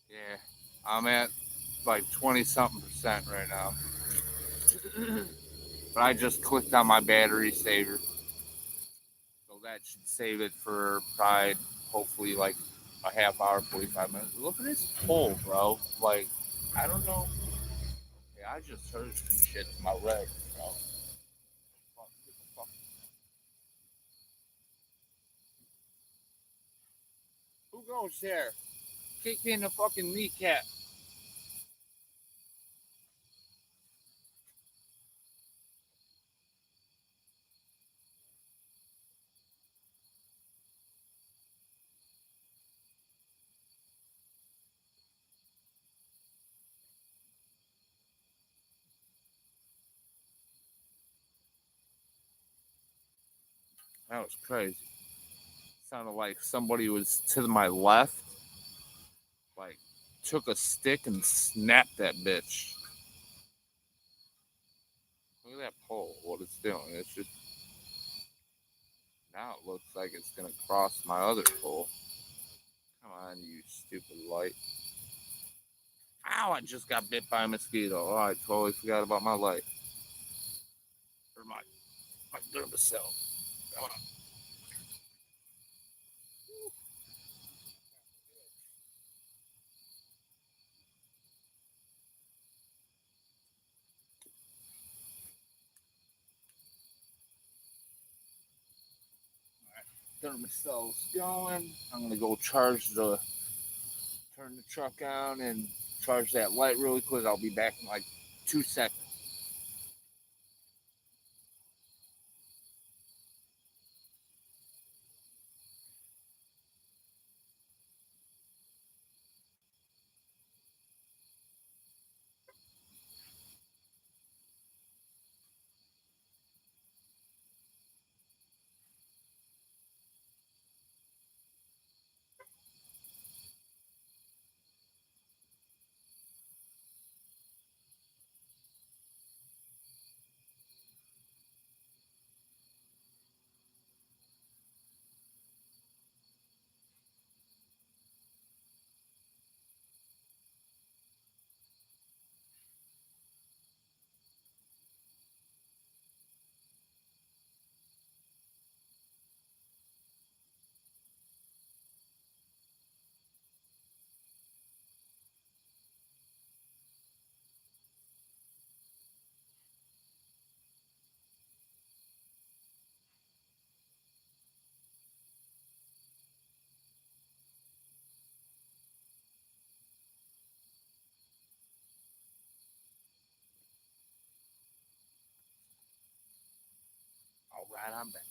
Yeah, I'm at like 20 something percent right now. But I just clicked on my battery saver. So that should save it for probably, hopefully, like a half hour, 45 minutes. Look at this pole, bro. Like, I don't know. Yeah, I just heard some shit to my leg, bro. Fuck, get the fuck. Who goes there? Kick me in the fucking kneecap. That was crazy. Sounded like somebody was to my left, like took a stick and snapped that bitch. Look at that pole, what it's doing. It's just now it looks like it's gonna cross my other pole. Come on, you stupid light. Ow, I just got bit by a mosquito. Oh, I totally forgot about my light. Or my Duracell. Come on. Duracell's going. I'm gonna go turn the truck on and charge that light really quick. I'll be back in like 2 seconds. All right, I'm back.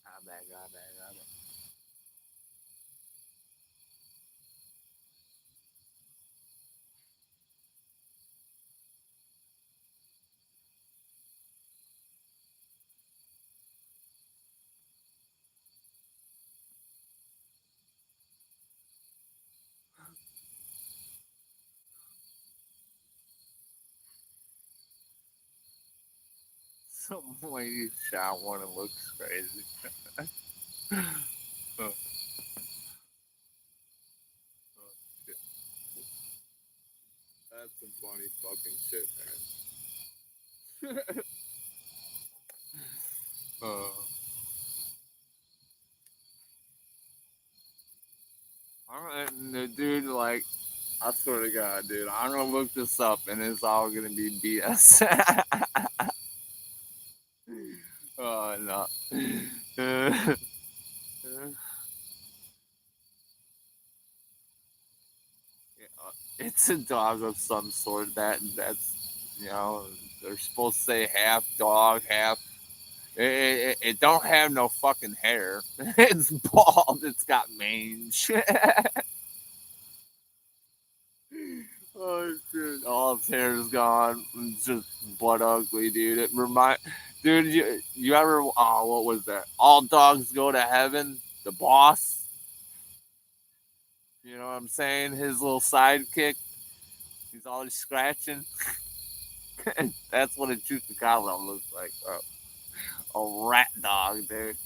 I'm back. I'm back. I'm back. Some lady shot one and looks crazy. Oh, oh, shit. That's some funny fucking shit, man. uh, dude, like, I swear to God, dude, I'm gonna look this up and it's all gonna be BS. Oh no. Yeah, it's a dog of some sort. That's they're supposed to say half dog, half. It don't have no fucking hair. It's bald. It's got mange. Oh shit! All its hair is gone. It's just butt ugly, dude. Dude, you ever? Oh, what was that? All dogs go to heaven. The boss. You know what I'm saying? His little sidekick. He's always scratching. That's what a chupacabra looks like, bro. A rat dog, dude.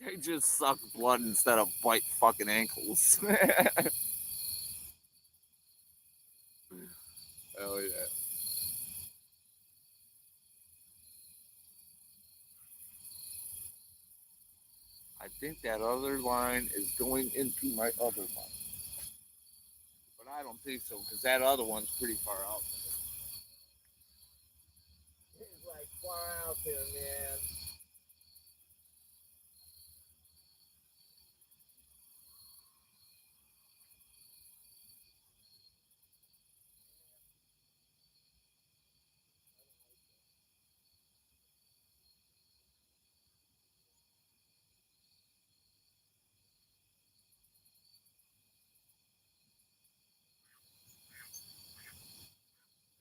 They just suck blood instead of bite fucking ankles. Hell yeah. I think that other line is going into my other line. But I don't think so, because that other one's pretty far out there. It's like far out there, man.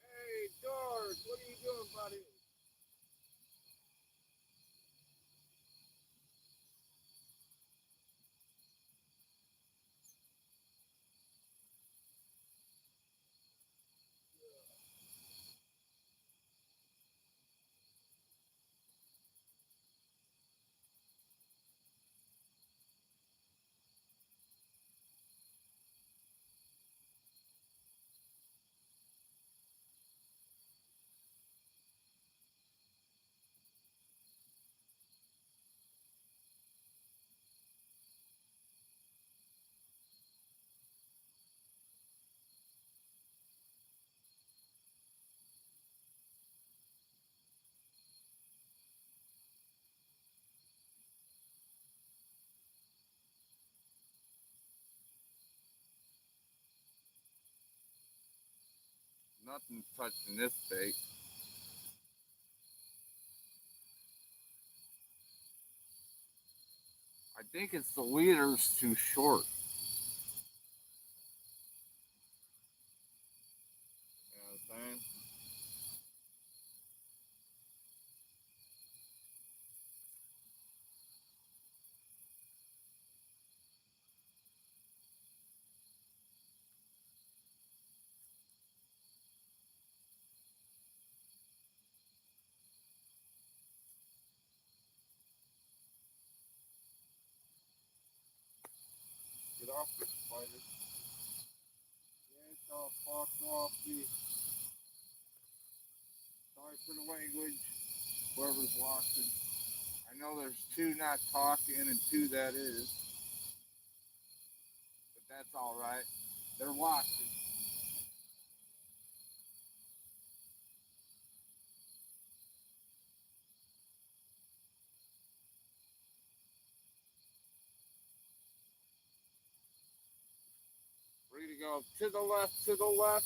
Hey, George, what are you doing, buddy? Nothing's touching this bait. I think it's the leader's too short. You know what I'm saying? Get off the spider. Get the fuck off me. Sorry for the language. Whoever's watching. I know there's two not talking and two that is. But that's alright. They're watching. We're gonna go to the left, to the left.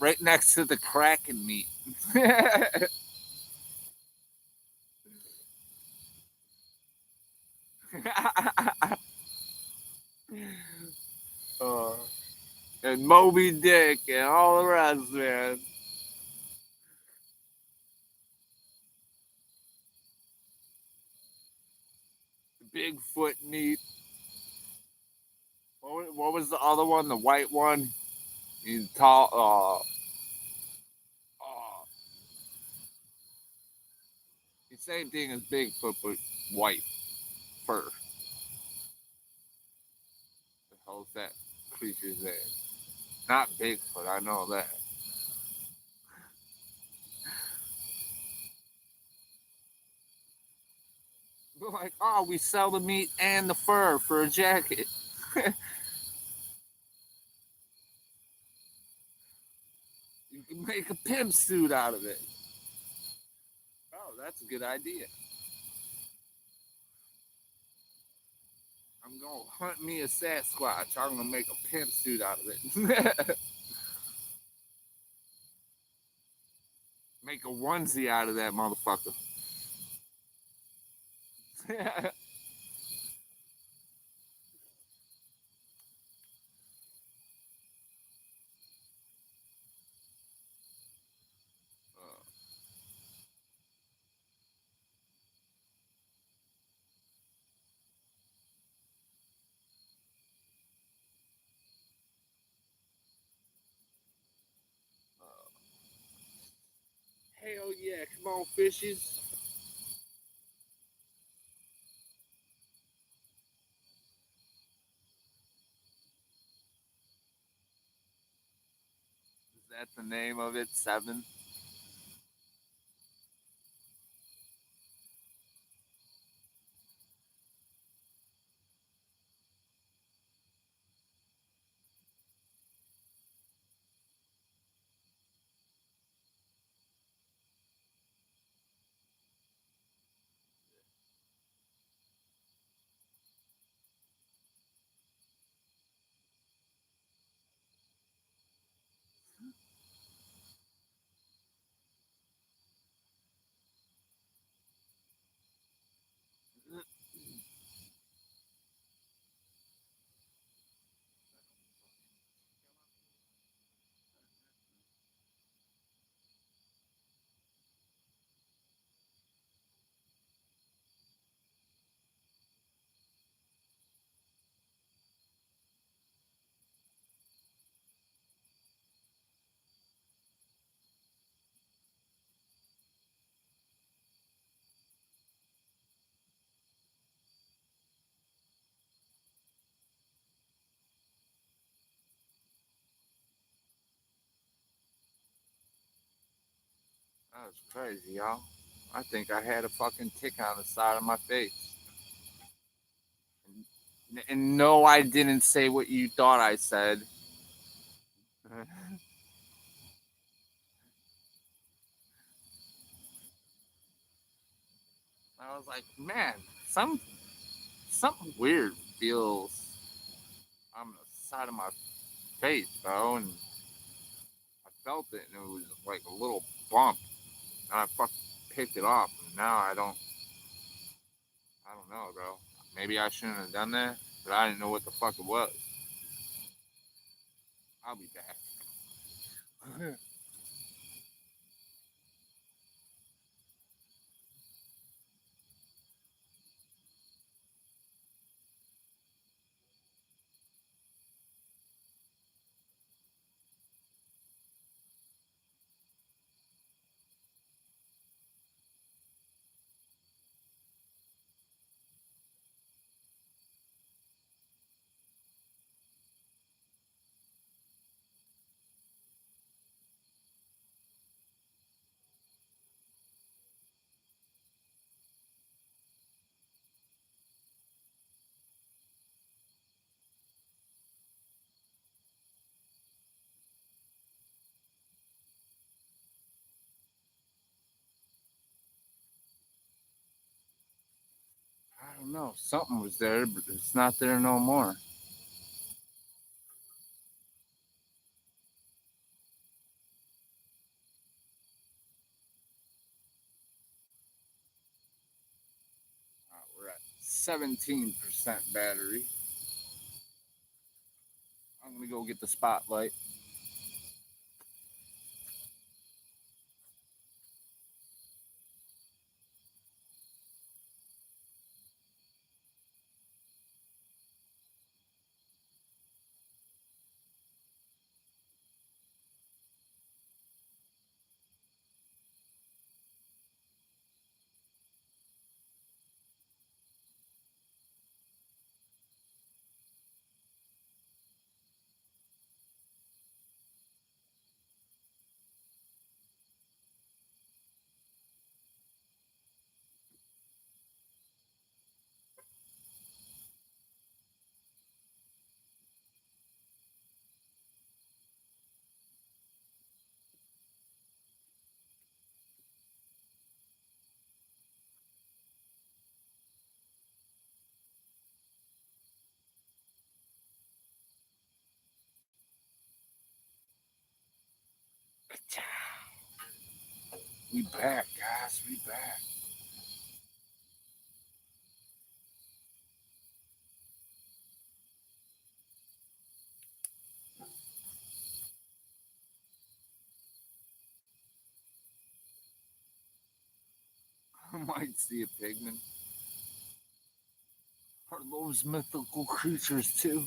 Right next to the Kraken meat. and Moby Dick and all the rest, man. Bigfoot meat. What was the other one? The white one? He's tall. The same thing as Bigfoot, but white fur. The hell's that creature's name? Not Bigfoot, I know that. We're like, oh, we sell the meat and the fur for a jacket. You can make a pimp suit out of it. Oh, that's a good idea. I'm gonna hunt me a Sasquatch. I'm gonna make a pimp suit out of it. Make a onesie out of that motherfucker. Hell yeah, come on, fishes. Is that the name of it? Seven? That was crazy, y'all. I think I had a fucking tick on the side of my face. And no, I didn't say what you thought I said. I was like, man, something weird feels on the side of my face, bro, and I felt it, and it was like a little bump, and I fucking picked it off, and now I don't know, bro. Maybe I shouldn't have done that, but I didn't know what the fuck it was. I'll be back. I don't know. Something was there, but it's not there no more. We're at 17% battery. I'm I'm gonna go get the spotlight. We back, guys. We back. I might see a pigman. Are those mythical creatures too?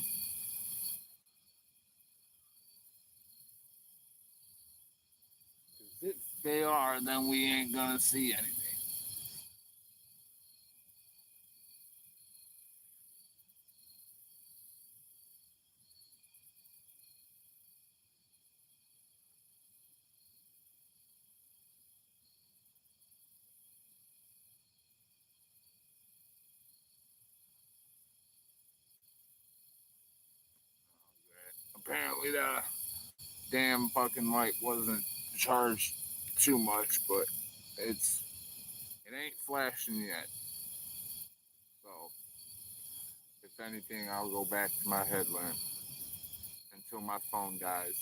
If they are, then we ain't gonna see anything. Apparently, the damn fucking light wasn't charged too much, but it ain't flashing yet. So, if anything, I'll go back to my headlamp until my phone dies.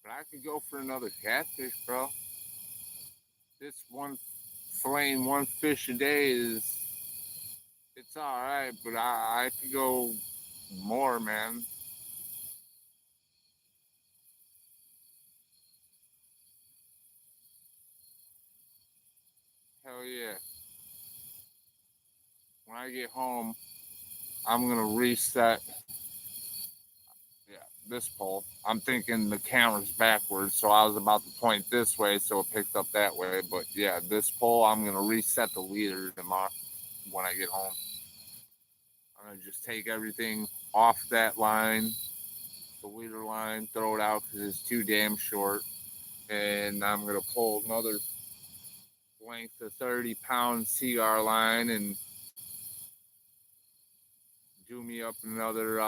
But I could go for another catfish, bro. This one filleting one fish a day is it's all right, but I could go more, man. Hell yeah. When I get home, I'm gonna reset. Yeah, this pole. I'm thinking the camera's backwards, so I was about to point this way, so it picked up that way. But yeah, this pole, I'm gonna reset the leader tomorrow when I get home. I'm gonna just take everything off that line, the leader line, throw it out because it's too damn short, and I'm gonna pull another length of 30-pound CR line and do me up another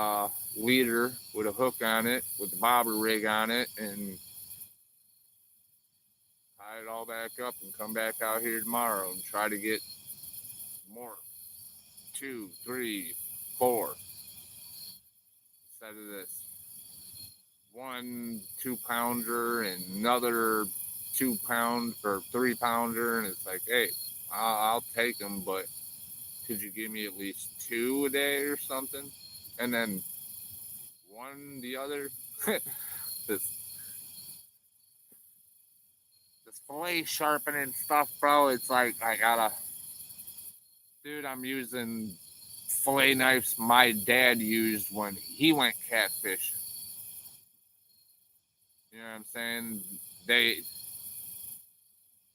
leader with a hook on it, with the bobber rig on it, and tie it all back up and come back out here tomorrow and try to get more. 2, 3, 4 instead of this. 1 2-pounder and another 2 pound or 3 pounder, and it's like, hey, I'll take them, but could you give me at least 2 a day or something? And then one the other. this this fillet sharpening stuff, bro. It's like I gotta, dude. I'm using fillet knives my dad used when he went catfishing. You know what I'm saying? They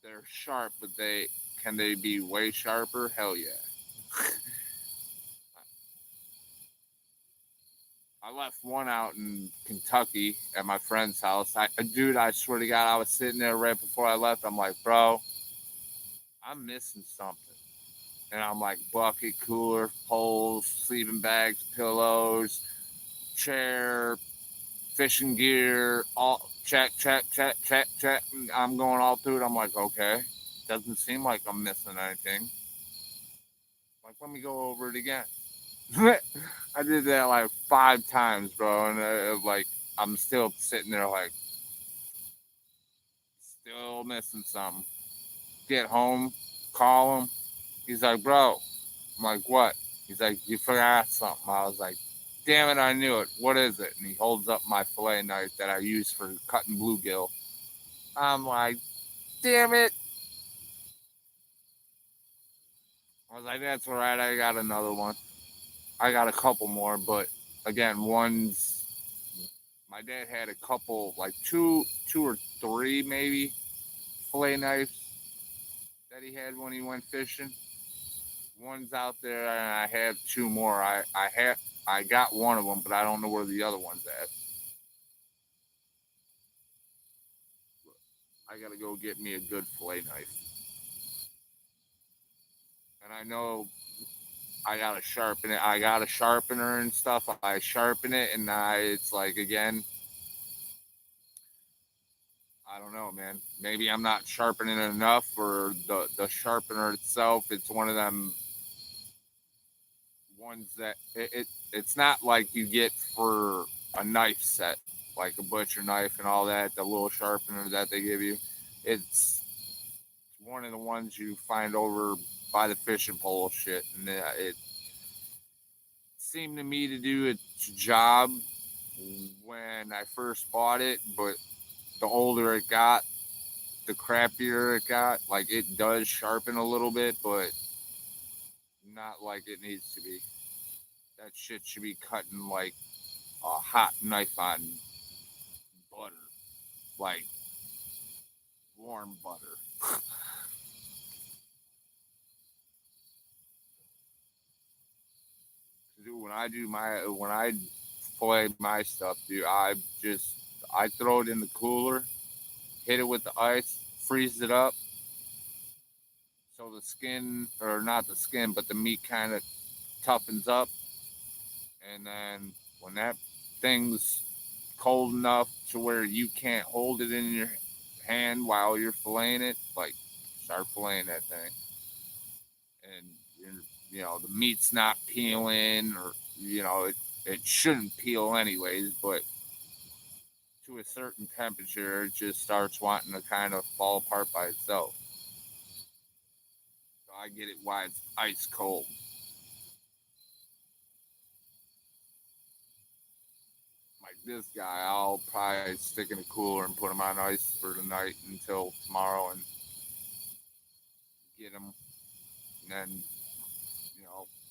they're sharp, but they be way sharper? Hell yeah. I left one out in Kentucky at my friend's house. Dude, I swear to God, I was sitting there right before I left. I'm like, bro, I'm missing something. And I'm like, bucket, cooler, poles, sleeping bags, pillows, chair, fishing gear, all check, check, check, check, check. I'm going all through it. I'm like, okay, doesn't seem like I'm missing anything. Like, let me go over it again. I did that like 5 times, bro, and like I'm still sitting there like, still missing something. Get home, call him. He's like, bro. I'm like, what? He's like, you forgot something. I was like, damn it, I knew it. What is it? And he holds up my fillet knife that I use for cutting bluegill. I'm like, damn it. I was like, that's all right. I got another one. I got a couple more, but again, one's my dad had a couple, like two or three maybe fillet knives that he had when he went fishing. One's out there, and I have two more. I got one of them, but I don't know where the other one's at. I gotta go get me a good fillet knife, and I know I gotta sharpen it. I got a sharpener and stuff. I sharpen it, and it's like again, I don't know, man. Maybe I'm not sharpening it enough, or the sharpener itself. It's one of them ones that it's not like you get for a knife set, like a butcher knife and all that. The little sharpener that they give you, it's one of the ones you find over by the fishing pole shit, and it seemed to me to do its job when I first bought it, but the older it got, the crappier it got. Like it does sharpen a little bit, but not like it needs to be. That shit should be cutting like a hot knife on butter, like warm butter. Dude, when I fillet my stuff, dude, I throw it in the cooler, hit it with the ice, freeze it up, so the skin, or not the skin, but the meat kind of toughens up, and then when that thing's cold enough to where you can't hold it in your hand while you're filleting it, like start filleting that thing, and the meat's not peeling, or it shouldn't peel anyways, but to a certain temperature, it just starts wanting to kind of fall apart by itself. So I get it why it's ice cold. Like this guy, I'll probably stick in a cooler and put him on ice for the night until tomorrow and get him, and then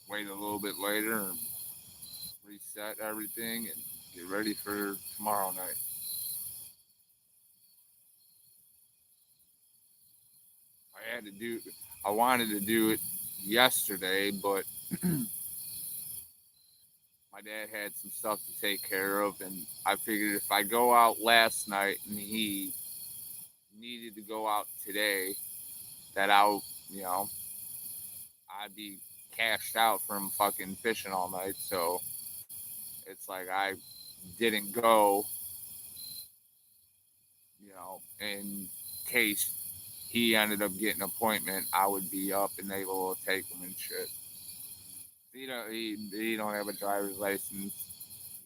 wait a little bit later and reset everything and get ready for tomorrow night. I had to do. I wanted to do it yesterday, but my dad had some stuff to take care of, and I figured if I go out last night and he needed to go out today, that I'd be cashed out from fucking fishing all night. So it's like I didn't go, in case he ended up getting an appointment, I would be up and able to take him and shit. He don't have a driver's license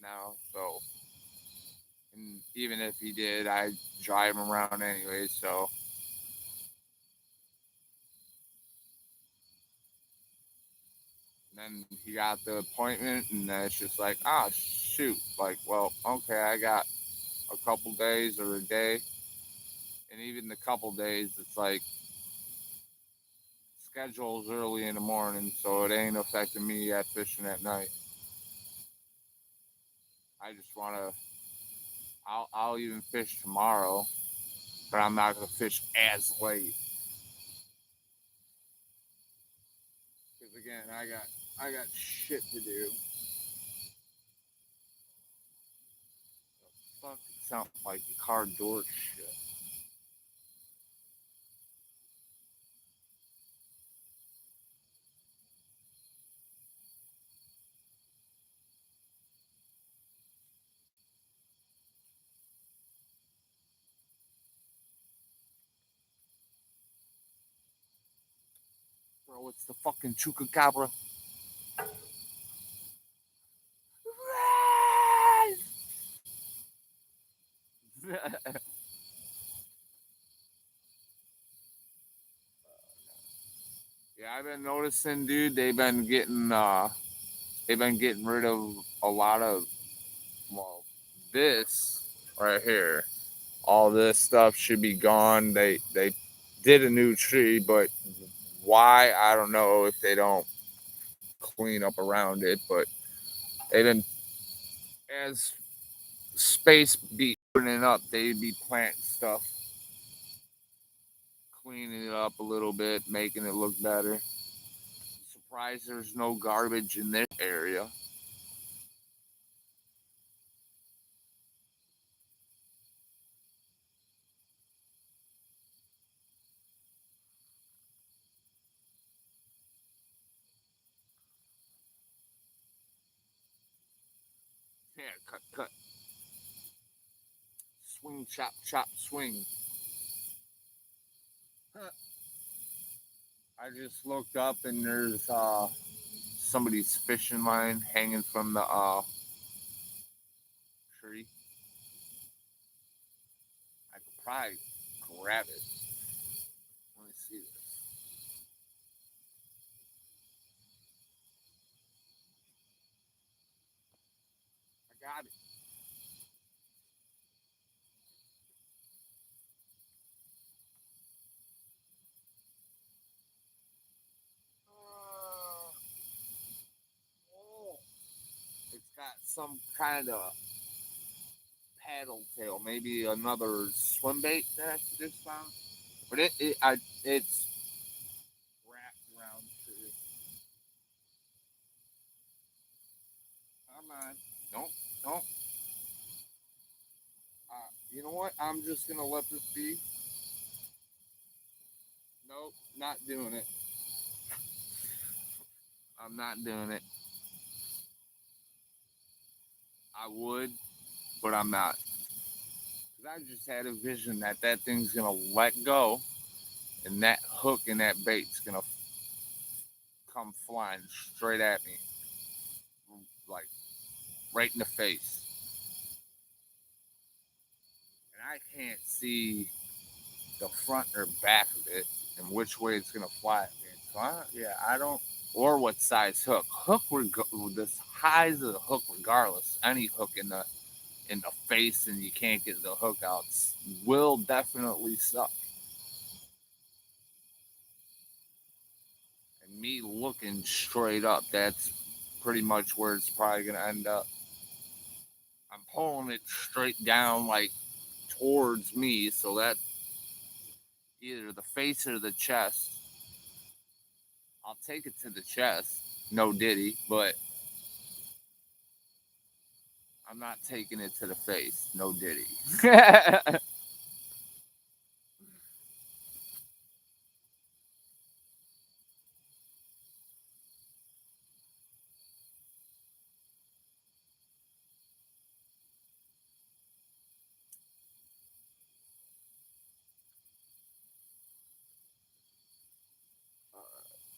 now, so, and even if he did, I drive him around anyway. So then he got the appointment, and then it's just like, ah, shoot, like, well, okay, I got a couple days or a day, and even the couple days, it's like schedules early in the morning, so it ain't affecting me at fishing at night. I just want to. I'll even fish tomorrow, but I'm not gonna fish as late because again, I got shit to do. Fuck, it sounds like the car door shit. Bro, it's the fucking chupacabra. Yeah, I've been noticing, dude. They've been getting rid of a lot of, well, this right here. All this stuff should be gone. They did a new tree, but why, I don't know, if they don't clean up around it. But they've been, as space be opening up, they'd be planting stuff, cleaning it up a little bit, making it look better. Surprised there's no garbage in this area. Yeah, cut, cut, swing, chop, chop, swing. I just looked up and there's somebody's fishing line hanging from the tree. I could probably grab it. Let me see this. I got it. Oh, it's got some kind of paddle tail, maybe another swim bait that I just found. But it's wrapped around the tree. Come on. Don't, don't. You know what? I'm just gonna let this be. Nope, not doing it. I'm not doing it. I would, but I'm not. 'Cause I just had a vision that that thing's gonna let go, and that hook and that bait's gonna come flying straight at me, like right in the face, and I can't see the front or back of it and which way it's gonna fly at me. So yeah, I don't, or what size hook. This size of the hook, regardless, any hook in the face, and you can't get the hook out, will definitely suck. And me looking straight up, that's pretty much where it's probably gonna end up. I'm pulling it straight down, like towards me, so that either the face or the chest. I'll take it to the chest, no diddy, but I'm not taking it to the face, no diddy.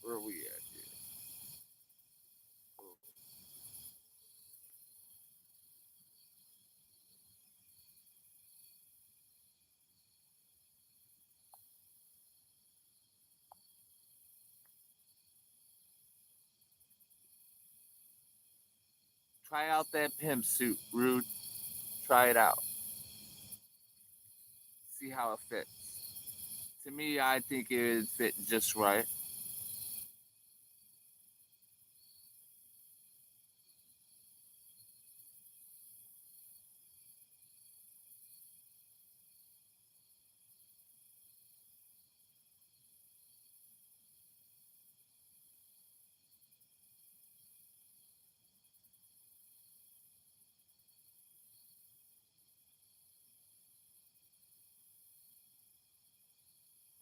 Where are we at here? Try out that pimp suit, Rude. Try it out. See how it fits. To me, I think it would fit just right.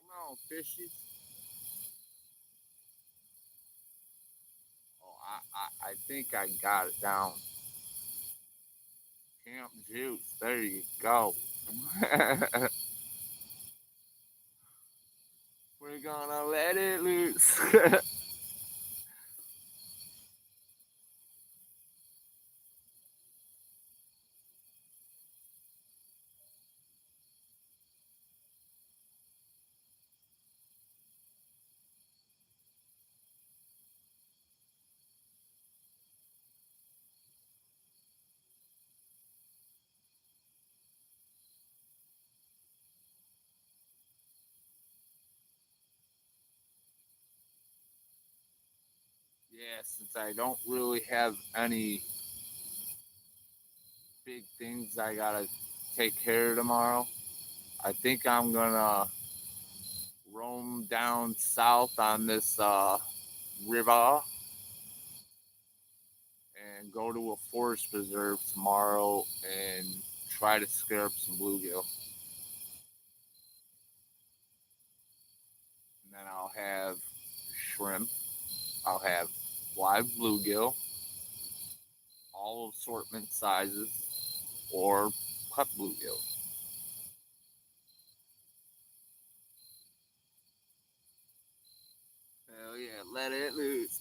Come on, fishies. Oh, I think I got it down. Camp Juice. There you go. We're gonna let it loose. Yeah, since I don't really have any big things I gotta take care of tomorrow, I think I'm gonna roam down south on this river and go to a forest preserve tomorrow and try to scare up some bluegill. And then I'll have shrimp. I'll have live bluegill, all assortment sizes, or cut bluegill. Hell yeah, let it loose.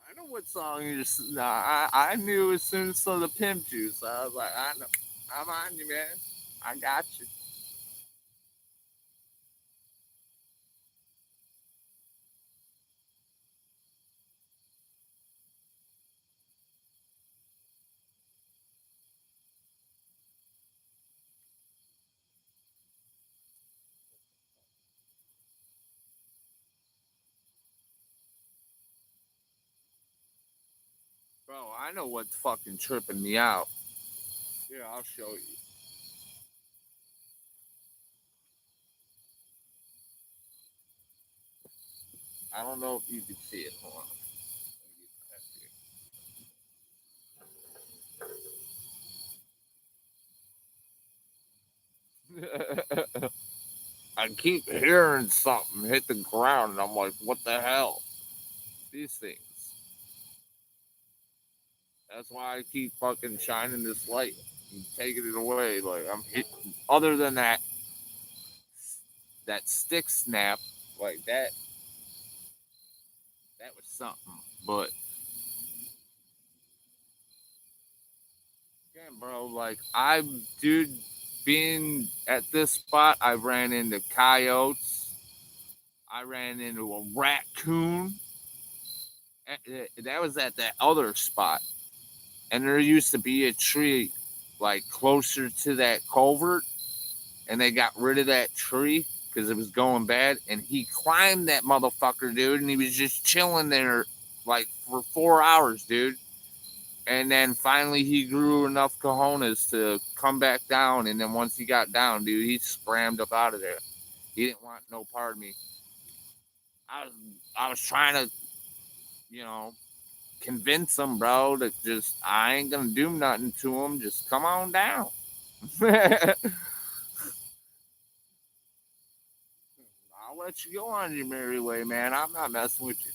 I know what song you're. Nah, I knew as soon as saw the pimp juice. I was like, I know, I'm on you, man. I got you, bro. I know what's fucking tripping me out. Here, I'll show you. I don't know if you can see it. Hold on. I keep hearing something hit the ground, and I'm like, what the hell? These things. That's why I keep fucking shining this light and taking it away. Like I'm hit. Other than that stick snap, like that was something. But yeah, bro, like dude, being at this spot, I ran into coyotes. I ran into a raccoon. That was at that other spot, and there used to be a tree like closer to that culvert, and they got rid of that tree because it was going bad. And he climbed that motherfucker, dude, and he was just chilling there like for 4 hours, dude. And then finally, he grew enough cojones to come back down. And then once he got down, dude, he scrammed up out of there. He didn't want no part of me. I was I was trying to, you know, convince him, bro, that just I ain't gonna do nothing to him. Just come on down. I'll let you go on your merry way, man. I'm not messing with you.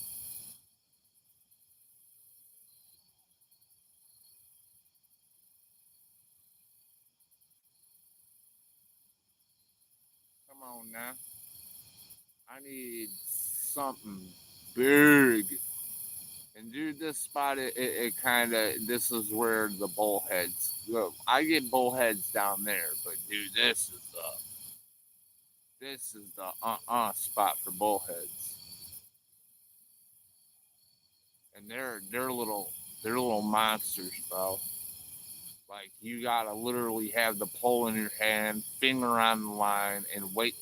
Come on now. I need something big. And dude, this spot, it kind of, this is where the bullheads go. I get bullheads down there, but dude, this is the spot for bullheads. And they're little monsters, bro. Like you gotta literally have the pole in your hand, finger on the line, and wait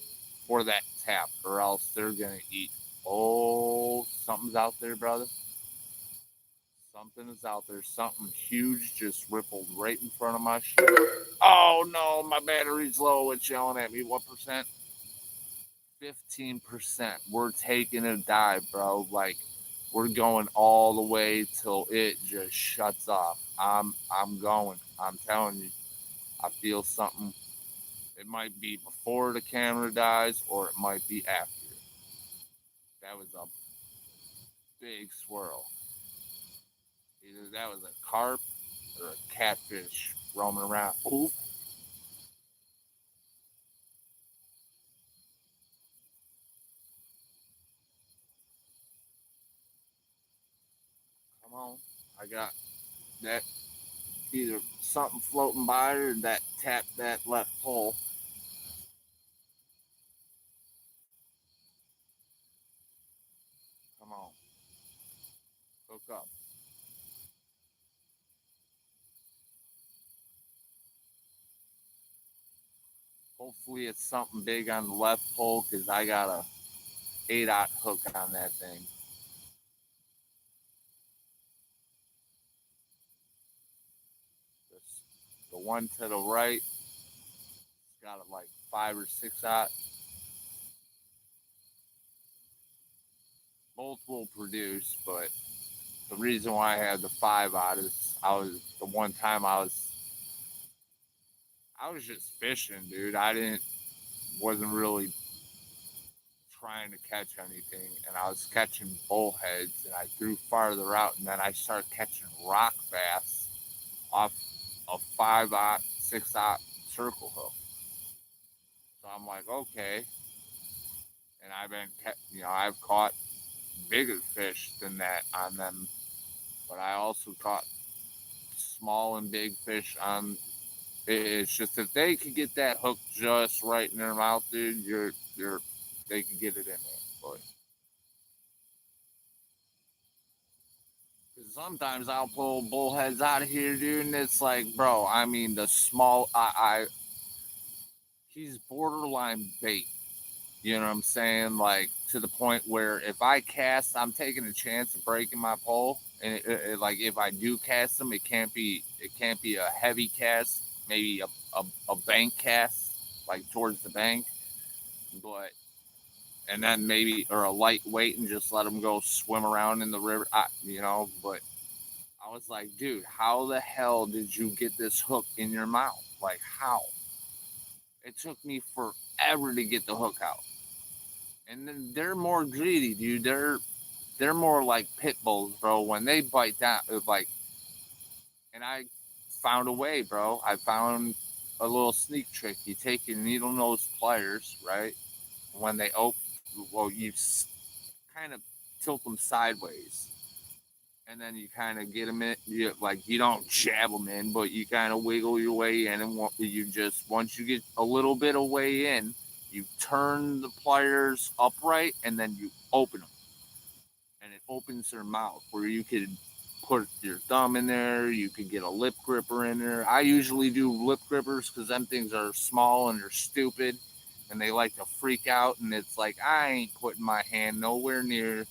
for that tap, or else they're gonna eat. Oh, something's out there, brother. Something is out there. Something huge just rippled right in front of my shit. Oh no, my battery's low. It's yelling at me. What percent? 15%. We're taking a dive, bro. Like we're going all the way till it just shuts off. I'm going. I'm telling you. I feel something. It might be before the camera dies, or it might be after. That was a big swirl. Either that was a carp or a catfish roaming around. Ooh, come on. I got that either something floating by or that tap that left pole. Come on. Hook up. Hopefully it's something big on the left pole because I gotta 8/0 hook on that thing. The one to the right, it's got a like 5 or 6/0. Both will produce, but the reason why I had the 5/0 is the one time I was just fishing, dude. Wasn't really trying to catch anything, and I was catching bullheads, and I threw farther out, and then I started catching rock bass off a 5/0, 6/0 circle hook. So I'm like, okay, and I've caught bigger fish than that on them, but I also caught small and big fish on. It's just if they could get that hook just right in their mouth, dude, they could get it in there. But sometimes I'll pull bullheads out of here, dude, and it's like, bro, I mean, he's borderline bait. You know what I'm saying? Like to the point where if I cast, I'm taking a chance of breaking my pole, and like if I do cast them, it can't be a heavy cast, maybe a bank cast, like towards the bank, but and then maybe or a lightweight and just let them go swim around in the river, But I was like, dude, how the hell did you get this hook in your mouth? Like how? It took me forever to get the hook out. And then they're more greedy, dude. They're more like pit bulls, bro. When they bite down, and I found a way, bro. I found a little sneak trick. You take your needle nose pliers, right? When they open, well, you kind of tilt them sideways, and then you kind of get them in. You don't jab them in, but you kind of wiggle your way in, and once you get a little bit of way in, you turn the pliers upright, and then you open them, and it opens their mouth where you could put your thumb in there. You could get a lip gripper in there. I usually do lip grippers because them things are small and they're stupid, and they like to freak out. And it's like I ain't putting my hand nowhere near.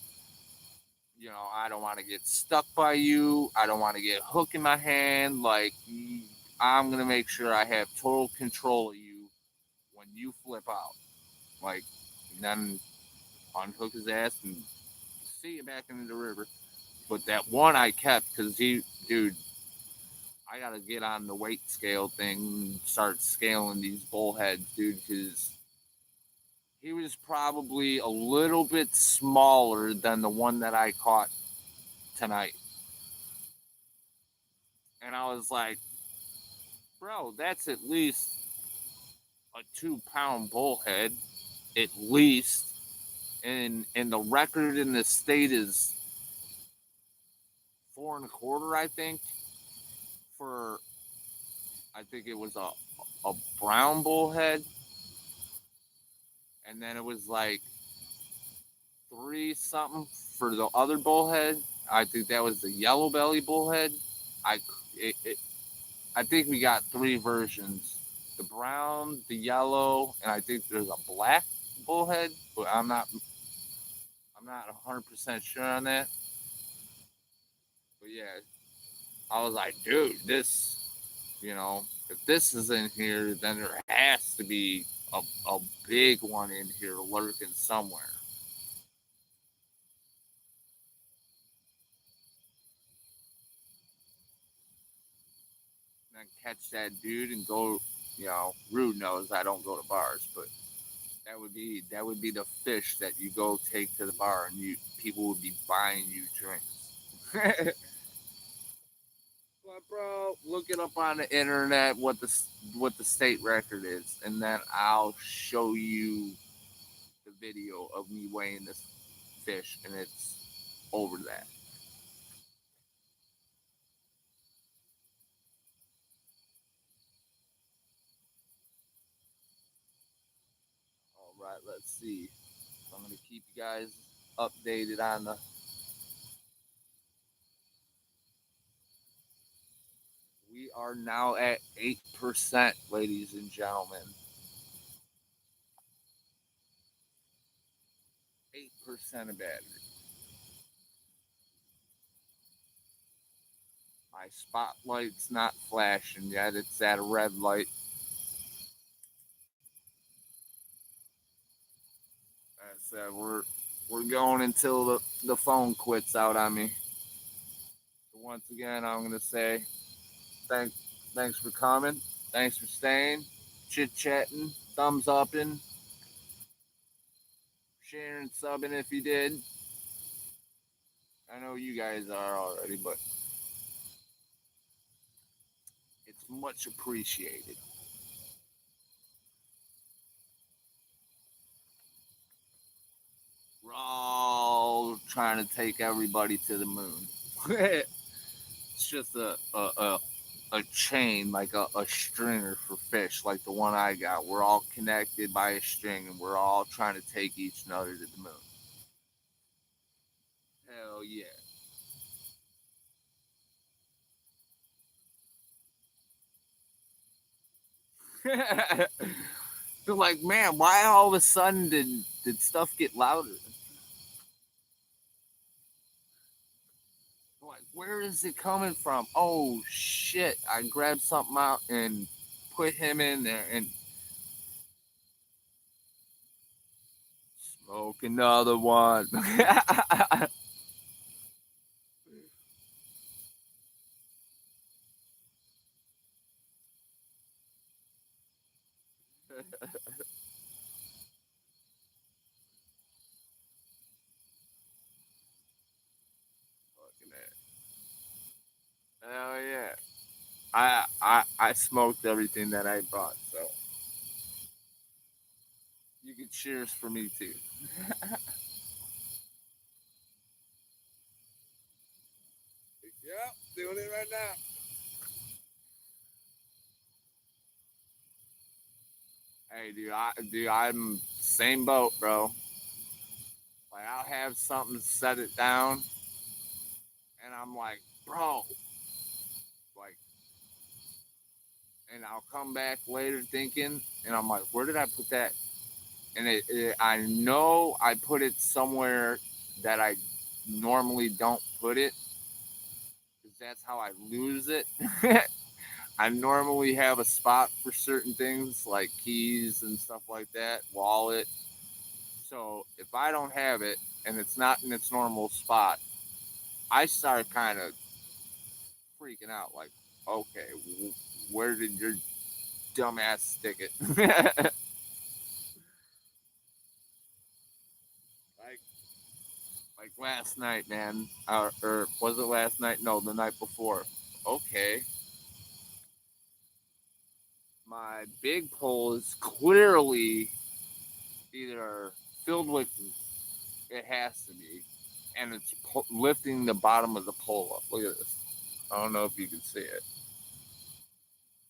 I don't want to get stuck by you. I don't want to get a hook in my hand. Like I'm gonna make sure I have total control of you when you flip out. Like and then unhook his ass and see you back into the river. But that one I kept because dude, I gotta get on the weight scale thing and start scaling these bullheads, dude, because he was probably a little bit smaller than the one that I caught tonight. And I was like, bro, that's at least a 2-pound bullhead, at least. And the record in the state is 4.25, I think, for I think it was a brown bullhead, and then it was like 3 something for the other bullhead. I think that was the yellow belly bullhead. I it, it, I think we got 3 versions: the brown, the yellow, and I think there's a black bullhead. But I'm not 100% sure on that. But yeah, I was like, dude, if this is in here, then there has to be a big one in here lurking somewhere. And then catch that dude and go, Rude knows I don't go to bars, but that would be the fish that you go take to the bar and people would be buying you drinks. But bro, look it up on the internet what the state record is, and then I'll show you the video of me weighing this fish, and it's over that. All right, let's see. So I'm gonna keep you guys updated on the. We are now at 8%, ladies and gentlemen. of battery. My spotlight's not flashing yet. It's at a red light. We're going until the phone quits out on me. So once again, I'm gonna say thank thanks for coming. Thanks for staying, chit chatting, thumbs upping, sharing, subbing if you did. I know you guys are already, but it's much appreciated. We're all trying to take everybody to the moon. It's just a chain, like a stringer for fish, like the one I got. We're all connected by a string, and we're all trying to take each other to the moon. Hell yeah. They're like, man, why all of a sudden did stuff get louder? Like, where is it coming from? Oh shit! I grabbed something out and put him in there and smoke another one. Fucking hell yeah! I smoked everything that I brought, so you can cheers for me too. Yep, doing it right now. Hey, I'm same boat, bro. Like I'll have something set it down, and I'm like, bro, like, and I'll come back later thinking, and I'm like, where did I put that? And I know I put it somewhere that I normally don't put it, because that's how I lose it. I normally have a spot for certain things like keys and stuff like that, wallet. So if I don't have it and it's not in its normal spot, I start kind of freaking out. Like, okay, where did your dumbass stick it? like, like last night, man, or was it last night? No, the night before. Okay, my big pole is clearly either filled with, it has to be, and it's lifting the bottom of the pole up. Look at this. I don't know if you can see it.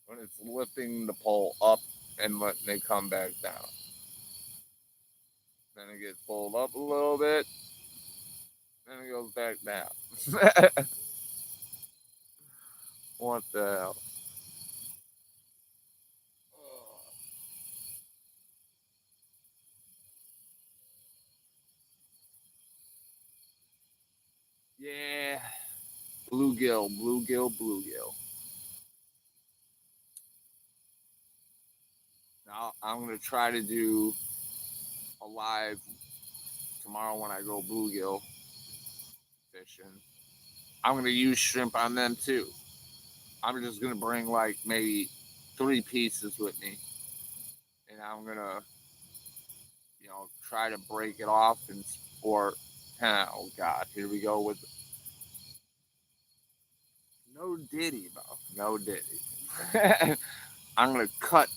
When it's lifting the pole up and letting it come back down. Then it gets pulled up a little bit, then it goes back down. What the hell? Yeah, bluegill, bluegill, bluegill. Now I'm gonna try to do a live tomorrow when I go bluegill fishing. I'm gonna use shrimp on them too. I'm just gonna bring like maybe 3 pieces with me, and I'm gonna, try to break it off and sport. Oh God, here we go with no Diddy, bro, no Diddy. I'm gonna cut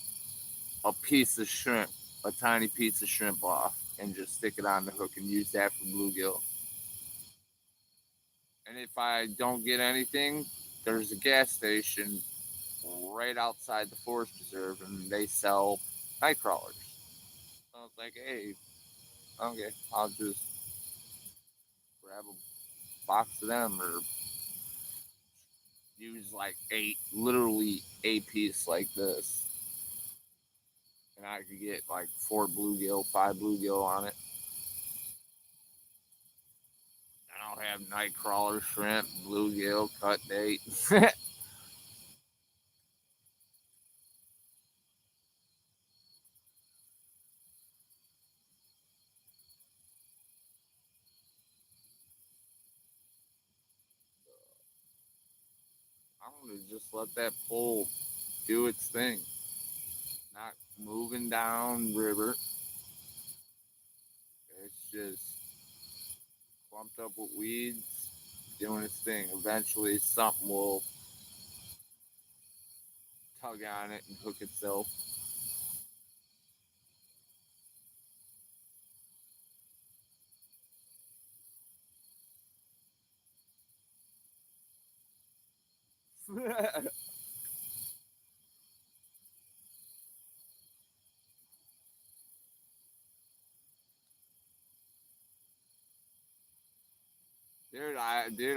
a piece of shrimp, a tiny piece of shrimp off, and just stick it on the hook and use that for bluegill. And if I don't get anything, there's a gas station right outside the forest preserve, and they sell night crawlers. So I was like, hey, okay, I'll just grab a box of them or use like literally a piece like this, and I could get like 4 bluegill, 5 bluegill on it. I'll have night crawler, shrimp, bluegill, cut bait. I'm gonna just let that pole do its thing. Not moving down river. It's just clumped up with weeds, doing its thing. Eventually, something will tug on it and hook itself.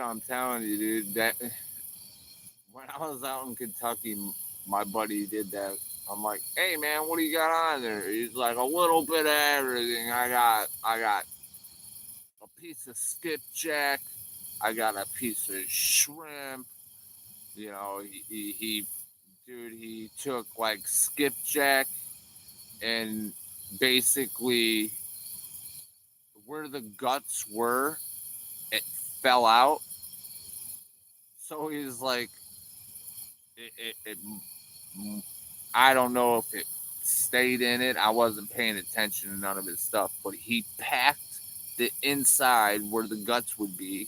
I'm telling you, dude, that when I was out in Kentucky, my buddy did that. I'm like, hey man, what do you got on there? He's like, a little bit of everything. I got a piece of skipjack. I got a piece of shrimp. You know, dude, he took like skipjack and basically where the guts were, it fell out. So he's like, it I don't know if it stayed in it. I wasn't paying attention to none of his stuff, but he packed the inside where the guts would be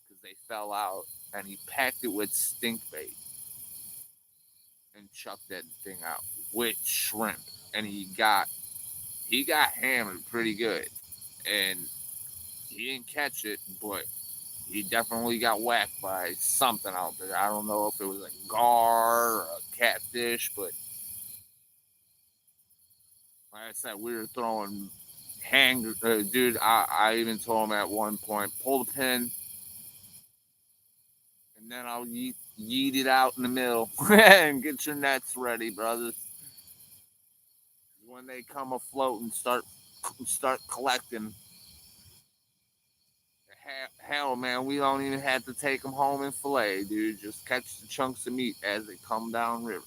because they fell out, and he packed it with stink bait and chucked that thing out with shrimp, and he got hammered pretty good, and he didn't catch it, but he definitely got whacked by something out there. I don't know if it was a gar or a catfish, but like I said, we were throwing dude. I even told him at one point, pull the pin, and then I'll yeet it out in the middle and get your nets ready, brothers. When they come afloat and start collecting, hell, man, we don't even have to take them home and fillet, dude. Just catch the chunks of meat as they come down river.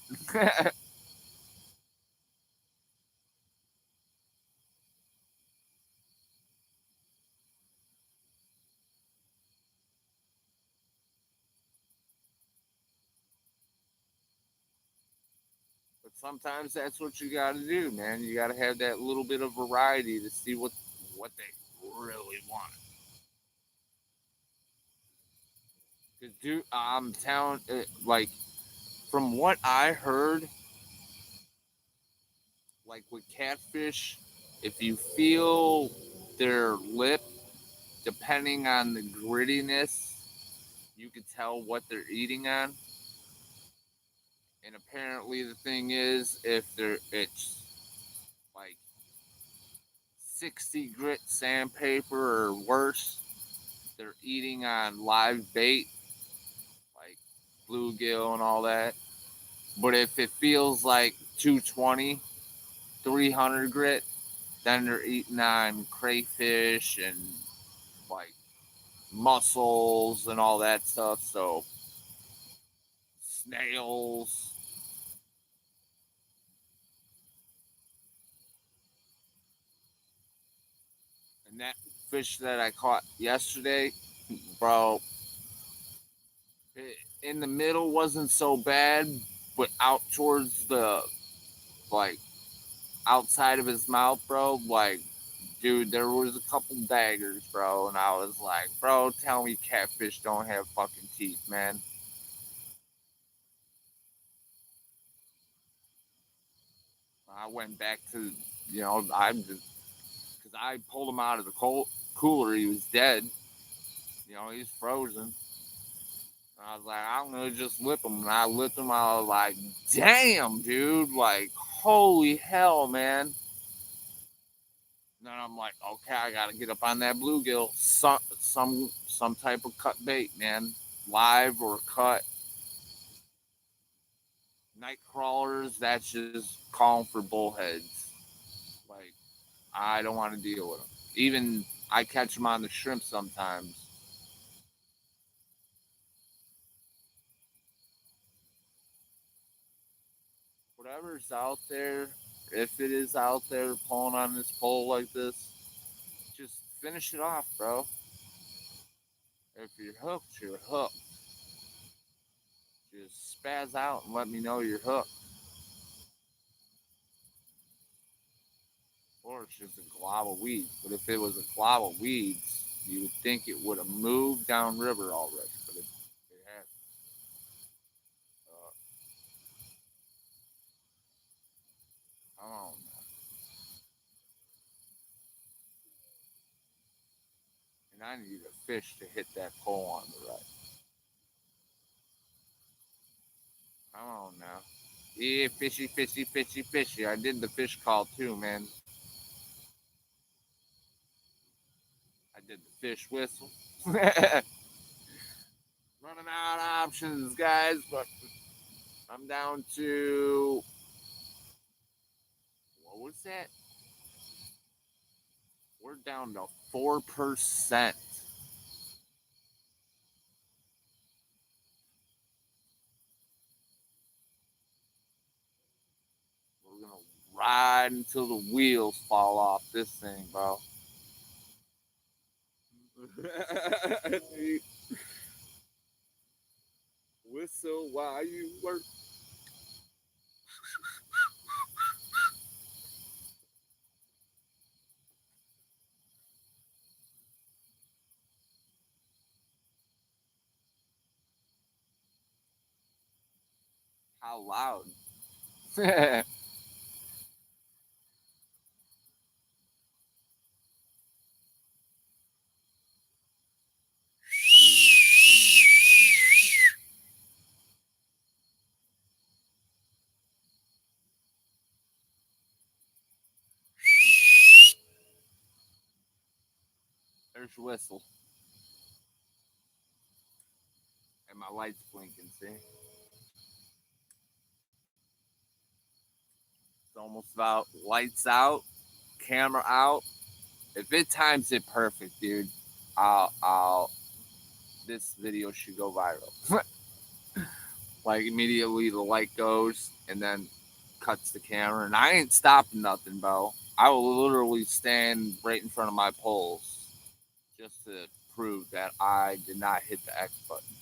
But sometimes that's what you got to do, man. You got to have that little bit of variety to see what they really want. Cause dude, I'm telling, like from what I heard, like with catfish, if you feel their lip, depending on the grittiness, you could tell what they're eating on. And apparently, the thing is, if it's like 60 grit sandpaper or worse, they're eating on live bait, like bluegill and all that. But if it feels like 220, 300 grit, then they're eating on crayfish and like mussels and all that stuff. So snails. And that fish that I caught yesterday, bro, in the middle wasn't so bad, but out towards the like outside of his mouth, bro, like dude, there was a couple daggers, bro, and I was like, bro, tell me catfish don't have fucking teeth, man. I went back to, I'm just because I pulled him out of the cooler. He was dead. He's frozen. I was like, I'm gonna just lip him, and I lipped him. I was like, damn, dude, like, holy hell, man. And then I'm like, okay, I gotta get up on that bluegill, some type of cut bait, man, live or cut. Night crawlers, that's just calling for bullheads. Like, I don't want to deal with them. Even I catch them on the shrimp sometimes. whatever's out there, if it is out there pulling on this pole like this, just finish it off, bro. If you're hooked, you're hooked. Just spaz out and let me know you're hooked. Or it's just a glob of weeds. But if it was a glob of weeds, you would think it would have moved downriver already. But it hasn't. Come on now. And I need a fish to hit that pole on the right. Come on now. Yeah, fishy, fishy, fishy, fishy. I did the fish call too, man. I did the fish whistle. Running out of options, guys, but I'm down to what was that? We're down to 4%. We're gonna ride until the wheels fall off this thing, bro. Whistle while you work. How loud? There's your whistle. And my light's blinking, see? It's almost about lights out, camera out. If it times it perfect, dude, this video should go viral. Like immediately the light goes and then cuts the camera, and I ain't stopping nothing, bro. I will literally stand right in front of my poles just to prove that I did not hit the X button.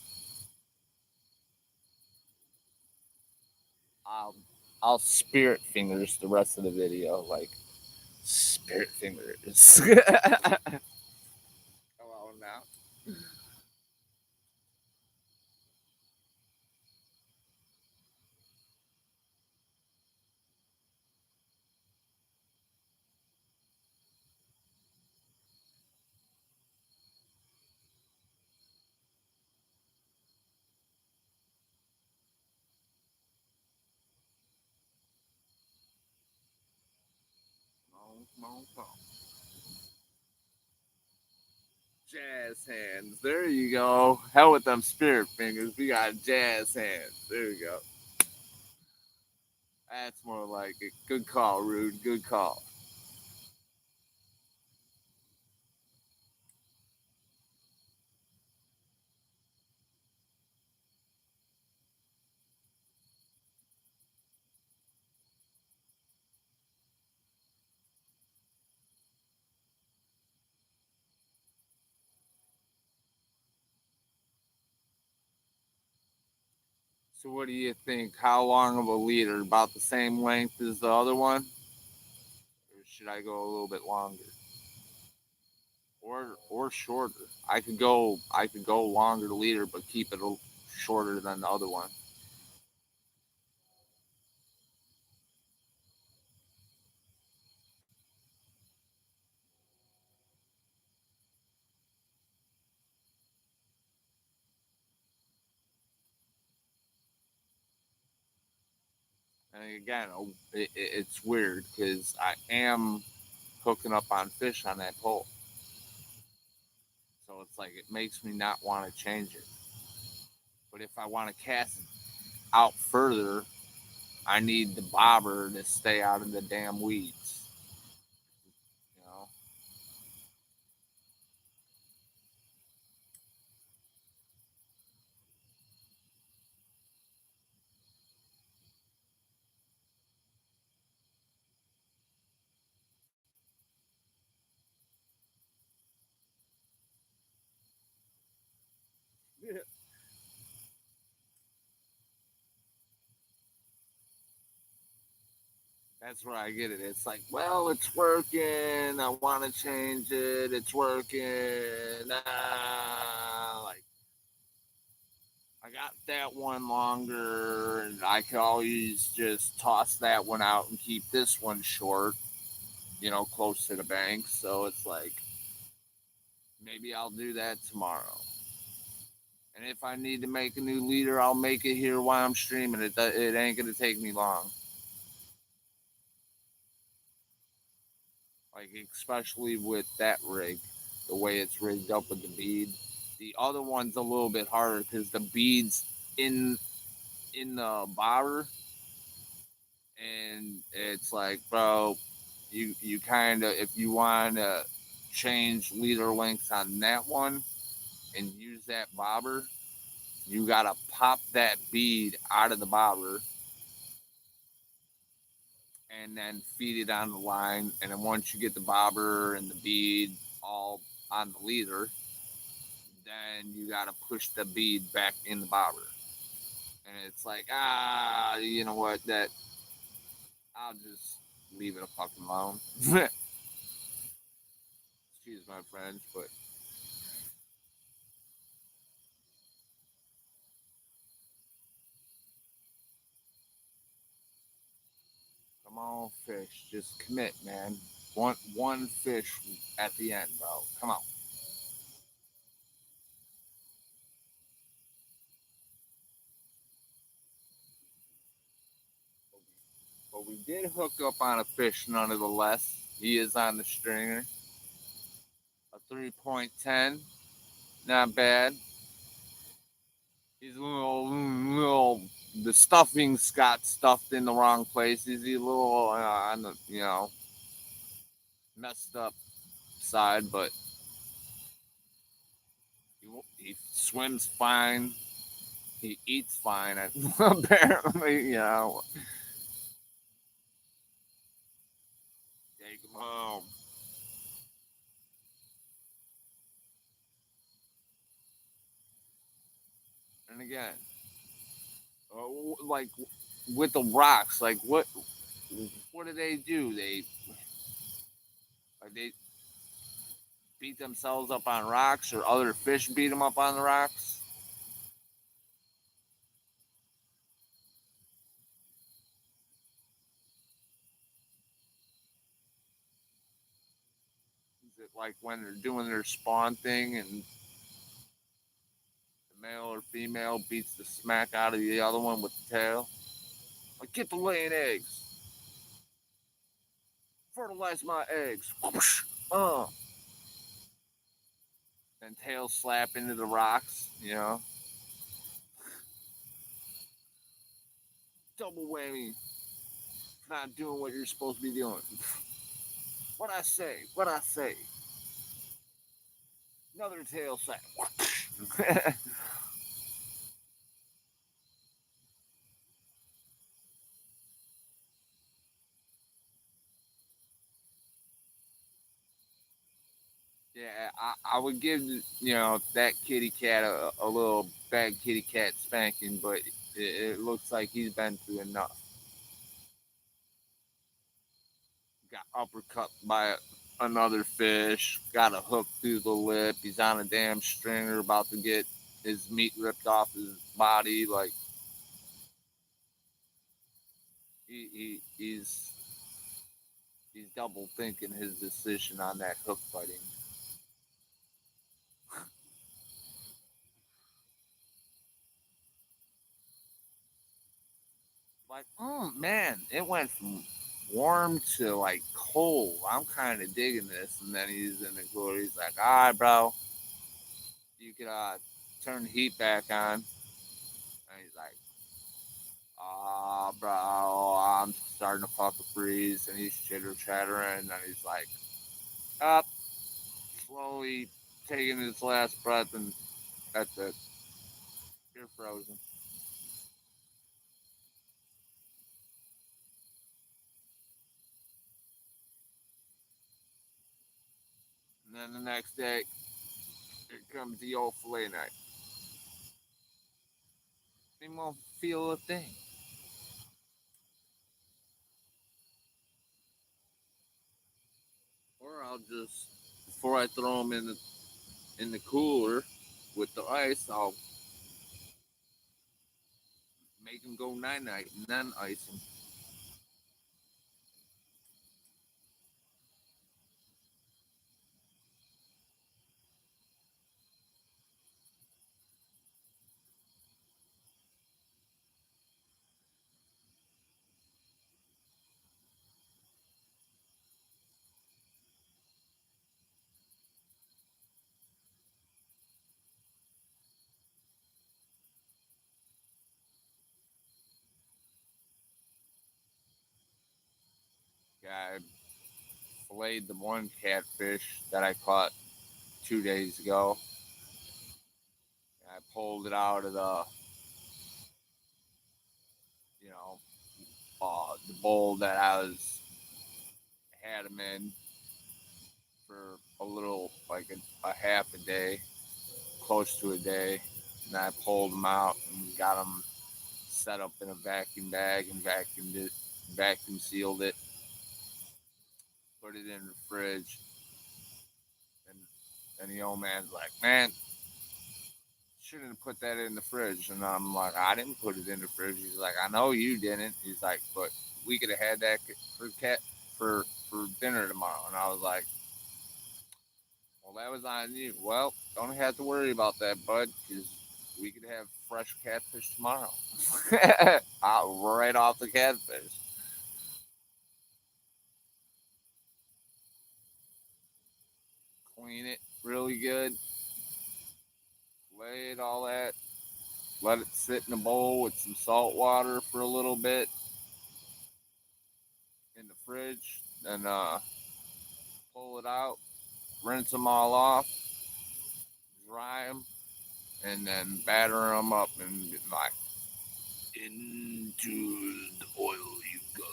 I'll spirit fingers the rest of the video, like spirit fingers. Come on now. Come on, come on. Jazz hands. There you go. Hell with them spirit fingers. We got jazz hands. There you go. That's more like it. Good call, Rude. Good call. So, what do you think? How long of a leader? About the same length as the other one, or should I go a little bit longer, or shorter? I could go longer leader, but keep it shorter than the other one. And again, it's weird because I am hooking up on fish on that pole, so it's like it makes me not want to change it. But if I want to cast it out further, I need the bobber to stay out of the damn weeds. You know. That's where I get it. It's like, well, it's working. I want to change it. It's working. Like I got that one longer, and I could always just toss that one out and keep this one short. Close to the bank. So it's like maybe I'll do that tomorrow. And if I need to make a new leader, I'll make it here while I'm streaming. It ain't gonna take me long. Like especially with that rig, the way it's rigged up with the bead. The other one's a little bit harder because the beads in the bobber, and it's like, bro, you kind of if you want to change leader lengths on that one and use that bobber, you gotta pop that bead out of the bobber and then feed it on the line. And then once you get the bobber and the bead all on the leader, then you gotta push the bead back in the bobber. And it's like, you know what? That I'll just leave it a fucking alone. Excuse my French, but come on, fish, just commit, man. One fish at the end, bro. Come on. But we did hook up on a fish nonetheless. He is on the stringer. A 3.10. Not bad. He's the stuffing's got stuffed in the wrong place. He's a little on the, messed up side, but he swims fine. He eats fine, apparently, Take him home. And again, like with the rocks, like what do they do? They beat themselves up on rocks, or other fish beat them up on the rocks. Is it like when they're doing their spawn thing and the male or female beats the smack out of the other one with the tail? Like, get the laying eggs. Fertilize my eggs. Uh. And tail slap into the rocks, Double whammy. Not doing what you're supposed to be doing. What I say? What I say? Another tail slap. Yeah, I would give that kitty cat a little bad kitty cat spanking, but it looks like he's been through enough. Got uppercut by another fish. Got a hook through the lip. He's on a damn stringer, about to get his meat ripped off his body. Like he's double thinking his decision on that hook fighting. Like, oh man, it went from warm to like cold. I'm kind of digging this. And then he's in the cooler. He's like, all right, bro, you can turn the heat back on. And he's like, bro, I'm starting to fucking freeze. And he's chitter chattering. And he's like, up, slowly taking his last breath. And that's it. You're frozen. And then the next day, here comes the old fillet night. He won't feel a thing. I'll just, before I throw them in the cooler with the ice, I'll make them go night night and then ice them. I filleted the one catfish that I caught 2 days ago. I pulled it out of you know, the bowl that I had him in for a little, like a half a day, close to a day. And I pulled them out and got them set up in a vacuum bag and vacuum sealed it, put it in the fridge. And, and the old man's like, man, shouldn't have put that in the fridge. And I'm like, I didn't put it in the fridge. He's like, I know you didn't. He's like, but we could have had that for dinner tomorrow. And I was like, well, that was on you. Well, don't have to worry about that, bud, because we could have fresh catfish tomorrow. Right off the catfish. Clean it really good. Lay it all that. Let it sit in a bowl with some salt water for a little bit in the fridge. Then pull it out, rinse them all off, dry them, and then batter them up and like into the oil you go.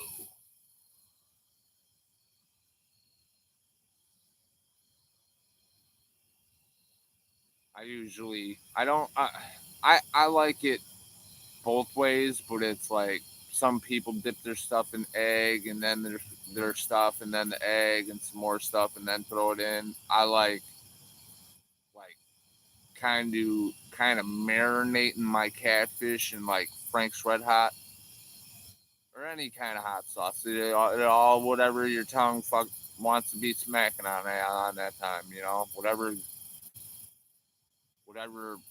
I don't I like it both ways, but it's like some people dip their stuff in egg and then their stuff and then the egg and some more stuff and then throw it in. I like kind of marinating my catfish in like Frank's Red Hot or any kind of hot sauce. It all whatever your tongue wants to be smacking on that time, whatever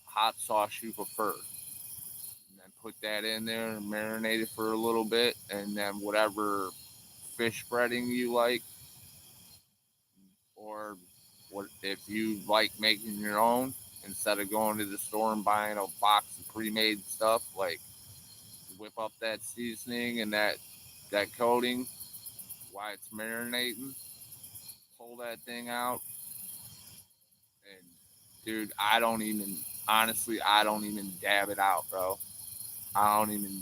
hot sauce you prefer. And then put that in there and marinate it for a little bit, and then whatever fish breading you like, or what if you like making your own instead of going to the store and buying a box of pre-made stuff, like whip up that seasoning and that coating while it's marinating, pull that thing out, and dude, I don't even dab it out, bro. I don't even.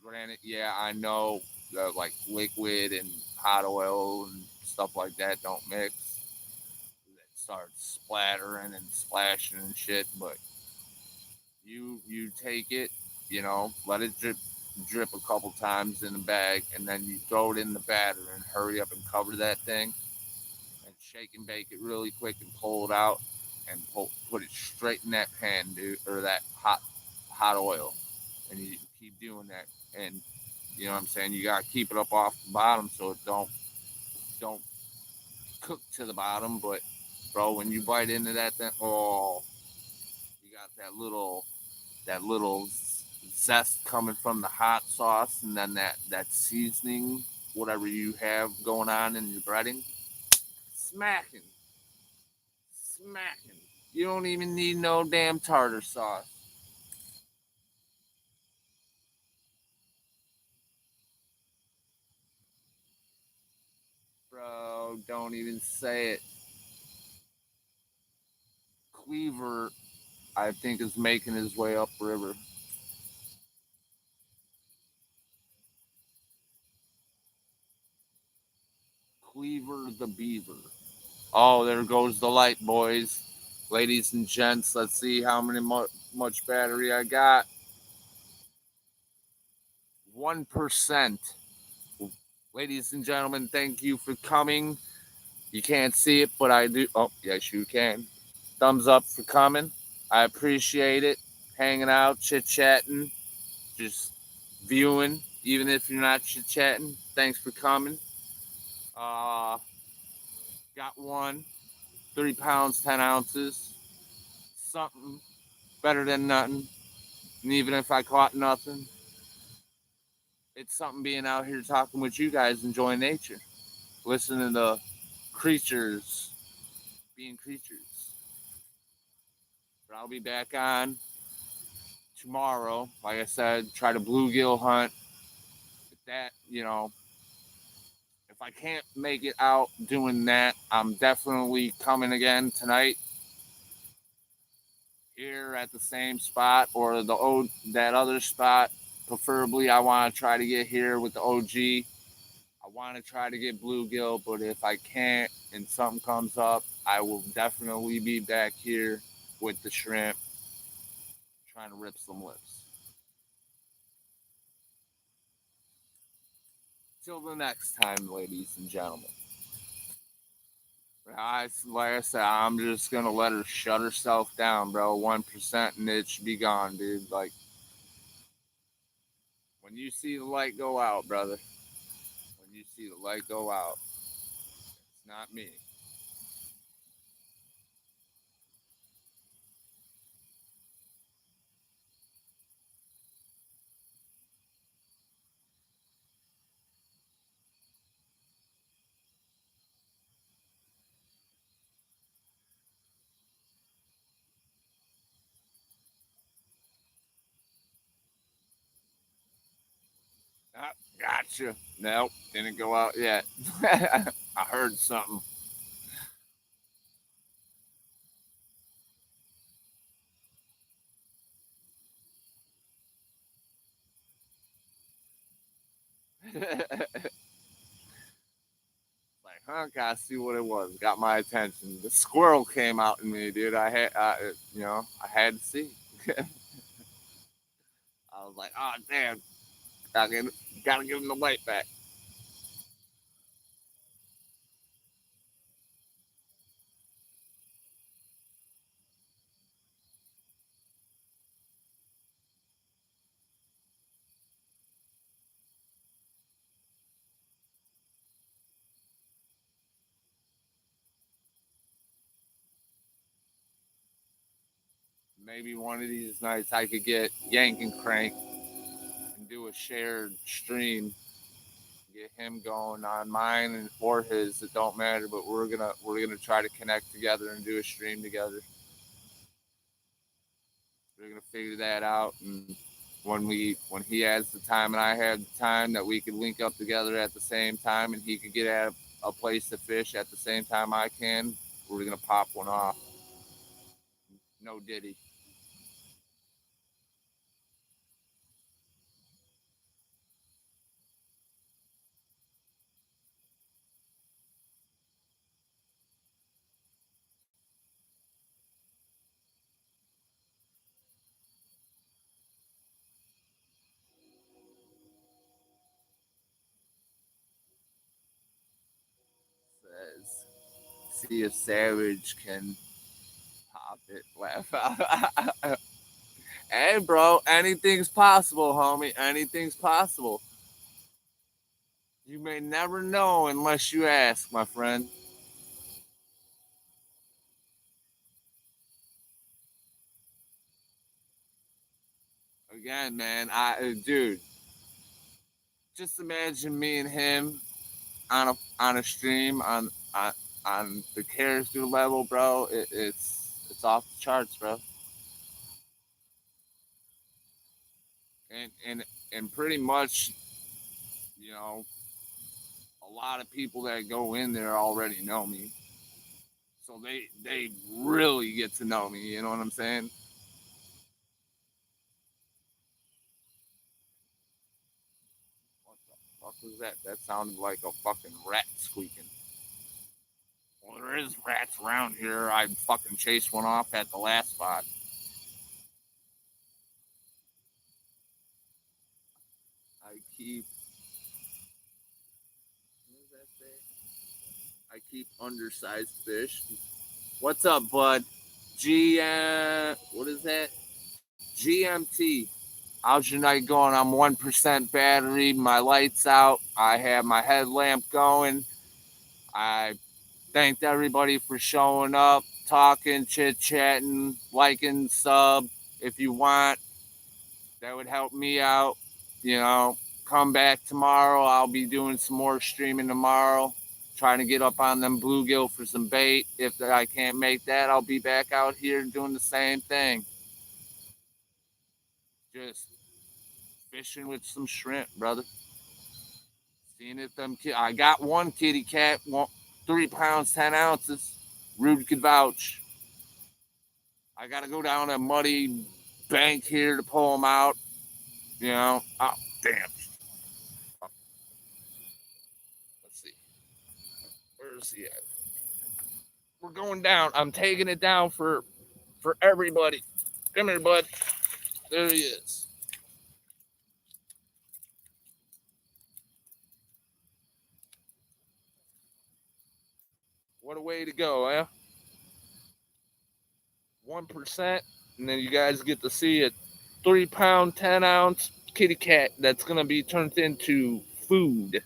Granted, yeah, I know that like liquid and hot oil and stuff like that don't mix. It starts splattering and splashing and shit, but you take it, let it drip a couple times in the bag, and then you throw it in the batter and hurry up and cover that thing and shake and bake it really quick and pull it out and put it straight in that pan, dude, or that hot oil, and you keep doing that, and you know what I'm saying. You gotta keep it up off the bottom so it don't cook to the bottom. But bro, when you bite into that thing, oh, you got that little zest coming from the hot sauce, and then that seasoning, whatever you have going on in your breading, smacking, smacking. You don't even need no damn tartar sauce. Bro, don't even say it. Cleaver, I think, is making his way upriver. Cleaver the Beaver. Oh, there goes the light, boys. Ladies and gents, let's see how much battery I got. 1%. Ladies and gentlemen, thank you for coming. You can't see it, but I do. Oh, yes, you can. Thumbs up for coming. I appreciate it. Hanging out, chit chatting, just viewing, even if you're not chit chatting. Thanks for coming. Uh, got one, 3 pounds, 10 ounces. Something better than nothing. And even if I caught nothing, it's something being out here talking with you guys, enjoying nature, listening to creatures being creatures. But I'll be back on tomorrow. Like I said, try to bluegill hunt. If that, if I can't make it out doing that, I'm definitely coming again tonight here at the same spot or that other spot. Preferably, I want to try to get here with the OG. I want to try to get bluegill, but if I can't and something comes up, I will definitely be back here with the shrimp, trying to rip some lips. Till the next time, ladies and gentlemen. Like I said, I'm just gonna let her shut herself down, bro. 1% and it should be gone, dude. Like when you see the light go out, brother. When you see the light go out, it's not me. Ah, gotcha. Nope, didn't go out yet. I heard something. Like, huh? Gotta see what it was. Got my attention. The squirrel came out in me, dude. I had to see. I was like, oh damn, gotta give him the light back. Maybe one of these nights I could get Yank and Crank and do a shared stream. Get him going on mine or his. It don't matter, but we're gonna try to connect together and do a stream together. We're gonna figure that out, and when he has the time and I have the time, that we could link up together at the same time, and he could get at a place to fish at the same time I can. We're gonna pop one off. No Diddy says. See if Savage can pop it. Laugh out. Hey, bro, anything's possible, homie. Anything's possible. You may never know unless you ask, my friend. Again, man, dude, just imagine me and him on a stream on the character level, bro. It's off the charts, bro. And pretty much, you know, a lot of people that go in there already know me, so they really get to know me. You know what I'm saying? What the fuck was that? That sounded like a fucking rat squeaking. Well, there is rats around here. I fucking chased one off at the last spot. I keep. What does that say? I keep undersized fish. What's up, bud? What is that? GMT. How's your night going? I'm 1% battery. My light's out. I have my headlamp going. I thanked everybody for showing up, talking, chit-chatting, liking, sub. If you want, that would help me out. You know, come back tomorrow. I'll be doing some more streaming tomorrow. Trying to get up on them bluegill for some bait. If I can't make that, I'll be back out here doing the same thing. Just fishing with some shrimp, brother. Seeing if I got one kitty cat, 3 pounds, 10 ounces. Rude could vouch. I got to go down a muddy bank here to pull them out. You know, oh, damn. Let's see. Where is he at? We're going down. I'm taking it down for everybody. Come here, bud. There he is. What a way to go, eh? 1%, and then you guys get to see a 3 pound, 10 ounce kitty cat that's gonna be turned into food.